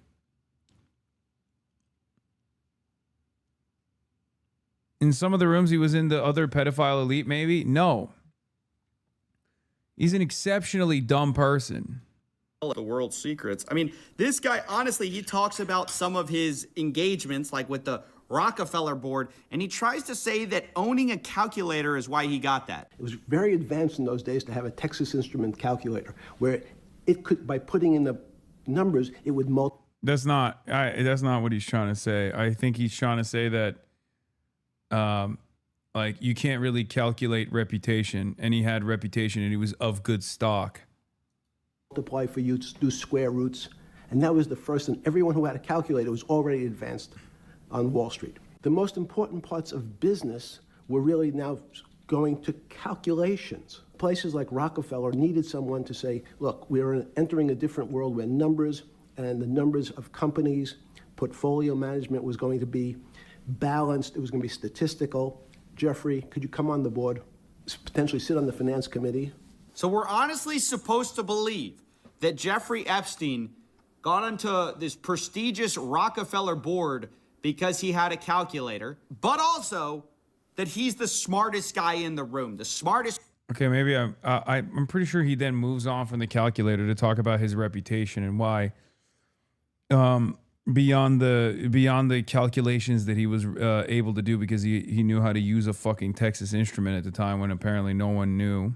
In some of the rooms he was in, the other pedophile elite, maybe? No. He's an exceptionally dumb person. The world's secrets. I mean, this guy, honestly, he talks about some of his engagements, like with the Rockefeller board, and he tries to say that owning a calculator is why he got that. It was very advanced in those days to have a Texas Instrument calculator, where it could, by putting in the numbers, it would multiply. That's not what he's trying to say. I think he's trying to say that, like, you can't really calculate reputation, and he had reputation, and he was of good stock. Multiply for you to do square roots. And that was the first, and everyone who had a calculator was already advanced on Wall Street. The most important parts of business were really now going to calculations. Places like Rockefeller needed someone to say, look, we're entering a different world where numbers and the numbers of companies, portfolio management was going to be balanced, it was going to be statistical. Jeffrey, could you come on the board, potentially sit on the finance committee? So we're honestly supposed to believe that Jeffrey Epstein got onto this prestigious Rockefeller board because he had a calculator, but also that he's the smartest guy in the room, the smartest. Okay, maybe I'm pretty sure he then moves on from the calculator to talk about his reputation and why, beyond the calculations that he was able to do because he knew how to use a fucking Texas Instrument at the time when apparently no one knew.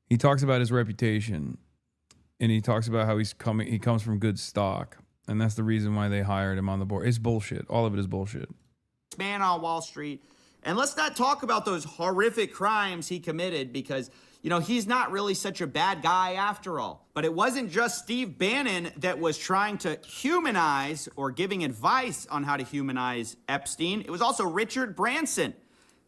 He talks about his reputation, and he talks about how he comes from good stock, and that's the reason why they hired him on the board. It's bullshit. All of it is bullshit. Man on Wall Street. And let's not talk about those horrific crimes he committed because, you know, he's not really such a bad guy after all. But it wasn't just Steve Bannon that was trying to humanize or giving advice on how to humanize Epstein. It was also Richard Branson.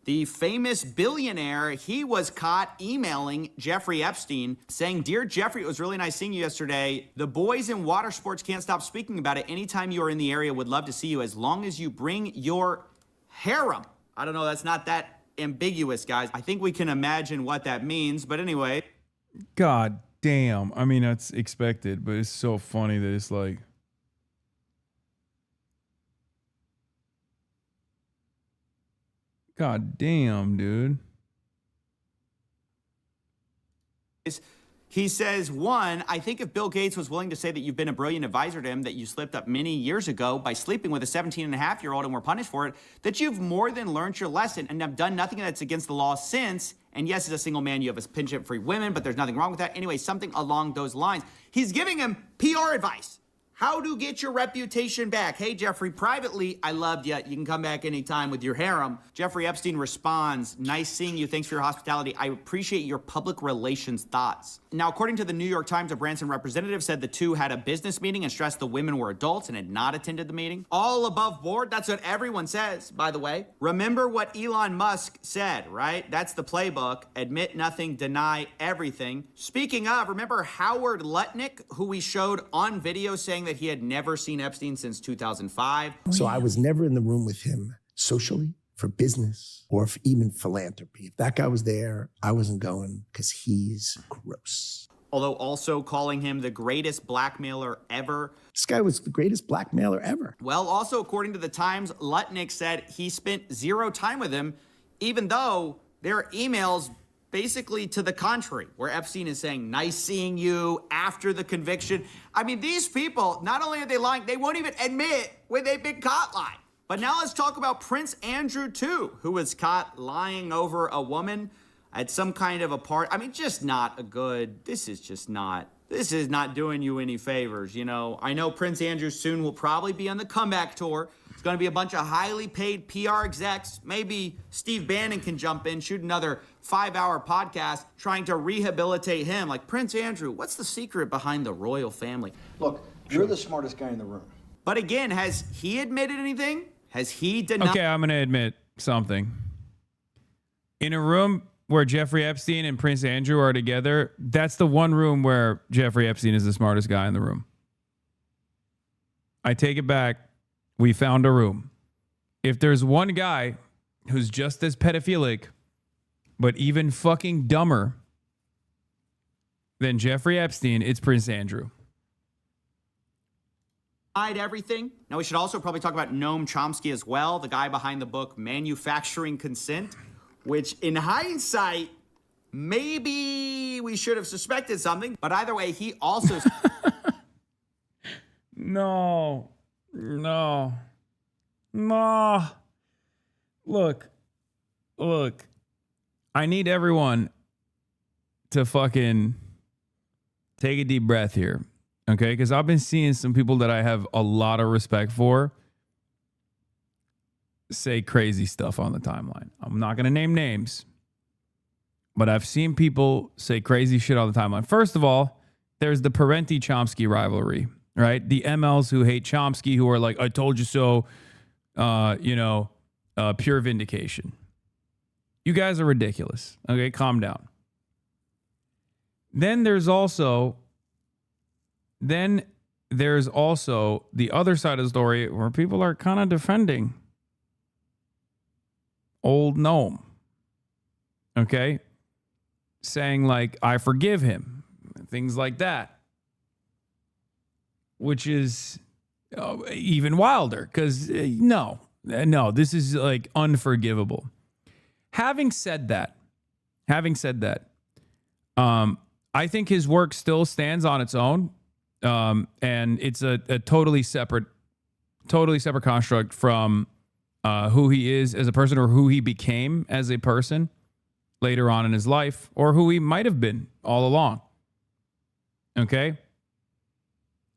The famous billionaire, he was caught emailing Jeffrey Epstein saying, "Dear Jeffrey, it was really nice seeing you yesterday. The boys in water sports can't stop speaking about it. Anytime you are in the area, would love to see you as long as you bring your harem." I don't know, that's not that ambiguous, guys. I think we can imagine what that means, but anyway. God damn. I mean, that's expected, but it's so funny that it's like, God damn, dude. He says, one, I think if Bill Gates was willing to say that you've been a brilliant advisor to him, that you slipped up many years ago by sleeping with a 17-and-a-half-year-old and were punished for it, that you've more than learned your lesson and have done nothing that's against the law since. And yes, as a single man, you have a penchant for women, but there's nothing wrong with that. Anyway, something along those lines. He's giving him PR advice. How to get your reputation back. Hey, Jeffrey, privately, I loved you. You can come back anytime with your harem. Jeffrey Epstein responds, nice seeing you. Thanks for your hospitality. I appreciate your public relations thoughts. Now, according to the New York Times, a Branson representative said the two had a business meeting and stressed the women were adults and had not attended the meeting. All above board. That's what everyone says, by the way. Remember what Elon Musk said, right? That's the playbook. Admit nothing, deny everything. Speaking of, remember Howard Lutnick, who we showed on video saying that he had never seen Epstein since 2005. So I was never in the room with him socially, for business, or for even philanthropy. If that guy was there, I wasn't going because he's gross. Although also calling him the greatest blackmailer ever. This guy was the greatest blackmailer ever. Well, also according to the Times, Lutnick said he spent zero time with him, even though there are emails basically to the contrary, where Epstein is saying, nice seeing you after the conviction. I mean, these people, not only are they lying, they won't even admit when they've been caught lying. But now let's talk about Prince Andrew, too, who was caught lying over a woman at some kind of a party. I mean, just not a good, this is not doing you any favors, you know. I know Prince Andrew soon will probably be on the comeback tour. It's going to be a bunch of highly paid PR execs. Maybe Steve Bannon can jump in, shoot another 5-hour podcast trying to rehabilitate him. Like, Prince Andrew, what's the secret behind the royal family? Look, you're the smartest guy in the room. But again, has he admitted anything? Has he denied? Okay, I'm going to admit something. In a room where Jeffrey Epstein and Prince Andrew are together, that's the one room where Jeffrey Epstein is the smartest guy in the room. I take it back. We found a room. If there's one guy who's just as pedophilic, but even fucking dumber than Jeffrey Epstein, it's Prince Andrew. Everything. Now, we should also probably talk about Noam Chomsky as well, the guy behind the book Manufacturing Consent, which in hindsight, maybe we should have suspected something. But either way, he also... No. Look. I need everyone to fucking take a deep breath here. Okay? Because I've been seeing some people that I have a lot of respect for say crazy stuff on the timeline. I'm not going to name names, but I've seen people say crazy shit on the timeline. First of all, there's the Parenti-Chomsky rivalry, right? The MLs who hate Chomsky, who are like, I told you so, pure vindication. You guys are ridiculous. Okay, calm down. Then there's also the other side of the story where people are kind of defending old Noam. Okay? Saying like, I forgive him. Things like that. Which is even wilder because no, this is like unforgivable. Having said that, I think his work still stands on its own. And it's a totally separate construct from who he is as a person or who he became as a person later on in his life or who he might have been all along. Okay?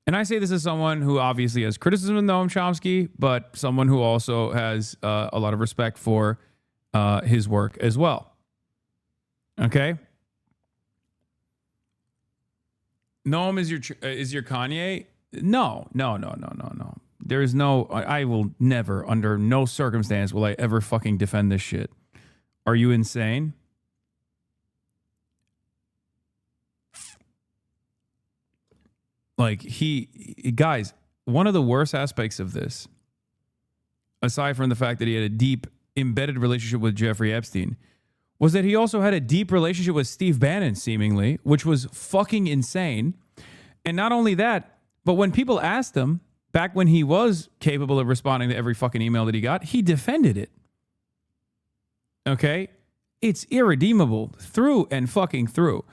And I say this as someone who obviously has criticism of Noam Chomsky, but someone who also has a lot of respect for his work as well. Okay? Noam is your Kanye? No. There is no, I will never, under no circumstance will I ever fucking defend this shit. Are you insane? Like guys, one of the worst aspects of this, aside from the fact that he had a deep embedded relationship with Jeffrey Epstein, was that he also had a deep relationship with Steve Bannon, seemingly, which was fucking insane. And not only that, but when people asked him, back when he was capable of responding to every fucking email that he got, he defended it. Okay? It's irredeemable through and fucking through.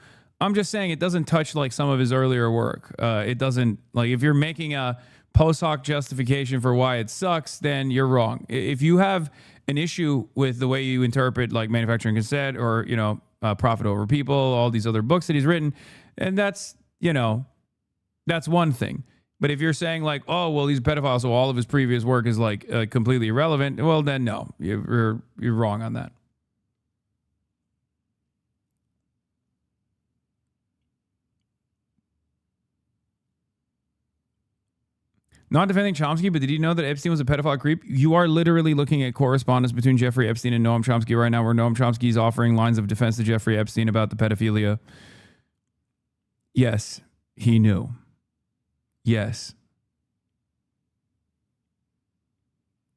I'm just saying it doesn't touch like some of his earlier work. It doesn't, like, if you're making a post hoc justification for why it sucks, then you're wrong. If you have an issue with the way you interpret like manufacturing consent or, you know, Profit Over People, all these other books that he's written, and that's, you know, that's one thing. But if you're saying like, oh, well, he's a pedophile, so all of his previous work is like completely irrelevant, well, then no, you're wrong on that. Not defending Chomsky, but did you know that Epstein was a pedophile creep? You are literally looking at correspondence between Jeffrey Epstein and Noam Chomsky right now, where Noam Chomsky is offering lines of defense to Jeffrey Epstein about the pedophilia. Yes, he knew. Yes.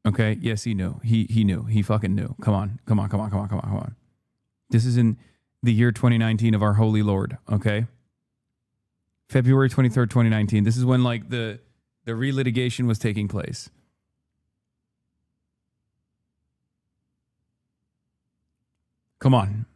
Okay, yes, he knew. He knew. He fucking knew. Come on. This is in the year 2019 of our holy Lord, okay? February 23rd, 2019. This is when like the relitigation was taking place. Come on.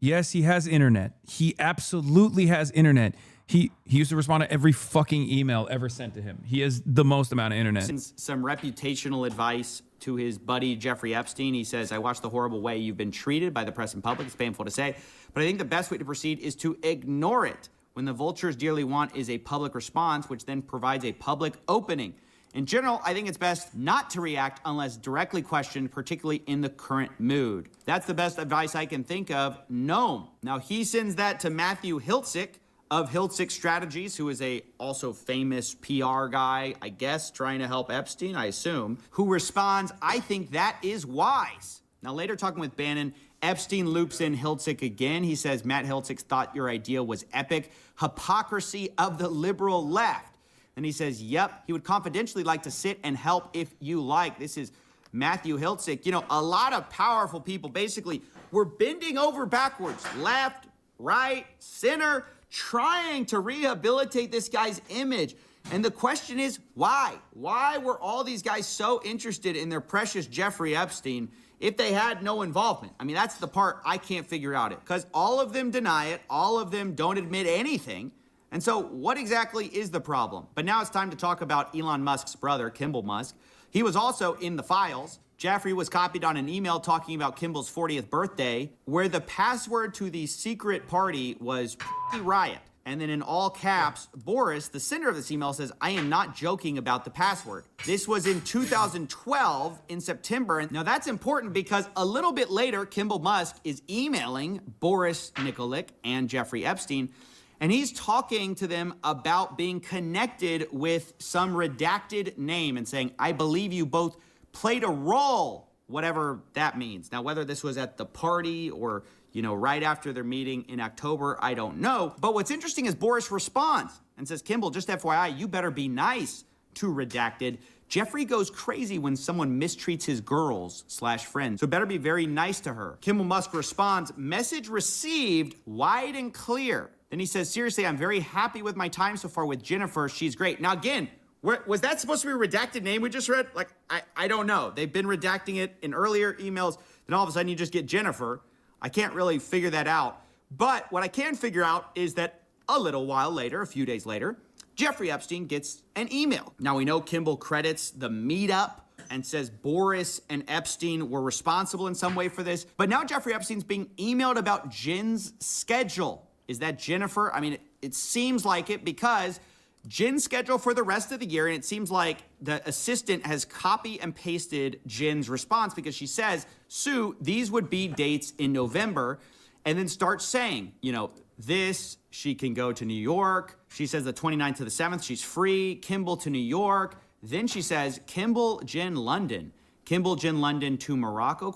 Yes, he has internet. He absolutely has internet. He used to respond to every fucking email ever sent to him. He has the most amount of internet. Some reputational advice to his buddy Jeffrey Epstein. He says, I watched the horrible way you've been treated by the press and public. It's painful to say, but I think the best way to proceed is to ignore it. When the vultures dearly want is a public response, which then provides a public opening. In general, I think it's best not to react unless directly questioned, particularly in the current mood. That's the best advice I can think of. Noam. Now, he sends that to Matthew Hiltzik of Hiltzik Strategies, who is a also famous PR guy, I guess, trying to help Epstein, I assume, who responds, I think that is wise. Now, later talking with Bannon, Epstein loops in Hiltzik again. He says, Matt Hiltzik thought your idea was epic. Hypocrisy of the liberal left. And he says, yep, he would confidentially like to sit and help if you like. This is Matthew Hiltzik. You know, a lot of powerful people basically were bending over backwards, left, right, center, trying to rehabilitate this guy's image. And the question is, why? Why were all these guys so interested in their precious Jeffrey Epstein if they had no involvement? I mean, that's the part I can't figure out it, because all of them deny it. All of them don't admit anything. And so what exactly is the problem? But now it's time to talk about Elon Musk's brother, Kimball Musk. He was also in the files. Jeffrey was copied on an email talking about Kimball's 40th birthday, where the password to the secret party was riot. And then in all caps, Boris, the sender of this email, says, I am not joking about the password. This was in 2012 in September. And now that's important because a little bit later, Kimball Musk is emailing Boris Nikolic and Jeffrey Epstein, and he's talking to them about being connected with some redacted name and saying, I believe you both played a role, whatever that means. Now, whether this was at the party or, you know, right after their meeting in October, I don't know. But what's interesting is Boris responds and says, Kimball, just FYI, you better be nice to redacted. Jeffrey goes crazy when someone mistreats his girls/friends, so better be very nice to her. Kimball Musk responds, message received, wide and clear. Then he says, seriously, I'm very happy with my time so far with Jennifer. She's great. Now, again, was that supposed to be a redacted name we just read? Like, I don't know. They've been redacting it in earlier emails. Then all of a sudden you just get Jennifer. I can't really figure that out. But what I can figure out is that a little while later, a few days later, Jeffrey Epstein gets an email. Now, we know Kimball credits the meetup and says Boris and Epstein were responsible in some way for this. But now Jeffrey Epstein's being emailed about Jen's schedule. Is that Jennifer? I mean, it seems like it because Jen's schedule for the rest of the year, and it seems like the assistant has copy and pasted Jen's response because she says, Sue, these would be dates in November, and then starts saying, you know, this, she can go to New York. She says the 29th to the 7th, she's free. Kimball to New York. Then she says, Kimball, Jen, London. Kimball, Jen, London to Morocco, ?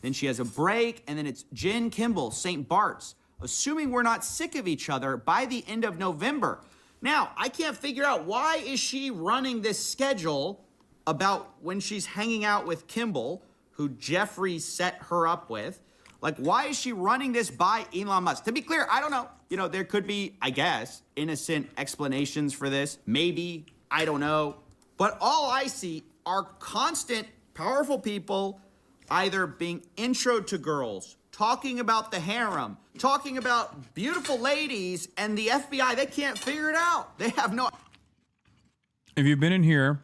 Then she has a break, and then it's Jen, Kimball, St. Bart's, assuming we're not sick of each other by the end of November. Now, I can't figure out why is she running this schedule about when she's hanging out with Kimball, who Jeffrey set her up with. Like, why is she running this by Elon Musk? To be clear, I don't know. You know, there could be, I guess, innocent explanations for this. Maybe, I don't know. But all I see are constant powerful people either being introed to girls, talking about the harem, talking about beautiful ladies, and the FBI, they can't figure it out. They have no... If you've been in here,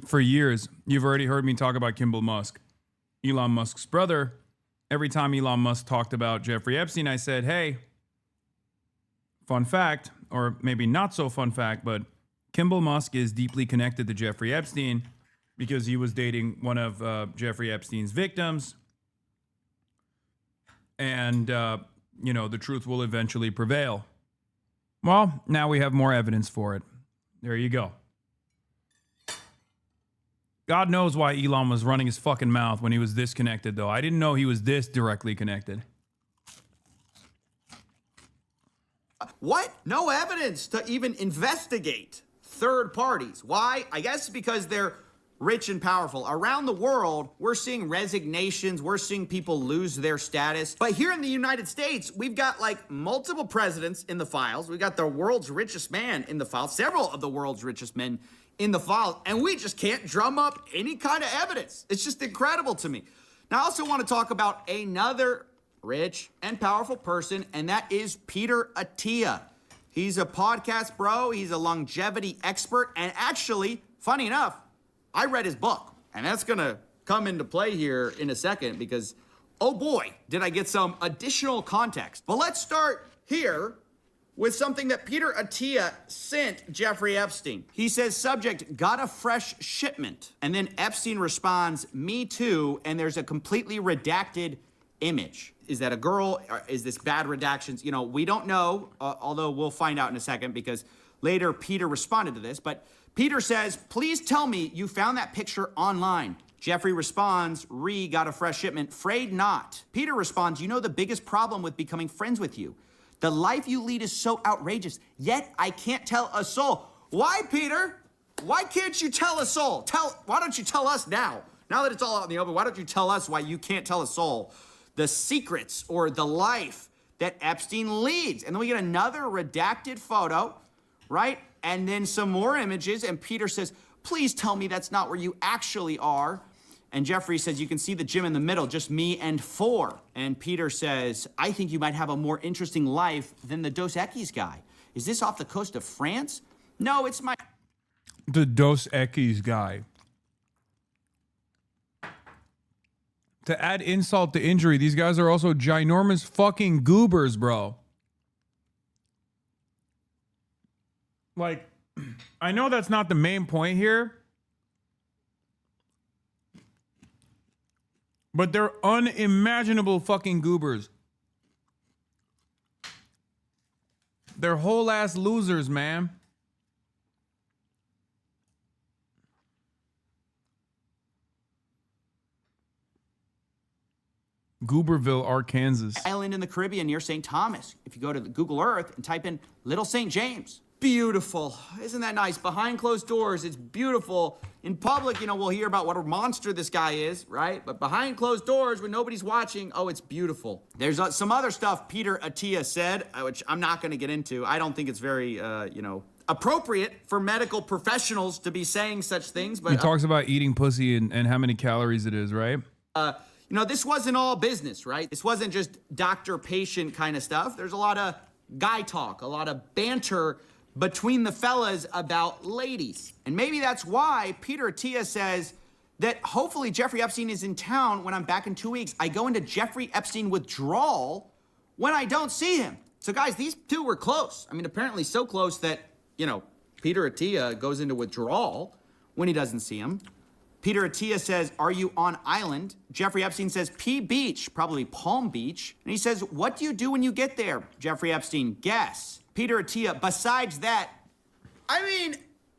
for years, you've already heard me talk about Kimball Musk, Elon Musk's brother. Every time Elon Musk talked about Jeffrey Epstein, I said, hey, fun fact, or maybe not so fun fact, but Kimball Musk is deeply connected to Jeffrey Epstein because he was dating one of Jeffrey Epstein's victims. And, you know, the truth will eventually prevail. Well, now we have more evidence for it. There you go. God knows why Elon was running his fucking mouth when he was this connected, though. I didn't know he was this directly connected. What? No evidence to even investigate third parties. Why? I guess because they're rich and powerful. Around the world, we're seeing resignations. We're seeing people lose their status. But here in the United States, we've got like multiple presidents in the files. We've got the world's richest man in the files, several of the world's richest men in the file, and we just can't drum up any kind of evidence. It's just incredible to me. Now, I also want to talk about another rich and powerful person, and that is Peter Attia. He's a podcast bro. He's a longevity expert, and actually, funny enough, I read his book, and that's going to come into play here in a second because, oh boy, did I get some additional context. But let's start here with something that Peter Attia sent Jeffrey Epstein. He says, subject, got a fresh shipment. And then Epstein responds, me too, and there's a completely redacted image. Is that a girl? Or is this bad redactions? You know, we don't know, although we'll find out in a second because later Peter responded to this. But Peter says, please tell me you found that picture online. Jeffrey responds, got a fresh shipment, afraid not. Peter responds, you know the biggest problem with becoming friends with you. The life you lead is so outrageous, yet I can't tell a soul. Why, Peter? Why can't you tell a soul? Why don't you tell us now? Now that it's all out in the open, why don't you tell us why you can't tell a soul the secrets or the life that Epstein leads? And then we get another redacted photo, right? And then some more images, and Peter says, please tell me that's not where you actually are. And Jeffrey says, you can see the gym in the middle, just me and 4. And Peter says, I think you might have a more interesting life than the Dos Equis guy. Is this off the coast of France? No, it's my... The Dos Equis guy. To add insult to injury, these guys are also ginormous fucking goobers, bro. Like, I know that's not the main point here, but they're unimaginable fucking goobers. They're whole ass losers, man. Gooberville, Arkansas. Island in the Caribbean near St. Thomas. If you go to the Google Earth and type in Little St. James. Beautiful. Isn't that nice? Behind closed doors, it's beautiful. In public, you know, we'll hear about what a monster this guy is, right? But behind closed doors, when nobody's watching, oh, it's beautiful. There's some other stuff Peter Attia said, which I'm not going to get into. I don't think it's very, you know, appropriate for medical professionals to be saying such things. But he talks about eating pussy and how many calories it is, right? You know, this wasn't all business, right? This wasn't just doctor-patient kind of stuff. There's a lot of guy talk, a lot of banter between the fellas about ladies. And maybe that's why Peter Attia says that hopefully Jeffrey Epstein is in town when I'm back in 2 weeks. I go into Jeffrey Epstein withdrawal when I don't see him. So guys, these two were close. I mean, apparently so close that, you know, Peter Attia goes into withdrawal when he doesn't see him. Peter Attia says, are you on island? Jeffrey Epstein says, P Beach, probably Palm Beach. And he says, what do you do when you get there? Jeffrey Epstein, guess. Peter Attia, besides that, I mean,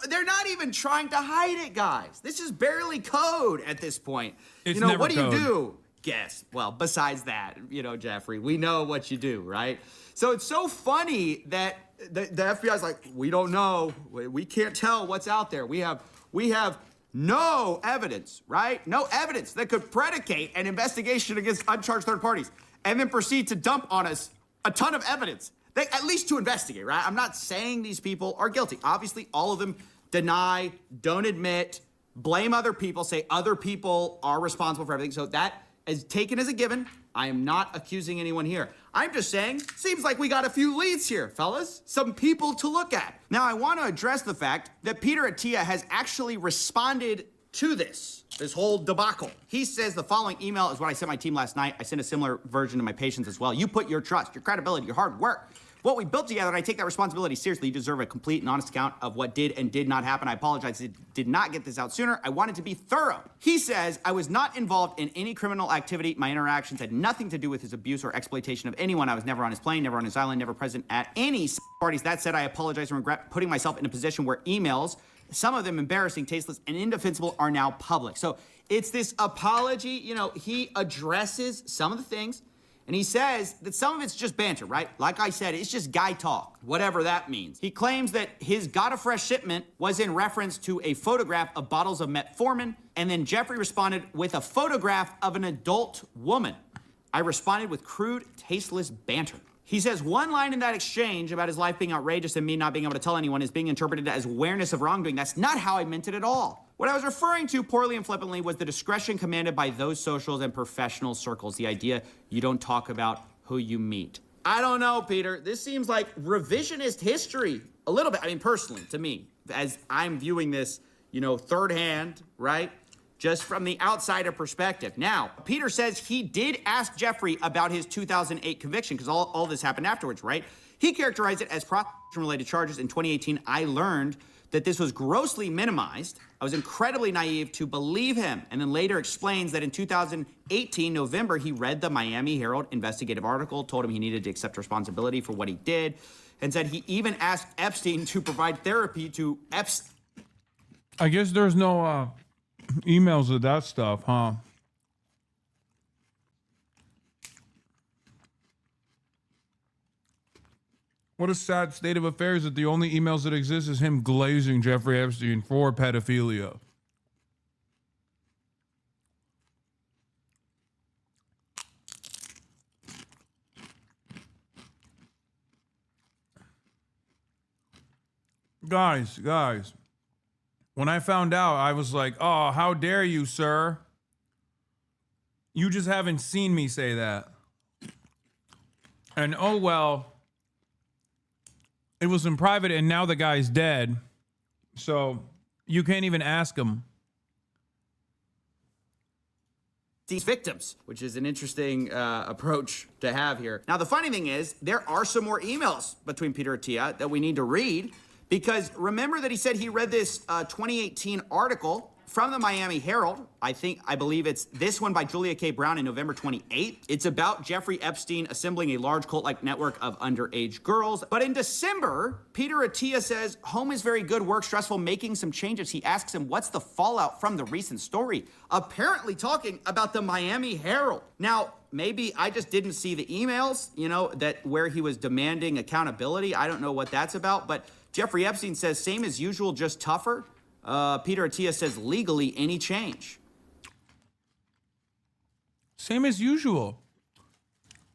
they're not even trying to hide it, guys. This is barely code at this point. It's you know, never what do code. you do? Guess. Well, besides that, you know, Jeffrey, we know what you do, right? So it's so funny that the FBI's like, we don't know. We can't tell what's out there. We have no evidence, right? No evidence that could predicate an investigation against uncharged third parties and then proceed to dump on us a ton of evidence. At least to investigate, right? I'm not saying these people are guilty. Obviously, all of them deny, don't admit, blame other people, say other people are responsible for everything. So that is taken as a given. I am not accusing anyone here. I'm just saying, seems like we got a few leads here, fellas. Some people to look at. Now, I want to address the fact that Peter Attia has actually responded to this whole debacle. He says the following email is what I sent my team last night. I sent a similar version to my patients as well. You put your trust, your credibility, your hard work, what we built together, and I take that responsibility seriously. You deserve a complete and honest account of what did and did not happen. I apologize, I did not get this out sooner. I wanted to be thorough. He says, I was not involved in any criminal activity. My interactions had nothing to do with his abuse or exploitation of anyone. I was never on his plane, never on his island, never present at any parties. That said, I apologize and regret putting myself in a position where emails, some of them embarrassing, tasteless, and indefensible, are now public. So it's this apology. You know, he addresses some of the things, and he says that some of it's just banter, right? Like I said, it's just guy talk, whatever that means. He claims that his Got a Fresh shipment was in reference to a photograph of bottles of metformin, and then Jeffrey responded with a photograph of an adult woman. I responded with crude, tasteless banter. He says one line in that exchange about his life being outrageous and me not being able to tell anyone is being interpreted as awareness of wrongdoing. That's not how I meant it at all. What I was referring to poorly and flippantly was the discretion commanded by those socials and professional circles. The idea you don't talk about who you meet. I don't know, Peter. This seems like revisionist history a little bit. I mean, personally, to me, as I'm viewing this, you know, third hand, right? Just from the outsider perspective. Now, Peter says he did ask Jeffrey about his 2008 conviction, because all this happened afterwards, right? He characterized it as prostitution-related charges. In 2018, I learned that this was grossly minimized. I was incredibly naive to believe him, and then later explains that in 2018, November, he read the Miami Herald investigative article, told him he needed to accept responsibility for what he did, and said he even asked Epstein to provide therapy to Epstein. I guess there's no emails of that stuff, huh? What a sad state of affairs that the only emails that exist is him glazing Jeffrey Epstein for pedophilia. Guys. When I found out, I was like, oh, how dare you, sir? You just haven't seen me say that. And oh, well, it was in private and now the guy's dead. So you can't even ask him. These victims, which is an interesting approach to have here. Now, the funny thing is, there are some more emails between Peter Attia that we need to read. Because remember that he said he read this 2018 article from the Miami Herald. I believe it's this one by Julia K. Brown in November 28th. It's about Jeffrey Epstein assembling a large cult-like network of underage girls. But in December, Peter Attia says, home is very good, work stressful, making some changes. He asks him, what's the fallout from the recent story? Apparently talking about the Miami Herald. Now, maybe I just didn't see the emails, you know, that where he was demanding accountability. I don't know what that's about, but Jeffrey Epstein says, same as usual, just tougher. Peter Attia says, legally, any change. Same as usual.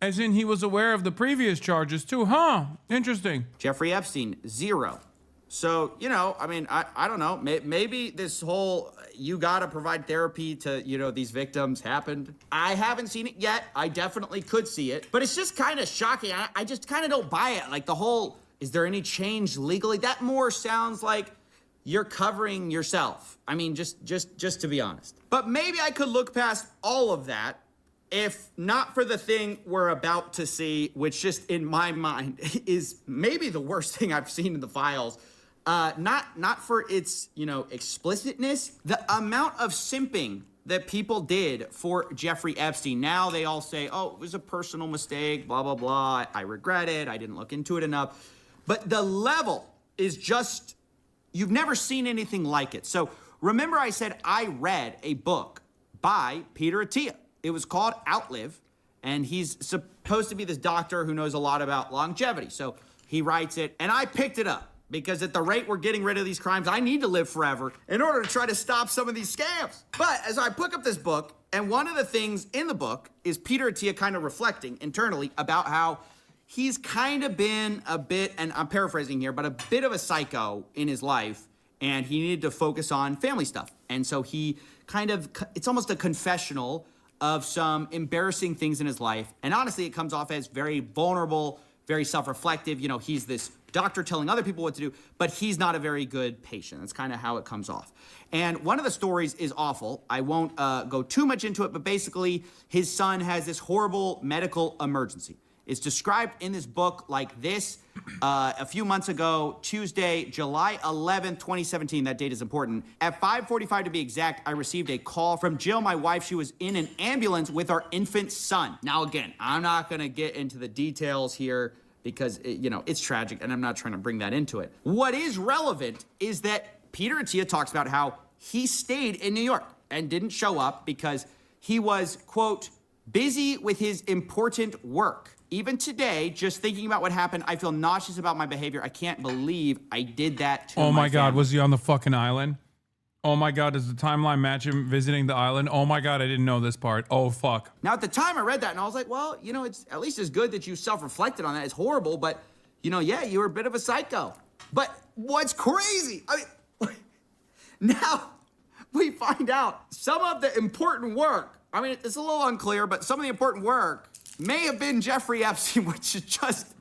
As in, he was aware of the previous charges too, huh? Interesting. Jeffrey Epstein, 0. So, you know, I mean, I don't know. Maybe this whole, you gotta provide therapy to, you know, these victims happened. I haven't seen it yet. I definitely could see it. But it's just kind of shocking. I just kind of don't buy it. Like the whole, is there any change legally? That more sounds like you're covering yourself. I mean, just to be honest. But maybe I could look past all of that if not for the thing we're about to see, which just in my mind is maybe the worst thing I've seen in the files. Not for its, you know, explicitness, the amount of simping that people did for Jeffrey Epstein. Now they all say, oh, it was a personal mistake, blah, blah, blah. I regret it. I didn't look into it enough. But the level is just, you've never seen anything like it. So remember I said I read a book by Peter Attia. It was called Outlive, and he's supposed to be this doctor who knows a lot about longevity. So he writes it, and I picked it up because at the rate we're getting rid of these crimes, I need to live forever in order to try to stop some of these scams. But as I pick up this book, and one of the things in the book is Peter Attia kind of reflecting internally about how he's kind of been a bit, and I'm paraphrasing here, but a bit of a psycho in his life. and he needed to focus on family stuff. And so he it's almost a confessional of some embarrassing things in his life. And honestly, it comes off as very vulnerable, very self-reflective. You know, he's this doctor telling other people what to do, but he's not a very good patient. That's kind of how it comes off. And one of the stories is awful. I won't go too much into it, but basically his son has this horrible medical emergency. It's described in this book like this. A few months ago, Tuesday, July 11th, 2017, that date is important. At 5:45 to be exact, I received a call from Jill, my wife. She was in an ambulance with our infant son. Now, again, I'm not gonna get into the details here because, it's tragic and I'm not trying to bring that into it. What is relevant is that Peter Attia talks about how he stayed in New York and didn't show up because he was, quote, busy with his important work. Even today, just thinking about what happened, I feel nauseous about my behavior. I can't believe I did that to Oh my God, family. was he on the fucking island? Oh my God, does the timeline match him visiting the island? Oh my God, I didn't know this part. Oh, fuck. Now, at the time I read that and I was like, well, it's at least as good that you self-reflected on that. It's horrible, but, yeah, you were a bit of a psycho. But what's crazy, now we find out some of the important work, it's a little unclear, but some of the important work may have been Jeffrey Epstein, which is just,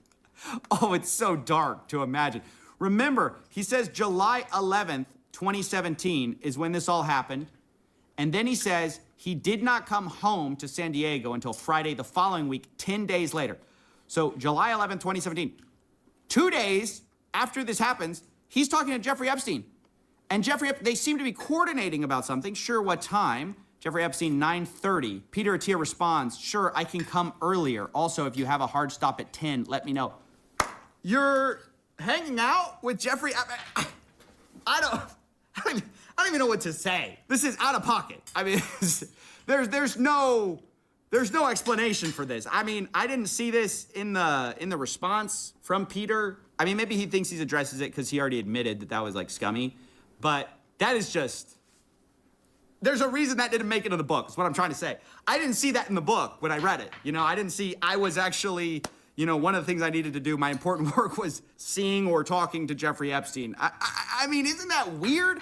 it's so dark to imagine. Remember, he says July 11th, 2017 is when this all happened. And then he says he did not come home to San Diego until Friday the following week, 10 days later. So July 11th, 2017, 2 days after this happens, he's talking to Jeffrey Epstein. And they seem to be coordinating about something. Sure, what time? Jeffrey Epstein, 9:30. Peter Attia responds, sure, I can come earlier. Also, if you have a hard stop at 10, let me know. You're hanging out with Jeffrey? I don't even know what to say. This is out of pocket. There's no explanation for this. I didn't see this in the response from Peter. Maybe he thinks he addresses it because he already admitted that was like scummy, but that is just. There's a reason that didn't make it in the book, is what I'm trying to say. I didn't see that in the book when I read it. I was actually, one of the things I needed to do, my important work was seeing or talking to Jeffrey Epstein. Isn't that weird?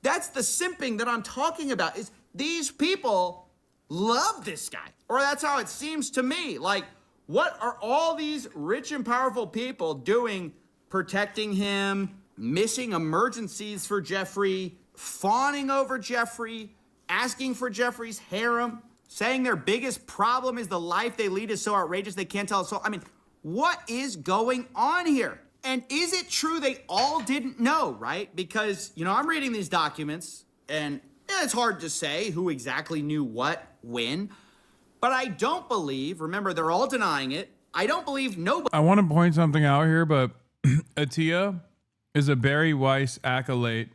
That's the simping that I'm talking about, is these people love this guy. Or that's how it seems to me. What are all these rich and powerful people doing, protecting him, missing emergencies for Jeffrey, fawning over Jeffrey, asking for Jeffrey's harem, saying their biggest problem is the life they lead is so outrageous they can't tell us so. What is going on here? And is it true they all didn't know, right? Because, I'm reading these documents and it's hard to say who exactly knew what, when, but I don't believe, remember, they're all denying it. I don't believe nobody. I want to point something out here, but Attia is a Barry Weiss acolyte.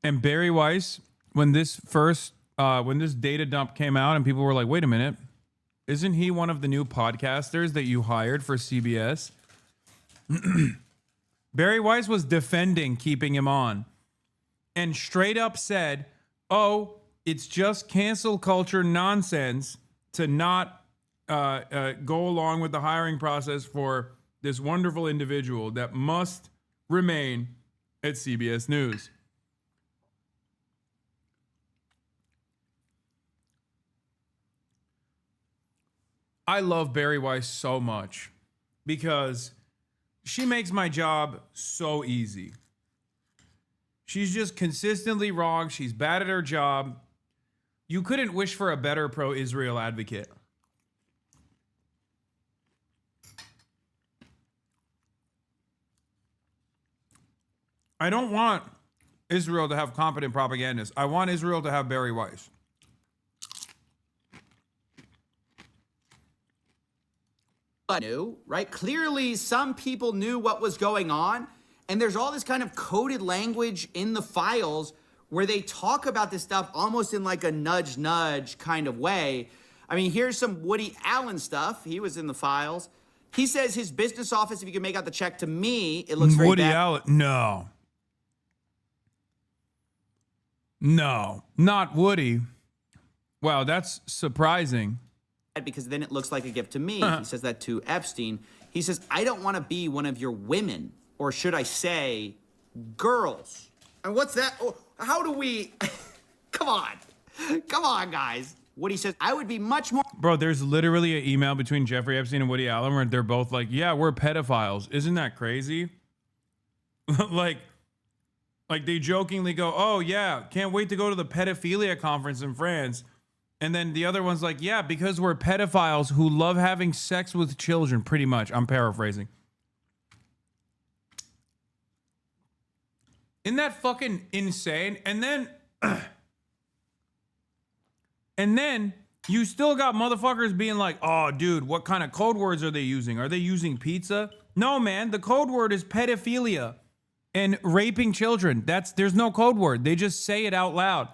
And Barry Weiss, when this data dump came out and people were like, wait a minute, isn't he one of the new podcasters that you hired for CBS? Barry Weiss was defending keeping him on and straight up said, oh, it's just cancel culture nonsense to not go along with the hiring process for this wonderful individual that must remain at CBS News. I love Barry Weiss so much because she makes my job so easy. She's just consistently wrong. She's bad at her job. You couldn't wish for a better pro-Israel advocate. I don't want Israel to have competent propagandists. I want Israel to have Barry Weiss. Knew, right? Clearly, some people knew what was going on, and there's all this kind of coded language in the files where they talk about this stuff almost in like a nudge kind of way. Here's some Woody Allen stuff. He was in the files. He says his business office, if you can make out the check to me, it looks very Woody Allen, no. No, not Woody. Wow, that's surprising. Because then it looks like a gift to me. He says that to Epstein. He says, I don't want to be one of your women. or should I say girls? And what's that? Oh, how do we, come on, guys. Woody says, I would be much more. Bro, there's literally an email between Jeffrey Epstein and Woody Allen where they're both like, yeah, we're pedophiles. Isn't that crazy? like they jokingly go, oh yeah, can't wait to go to the pedophilia conference in France. And then the other one's like, yeah, because we're pedophiles who love having sex with children, pretty much. I'm paraphrasing. Isn't that fucking insane? And then you still got motherfuckers being like, oh, dude, what kind of code words are they using? Are they using pizza? No, man, the code word is pedophilia and raping children. There's no code word. They just say it out loud.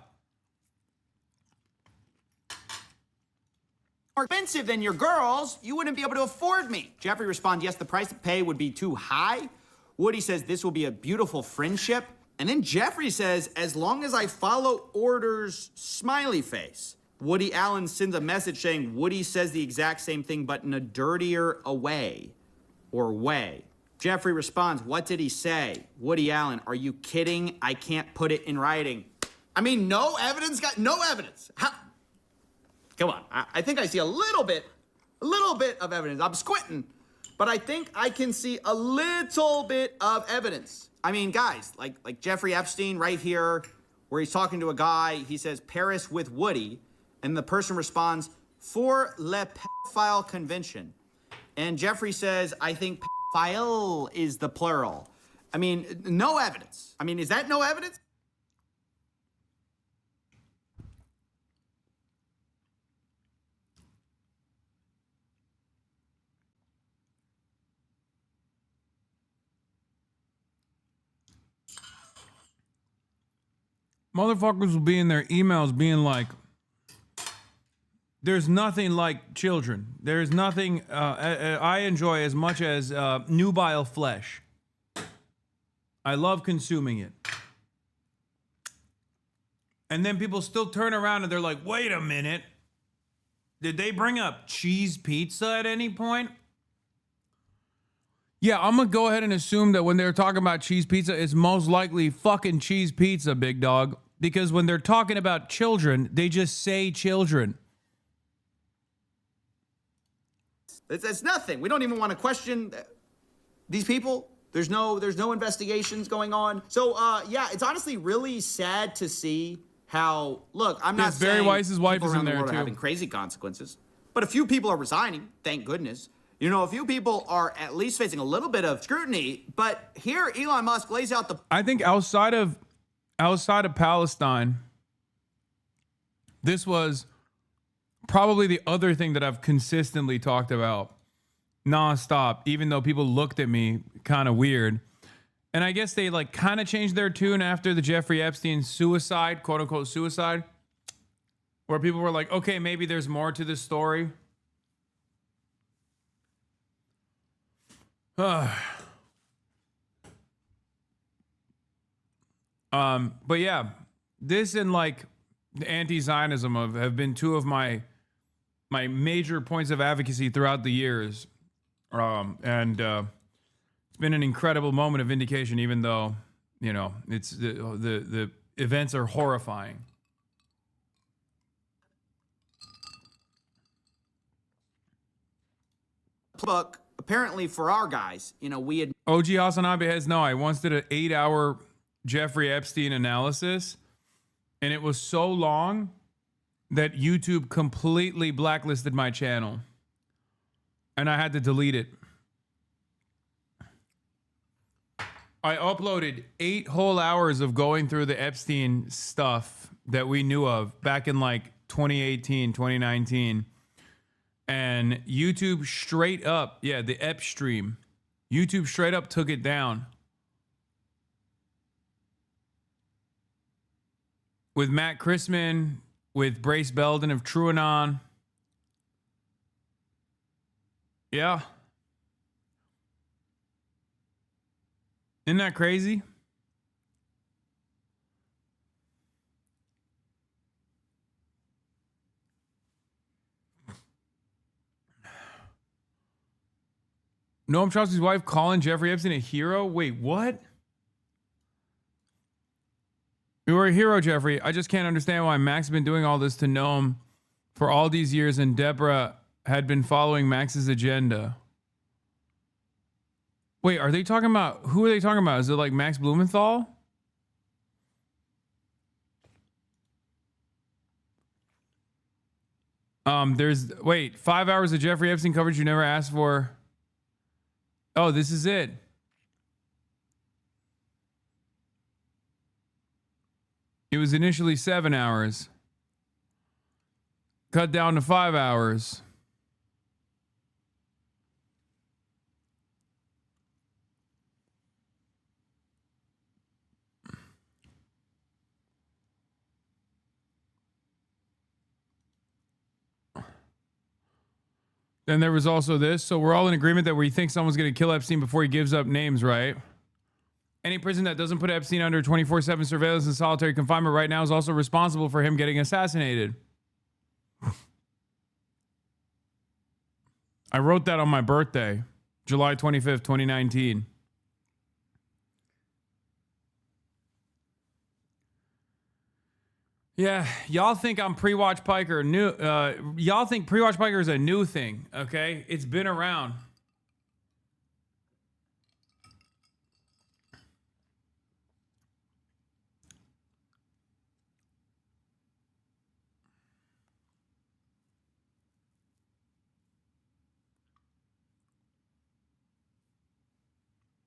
More expensive than your girls, you wouldn't be able to afford me. Jeffrey responds, yes, the price to pay would be too high. Woody says, this will be a beautiful friendship. And then Jeffrey says, as long as I follow orders, smiley face. Woody Allen sends a message saying Woody says the exact same thing, but in a dirtier way. Jeffrey responds, what did he say? Woody Allen, are you kidding? I can't put it in writing. I mean, no evidence, no evidence. How? Come on, I think I see a little bit of evidence. I'm squinting, but I think I can see a little bit of evidence. I mean, guys, like Jeffrey Epstein right here, where he's talking to a guy, he says, Paris with Woody, and the person responds, for le pedophile convention. And Jeffrey says, I think pedophile is the plural. I mean, no evidence. I mean, is that no evidence? Motherfuckers will be in their emails being like, there's nothing like children. There's nothing I enjoy as much as nubile flesh. I love consuming it. And then people still turn around and they're like, wait a minute. Did they bring up cheese pizza at any point? Yeah, I'm going to go ahead and assume that when they're talking about cheese pizza, it's most likely fucking cheese pizza, big dog. Because when they're talking about children, they just say children. It's nothing. We don't even want to question these people. There's no investigations going on. So, yeah, it's honestly really sad to see how, look, I'm not saying Barry Weiss's wife is in there, too. Are having crazy consequences. But a few people are resigning, thank goodness. You know, a few people are at least facing a little bit of scrutiny, but here Elon Musk lays out the... I think outside of Palestine, this was probably the other thing that I've consistently talked about nonstop, even though people looked at me kind of weird. And I guess they like kind of changed their tune after the Jeffrey Epstein suicide, quote unquote suicide, where people were like, okay, maybe there's more to this story. But yeah, this and like the anti-Zionism have been two of my major points of advocacy throughout the years. And it's been an incredible moment of vindication, even though, you know, it's the events are horrifying. Book, apparently for our guys, you know, we had... OG HasanAbi has no. I once did an 8-hour Jeffrey Epstein analysis, and it was so long that YouTube completely blacklisted my channel, and I had to delete it. I uploaded 8 whole hours of going through the Epstein stuff that we knew of back in like 2018, 2019. And YouTube straight up, yeah, the Ep stream, YouTube straight up took it down. With Matt Chrisman, with Brace Belden of TrueAnon. Yeah. Isn't that crazy? Noam Chomsky's wife calling Jeffrey Epstein a hero? Wait, what? You were a hero, Jeffrey. I just can't understand why Max has been doing all this to Noam for all these years and Deborah had been following Max's agenda. Wait, are they talking about, who are they talking about? Is it like Max Blumenthal? Wait, 5 hours of Jeffrey Epstein coverage you never asked for. Oh, this is it. It was initially 7 hours. Cut down to 5 hours. Then there was also this. So we're all in agreement that we think someone's going to kill Epstein before he gives up names, right? Any prison that doesn't put Epstein under 24/7 surveillance and solitary confinement right now is also responsible for him getting assassinated. I wrote that on my birthday, July 25th, 2019. Yeah, y'all think I'm pre-watch Piker new. Y'all think pre-watch Piker is a new thing, okay? It's been around.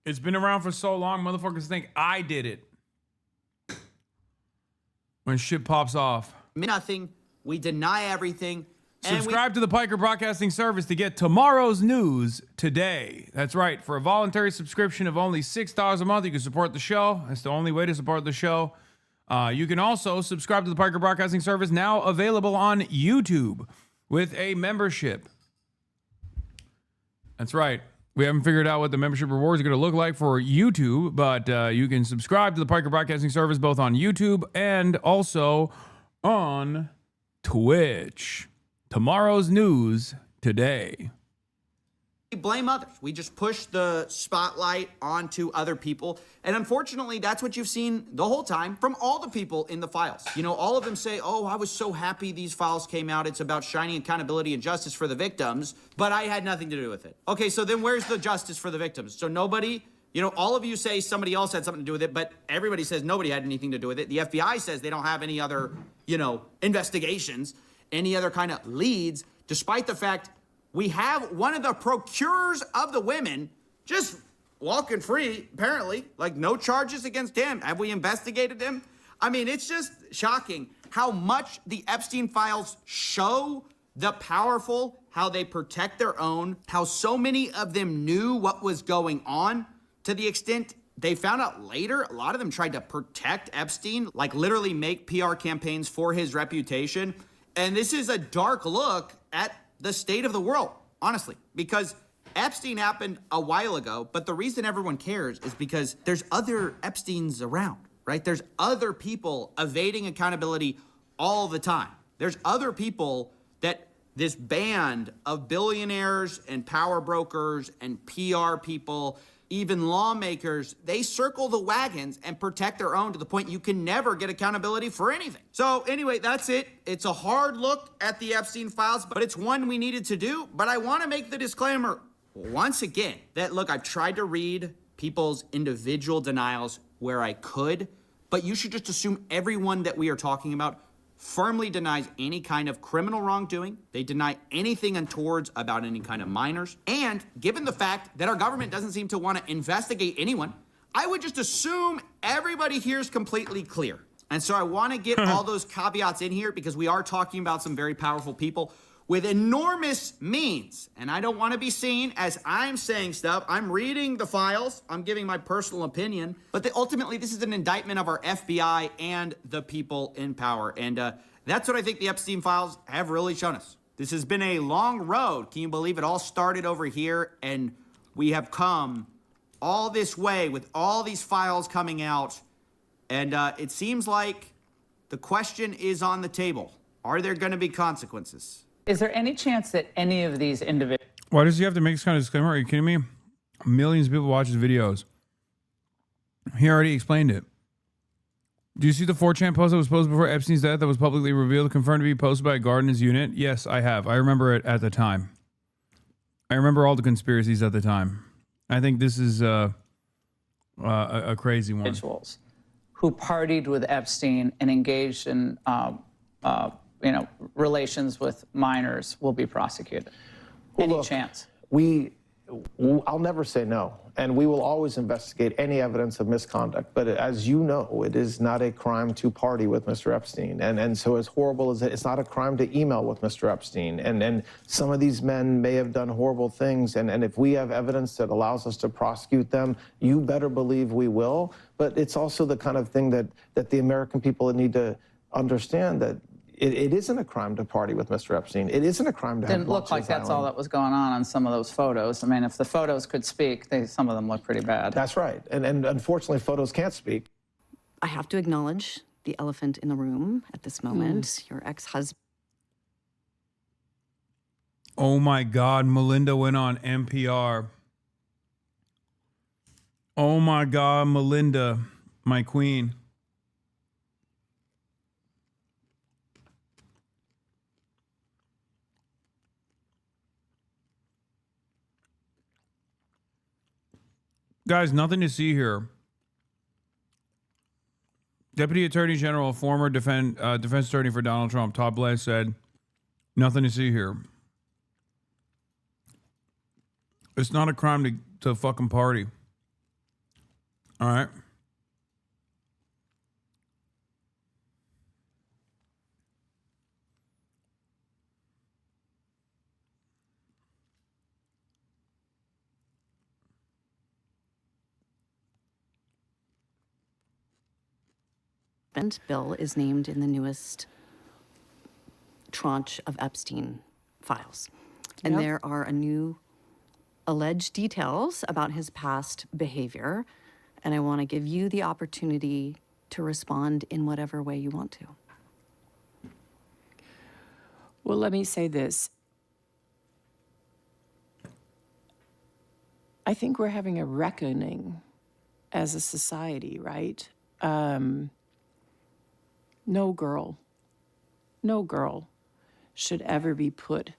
It's been around for so long, motherfuckers think I did it. When shit pops off. Nothing. We deny everything. Subscribe to the Piker Broadcasting Service to get tomorrow's news today. That's right. For a voluntary subscription of only $6 a month, you can support the show. That's the only way to support the show. You can also subscribe to the Piker Broadcasting Service, now available on YouTube with a membership. That's right. We haven't figured out what the membership rewards are going to look like for YouTube, but you can subscribe to the Piker Broadcasting Service both on YouTube and also on Twitch. Tomorrow's news today. We blame others. We just push the spotlight onto other people. And unfortunately, that's what you've seen the whole time from all the people in the files. You know, all of them say, oh, I was so happy these files came out. It's about shining accountability and justice for the victims, but I had nothing to do with it. Okay, so then where's the justice for the victims? So nobody, you know, all of you say somebody else had something to do with it, but everybody says nobody had anything to do with it. The FBI says they don't have any other, you know, investigations, any other kind of leads, despite the fact we have one of the procurers of the women just walking free, apparently, like no charges against him. Have we investigated him? I mean, it's just shocking how much the Epstein files show the powerful, how they protect their own, how so many of them knew what was going on to the extent they found out later. A lot of them tried to protect Epstein, like literally make PR campaigns for his reputation. And this is a dark look at the state of the world, honestly, because Epstein happened a while ago, but the reason everyone cares is because there's other Epsteins around, right? There's other people evading accountability all the time. There's other people that this band of billionaires and power brokers and PR people, even lawmakers, they circle the wagons and protect their own to the point you can never get accountability for anything. So anyway, that's it. It's a hard look at the Epstein files, but it's one we needed to do. But I want to make the disclaimer once again that, look, I've tried to read people's individual denials where I could, but you should just assume everyone that we are talking about firmly denies any kind of criminal wrongdoing. They deny anything untowards about any kind of minors. And given the fact that our government doesn't seem to want to investigate anyone, I would just assume everybody here is completely clear. And so I want to get all those caveats in here because we are talking about some very powerful people with enormous means. And I don't want to be seen as I'm saying stuff. I'm reading the files. I'm giving my personal opinion. But ultimately, this is an indictment of our FBI and the people in power. And that's what I think the Epstein files have really shown us. This has been a long road. Can you believe it all started over here? And we have come all this way with all these files coming out. And it seems like the question is on the table. Are there going to be consequences? Is there any chance that any of these individuals... Why does he have to make this kind of disclaimer? Are you kidding me? Millions of people watch his videos. He already explained it. Do you see the 4chan post that was posted before Epstein's death that was publicly revealed, confirmed to be posted by a guard in his unit? Yes, I have. I remember it at the time. I remember all the conspiracies at the time. I think this is a crazy one. Individuals who partied with Epstein and engaged in, relations with minors will be prosecuted. Any chance? I'll never say no, and we will always investigate any evidence of misconduct. But as you know, it is not a crime to party with Mr. Epstein. And so as horrible as it's not a crime to email with Mr. Epstein. And some of these men may have done horrible things. And if we have evidence that allows us to prosecute them, you better believe we will. But it's also the kind of thing that the American people need to understand, that it isn't a crime to party with Mr. Epstein. It isn't a crime to have Didn't look like that's all that was going on some of those photos. I mean, if the photos could speak, some of them look pretty bad. That's right. And unfortunately, photos can't speak. I have to acknowledge the elephant in the room at this moment. Your ex-husband. Oh my God, Melinda went on NPR. Oh my God, Melinda, my queen. Guys, nothing to see here. Deputy Attorney General, former defense attorney for Donald Trump, Todd Blanche, said, nothing to see here. It's not a crime to fucking party. All right? Bill is named in the newest tranche of Epstein files. And there are new alleged details about his past behavior. And I want to give you the opportunity to respond in whatever way you want to. Well, let me say this. I think we're having a reckoning as a society, right? No girl should ever be put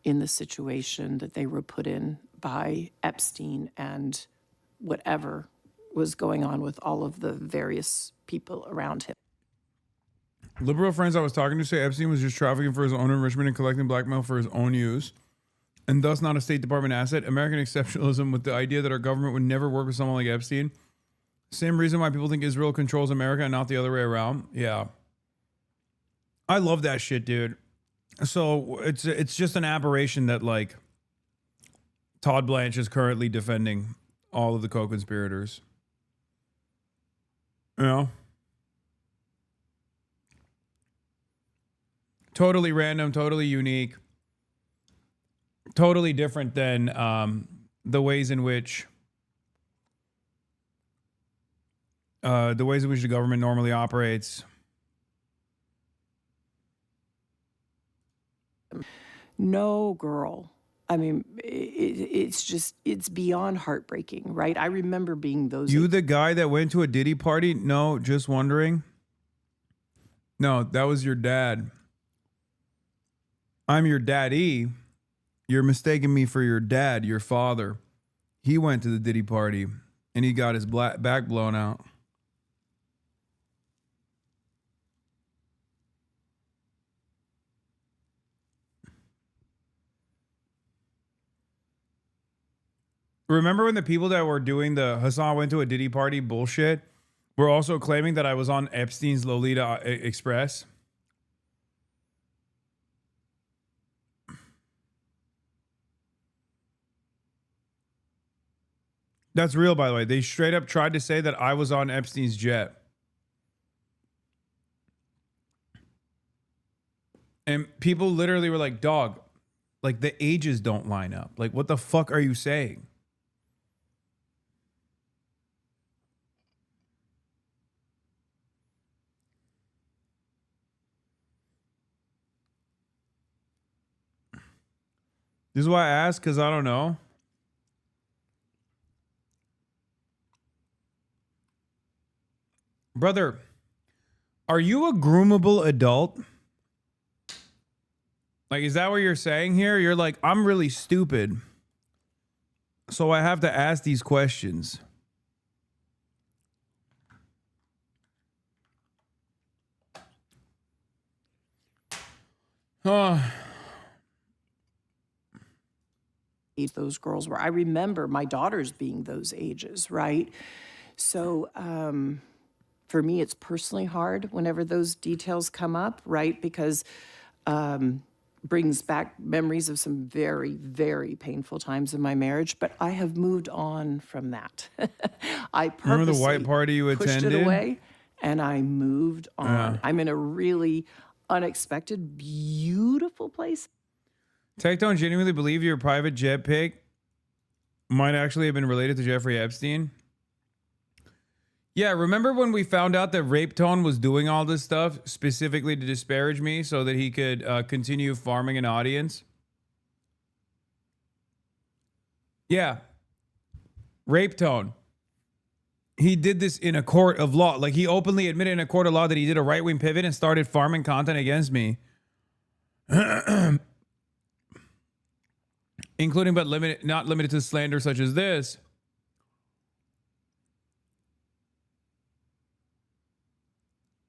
in the situation that they were put in by Epstein and whatever was going on with all of the various people around him. Liberal friends I was talking to say Epstein was just trafficking for his own enrichment and collecting blackmail for his own use, and thus not a State Department asset. American exceptionalism with the idea that our government would never work with someone like Epstein. Same reason why people think Israel controls America and not the other way around. Yeah. I love that shit, dude. So it's just an aberration that, like, Todd Blanche is currently defending all of the co-conspirators. You know? Totally random, totally unique, totally different than the ways in which the government normally operates. No girl. I mean, it's beyond heartbreaking, right? I remember being those. You the guy that went to a Diddy party? No, just wondering. No, that was your dad. I'm your daddy. You're mistaking me for your dad, your father. He went to the Diddy party and he got his back blown out. Remember when the people that were doing the Hasan went to a Diddy party bullshit were also claiming that I was on Epstein's Lolita Express? That's real, by the way. They straight up tried to say that I was on Epstein's jet. And people literally were like, dog, like the ages don't line up. Like, what the fuck are you saying? This is why I asked, because I don't know. Brother, are you a groomable adult? Like, is that what you're saying here? You're like, I'm really stupid, so I have to ask these questions. Those girls were. I remember my daughters being those ages, right? So for me, it's personally hard whenever those details come up, right? Because brings back memories of some very, very painful times in my marriage. But I have moved on from that. I purposely Remember the white party you pushed attended? it away, and I moved on. Yeah. I'm in a really unexpected, beautiful place. Tech don't genuinely believe your private jet pic might actually have been related to Jeffrey Epstein. Yeah, remember when we found out that Rape Tone was doing all this stuff specifically to disparage me so that he could continue farming an audience? Yeah. Rape Tone. He did this in a court of law. Like, he openly admitted in a court of law that he did a right-wing pivot and started farming content against me. Including but not limited to slander such as this.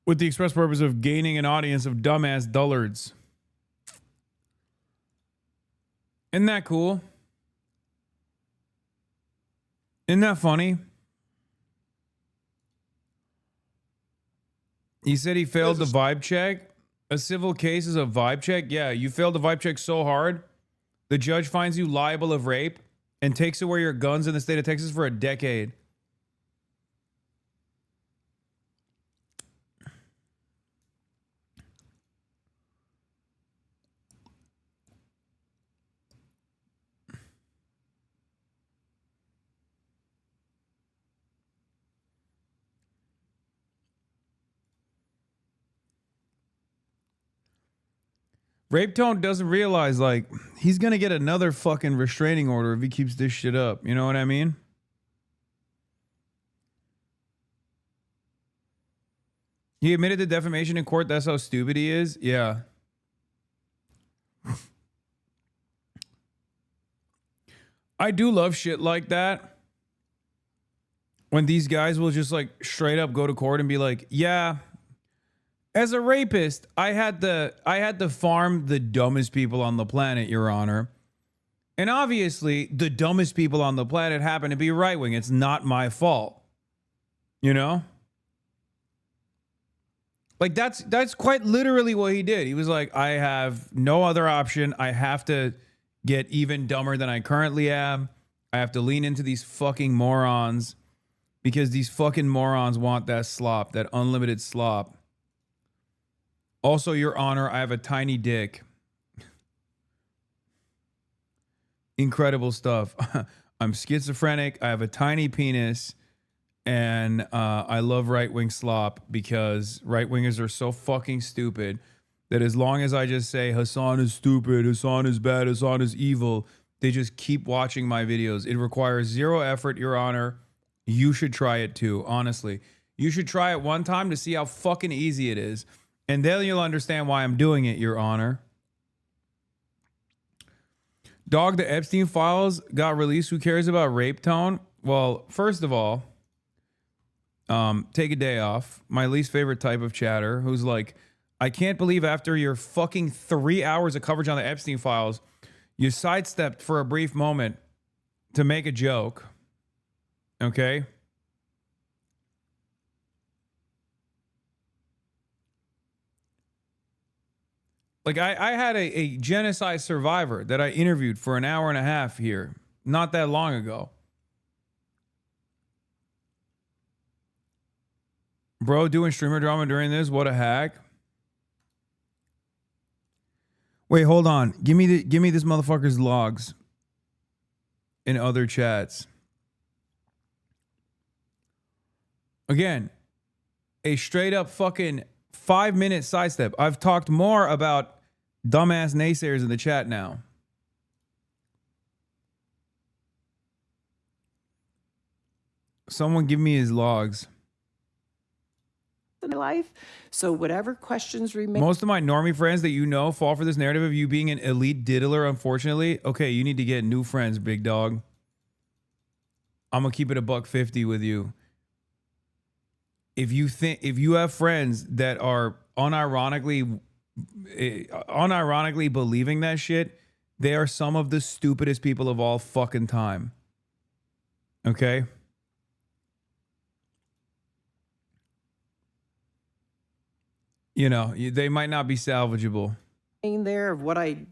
With the express purpose of gaining an audience of dumbass dullards. Isn't that cool? Isn't that funny? He said he failed the vibe check. A civil case is a vibe check. Yeah, you failed the vibe check so hard, the judge finds you liable of rape and takes away your guns in the state of Texas for a decade. Rape Tone doesn't realize, like, he's going to get another fucking restraining order if he keeps this shit up. You know what I mean? He admitted to defamation in court. That's how stupid he is. Yeah. I do love shit like that. When these guys will just, like, straight up go to court and be like, yeah, as a rapist, I had to farm the dumbest people on the planet, Your Honor. And obviously, the dumbest people on the planet happen to be right-wing. It's not my fault. You know? Like, that's quite literally what he did. He was like, I have no other option. I have to get even dumber than I currently am. I have to lean into these fucking morons because these fucking morons want that slop, that unlimited slop. Also, Your Honor, I have a tiny dick. Incredible stuff. I'm schizophrenic. I have a tiny penis. And I love right-wing slop because right-wingers are so fucking stupid that as long as I just say Hasan is stupid, Hasan is bad, Hasan is evil, they just keep watching my videos. It requires zero effort, Your Honor. You should try it too, honestly. You should try it one time to see how fucking easy it is. And then you'll understand why I'm doing it, Your Honor. Dog, the Epstein files got released. Who cares about Rape Tone? Well, first of all, take a day off. My least favorite type of chatter who's like, I can't believe after your fucking 3 hours of coverage on the Epstein files, you sidestepped for a brief moment to make a joke. Okay? Like, I had a genocide survivor that I interviewed for an hour and a half here not that long ago. Bro, doing streamer drama during this? What a hack. Wait, hold on. Give me this motherfucker's logs in other chats. Again, a straight up fucking 5-minute sidestep. I've talked more about dumbass naysayers in the chat now. Someone give me his logs. in my life. So whatever questions remain. Most of my normie friends that you know fall for this narrative of you being an elite diddler, unfortunately. Okay, you need to get new friends, big dog. I'm going to keep it $150 with you. If you have friends that are unironically believing that shit, they are some of the stupidest people of all fucking time. Okay? You know, they might not be salvageable. There of what I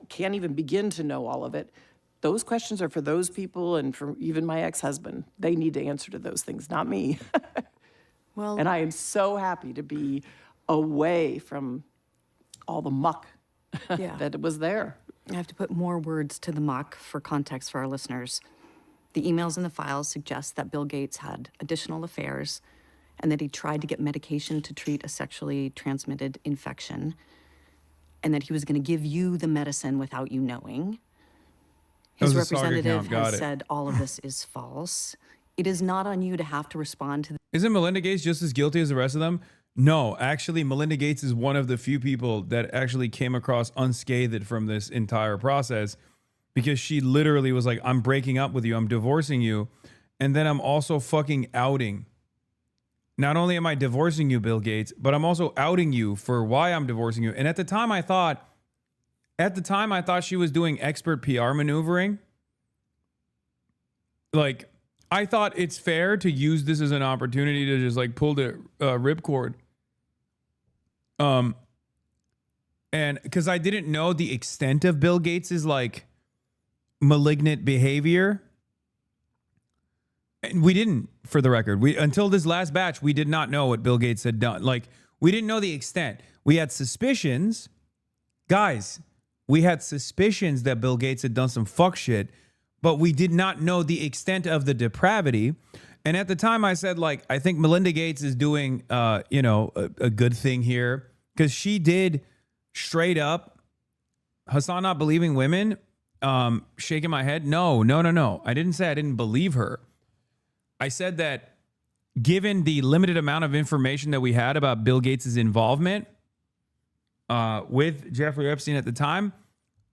can't even begin to know all of it. Those questions are for those people and for even my ex-husband. They need to answer to those things, not me. Well, and I am so happy to be away from all the muck that was there. I have to put more words to the muck for context for our listeners. The emails in the files suggest that Bill Gates had additional affairs and that he tried to get medication to treat a sexually transmitted infection, and that he was going to give you the medicine without you knowing. His representative has said all of this is false. It is not on you to have to respond to. Isn't Melinda Gates just as guilty as the rest of them? No, actually, Melinda Gates is one of the few people that actually came across unscathed from this entire process, because she literally was like, I'm breaking up with you, I'm divorcing you, and then I'm also fucking outing. Not only am I divorcing you, Bill Gates, but I'm also outing you for why I'm divorcing you. And at the time I thought she was doing expert PR maneuvering. Like, I thought it's fair to use this as an opportunity to just like pull the ripcord. And because I didn't know the extent of Bill Gates's like malignant behavior. And we didn't, for the record. Until this last batch, we did not know what Bill Gates had done. Like, we didn't know the extent. We had suspicions. Guys, we had suspicions that Bill Gates had done some fuck shit, but we did not know the extent of the depravity. And at the time I said, like, I think Melinda Gates is doing, a good thing here, because she did straight up, Hasan not believing women, shaking my head. No. I didn't say I didn't believe her. I said that given the limited amount of information that we had about Bill Gates' involvement with Jeffrey Epstein at the time,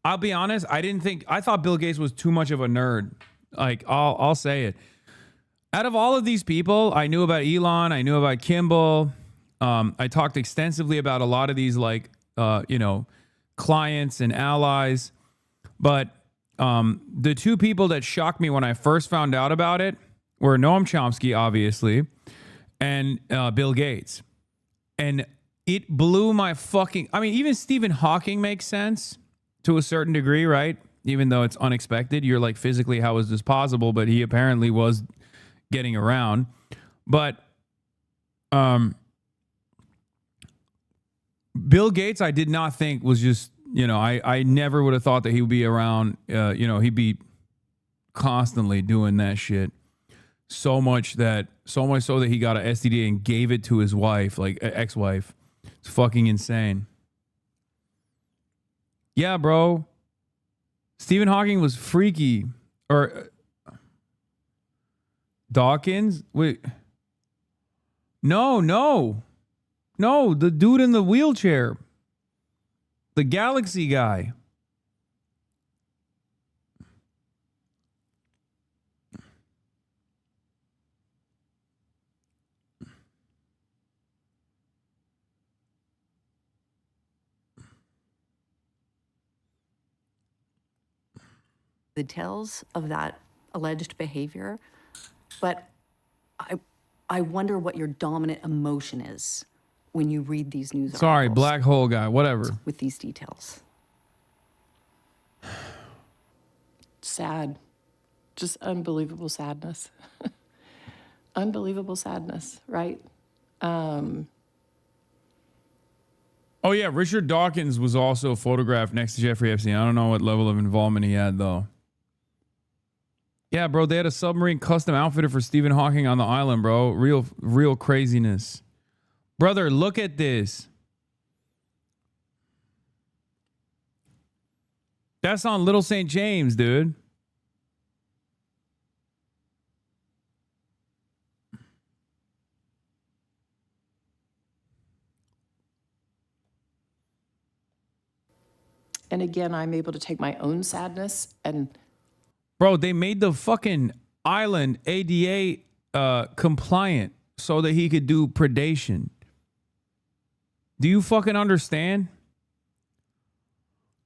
I'll be honest, I thought Bill Gates was too much of a nerd. Like, I'll say it. Out of all of these people, I knew about Elon, I knew about Kimball. I talked extensively about a lot of these, like, clients and allies. But the two people that shocked me when I first found out about it were Noam Chomsky, obviously, and Bill Gates. And it blew my fucking... I mean, even Stephen Hawking makes sense to a certain degree, right? Even though it's unexpected. You're like, physically, how is this possible? But he apparently was getting around. But Bill Gates, I did not think was just... I never would have thought that he would be around. He'd be constantly doing that shit. So much so that he got an STD and gave it to his wife, like ex-wife. It's fucking insane. Yeah, bro. Stephen Hawking was freaky. Or Dawkins? Wait. No. The dude in the wheelchair. The galaxy guy. Details of that alleged behavior, but I wonder what your dominant emotion is when you read these news articles. Sorry, black hole guy, whatever. With these details. Sad. Just unbelievable sadness. Unbelievable sadness, right? Oh, yeah, Richard Dawkins was also photographed next to Jeffrey Epstein. I don't know what level of involvement he had, though. Yeah, bro, they had a submarine custom outfitted for Stephen Hawking on the island, bro. Real craziness. Brother, look at this. That's on Little St. James, dude. And again, I'm able to take my own sadness and... Bro, they made the fucking island ADA compliant so that he could do predation. Do you fucking understand?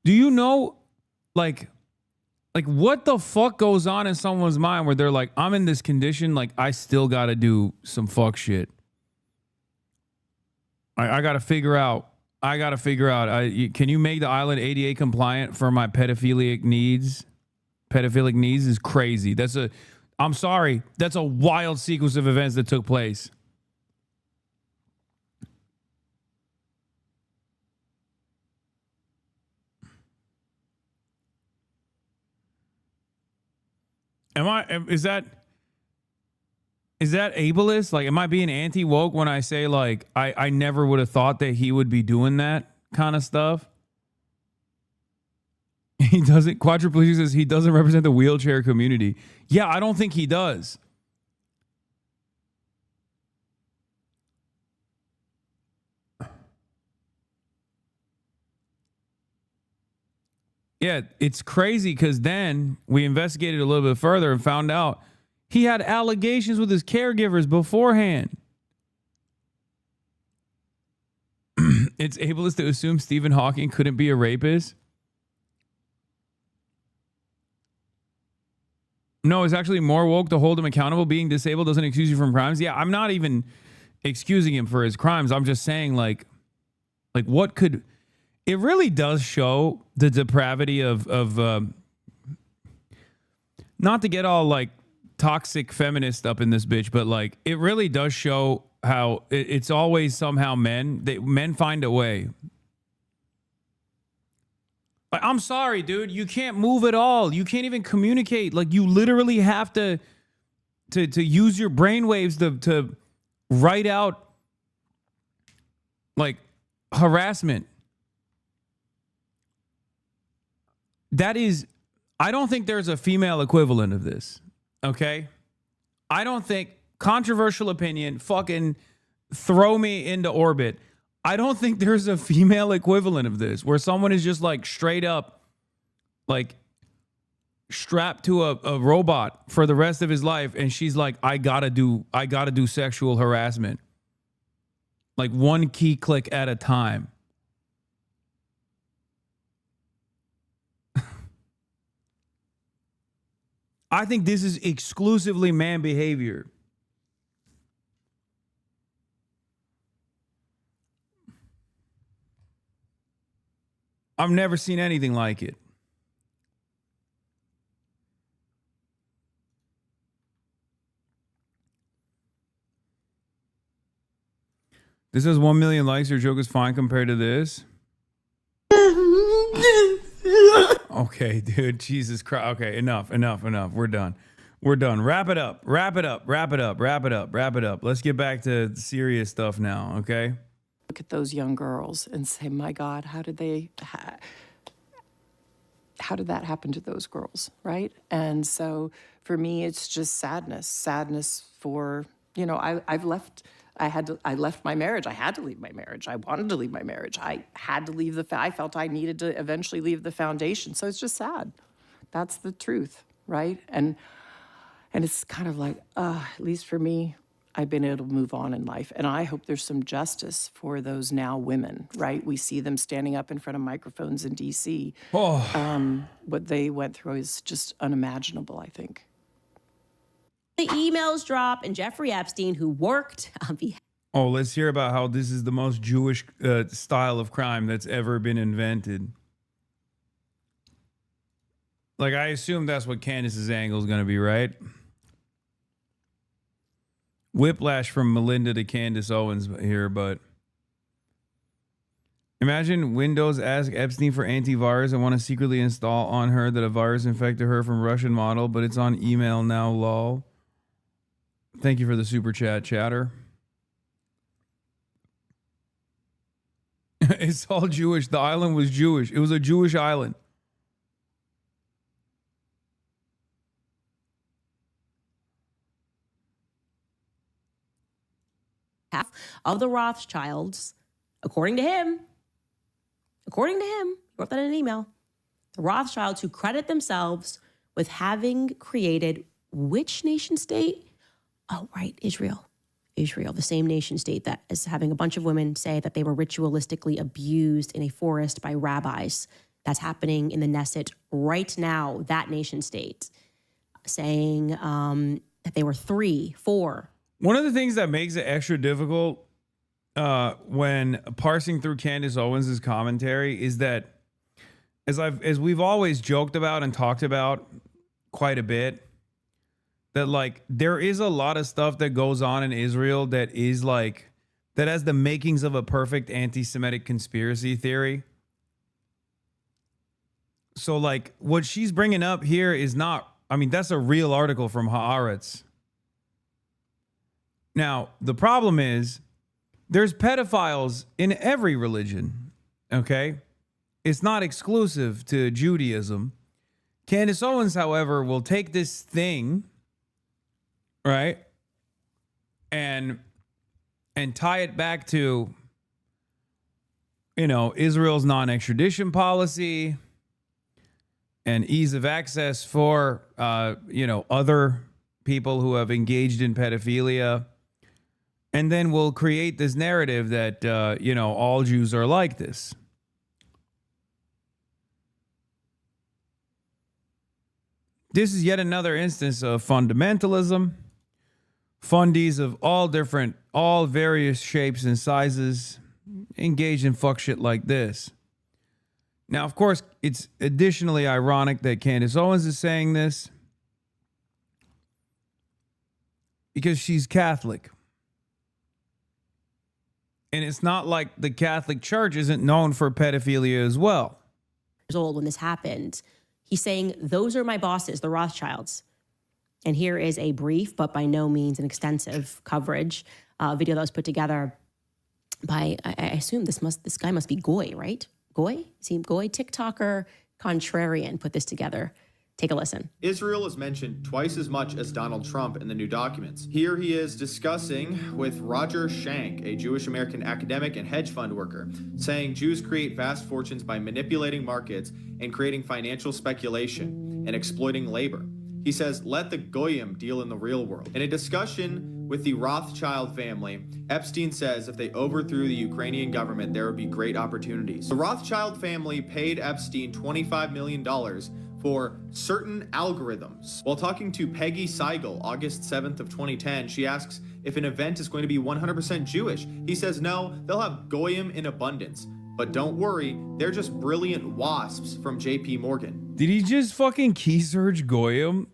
Do you know, like what the fuck goes on in someone's mind where they're like, I'm in this condition, like I still got to do some fuck shit. I got to figure out. Can you make the island ADA compliant for my pedophilic needs? Pedophilic needs is crazy. I'm sorry. That's a wild sequence of events that took place. Is that ableist? Like, am I being anti-woke when I say, like, I never would have thought that he would be doing that kind of stuff? He doesn't, quadriplegic says he doesn't represent the wheelchair community. Yeah, I don't think he does. Yeah, it's crazy because then we investigated a little bit further and found out he had allegations with his caregivers beforehand. It's ableist to assume Stephen Hawking couldn't be a rapist. No, it's actually more woke to hold him accountable. Being disabled doesn't excuse you from crimes. Yeah, I'm not even excusing him for his crimes. I'm just saying, like what could... It really does show the depravity of not to get all like toxic feminist up in this bitch, but like it really does show how it's always somehow men find a way. Like, I'm sorry, dude, you can't move at all. You can't even communicate. Like you literally have to use your brainwaves to write out like harassment. That is, I don't think there's a female equivalent of this, okay? I don't think, controversial opinion, fucking throw me into orbit. I don't think there's a female equivalent of this where someone is just like straight up, like strapped to a robot for the rest of his life. And she's like, I gotta do sexual harassment. Like one key click at a time. I think this is exclusively man behavior. I've never seen anything like it. This has 1 million likes. Your joke is fine compared to this. Okay, dude. Jesus Christ. Okay, enough. We're done. Wrap it up. Let's get back to serious stuff now, okay? Look at those young girls and say, my God, how did that happen to those girls, right? And so for me, it's just sadness for, you know, I left my marriage. I had to leave my marriage. I wanted to leave my marriage. I had to leave I felt I needed to eventually leave the foundation. So it's just sad. That's the truth, right? And it's kind of like, at least for me, I've been able to move on in life. And I hope there's some justice for those now women, right? We see them standing up in front of microphones in D.C. What they went through is just unimaginable, I think. The emails drop, and Jeffrey Epstein, who worked on behalf... Oh, let's hear about how this is the most Jewish style of crime that's ever been invented. Like, I assume that's what Candace's angle is going to be, right? Whiplash from Melinda to Candace Owens here, but... Imagine Windows ask Epstein for antivirus and want to secretly install on her that a virus infected her from Russian model, but it's on email now, lol. Thank you for the super chat, chatter. It's all Jewish. The island was Jewish. It was a Jewish island. Half of the Rothschilds, according to him, he wrote that in an email, The Rothschilds, who credit themselves with having created which nation state? Oh, right, Israel. Israel, the same nation state that is having a bunch of women say that they were ritualistically abused in a forest by rabbis. That's happening in the Knesset right now, that nation state, saying that they were 3, 4. One of the things that makes it extra difficult when parsing through Candace Owens' commentary is that, as we've always joked about and talked about quite a bit, that like there is a lot of stuff that goes on in Israel that is like, that has the makings of a perfect anti-Semitic conspiracy theory. So like what she's bringing up here is not, I mean, that's a real article from Haaretz. Now, the problem is there's pedophiles in every religion, okay? It's not exclusive to Judaism. Candace Owens, however, will take this thing, right, and tie it back to, you know, Israel's non-extradition policy and ease of access for, you know, other people who have engaged in pedophilia. And then we'll create this narrative that, you know, all Jews are like this. This is yet another instance of fundamentalism. Fundies of all various shapes and sizes engage in fuck shit like this. Now, of course, it's additionally ironic that Candace Owens is saying this because she's Catholic. And it's not like the Catholic Church isn't known for pedophilia as well. Years old when this happened. He's saying, those are my bosses, the Rothschilds. And here is a brief, but by no means an extensive coverage video that was put together by, I assume this guy must be Goy, right? Goy? Is he Goy? TikToker, Contrarian put this together. Take a listen. Israel is mentioned twice as much as Donald Trump in the new documents. Here he is discussing with Roger Schank, a Jewish American academic and hedge fund worker, saying Jews create vast fortunes by manipulating markets and creating financial speculation and exploiting labor. He says, let the Goyim deal in the real world. In a discussion with the Rothschild family, Epstein says if they overthrew the Ukrainian government, there would be great opportunities. The Rothschild family paid Epstein $25 million for certain algorithms. While talking to Peggy Seigel, August 7th of 2010, she asks if an event is going to be 100% Jewish. He says no, they'll have Goyim in abundance. But don't worry, they're just brilliant wasps from JP Morgan. Did he just fucking key search Goyim?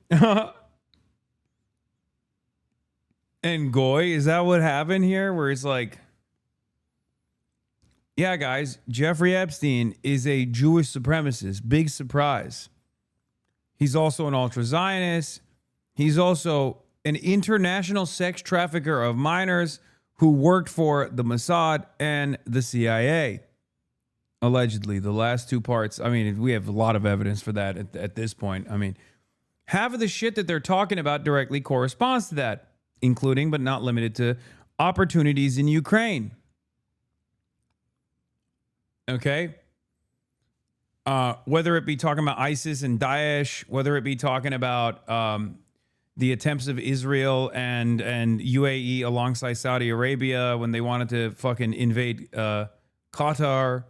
And Goy, is that what happened here? Where it's like, yeah, guys, Jeffrey Epstein is a Jewish supremacist. Big surprise. He's also an ultra-Zionist. He's also an international sex trafficker of minors who worked for the Mossad and the CIA. Allegedly, the last two parts. I mean, we have a lot of evidence for that at this point. I mean, half of the shit that they're talking about directly corresponds to that, including but not limited to opportunities in Ukraine. Okay? Whether it be talking about ISIS and Daesh, whether it be talking about the attempts of Israel and UAE alongside Saudi Arabia when they wanted to fucking invade Qatar.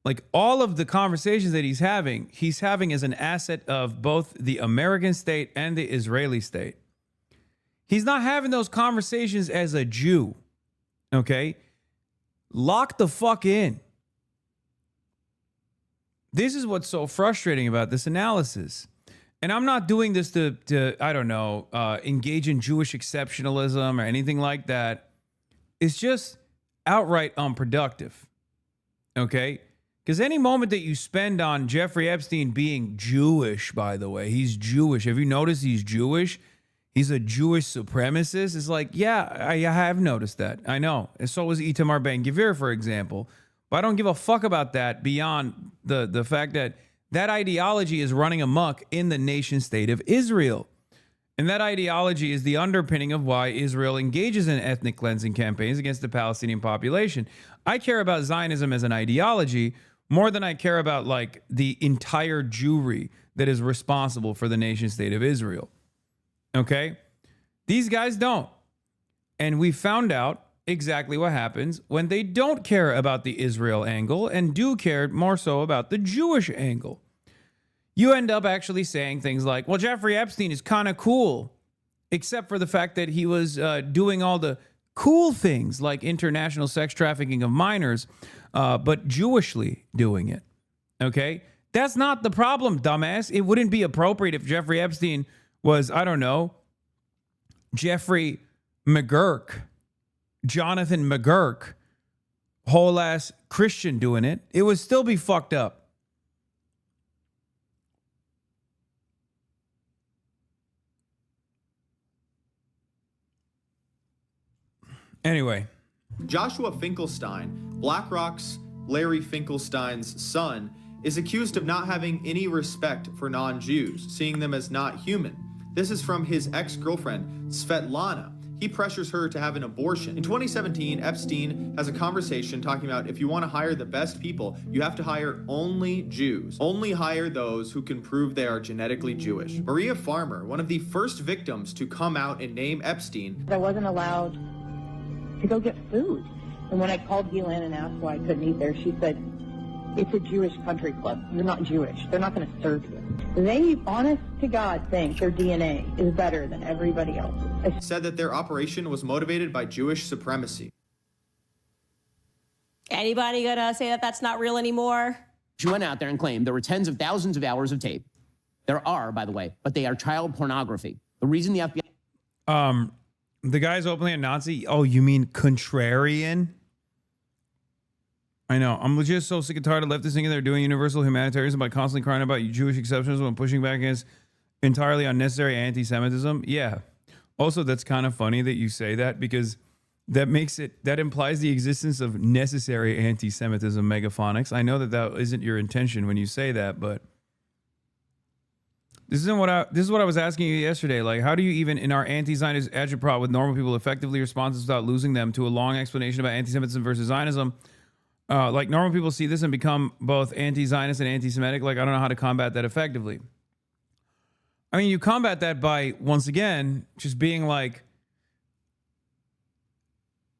Like all of the conversations that he's having as an asset of both the American state and the Israeli state. He's not having those conversations as a Jew. Okay? Lock the fuck in. This is what's so frustrating about this analysis. And I'm not doing this to I don't know, engage in Jewish exceptionalism or anything like that. It's just outright unproductive. Okay? Because any moment that you spend on Jeffrey Epstein being Jewish, by the way, he's Jewish. Have you noticed he's Jewish? He's a Jewish supremacist. It's like, yeah, I have noticed that. I know. And so was Itamar Ben-Gvir, for example. But I don't give a fuck about that beyond the fact that that ideology is running amok in the nation state of Israel. And that ideology is the underpinning of why Israel engages in ethnic cleansing campaigns against the Palestinian population. I care about Zionism as an ideology more than I care about like the entire Jewry that is responsible for the nation state of Israel. Okay? These guys don't. And we found out exactly what happens when they don't care about the Israel angle and do care more so about the Jewish angle. You end up actually saying things like, well, Jeffrey Epstein is kind of cool, except for the fact that he was doing all the cool things like international sex trafficking of minors, but Jewishly doing it. Okay? That's not the problem, dumbass. It wouldn't be appropriate if Jeffrey Epstein was, I don't know, Jeffrey McGurk, Jonathan McGurk, whole ass Christian doing it. It would still be fucked up. Anyway. Joshua Finkelstein, BlackRock's Larry Finkelstein's son, is accused of not having any respect for non-Jews, seeing them as not human. This is from his ex-girlfriend, Svetlana. He pressures her to have an abortion. In 2017, Epstein has a conversation talking about if you want to hire the best people, you have to hire only Jews. Only hire those who can prove they are genetically Jewish. Maria Farmer, one of the first victims to come out and name Epstein. I wasn't allowed to go get food. And when I called Ghislaine and asked why I couldn't eat there, she said, it's a Jewish country club. You're not Jewish. They're not going to serve you. They, honest to God, think their DNA is better than everybody else's. Said that their operation was motivated by Jewish supremacy. Anybody gonna say that that's not real anymore? She went out there and claimed there were tens of thousands of hours of tape. There are, by the way, but they are child pornography. The reason the FBI... The guy's openly a Nazi. Oh, you mean contrarian? I know. I'm just so sick and tired of leftists thinking they're doing universal humanitarianism by constantly crying about Jewish exceptions when pushing back against entirely unnecessary anti-Semitism. Yeah. Also, that's kind of funny that you say that because that implies the existence of necessary anti-Semitism megaphonics. I know that isn't your intention when you say that, but this is what I was asking you yesterday. Like, how do you even, in our anti-Zionist agitprop with normal people, effectively respond without losing them to a long explanation about anti-Semitism versus Zionism? Like, normal people see this and become both anti-Zionist and anti-Semitic. Like, I don't know how to combat that effectively. I mean, you combat that by, once again, just being like,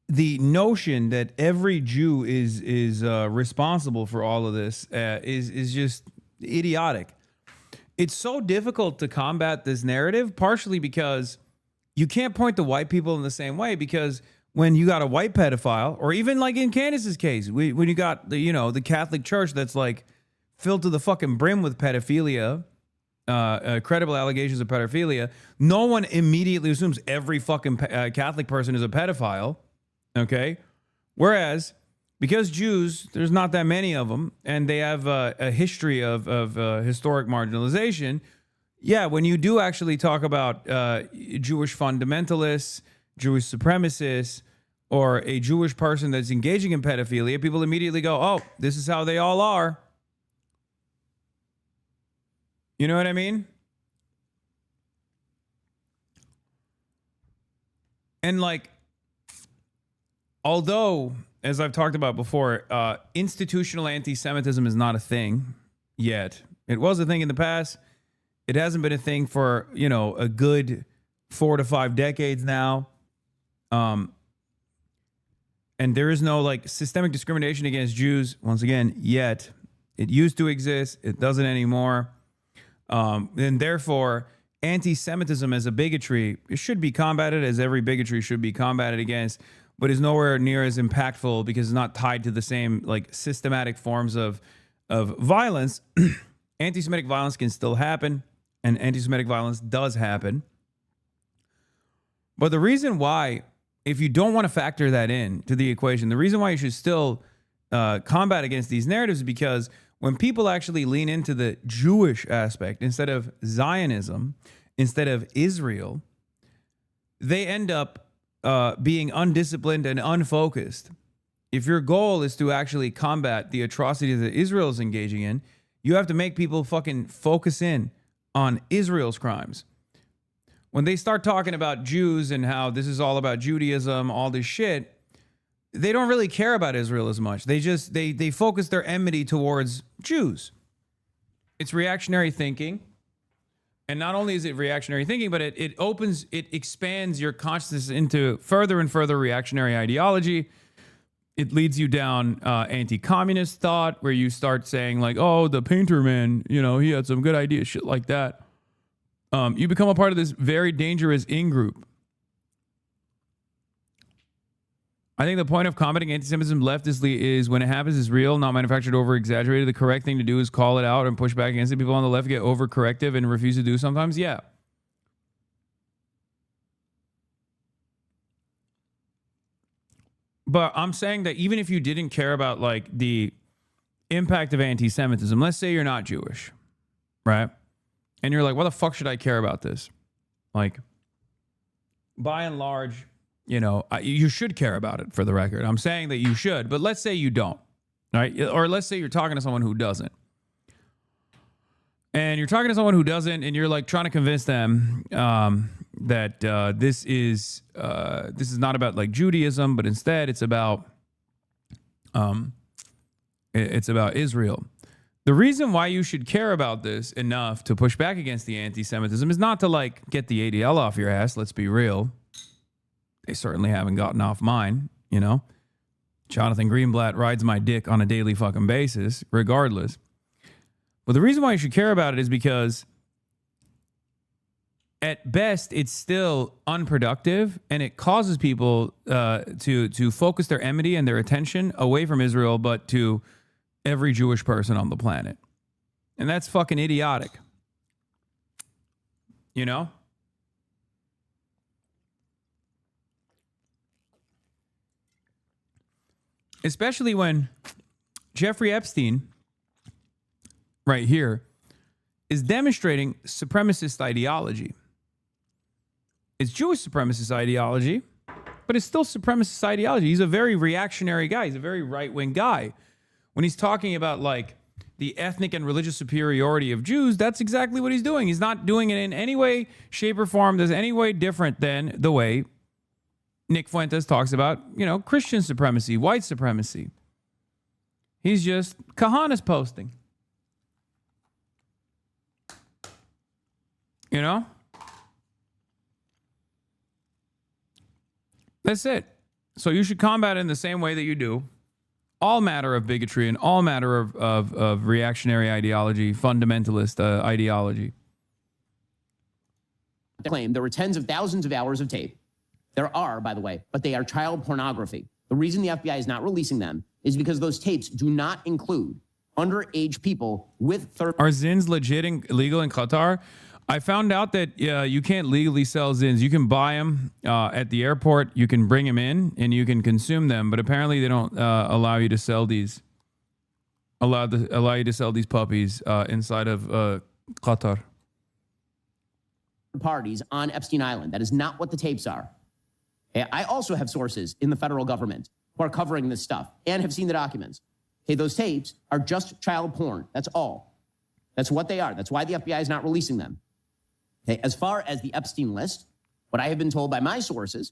the notion that every Jew is responsible for all of this is just idiotic. It's so difficult to combat this narrative, partially because you can't point to white people in the same way, because when you got a white pedophile, or even like in Candace's case, when you got the Catholic Church that's like filled to the fucking brim with pedophilia, credible allegations of pedophilia, no one immediately assumes every fucking Catholic person is a pedophile. Okay. Whereas because Jews, there's not that many of them, and they have a history of historic marginalization. Yeah. When you do actually talk about Jewish fundamentalists, Jewish supremacists, or a Jewish person that's engaging in pedophilia, people immediately go, oh, this is how they all are. You know what I mean? And like, although, as I've talked about before, institutional anti-Semitism is not a thing yet. It was a thing in the past. It hasn't been a thing for, a good 4 to 5 decades now. And there is no like systemic discrimination against Jews, once again, yet. It used to exist. It doesn't anymore. And therefore, anti-Semitism as a bigotry, it should be combated as every bigotry should be combated against, but is nowhere near as impactful because it's not tied to the same like systematic forms of violence. Anti-Semitic violence can still happen, and anti-Semitic violence does happen. But the reason why, if you don't want to factor that in to the equation, the reason why you should still combat against these narratives is because when people actually lean into the Jewish aspect instead of Zionism, instead of Israel, they end up being undisciplined and unfocused. If your goal is to actually combat the atrocities that Israel is engaging in, you have to make people fucking focus in on Israel's crimes. When they start talking about Jews and how this is all about Judaism, all this shit, they don't really care about Israel as much. They just they focus their enmity towards Jews. It's reactionary thinking. And not only is it reactionary thinking, but it expands your consciousness into further and further reactionary ideology. It leads you down anti-communist thought, where you start saying like, oh, the painter man, you know, he had some good ideas, shit like that. You become a part of this very dangerous in-group. I think the point of combating anti-Semitism leftistly is when it happens is real, not manufactured, over-exaggerated. The correct thing to do is call it out and push back against it. People on the left get over-corrective and refuse to do sometimes. Yeah. But I'm saying that even if you didn't care about like the impact of anti-Semitism, let's say you're not Jewish, right? And you're like, why the fuck should I care about this? Like, by and large, you know, you should care about it, for the record. I'm saying that you should, but let's say you don't, right? Or let's say you're talking to someone who doesn't. And you're talking to someone who doesn't, and you're like trying to convince them that this is not about like Judaism, but instead it's about Israel. The reason why you should care about this enough to push back against the anti-Semitism is not to like get the ADL off your ass. Let's be real. They certainly haven't gotten off mine, you know. Jonathan Greenblatt rides my dick on a daily fucking basis, regardless. But the reason why you should care about it is because at best, it's still unproductive, and it causes people to focus their enmity and their attention away from Israel, but to every Jewish person on the planet. And that's fucking idiotic. You know? Especially when Jeffrey Epstein, right here, is demonstrating supremacist ideology. It's Jewish supremacist ideology, but it's still supremacist ideology. He's a very reactionary guy. He's a very right-wing guy. When he's talking about, like, the ethnic and religious superiority of Jews, that's exactly what he's doing. He's not doing it in any way, shape, or form that's any way different than the way Nick Fuentes talks about, you know, Christian supremacy, white supremacy. He's just Kahanas posting. You know? That's it. So you should combat it in the same way that you do all matter of bigotry and all matter of reactionary ideology, fundamentalist ideology. Claim there were tens of thousands of hours of tape. There are, by the way, but they are child pornography. The reason the FBI is not releasing them is because those tapes do not include underage people with third. Are zins legal in Qatar? I found out that you can't legally sell zins. You can buy them at the airport. You can bring them in and you can consume them. But apparently they don't allow you to sell these. Allow you to sell these puppies inside of Qatar. Parties on Epstein Island. That is not what the tapes are. I also have sources in the federal government who are covering this stuff and have seen the documents. Okay, those tapes are just child porn. That's all. That's what they are. That's why the FBI is not releasing them. Okay, as far as the Epstein list, what I have been told by my sources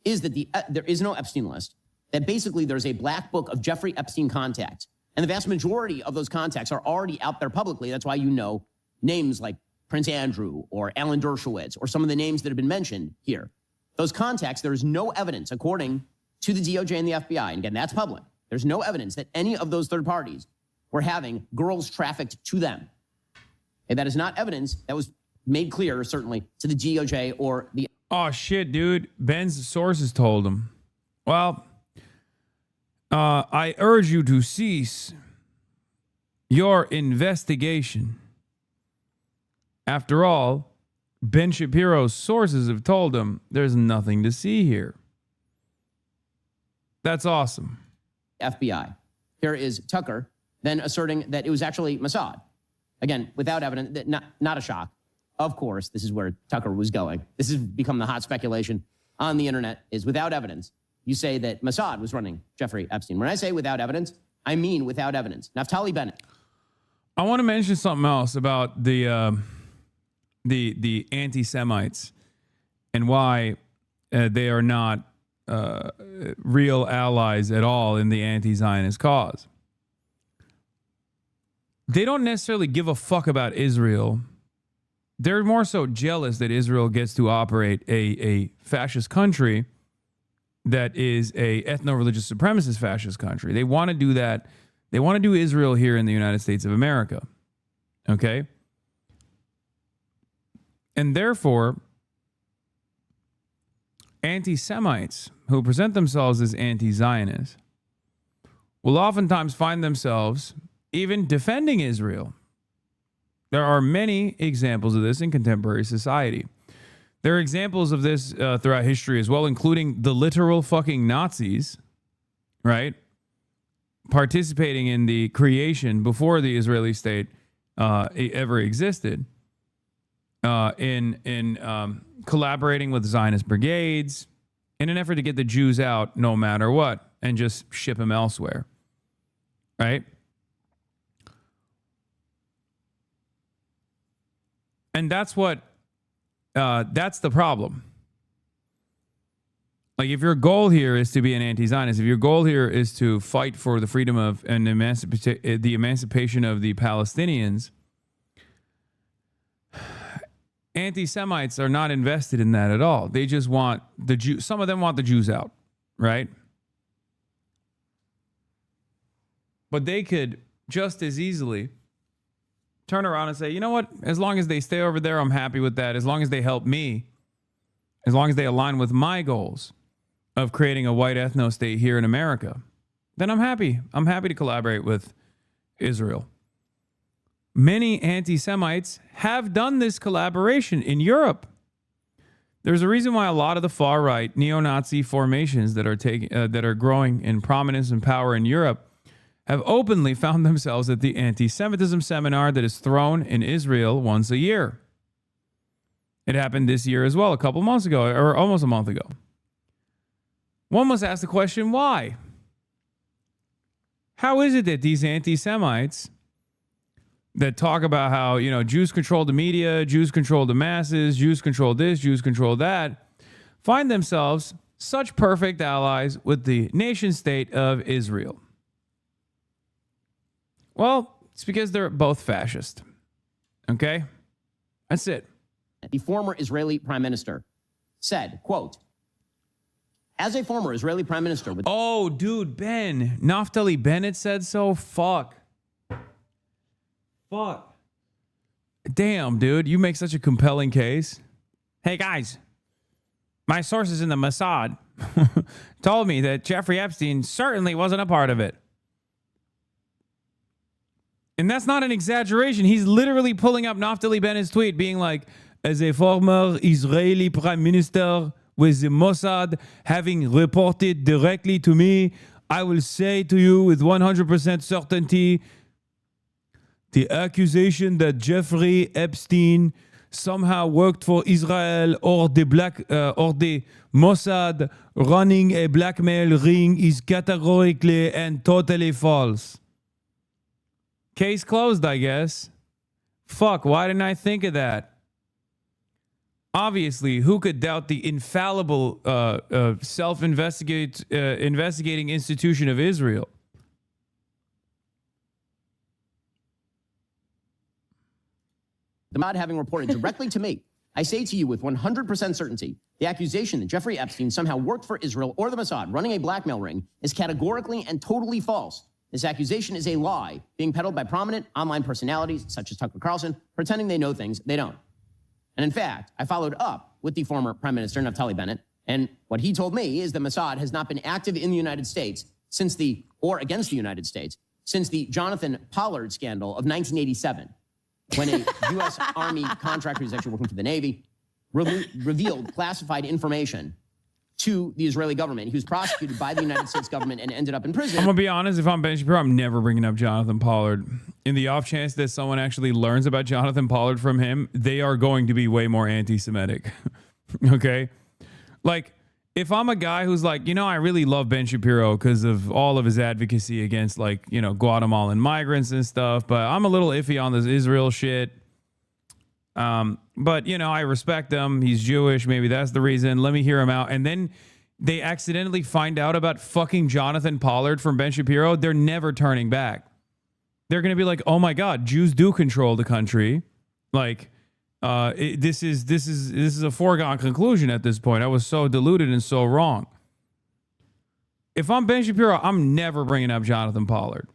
is that there is no Epstein list, that basically there's a black book of Jeffrey Epstein contacts. And the vast majority of those contacts are already out there publicly. That's why you know names like Prince Andrew or Alan Dershowitz or some of the names that have been mentioned here. Those contacts, there is no evidence, according to the DOJ and the FBI, and again, that's public. There's no evidence that any of those third parties were having girls trafficked to them. And that is not evidence that was made clear, certainly, to the DOJ or the... Oh, shit, dude. Ben's sources told him. Well, I urge you to cease your investigation. After all, Ben Shapiro's sources have told him there's nothing to see here. That's awesome. FBI. Here is Tucker then asserting that it was actually Mossad. Again, without evidence, not a shock. Of course, this is where Tucker was going. This has become the hot speculation on the internet, is without evidence. You say that Mossad was running Jeffrey Epstein. When I say without evidence, I mean without evidence. Naftali Bennett. I want to mention something else about the anti-Semites and why they are not real allies at all in the anti-Zionist cause. They don't necessarily give a fuck about Israel. They're more so jealous that Israel gets to operate a fascist country that is a ethno-religious supremacist fascist country. They want to do that. They want to do Israel here in the United States of America. Okay? And therefore, anti-Semites who present themselves as anti-Zionists will oftentimes find themselves even defending Israel. There are many examples of this in contemporary society. There are examples of this throughout history as well, including the literal fucking Nazis, right? Participating in the creation before the Israeli state ever existed, in collaborating with Zionist brigades in an effort to get the Jews out no matter what and just ship them elsewhere, right? And that's the problem. Like, if your goal here is to be an anti-Zionist, if your goal here is to fight for the freedom of and the emancipation of the Palestinians, anti-Semites are not invested in that at all. They just want the Jews. Some of them want the Jews out, right? But they could just as easily turn around and say, you know what? As long as they stay over there, I'm happy with that. As long as they help me, as long as they align with my goals of creating a white ethno state here in America, then I'm happy. I'm happy to collaborate with Israel. Many anti-Semites have done this collaboration in Europe. There's a reason why a lot of the far-right neo-Nazi formations that are growing in prominence and power in Europe have openly found themselves at the anti-Semitism seminar that is thrown in Israel once a year. It happened this year as well, a couple months ago, or almost a month ago. One must ask the question, why? How is it that these anti-Semites that talk about how, you know, Jews control the media, Jews control the masses, Jews control this, Jews control that, find themselves such perfect allies with the nation state of Israel? Well, it's because they're both fascist. Okay? That's it. The former Israeli prime minister said, quote, as a former Israeli prime minister with... Oh, dude, Ben. Naftali Bennett said so? Fuck. Damn, dude. You make such a compelling case. Hey, guys. My sources in the Mossad told me that Jeffrey Epstein certainly wasn't a part of it. And that's not an exaggeration. He's literally pulling up Naftali Bennett's tweet being like, as a former Israeli prime minister with the Mossad having reported directly to me, I will say to you with 100% certainty, the accusation that Jeffrey Epstein somehow worked for Israel or the Mossad running a blackmail ring is categorically and totally false. Case closed, I guess. Fuck, why didn't I think of that? Obviously, who could doubt the infallible investigating institution of Israel? The Mossad having reported directly to me, I say to you with 100% certainty, the accusation that Jeffrey Epstein somehow worked for Israel or the Mossad running a blackmail ring is categorically and totally false. This accusation is a lie being peddled by prominent online personalities such as Tucker Carlson, pretending they know things they don't. And in fact, I followed up with the former Prime Minister, Naftali Bennett, and what he told me is that Mossad has not been active in the United States or against the United States since the Jonathan Pollard scandal of 1987, when a U.S. Army contractor who's actually working for the Navy revealed classified information to the Israeli government. He was prosecuted by the United States government and ended up in prison. I'm going to be honest, if I'm Ben Shapiro, I'm never bringing up Jonathan Pollard. In the off chance that someone actually learns about Jonathan Pollard from him, they are going to be way more anti-Semitic. Okay? Like, if I'm a guy who's like, you know, I really love Ben Shapiro because of all of his advocacy against, like, you know, Guatemalan migrants and stuff, but I'm a little iffy on this Israel shit. But, you know, I respect him. He's Jewish. Maybe that's the reason. Let me hear him out. And then they accidentally find out about fucking Jonathan Pollard from Ben Shapiro, they're never turning back. They're going to be like, oh my God, Jews do control the country. Like, this is a foregone conclusion at this point. I was so deluded and so wrong. If I'm Ben Shapiro, I'm never bringing up Jonathan Pollard.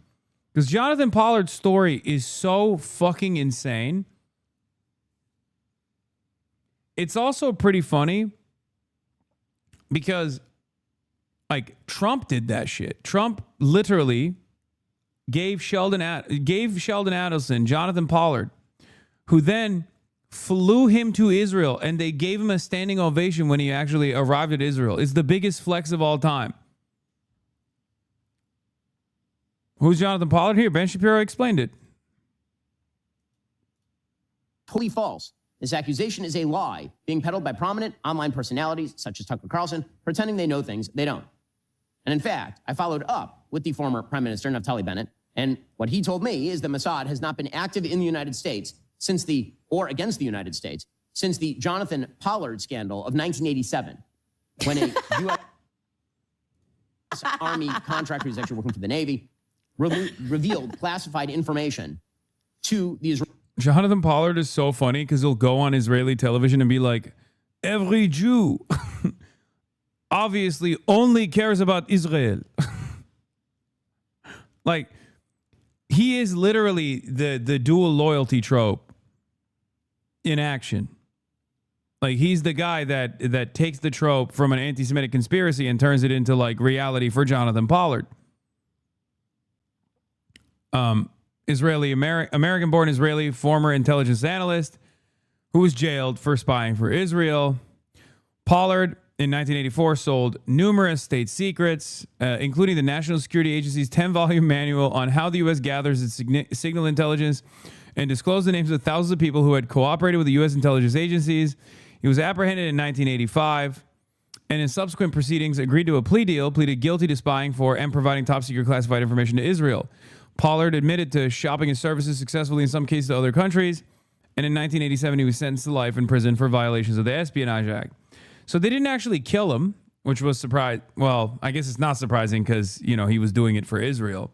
Because Jonathan Pollard's story is so fucking insane. It's also pretty funny because, like, Trump did that shit. Trump literally gave Sheldon Adelson, Jonathan Pollard, who then flew him to Israel, and they gave him a standing ovation when he actually arrived at Israel. It's the biggest flex of all time. Who's Jonathan Pollard here? Ben Shapiro explained it. Totally false. This accusation is a lie being peddled by prominent online personalities such as Tucker Carlson, pretending they know things they don't. And in fact, I followed up with the former Prime Minister, Naftali Bennett, and what he told me is that Mossad has not been active in the United States against the United States since the Jonathan Pollard scandal of 1987, when a U.S. Army contractor who's actually working for the Navy revealed classified information to the Israeli. Jonathan Pollard is so funny because he'll go on Israeli television and be like, every Jew obviously only cares about Israel. Like, he is literally the dual loyalty trope in action. Like, he's the guy that takes the trope from an anti-Semitic conspiracy and turns it into, like, reality for Jonathan Pollard. American-born Israeli former intelligence analyst who was jailed for spying for Israel. Pollard, in 1984, sold numerous state secrets, including the National Security Agency's 10-volume manual on how the U.S. gathers its signal intelligence, and disclosed the names of thousands of people who had cooperated with the U.S. intelligence agencies. He was apprehended in 1985, and in subsequent proceedings agreed to a plea deal, pleaded guilty to spying for and providing top-secret classified information to Israel. Pollard admitted to shopping his services successfully in some cases to other countries, and in 1987 he was sentenced to life in prison for violations of the Espionage Act. So they didn't actually kill him, which was surprising. Well, I guess it's not surprising because, you know, he was doing it for Israel.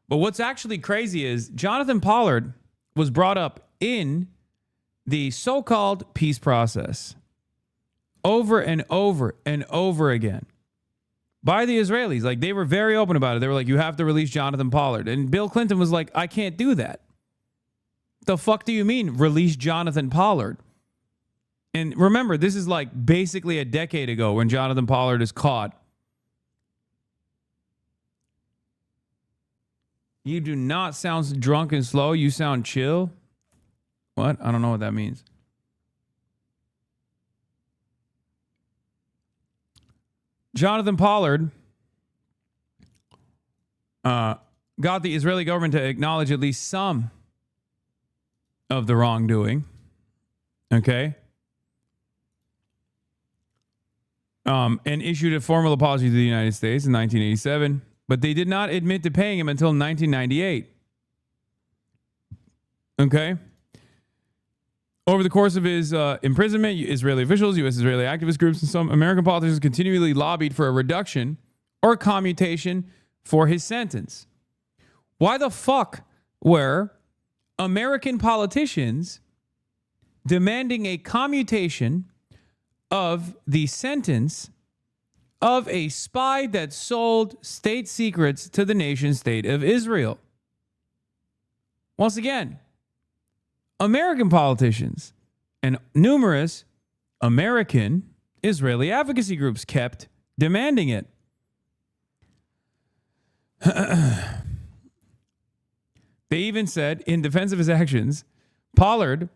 But what's actually crazy is Jonathan Pollard was brought up in the so-called peace process over and over and over again by the Israelis. Like, they were very open about it. They were like, you have to release Jonathan Pollard. And Bill Clinton was like, I can't do that. The fuck do you mean, release Jonathan Pollard? And remember, this is like basically a decade ago when Jonathan Pollard is caught. You do not sound drunk and slow. You sound chill. What? I don't know what that means. Jonathan Pollard got the Israeli government to acknowledge at least some of the wrongdoing. Okay. And issued a formal apology to the United States in 1987, but they did not admit to paying him until 1998. Okay. Over the course of his imprisonment, Israeli officials, U.S. Israeli activist groups, and some American politicians continually lobbied for a reduction or commutation for his sentence. Why the fuck were American politicians demanding a commutation of the sentence of a spy that sold state secrets to the nation state of Israel? Once again, American politicians and numerous American Israeli advocacy groups kept demanding it. They even said, in defense of his actions, Pollard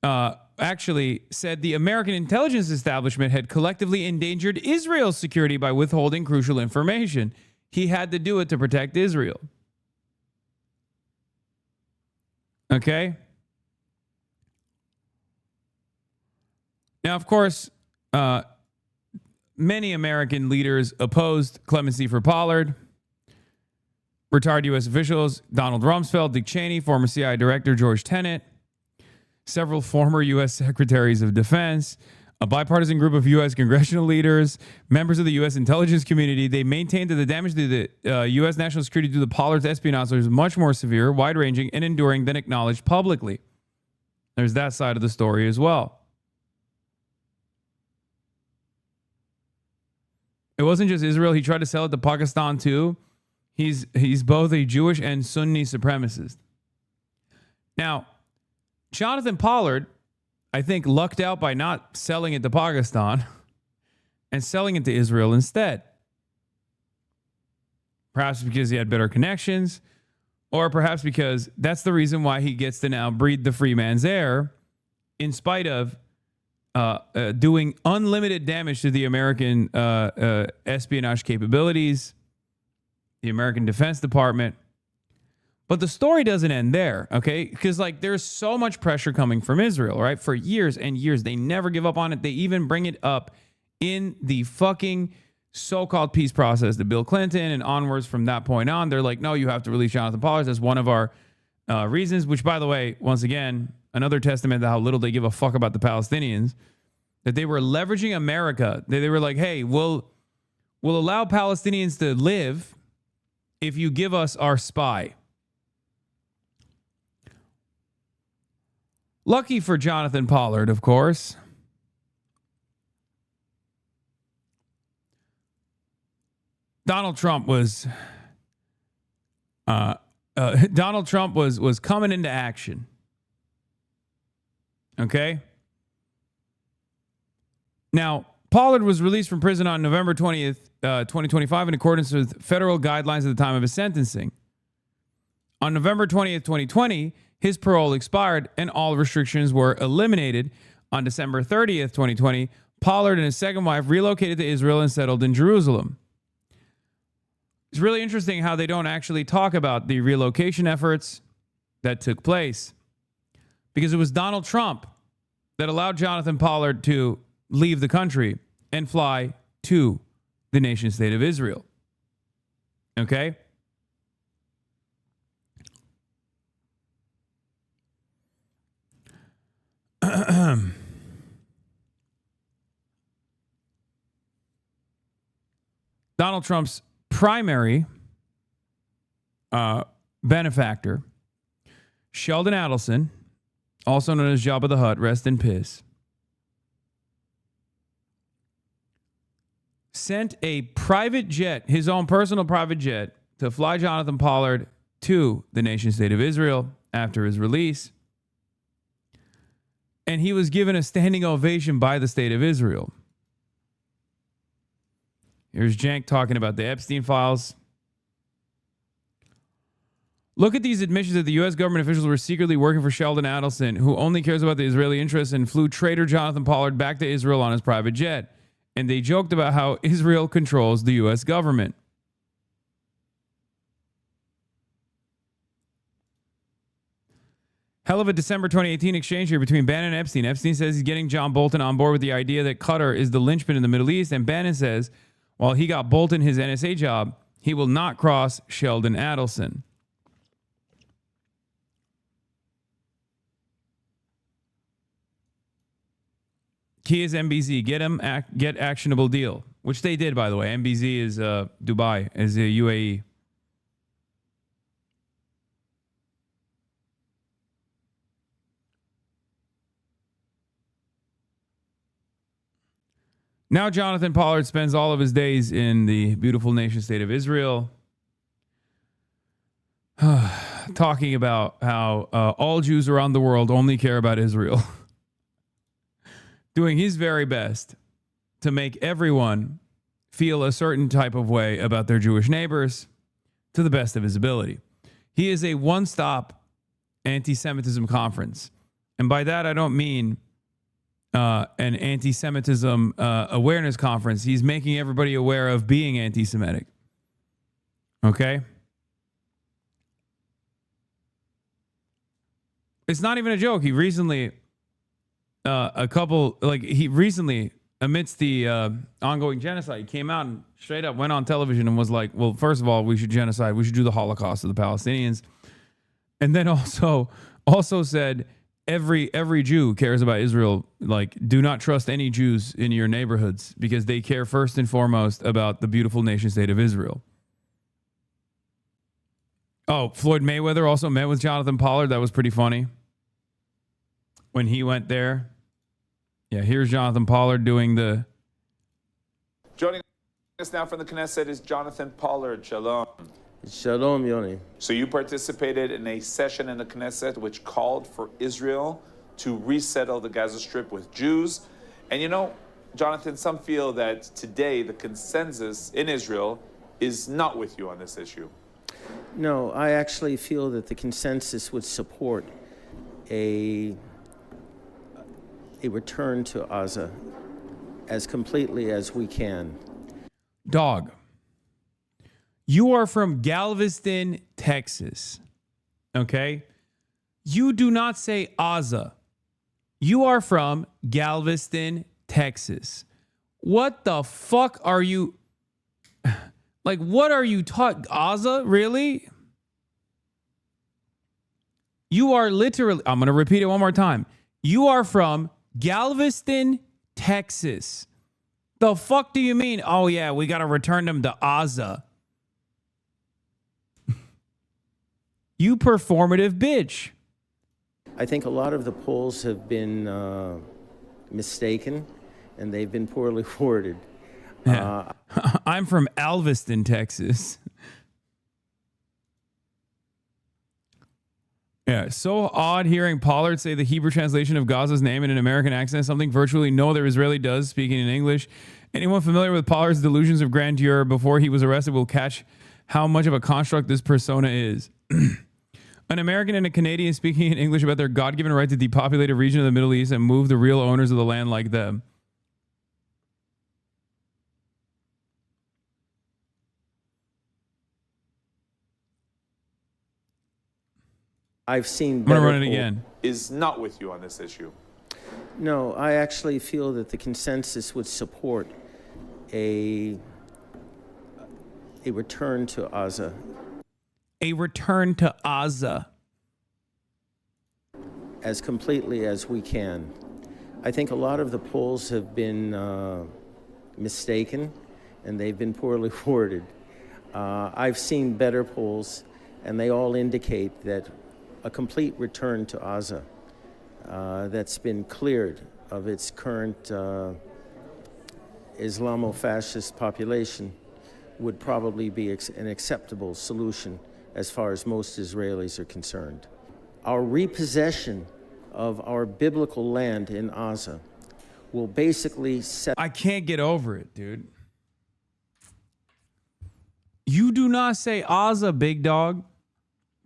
actually said the American intelligence establishment had collectively endangered Israel's security by withholding crucial information. He had to do it to protect Israel. Okay? Now, of course, many American leaders opposed clemency for Pollard. Retired U.S. officials, Donald Rumsfeld, Dick Cheney, former CIA director George Tenet, several former U.S. secretaries of defense, a bipartisan group of U.S. congressional leaders, members of the U.S. intelligence community. They maintained that the damage to the U.S. national security due to Pollard's espionage was much more severe, wide-ranging, and enduring than acknowledged publicly. There's that side of the story as well. It wasn't just Israel. He tried to sell it to Pakistan too. He's both a Jewish and Sunni supremacist. Now, Jonathan Pollard, I think, lucked out by not selling it to Pakistan and selling it to Israel instead. Perhaps because he had better connections, or perhaps because that's the reason why he gets to now breathe the free man's air in spite of doing unlimited damage to the American espionage capabilities, the American Defense Department. But the story doesn't end there, okay? Because, like, there's so much pressure coming from Israel, right? For years and years. They never give up on it. They even bring it up in the fucking so-called peace process to Bill Clinton and onwards from that point on. They're like, no, you have to release Jonathan Pollard. That's one of our reasons, which, by the way, once again, another testament to how little they give a fuck about the Palestinians, that they were leveraging America. They were like, hey, we'll allow Palestinians to live if you give us our spy. Lucky for Jonathan Pollard, of course. Donald Trump was coming into action. Okay? Now, Pollard was released from prison on November 20th, 2025 in accordance with federal guidelines at the time of his sentencing. On November 20th, 2020, his parole expired and all restrictions were eliminated. On December 30th, 2020, Pollard and his second wife relocated to Israel and settled in Jerusalem. It's really interesting how they don't actually talk about the relocation efforts that took place, because it was Donald Trump that allowed Jonathan Pollard to leave the country and fly to the nation state of Israel. Okay? Donald Trump's primary benefactor, Sheldon Adelson, also known as Jabba the Hutt, rest in peace, sent a private jet, his own personal private jet, to fly Jonathan Pollard to the nation state of Israel after his release. And he was given a standing ovation by the state of Israel. Here's Cenk talking about the Epstein files. Look at these admissions that the U.S. government officials were secretly working for Sheldon Adelson, who only cares about the Israeli interests, and flew traitor Jonathan Pollard back to Israel on his private jet. And they joked about how Israel controls the U.S. government. Hell of a December 2018 exchange here between Bannon and Epstein. Epstein says he's getting John Bolton on board with the idea that Qatar is the linchpin in the Middle East. And Bannon says, while he got Bolton his NSA job, he will not cross Sheldon Adelson. Key is MBZ. Get actionable deal, which they did, by the way. MBZ is Dubai, is a UAE. Now Jonathan Pollard spends all of his days in the beautiful nation state of Israel, talking about how all Jews around the world only care about Israel, doing his very best to make everyone feel a certain type of way about their Jewish neighbors to the best of his ability. He is a one-stop anti-Semitism conference. And by that, I don't mean an anti-Semitism awareness conference. He's making everybody aware of being anti-Semitic. Okay? It's not even a joke. He recently, amidst the ongoing genocide, he came out and straight up went on television and was like, well, first of all, we should genocide. We should do the Holocaust to the Palestinians. And then also said, every Jew cares about Israel. Like, do not trust any Jews in your neighborhoods because they care first and foremost about the beautiful nation state of Israel. Oh, Floyd Mayweather also met with Jonathan Pollard. That was pretty funny when he went there. Yeah, here's Jonathan Pollard doing the... Joining us now from the Knesset is Jonathan Pollard. Shalom. Shalom, Yoni. So you participated in a session in the Knesset which called for Israel to resettle the Gaza Strip with Jews. And you know, Jonathan, some feel that today the consensus in Israel is not with you on this issue. No, I actually feel that the consensus would support a return to Gaza as completely as we can. Dog, you are from Galveston, Texas, okay? You do not say Gaza. You are from Galveston, Texas. What the fuck are you... Like, what are you taught? Gaza? Really? You are literally... I'm going to repeat it one more time. You are from Galveston, Texas. The fuck do you mean? Oh, yeah, we got to return them to Gaza. You performative bitch. I think a lot of the polls have been mistaken, and they've been poorly worded. Yeah. I'm from Galveston, Texas. Yeah, so odd hearing Pollard say the Hebrew translation of Gaza's name in an American accent, something virtually no other Israeli does, speaking in English. Anyone familiar with Pollard's delusions of grandeur before he was arrested will catch how much of a construct this persona is. An American and a Canadian speaking in English about their God-given right to depopulate a region of the Middle East and move the real owners of the land like them. I've seen... I'm going to run it again. Is not with you on this issue. No, I actually feel that the consensus would support a return to Gaza. A return to Gaza. As completely as we can. I think a lot of the polls have been mistaken, and they've been poorly worded. I've seen better polls, and they all indicate that a complete return to Gaza that's been cleared of its current Islamo-fascist population would probably be an acceptable solution as far as most Israelis are concerned. Our repossession of our biblical land in Gaza will basically set... I can't get over it, dude. You do not say Gaza, big dog.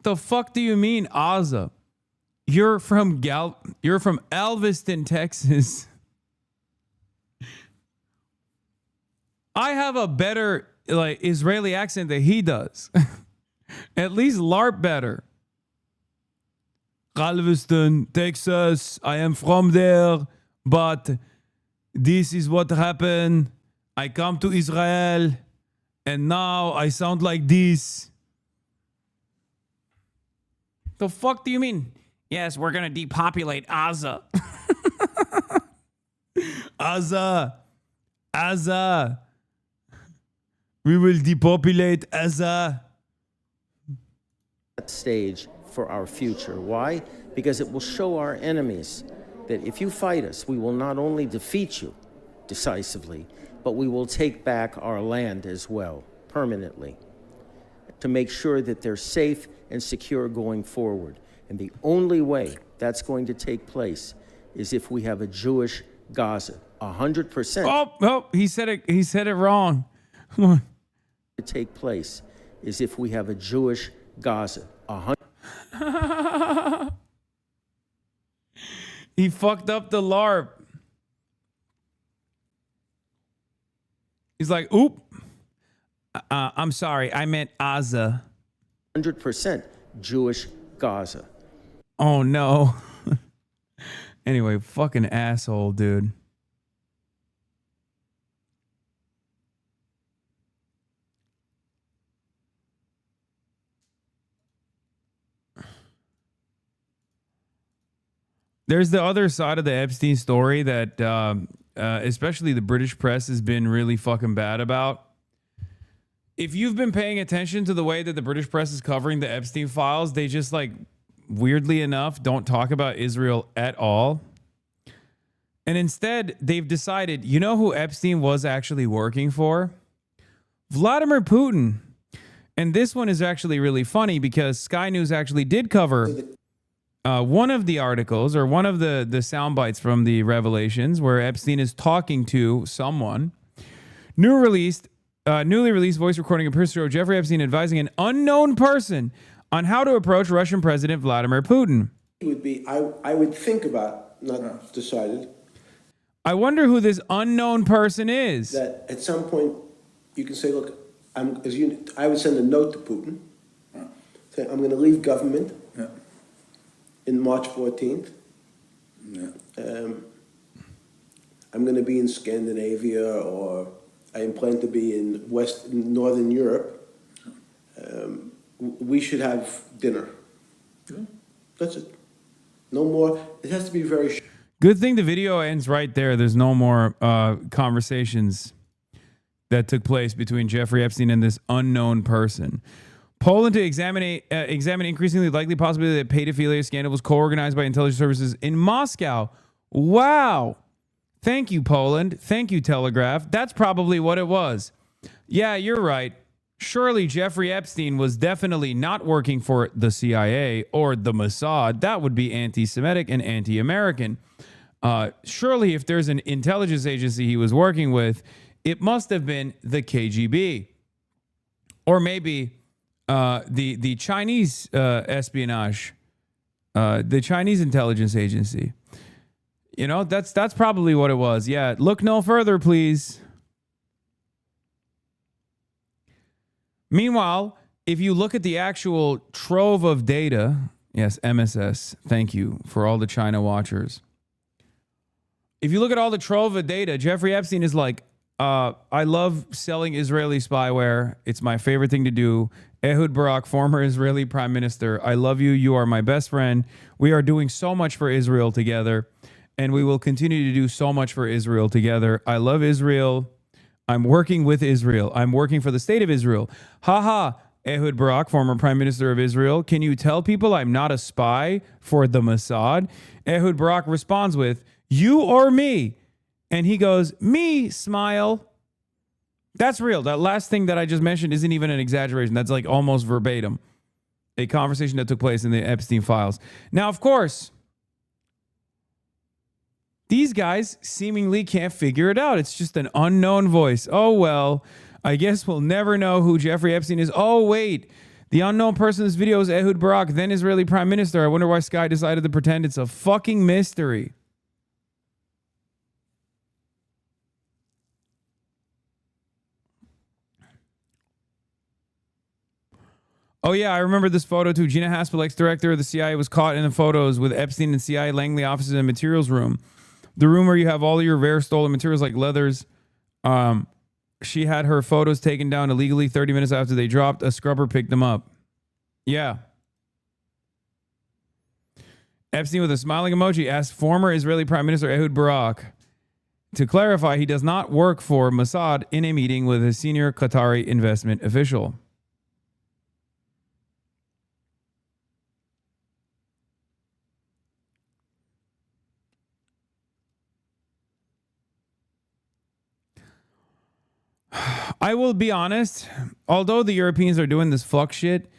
The fuck do you mean Gaza? You're from Galveston, Texas. I have a better like Israeli accent than he does. At least LARP better. Galveston, Texas. I am from there, but this is what happened. I come to Israel, and now I sound like this. The fuck do you mean? Yes, we're going to depopulate Gaza. Gaza. Gaza. We will depopulate Gaza. Stage for our future. Why? Because it will show our enemies that if you fight us, we will not only defeat you decisively, but we will take back our land as well, permanently, to make sure that they're safe and secure going forward. And the only way that's going to take place is if we have a Jewish Gaza, 100%. Oh, he said it wrong. Come on. To take place is if we have a Jewish Gaza, 100%. He fucked up the LARP. He's like, oop. I'm sorry. I meant Gaza. 100% Jewish Gaza. Oh, no. Anyway, fucking asshole, dude. there's the other side of the Epstein story that especially the British press has been really fucking bad about. If you've been paying attention to the way that the British press is covering the Epstein files, they just like, weirdly enough, don't talk about Israel at all. And instead, they've decided, you know who Epstein was actually working for? Vladimir Putin. And this one is actually really funny because Sky News actually did cover one of the articles or one of the sound bites from the revelations where Epstein is talking to someone. Newly released voice recording of Prince Jeffrey Epstein advising an unknown person on how to approach Russian President Vladimir Putin. It would be, I would think about, not decided. I wonder who this unknown person is. That at some point you can say, look, I would send a note to Putin, say, I'm going to leave government in March 14th. I'm going to be in Scandinavia, or I plan to be in Northern Europe. We should have dinner. That's it. No more. It has to be very short. Good thing the video ends right there. There's no more conversations that took place between Jeffrey Epstein and this unknown person. Poland to examine increasingly likely possibility that pedophilia scandal was co-organized by intelligence services in Moscow. Wow. Thank you, Poland. Thank you, Telegraph. That's probably what it was. Yeah, you're right. Surely Jeffrey Epstein was definitely not working for the CIA or the Mossad. That would be anti-Semitic and anti-American. Surely if there's an intelligence agency he was working with, it must have been the KGB. Or maybe the Chinese espionage, the Chinese intelligence agency. You know, that's probably what it was. Yeah, look no further, please. Meanwhile, if you look at the actual trove of data, yes, MSS, thank you for all the China watchers. If you look at all the trove of data, Jeffrey Epstein is like, I love selling Israeli spyware. It's my favorite thing to do. Ehud Barak, former Israeli prime minister, I love you. You are my best friend. We are doing so much for Israel together, and we will continue to do so much for Israel together. I love Israel. I'm working with Israel. I'm working for the state of Israel. Haha, Ehud Barak, former prime minister of Israel. Can you tell people I'm not a spy for the Mossad? Ehud Barak responds with, you or me? And he goes, me, smile. That's real. That last thing that I just mentioned isn't even an exaggeration. That's like almost verbatim. A conversation that took place in the Epstein files. Now, of course, these guys seemingly can't figure it out. It's just an unknown voice. Oh, well, I guess we'll never know who Jeffrey Epstein is. Oh, wait. The unknown person in this video is Ehud Barak, then Israeli prime minister. I wonder why Sky decided to pretend it's a fucking mystery. Oh, yeah, I remember this photo, too. Gina Haspel, ex-director of the CIA, was caught in the photos with Epstein and CIA Langley offices and materials room. The room where you have all your rare stolen materials like leathers. She had her photos taken down illegally 30 minutes after they dropped. A scrubber picked them up. Yeah. Epstein, with a smiling emoji, asked former Israeli Prime Minister Ehud Barak to clarify he does not work for Mossad in a meeting with a senior Qatari investment official. I will be honest, although the Europeans are doing this fuck shit,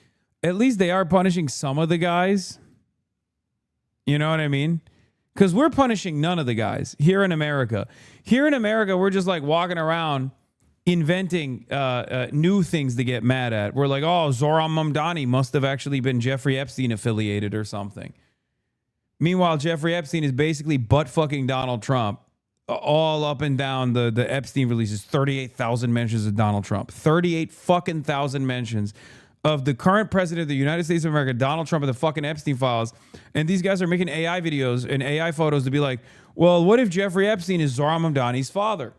at least they are punishing some of the guys. You know what I mean? Because we're punishing none of the guys here in America. Here in America, we're just like walking around inventing new things to get mad at. We're like, oh, Zohran Mamdani must have actually been Jeffrey Epstein affiliated or something. Meanwhile, Jeffrey Epstein is basically butt-fucking Donald Trump. All up and down the Epstein releases, 38,000 mentions of Donald Trump. 38 fucking thousand mentions of the current president of the United States of America, Donald Trump, and the fucking Epstein files. And these guys are making AI videos and AI photos to be like, well, what if Jeffrey Epstein is Zohran Mamdani's father?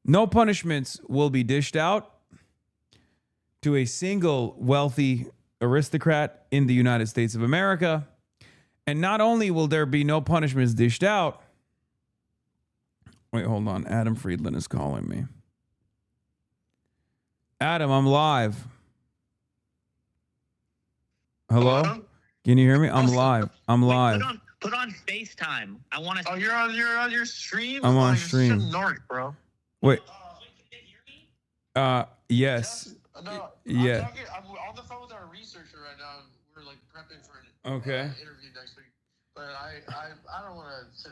No punishments will be dished out to a single wealthy aristocrat in the United States of America. And not only will there be no punishments dished out. Wait, hold on. Adam Friedland is calling me. Adam, I'm live. Hello? Can you hear me? I'm live. I'm live. Put on FaceTime. I want to. Oh, you're on your stream. I'm on You're stream. such a narc, bro. Wait. Yes. No, Yeah. I'm on the phone with our researcher right now. And we're like prepping for an Okay. interview next week. But I don't want to.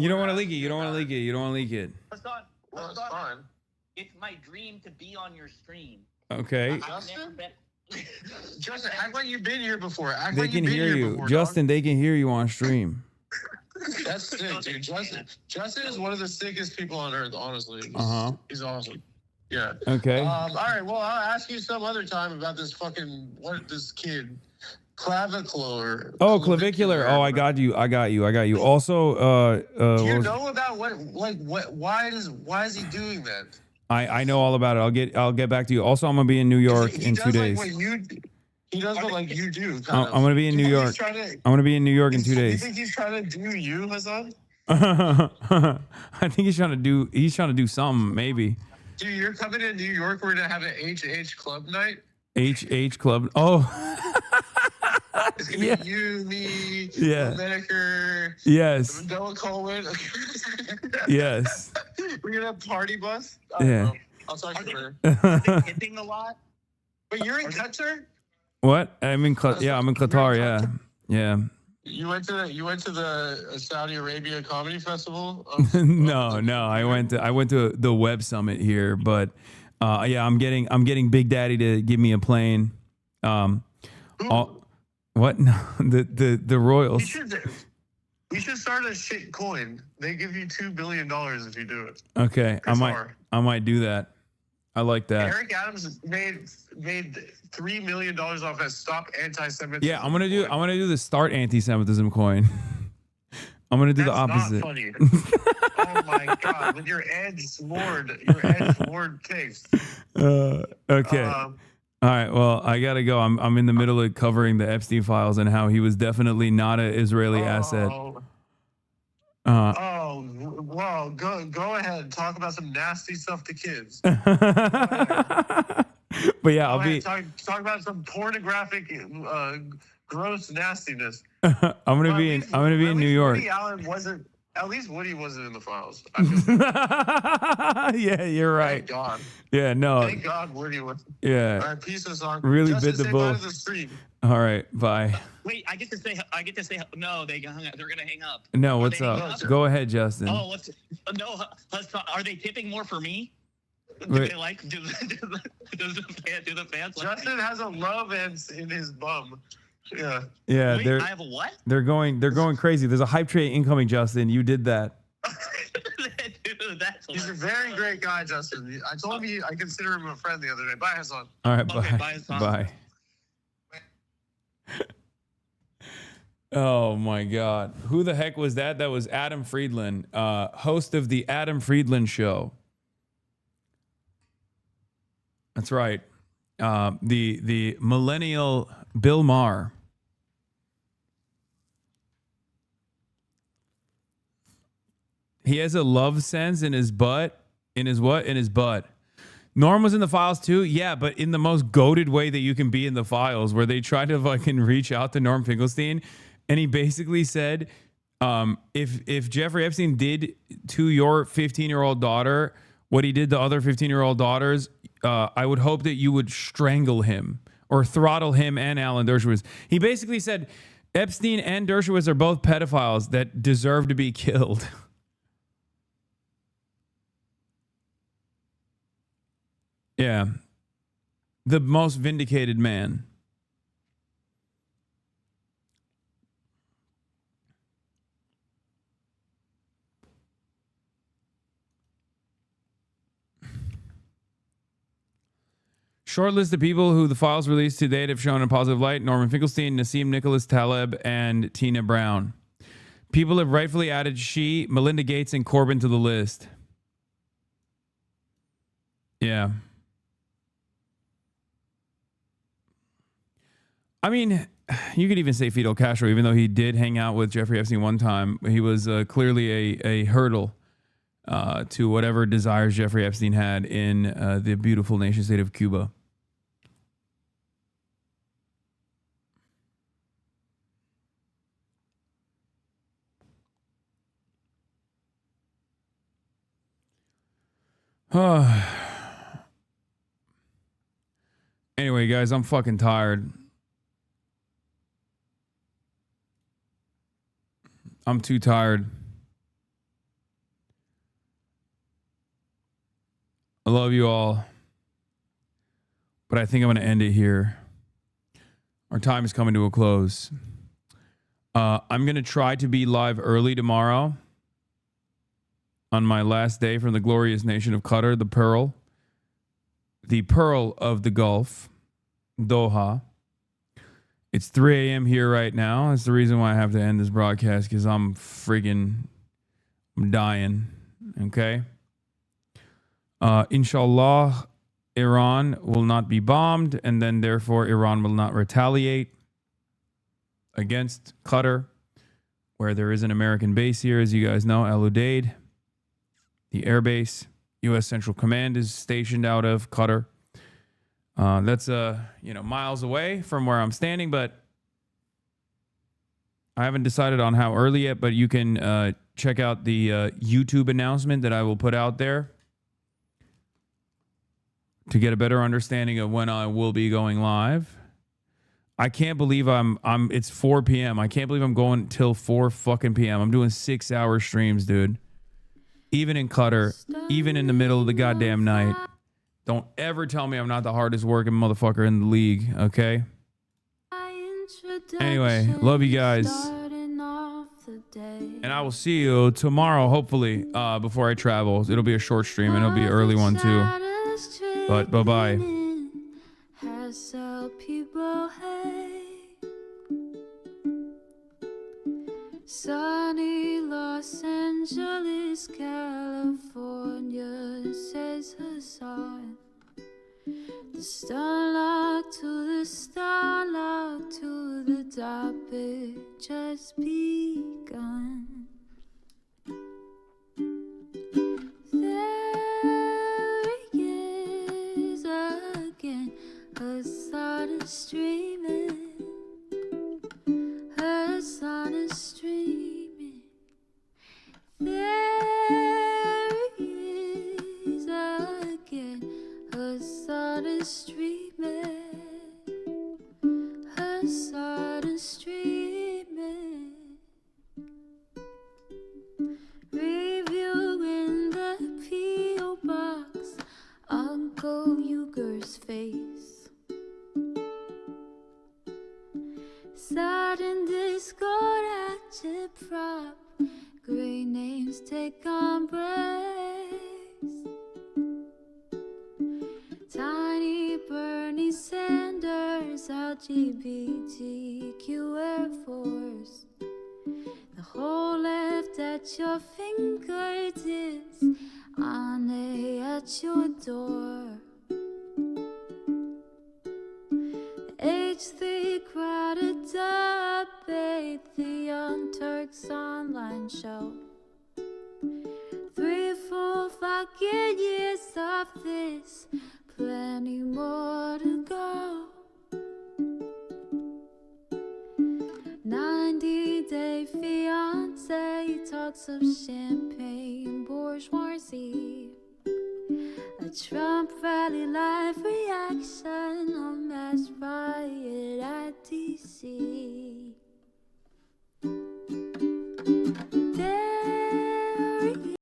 You don't want to leak it. You don't want to leak it. You don't want to leak it. Hassan, Well, it's fine. it's my dream to be on your stream. Okay. Justin, act like you've been here before. Act They like can you've been hear here you. before, Justin, they can hear you on stream. dog. That's sick, dude. Justin is one of the sickest people on earth, honestly. He's awesome. Yeah. Okay. All right. Well, I'll ask you some other time about this this kid, clavicular. Oh, clavicular. Oh, I got you. Also, Do you know about why is he doing that? I know all about it. I'll get back to you. Also, I'm gonna be in New York in 2 days. He does what like you do. I'm gonna be in New York. I'm gonna be in New York in 2 You days. think he's trying to do you, Hasan? I think he's trying to do something, maybe. Dude, you're coming to New York. We're gonna have an HH club night. HH Club. Oh. It's gonna be you, me, Yeah. Medicare. Yes. Noah Coleman. Yes. We're gonna have party bus. Yeah. I'll talk to her. Tipping a lot. But you're in Qatar. What? I'm in Qatar. Yeah. Yeah. You went to the Saudi Arabia Comedy Festival. No. I went to the Web Summit here, but yeah, I'm getting Big Daddy to give me a plane. What? No, the Royals. We should start a shit coin. They give you $2 billion if you do it. Okay, Qatar. I might do that. I like that. Eric Adams made $3 million off that Stop Anti-Semitism. Yeah, I'm gonna do the Start Anti-Semitism coin. I'm gonna do the opposite. Not funny. Oh my god, with your edge Lord takes. Okay. All right. Well, I gotta go. I'm in the middle of covering the Epstein files and how he was definitely not an Israeli asset. Well, go ahead. Talk about some nasty stuff to kids. But yeah, I'll be. Talk about some pornographic, gross nastiness. I'm gonna be in New York. Woody Allen wasn't. At least Woody wasn't in the files. Yeah, you're right. Thank God. Yeah, no. Thank God Woody was. Yeah. All right, peace and song. Really Justin, bit the say bull. bye to the stream. All right, bye. Wait, I get to say. No, they're gonna hang up. No, Are what's they hanging up? Go ahead, Justin. Oh, no? Are they tipping more for me? Do Wait. they like do the fans? Like Justin has a love in his bum. Yeah. Yeah, Wait, they're. I have a what? They're going crazy. There's a hype train incoming, Justin. You did that. Dude, that's He's a very great guy, Justin. I told him I consider him a friend the other day. Bye, Hasan. All right, Okay, bye. bye, Bye. Oh my God. Who the heck was that? That was Adam Friedland, host of the Adam Friedland Show. That's right. The millennial Bill Maher. He has a love sense in his butt. In his what? In his butt. Norm was in the files too? Yeah, but in the most goated way that you can be in the files, where they try to fucking reach out to Norm Finkelstein. And he basically said, if Jeffrey Epstein did to your 15-year-old daughter what he did to other 15-year-old daughters, I would hope that you would strangle him or throttle him and Alan Dershowitz. He basically said Epstein and Dershowitz are both pedophiles that deserve to be killed. Yeah. The most vindicated man. Short list of people who the files released to date have shown in a positive light: Norman Finkelstein, Nassim Nicholas Taleb, and Tina Brown. People have rightfully added she, Melinda Gates, and Corbyn to the list. Yeah. I mean, you could even say Fidel Castro, even though he did hang out with Jeffrey Epstein one time. He was clearly a hurdle to whatever desires Jeffrey Epstein had in the beautiful nation state of Cuba. Anyway, guys, I'm fucking tired. I'm too tired. I love you all. But I think I'm going to end it here. Our time is coming to a close. I'm going to try to be live early tomorrow on my last day from the glorious nation of Qatar, the pearl of the Gulf, Doha. It's 3 a.m. here right now. That's the reason why I have to end this broadcast, because I'm dying. Okay? Inshallah, Iran will not be bombed, and then therefore Iran will not retaliate against Qatar, where there is an American base here, as you guys know, Al Udeid, the air base. U.S. Central Command is stationed out of Qatar. That's miles away from where I'm standing, but I haven't decided on how early yet. But you can check out the YouTube announcement that I will put out there to get a better understanding of when I will be going live. I can't believe it's 4 p.m. I can't believe I'm going till 4 fucking p.m. I'm doing 6-hour streams, dude. Even in Qatar, even in the middle of the goddamn night. Don't ever tell me I'm not the hardest working motherfucker in the league, okay? Anyway, love you guys. And I will see you tomorrow, hopefully, before I travel. It'll be a short stream, and it'll be an early one, too. But bye-bye. Sunny Los Angeles, California, says Hasan. The starlock to the starlock to the topic just begun. There he is again, Hasan is streaming. Hasan is streaming. There he is again. Hasan is streaming. Hasan is streaming. Reviewing the P.O. box. Uncle Uger's face. Sudden discord at your prop. Great names take embrace. Tiny Bernie Sanders, LGBTQ Air Force. The whole left at your fingertips, Ane at your door. H3 crowded debate, the Young Turks online show. 3 full fucking years of this, plenty more to go. 90-day fiance, talks of champagne bourgeoisie. A Trump rally live reaction on mass